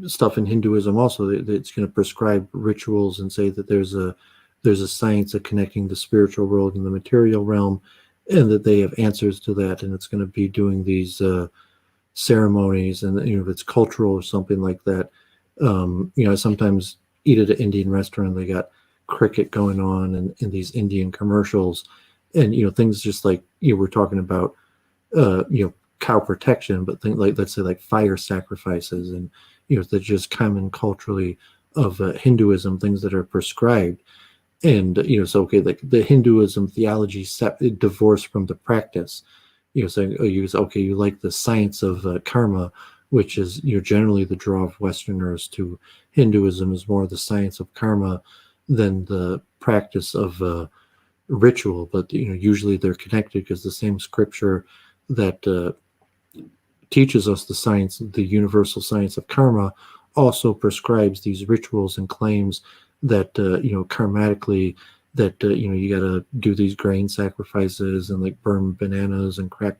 stuff in Hinduism also that's going to prescribe rituals and say that there's a science of connecting the spiritual world and the material realm, and that they have answers to that, and it's going to be doing these ceremonies, and if it's cultural or something like that. I sometimes eat at an Indian restaurant. They got cricket going on and in these Indian commercials, and things just like we're talking about cow protection, but things like, let's say, like fire sacrifices, and that's just common culturally of Hinduism, things that are prescribed. And so, okay, like the Hinduism theology divorced from the practice, saying, okay, you like the science of karma, which is generally the draw of Westerners to Hinduism is more the science of karma than the practice of ritual. But usually they're connected because the same scripture that teaches us the universal science of karma, also prescribes these rituals and claims that karmatically that you got to do these grain sacrifices and like burn bananas and crack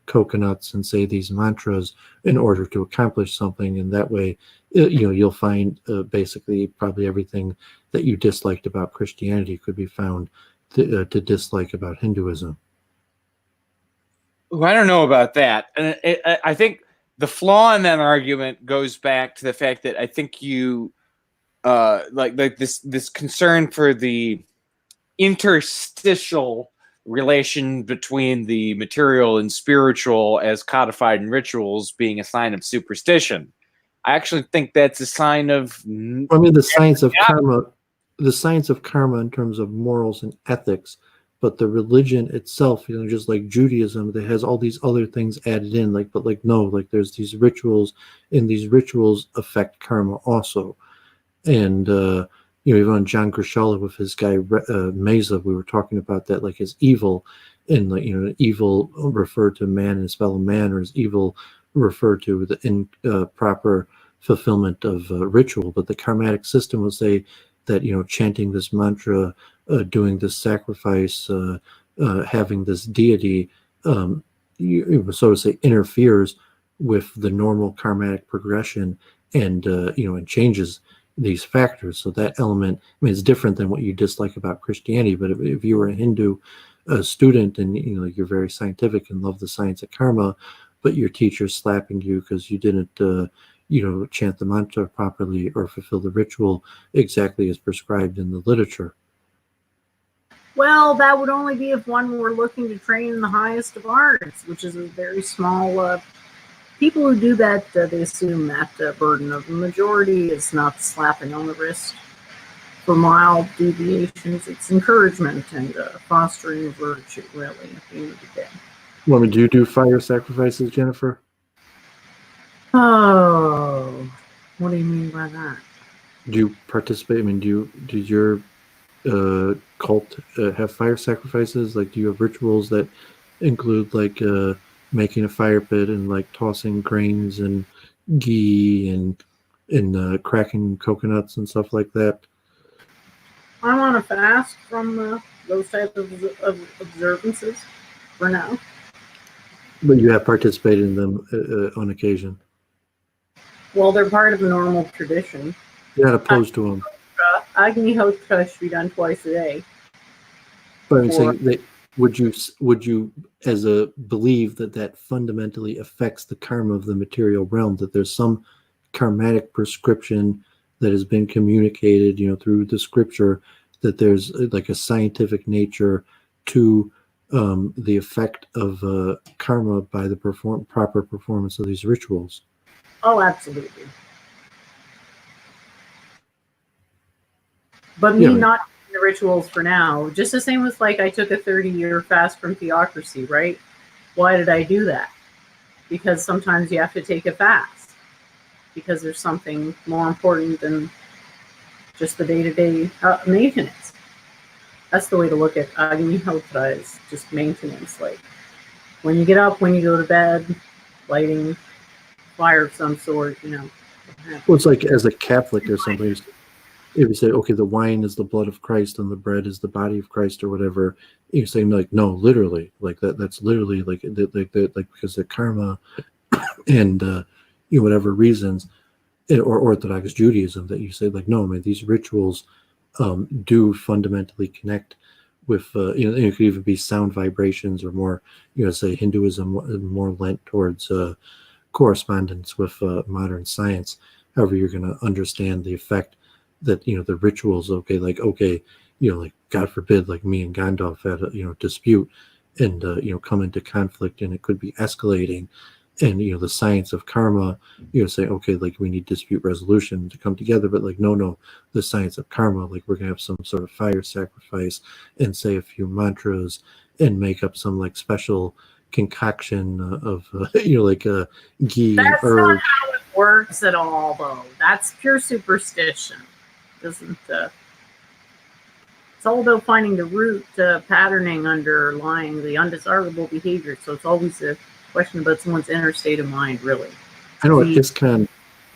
coconuts and say these mantras in order to accomplish something. And that way you'll find basically probably everything that you disliked about Christianity could be found to dislike about Hinduism. Well, I don't know about that. And I think the flaw in that argument goes back to the fact that I think you like this concern for the interstitial relation between the material and spiritual as codified in rituals being a sign of superstition. I actually think that's a sign of the science of karma in terms of morals and ethics. But the religion itself, just like Judaism, that has all these other things added in. There's these rituals, and these rituals affect karma also. And even on John Grishala with his guy Mesa, we were talking about that, like as evil, and evil referred to man and his fellow man, or as evil referred to the improper fulfillment of ritual. But the karmatic system will say that chanting this mantra, doing this sacrifice, having this deity, so to say, interferes with the normal karmatic progression, and and changes these factors. So that element, it's different than what you dislike about Christianity. But if you were a Hindu student and you're very scientific and love the science of karma, but your teacher's slapping you because you didn't chant the mantra properly or fulfill the ritual exactly as prescribed in the literature. Well, that would only be if one were looking to train in the highest of arts, which is a very small. People who do that, they assume that burden of the majority is not slapping on the wrist for mild deviations. It's encouragement and fostering virtue, really, at the end of the day. Well, do you do fire sacrifices, Jennifer? Oh, what do you mean by that? Do you participate? Does your cult have fire sacrifices? Like, do you have rituals that include making a fire pit and like tossing grains and ghee and cracking coconuts and stuff like that? I'm on a fast from those types of observances for now. But you have participated in them on occasion. Well, they're part of the normal tradition. You're not opposed to them. Agni Hotra should be done twice a day. But I'm saying, would you as a believe that fundamentally affects the karma of the material realm, that there's some karmatic prescription that has been communicated through the scripture, that there's like a scientific nature to the effect of karma by the proper performance of these rituals? Oh, absolutely. But me not doing the rituals for now, just the same as I took a 30-year fast from theocracy, right? Why did I do that? Because sometimes you have to take a fast because there's something more important than just the day-to-day maintenance. That's the way to look at Agni Hotra, is just maintenance. Like when you get up, when you go to bed, lighting fire of some sort, Well, it's like as a Catholic or something, if you say, okay, the wine is the blood of Christ and the bread is the body of Christ or whatever, you're saying no, literally, that's literally because the karma and whatever reasons, or Orthodox Judaism, that you say no, these rituals do fundamentally connect with it could even be sound vibrations, or more say Hinduism more lent towards correspondence with modern science. However, you're going to understand the effect that the rituals, God forbid, like me and Gandalf had a dispute and come into conflict, and it could be escalating, and the science of karma, say, okay, we need dispute resolution to come together, but no, the science of karma, we're gonna have some sort of fire sacrifice and say a few mantras and make up some special concoction of like ghee and That's not herbs. how it works at all, though. That's pure superstition. Doesn't it's all about finding the root patterning underlying the undesirable behavior. So it's always a question about someone's inner state of mind, really. I know at ISKCON,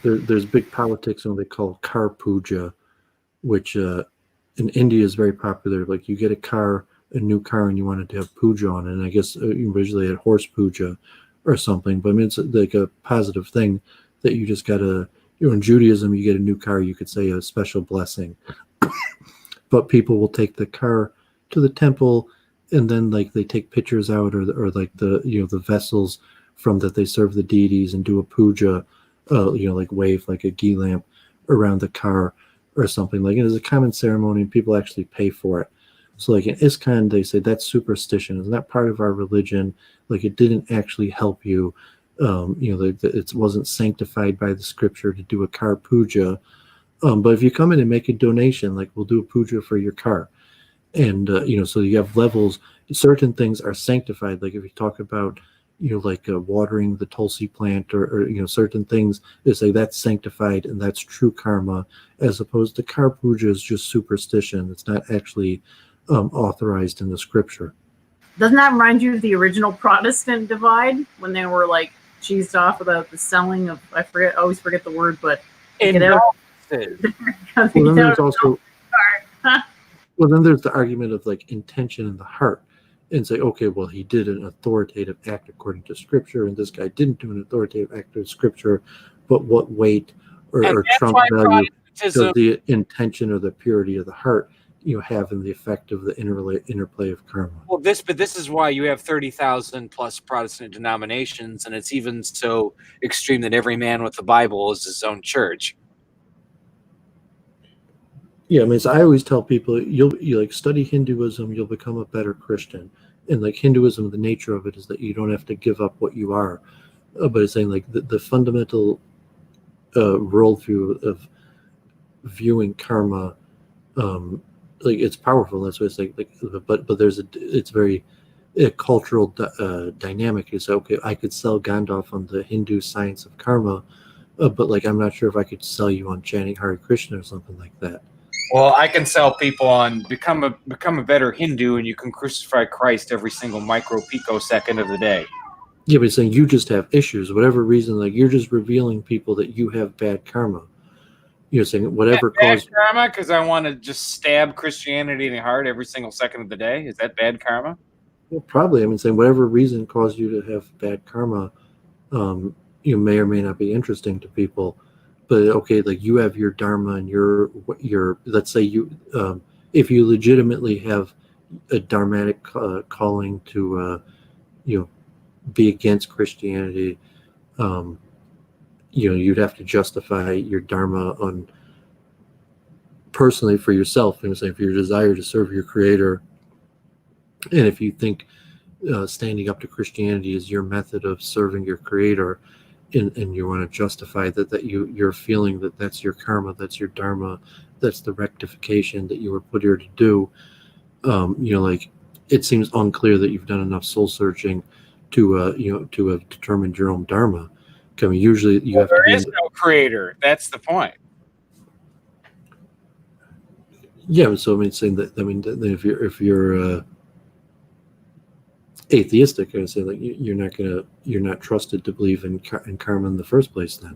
there's big politics on what they call car puja, which in India is very popular. Like you get a new car, and you wanted to have puja on it. And I guess originally had horse puja or something. But I mean, it's like a positive thing that you just got to, in Judaism, you get a new car, you could say a special blessing. But people will take the car to the temple, and then like they take pictures out, or like the vessels from that they serve the deities, and do a puja, like wave like a ghee lamp around the car or something. Like it is a common ceremony, and people actually pay for it. So like in ISKCON, they say that's superstition. It's not part of our religion. Like it didn't actually help you. It wasn't sanctified by the scripture to do a car puja. But if you come in and make a donation, like we'll do a puja for your car. And, so you have levels. Certain things are sanctified. Like if you talk about, watering the tulsi plant or certain things, they say that's sanctified and that's true karma, as opposed to car puja is just superstition. It's not actually authorized in the scripture. Doesn't that remind you of the original Protestant divide when they were like cheesed off about the selling of, I always forget the word, but well, then there's also then there's the argument of like intention in the heart, and say, okay, well, he did an authoritative act according to scripture, and this guy didn't do an authoritative act of scripture, but what weight or trump value does the intention or the purity of the heart have in the effect of the interplay of karma? Well, this is why you have 30,000 plus Protestant denominations, and it's even so extreme that every man with the Bible is his own church. Yeah, I mean, so I always tell people, you like study Hinduism, you'll become a better Christian. And like Hinduism, the nature of it is that you don't have to give up what you are. But it's saying like the fundamental worldview of viewing karma, like it's powerful. That's what it's like. But it's very cultural dynamic. You say, okay, I could sell Gandalf on the Hindu science of karma, but like I'm not sure if I could sell you on chanting Hare Krishna or something like that. Well, I can sell people on become a better Hindu, and you can crucify Christ every single micro picosecond of the day. Yeah, but it's saying you just have issues, whatever reason. Like you're just revealing people that you have bad karma. You're saying whatever caused bad karma because I want to just stab Christianity in the heart every single second of the day. Is that bad karma? Well, probably. I mean, saying whatever reason caused you to have bad karma, you may or may not be interesting to people. But okay, like you have your dharma and your let's say you if you legitimately have a dharmatic calling to be against Christianity, you'd have to justify your dharma on personally for yourself, and say for your desire to serve your creator, and if you think standing up to Christianity is your method of serving your creator, and you want to justify that you're feeling that that's your karma, that's your dharma, that's the rectification that you were put here to do, like it seems unclear that you've done enough soul searching to have determined your own dharma. I mean, usually you have there is no creator. That's the point. Yeah, so I mean, saying that if you're atheistic, I say like you're not trusted to believe in karma in the first place. Then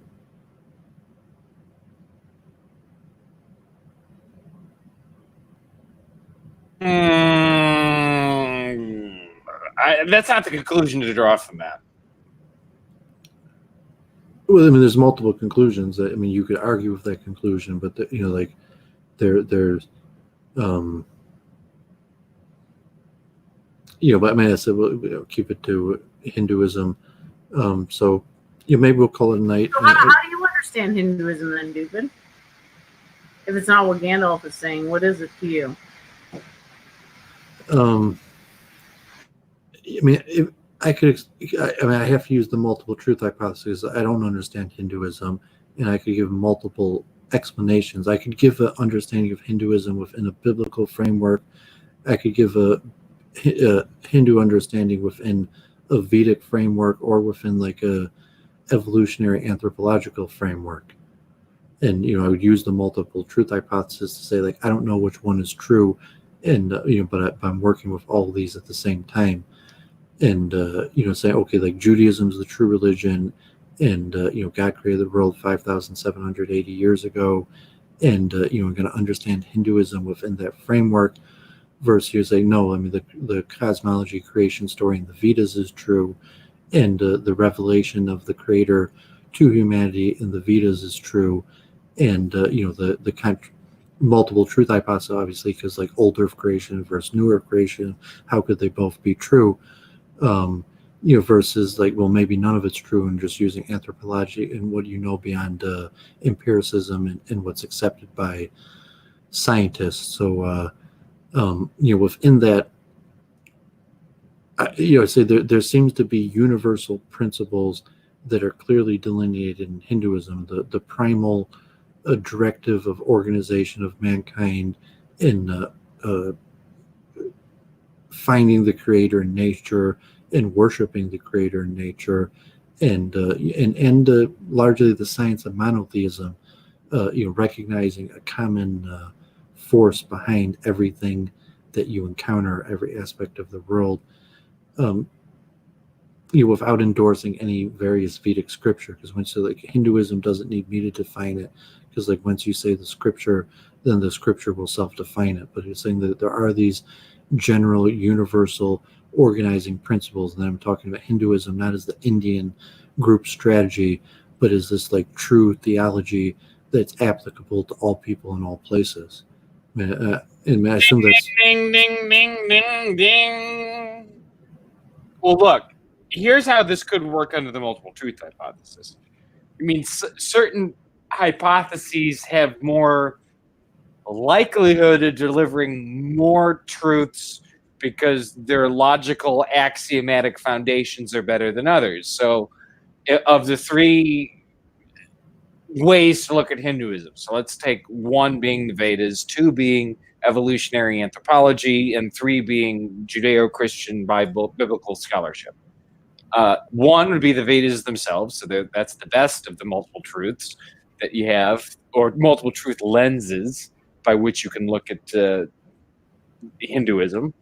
that's not the conclusion to draw from that. Well, I mean, there's multiple conclusions. I mean, you could argue with that conclusion, but there's but I mean, I said we'll keep it to Hinduism. So maybe we'll call it a night. So how do you understand Hinduism then, Doooovid? If it's not what Gandalf is saying, what is it to you? I mean, I have to use the multiple truth hypothesis. I don't understand Hinduism, and I could give multiple explanations. I could give an understanding of Hinduism within a biblical framework. I could give a Hindu understanding within a Vedic framework or within like a evolutionary anthropological framework. And I would use the multiple truth hypothesis to say, like, I don't know which one is true, and but I'm working with all of these at the same time, and say, okay, like Judaism is the true religion, and God created the world 5,780 years ago, and I'm going to understand Hinduism within that framework. Versus you say, no, I mean the cosmology creation story in the Vedas is true, and the revelation of the Creator to humanity in the Vedas is true, and the multiple truth hypothesis, obviously, because like old Earth creation versus new Earth creation, how could they both be true? Versus like, well, maybe none of it's true, and just using anthropology and what beyond empiricism and what's accepted by scientists. So within that, I say there seems to be universal principles that are clearly delineated in Hinduism. The primal directive of organization of mankind in finding the Creator in nature and worshiping the Creator in nature, and largely the science of monotheism. Recognizing a common force behind everything that you encounter, every aspect of the world, without endorsing any various Vedic scripture. Because once like Hinduism doesn't need me to define it, because like once you say the scripture, then the scripture will self-define it. But it's saying that there are these general, universal organizing principles, and I'm talking about Hinduism not as the Indian group strategy, but as this like true theology that's applicable to all people in all places. And I assume that's ding, ding, ding, ding, ding. Well, look, here's how this could work under the multiple truth hypothesis. I mean, certain hypotheses have more likelihood of delivering more truths because their logical axiomatic foundations are better than others. So, of the three ways to look at Hinduism, so let's take one being the Vedas, two being evolutionary anthropology, and three being Judeo-Christian biblical scholarship. One would be the Vedas themselves, so that's the best of the multiple truths that you have, or multiple truth lenses by which you can look at Hinduism.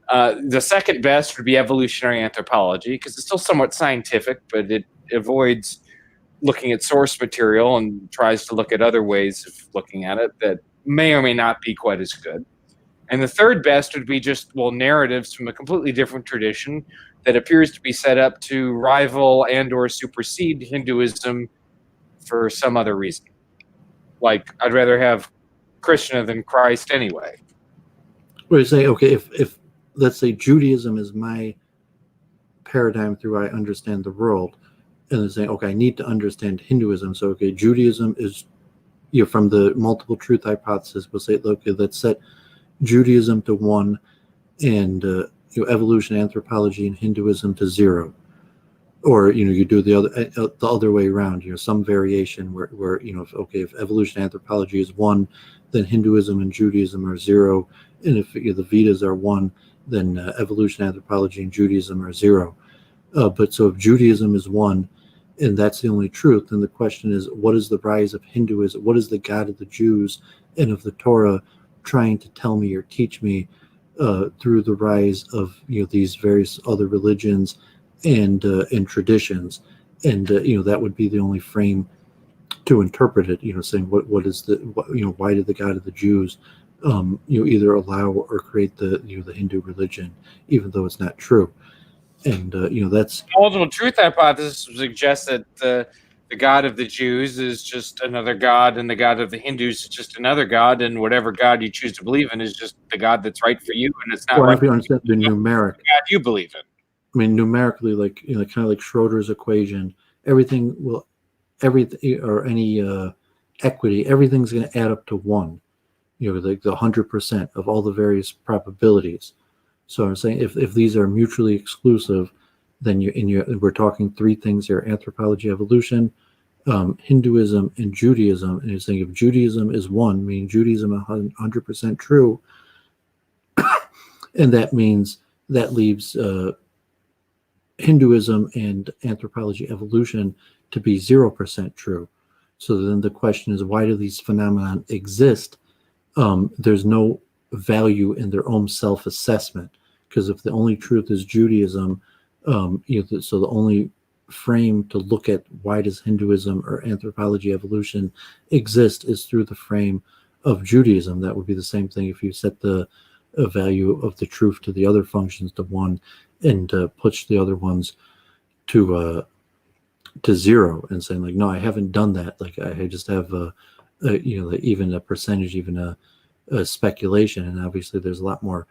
The second best would be evolutionary anthropology, because it's still somewhat scientific, but it avoids looking at source material and tries to look at other ways of looking at it that may or may not be quite as good. And the third best would be just, narratives from a completely different tradition that appears to be set up to rival and or supersede Hinduism for some other reason. Like, I'd rather have Krishna than Christ anyway. Where you say, okay, if let's say Judaism is my paradigm through I understand the world, and then saying, okay, I need to understand Hinduism. So, okay, Judaism is, from the multiple truth hypothesis, we'll say, okay, let's set Judaism to 1 and evolution, anthropology, and Hinduism to 0. Or you do the other way around. Some variation where if evolution, anthropology is 1, then Hinduism and Judaism are 0, and if the Vedas are 1, then evolution, anthropology, and Judaism are 0. But so if Judaism is 1, and that's the only truth, then the question is, what is the rise of Hinduism? What is the God of the Jews and of the Torah trying to tell me or teach me through the rise of these various other religions and traditions? And that would be the only frame to interpret it. Saying what is the why did the God of the Jews either allow or create the the Hindu religion, even though it's not true? And that's multiple truth hypothesis suggests that the God of the Jews is just another God, and the God of the Hindus is just another God, and whatever God you choose to believe in is just the God that's right for you, and it's not right if you understand the numeric God you believe in. I mean, numerically, like kind of like Schroeder's equation, everything or any equity, everything's going to add up to 1. Like the 100% of all the various probabilities. So I'm saying if these are mutually exclusive, then we're talking 3 things here: anthropology, evolution, Hinduism, and Judaism. And you're saying if Judaism is 1, meaning Judaism 100% true, and that means that leaves Hinduism and anthropology evolution to be 0% true. So then the question is, why do these phenomena exist? There's no value in their own self-assessment, because if the only truth is Judaism, so the only frame to look at why does Hinduism or anthropology evolution exist is through the frame of Judaism. That would be the same thing if you set the value of the truth to the other functions to 1 and push the other ones to 0 and saying like, no, I haven't done that. Like I just have even a percentage, even a speculation, and obviously there's a lot more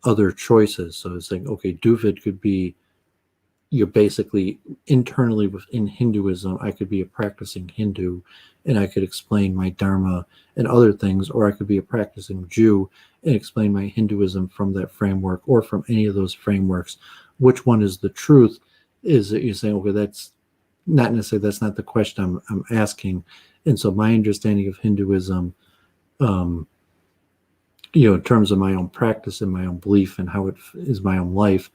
other choices. So it's like, okay, Doooovid could be, you're basically internally within Hinduism, I could be a practicing Hindu and I could explain my Dharma and other things, or I could be a practicing Jew and explain my Hinduism from that framework or from any of those frameworks. Which one is the truth? Is that you're saying, okay, that's not necessarily, that's not the question I'm asking. And so my understanding of Hinduism, in terms of my own practice and my own belief and how it is my own life,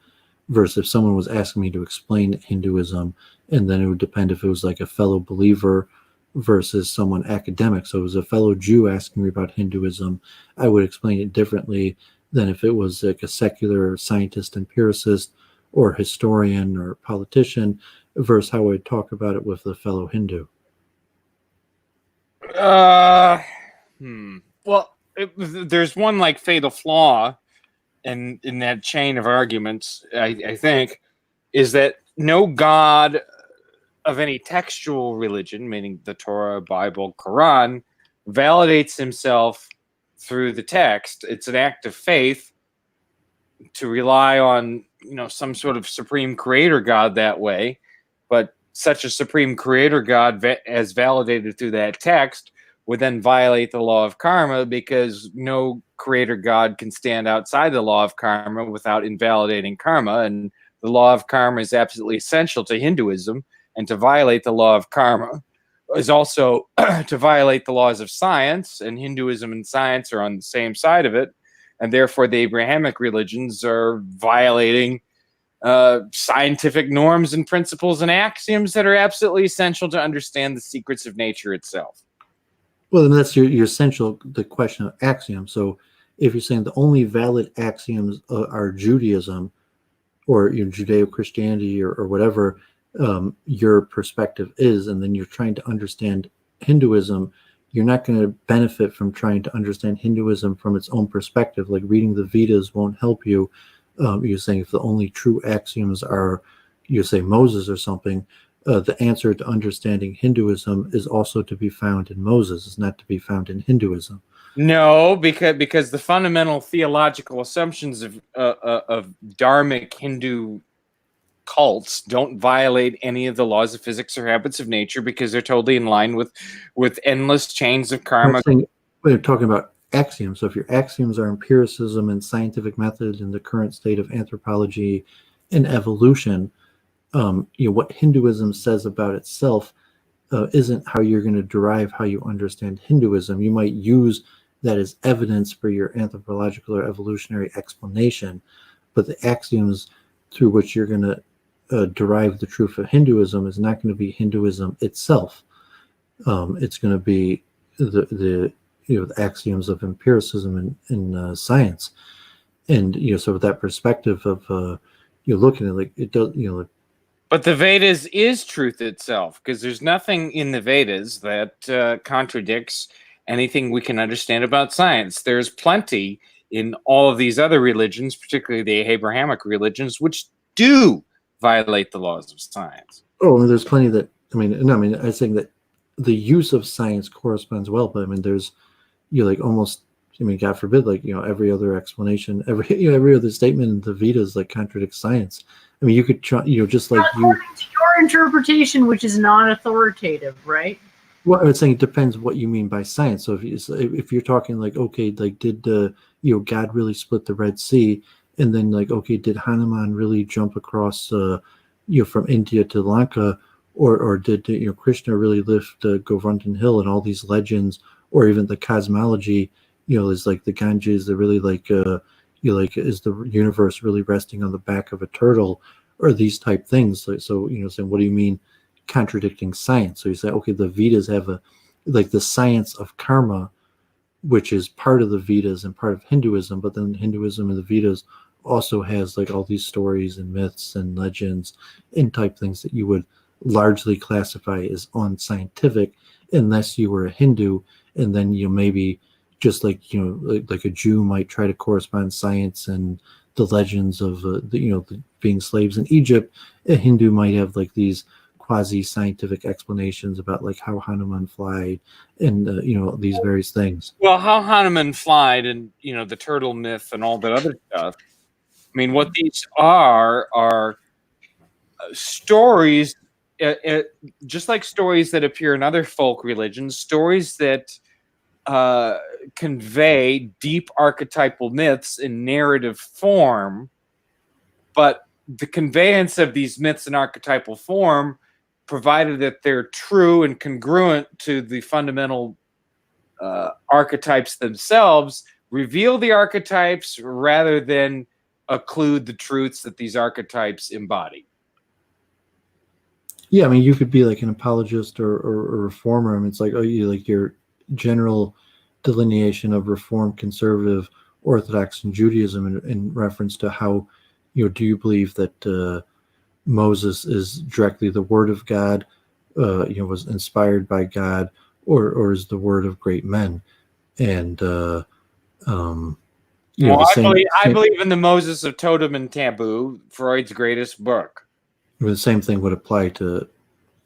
versus if someone was asking me to explain Hinduism, and then it would depend if it was like a fellow believer versus someone academic. So it was a fellow Jew asking me about Hinduism, I would explain it differently than if it was like a secular scientist, empiricist, or historian or politician, versus how I would talk about it with a fellow Hindu. Well, there's one like fatal flaw in that chain of arguments, I think, is that no God of any textual religion, meaning the Torah, Bible, Quran, validates himself through the text. It's an act of faith to rely on, some sort of supreme creator God that way. But such a supreme creator God, as validated through that text, would then violate the law of karma, because no creator God can stand outside the law of karma without invalidating karma. And the law of karma is absolutely essential to Hinduism. And to violate the law of karma is also to violate the laws of science. And Hinduism and science are on the same side of it. And therefore, the Abrahamic religions are violating scientific norms and principles and axioms that are absolutely essential to understand the secrets of nature itself. Well, then that's your essential, the question of axioms. So if you're saying the only valid axioms are Judaism or Judeo-Christianity or whatever your perspective is, and then you're trying to understand Hinduism, you're not going to benefit from trying to understand Hinduism from its own perspective. Like reading the Vedas won't help you. You're saying if the only true axioms are, you say Moses or something, the answer to understanding Hinduism is also to be found in Moses. It's not to be found in Hinduism. No, because the fundamental theological assumptions of dharmic Hindu cults don't violate any of the laws of physics or habits of nature, because they're totally in line with endless chains of karma. We're talking about axioms. So if your axioms are empiricism and scientific methods in the current state of anthropology and evolution, what Hinduism says about itself isn't how you're going to derive how you understand Hinduism. You might use that as evidence for your anthropological or evolutionary explanation, but the axioms through which you're going to derive the truth of Hinduism is not going to be Hinduism itself. It's going to be the axioms of empiricism and science, and so with that perspective of you're looking at, like, it does, But the Vedas is truth itself, because there's nothing in the Vedas that contradicts anything we can understand about science. There's plenty in all of these other religions, particularly the Abrahamic religions, which do violate the laws of science. Oh, there's plenty that, I think that the use of science corresponds well, but there's, almost, God forbid, every other explanation, every other statement in the Vedas contradicts science. You could try, just like according to your interpretation, which is not authoritative, right? Well, I was saying it depends what you mean by science. So if you're talking did God really split the Red Sea, and then did Hanuman really jump across from India to Lanka, or did Krishna really lift Govardhan Hill, and all these legends, or even the cosmology, is the Ganges, the really is the universe really resting on the back of a turtle, or these type things. So saying, what do you mean contradicting science? So you say, okay, the Vedas have the science of karma, which is part of the Vedas and part of Hinduism, but then Hinduism and the Vedas also has like all these stories and myths and legends and type things that you would largely classify as unscientific unless you were a Hindu, and then maybe just like like a Jew might try to correspond science and the legends of the being slaves in Egypt. A Hindu might have like these quasi-scientific explanations about like how Hanuman flied and these various things. Well, how Hanuman flied and the turtle myth and all that other stuff. I mean, what these are stories, just like stories that appear in other folk religions, stories that convey deep archetypal myths in narrative form, but the conveyance of these myths in archetypal form, provided that they're true and congruent to the fundamental archetypes themselves, reveal the archetypes rather than occlude the truths that these archetypes embody. Yeah, I mean, you could be like an apologist or a reformer. I mean, it's like, you like your general delineation of Reform, Conservative, Orthodox, and Judaism in reference to how, do you believe that Moses is directly the word of God, was inspired by God, or is the word of great men? And I believe in the Moses of Totem and Taboo, Freud's greatest book. The same thing would apply to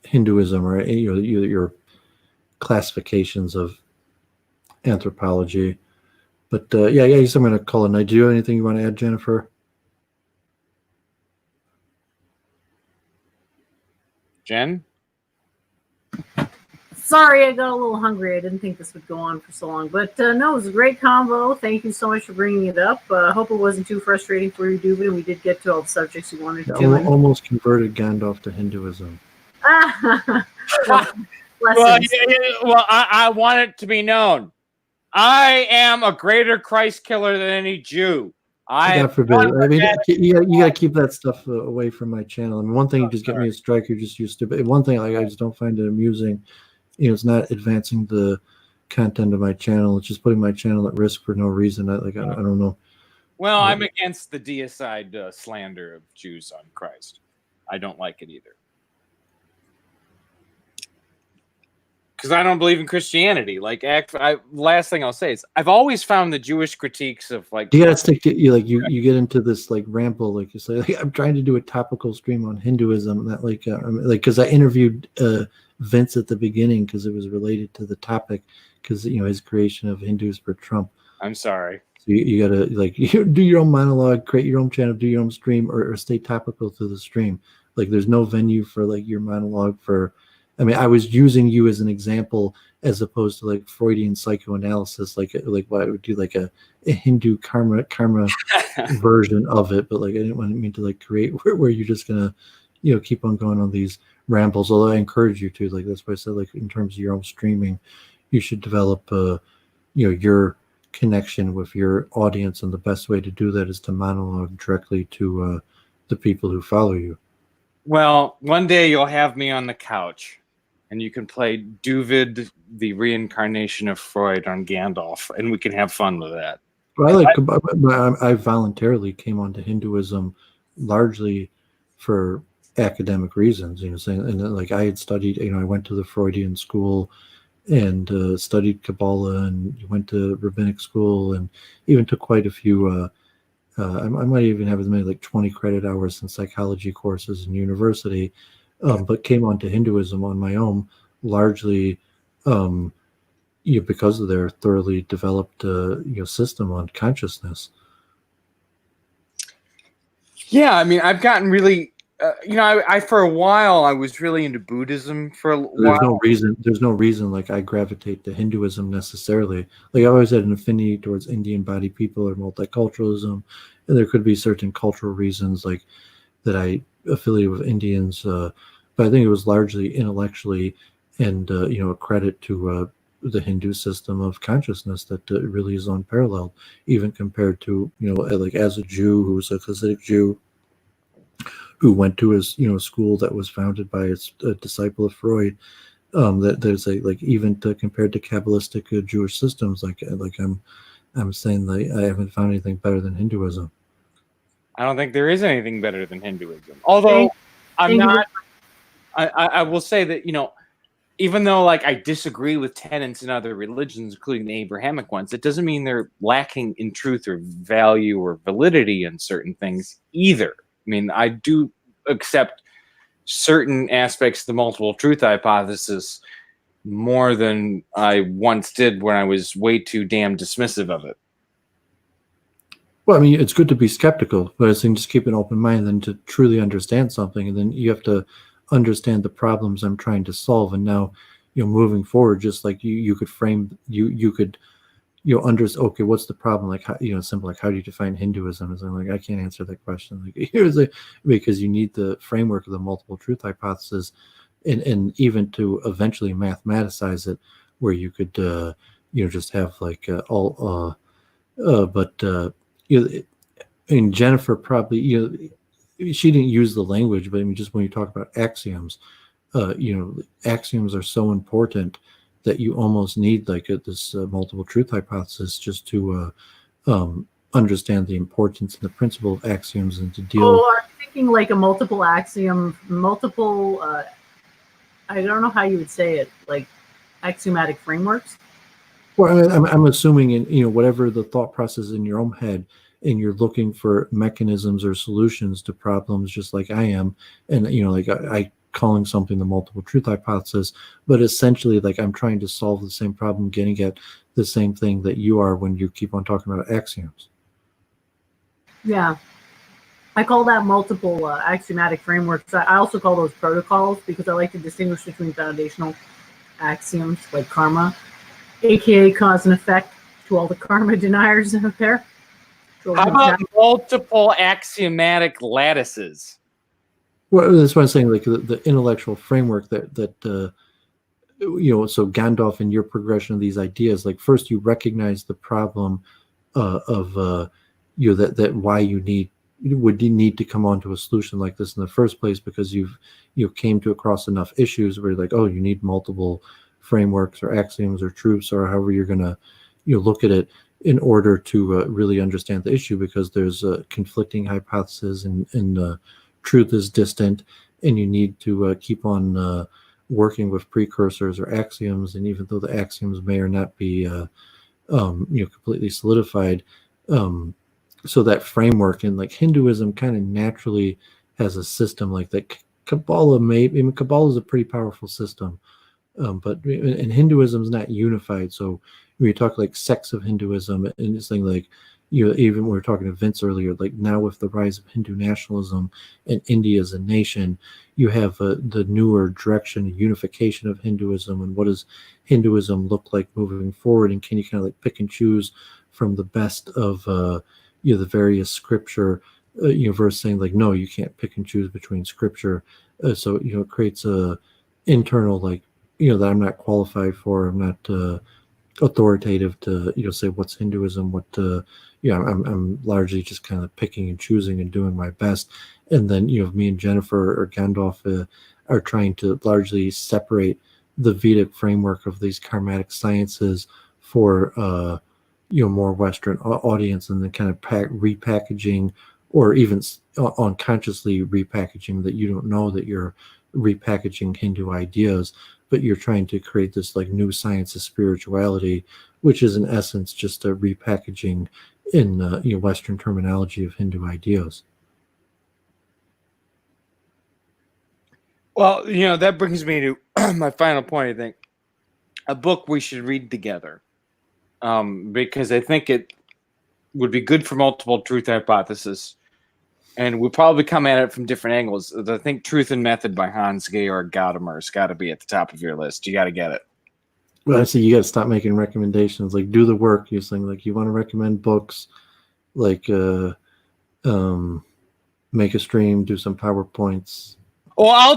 Hinduism, or your classifications of anthropology. But yeah, I guess I'm going to call it a night. Do you have anything you want to add, Jennifer? Jen? Sorry, I got a little hungry. I didn't think this would go on for so long. But no, it was a great combo. Thank you so much for bringing it up. I hope it wasn't too frustrating for you, Doooovid, and we did get to all the subjects you wanted to. Almost converted Gandalf to Hinduism. Well, I want it to be known. I am a greater Christ killer than any Jew. God forbid. I mean, you got to keep that stuff away from my channel. I mean, one thing you just get me a strike, you're just used to. But one thing, I just don't find it amusing. It's not advancing the content of my channel. It's just putting my channel at risk for no reason. I don't know. Well, I'm against the deicide slander of Jews on Christ. I don't like it either. Because I don't believe in Christianity. Last thing I'll say is I've always found the Jewish critiques of like you gotta stick to you get into this like ramble, like you say. Like, I'm trying to do a topical stream on Hinduism, that because I interviewed Vince at the beginning because it was related to the topic, because his creation of Hindus for Trump. I'm sorry. So you gotta you do your own monologue, create your own channel, do your own stream, or stay topical to the stream. Like there's no venue for like your monologue for. I mean, I was using you as an example as opposed to like Freudian psychoanalysis, like what I would do, like a Hindu karma version of it. But like I didn't mean to like create where you're just gonna, keep on going on these rambles. Although I encourage you to, like that's why I said, like in terms of your own streaming, you should develop, your connection with your audience, and the best way to do that is to monologue directly to the people who follow you. Well, one day you'll have me on the couch. And you can play Doooovid, the reincarnation of Freud, on Gandalf, and we can have fun with that. Well, I voluntarily came onto Hinduism largely for academic reasons. And like I had studied, I went to the Freudian school and studied Kabbalah, and went to rabbinic school, and even took quite a few. I might even have as many like 20 credit hours in psychology courses in university. But came onto Hinduism on my own, largely because of their thoroughly developed system on consciousness. Yeah, I mean, I've gotten really, I for a while I was really into Buddhism for a while. There's no reason like I gravitate to Hinduism necessarily. Like I've always had an affinity towards Indian body people or multiculturalism, and there could be certain cultural reasons like that I affiliated with Indians, but I think it was largely intellectually and a credit to the Hindu system of consciousness that really is unparalleled, even compared to like as a Jew who's a Hasidic Jew who went to his school that was founded by a disciple of Freud. That there's like even compared to Kabbalistic Jewish systems, like I'm saying that I haven't found anything better than Hinduism. I don't think there is anything better than Hinduism. Although I will say that, even though like I disagree with tenets in other religions, including the Abrahamic ones, it doesn't mean they're lacking in truth or value or validity in certain things either. I mean, I do accept certain aspects of the multiple truth hypothesis more than I once did when I was way too damn dismissive of it. Well, I mean, it's good to be skeptical, but I think just keep an open mind and to truly understand something, and then you have to understand the problems I'm trying to solve. And now, moving forward, just like you could frame, you could, understand. Okay, what's the problem? Like, how, simple. Like, how do you define Hinduism? Is like I can't answer that question. Like, because you need the framework of the multiple truth hypothesis, and even to eventually mathematicize it, where you could, just have like and Jennifer probably, she didn't use the language, but I mean, just when you talk about axioms, axioms are so important that you almost need like this multiple truth hypothesis just to understand the importance and the principle of axioms and to deal. Oh, I'm thinking like a multiple axiom, I don't know how you would say it, like axiomatic frameworks. Well, I'm assuming in whatever the thought process in your own head, and you're looking for mechanisms or solutions to problems, just like I am, and like I calling something the multiple truth hypothesis, but essentially like I'm trying to solve the same problem, getting at the same thing that you are when you keep on talking about axioms. Yeah, I call that multiple axiomatic frameworks. I also call those protocols because I like to distinguish between foundational axioms like karma, aka cause and effect, to all the karma deniers out there. How about multiple axiomatic lattices? Well, that's what I'm saying. Like the intellectual framework that so Gandalf, in your progression of these ideas, like first you recognize the problem of that why you would need to come onto a solution like this in the first place, because you came to across enough issues where you're like, oh, you need multiple frameworks or axioms or truths or however you're gonna look at it in order to really understand the issue, because there's conflicting hypotheses and truth is distant, and you need to keep on working with precursors or axioms. And even though the axioms may or not be completely solidified, so that framework in like Hinduism kind of naturally has a system like that. Kabbalah Kabbalah is a pretty powerful system, but and Hinduism is not unified. So when you talk like sects of Hinduism, and it's like even when we were talking to Vince earlier, like now with the rise of Hindu nationalism and India as a nation, you have the newer direction, unification of Hinduism, and what does Hinduism look like moving forward, and can you kind of like pick and choose from the best of the various scripture, versus saying like, no, you can't pick and choose between scripture. So it creates a internal like that I'm not qualified for. I'm not authoritative to say what's Hinduism, what I'm largely just kind of picking and choosing and doing my best. And then me and Jennifer or Gandalf are trying to largely separate the Vedic framework of these karmatic sciences for more Western audience, and then kind of repackaging, or even unconsciously repackaging that you don't know that you're repackaging Hindu ideas, but you're trying to create this like new science of spirituality, which is in essence just a repackaging in Western terminology of Hindu ideas. Well, that brings me to my final point. I think a book we should read together, because I think it would be good for multiple truth hypothesis, and we'll probably come at it from different angles. I think Truth and Method by Hans Georg Gadamer's got to be at the top of your list. You got to get it. Well, I see you got to stop making recommendations. Like, do the work. You're saying like you want to recommend books, like make a stream, do some PowerPoints. Well, I'll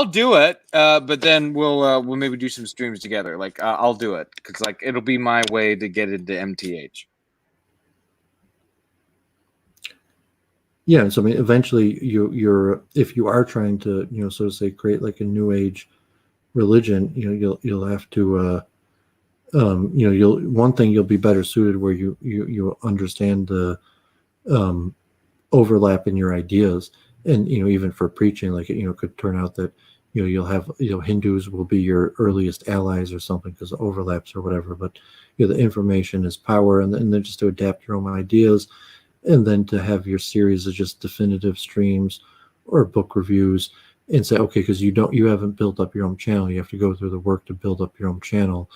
do it. But then we'll maybe do some streams together. Like I'll do it because like it'll be my way to get into MTH. Yeah, so I mean, eventually, you're if you are trying to, so to say, create like a new age religion, you'll have to, you'll one thing you'll be better suited where you understand the overlap in your ideas, and even for preaching, like it could turn out that you'll have Hindus will be your earliest allies or something because of overlaps or whatever. But the information is power, and then just to adapt your own ideas, and then to have your series of just definitive streams or book reviews, and say, okay, because you haven't built up your own channel, you have to go through the work to build up your own channel.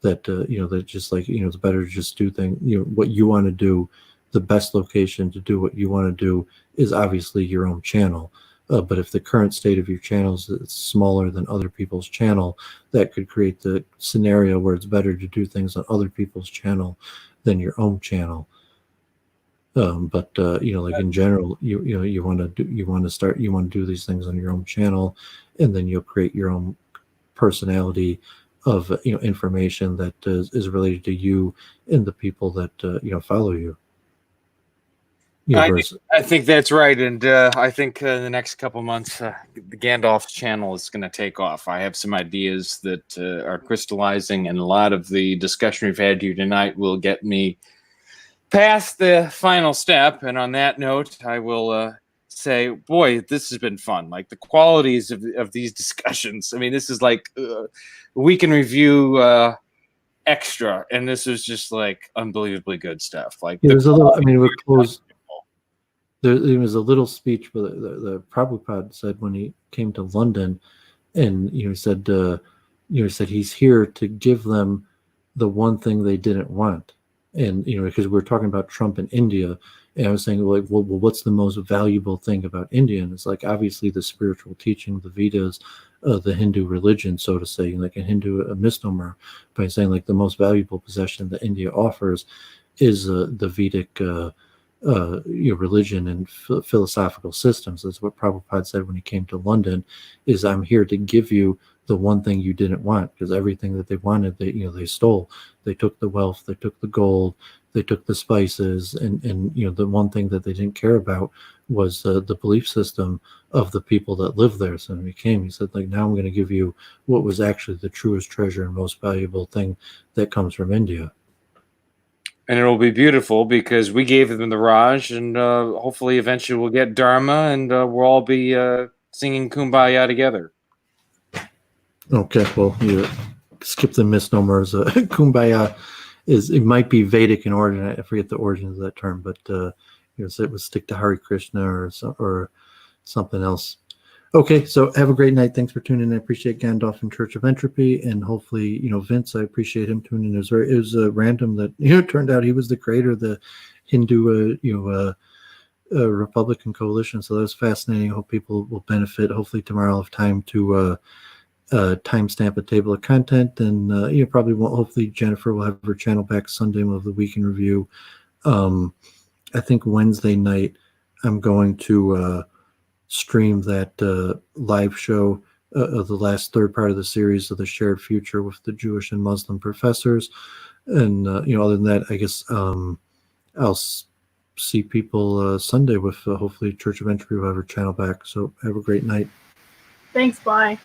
That that just like it's better to just do things what you want to do. The best location to do what you want to do is obviously your own channel. But if the current state of your channel is smaller than other people's channel, that could create the scenario where it's better to do things on other people's channel than your own channel. But like in general, you want to do these things on your own channel, and then you'll create your own personality of information that is related to you and the people that follow you. I think that's right, and I think in the next couple months, the Gandalf's channel is going to take off. I have some ideas that are crystallizing, and a lot of the discussion we've had here tonight will get me past the final step. And on that note, I will say, boy, this has been fun. Like the qualities of these discussions. I mean, this is like week in review extra, and this is just like unbelievably good stuff. Like there's a little. I mean, we're close. There was a little speech, but the Prabhupada said when he came to London, and he said, he's here to give them the one thing they didn't want, and because we're talking about Trump in India, and I was saying like, well, what's the most valuable thing about India? And it's like obviously the spiritual teaching, the Vedas, the Hindu religion, so to say, like a Hindu a misnomer, by saying like the most valuable possession that India offers is the Vedic. Religion and philosophical systems. That's what Prabhupada said when he came to London, is I'm here to give you the one thing you didn't want, because everything that they wanted, they stole. They took the wealth, they took the gold, they took the spices, and the one thing that they didn't care about was the belief system of the people that lived there. So when he said, like, now I'm going to give you what was actually the truest treasure and most valuable thing that comes from India. And it'll be beautiful because we gave them the Raj, and hopefully eventually we'll get Dharma, and we'll all be singing Kumbaya together. Okay, well, you skip the misnomers. Kumbaya it might be Vedic in origin. I forget the origin of that term, but it would stick to Hare Krishna or something else. Okay, so have a great night. Thanks for tuning in. I appreciate Gandalf and Church of Entropy, and hopefully, Vince, I appreciate him tuning in. It was random that it turned out he was the creator of the Hindu Republican Coalition. So that was fascinating. I hope people will benefit. Hopefully tomorrow I'll have time to timestamp a table of content, and probably won't. Hopefully Jennifer will have her channel back Sunday. We'll have the week in review. I think Wednesday night I'm going to stream that live show of the last third part of the series of the shared future with the Jewish and Muslim professors. And other than that, I guess I'll see people Sunday with hopefully Church of Entropy will have her channel back. So have a great night. Thanks. Bye.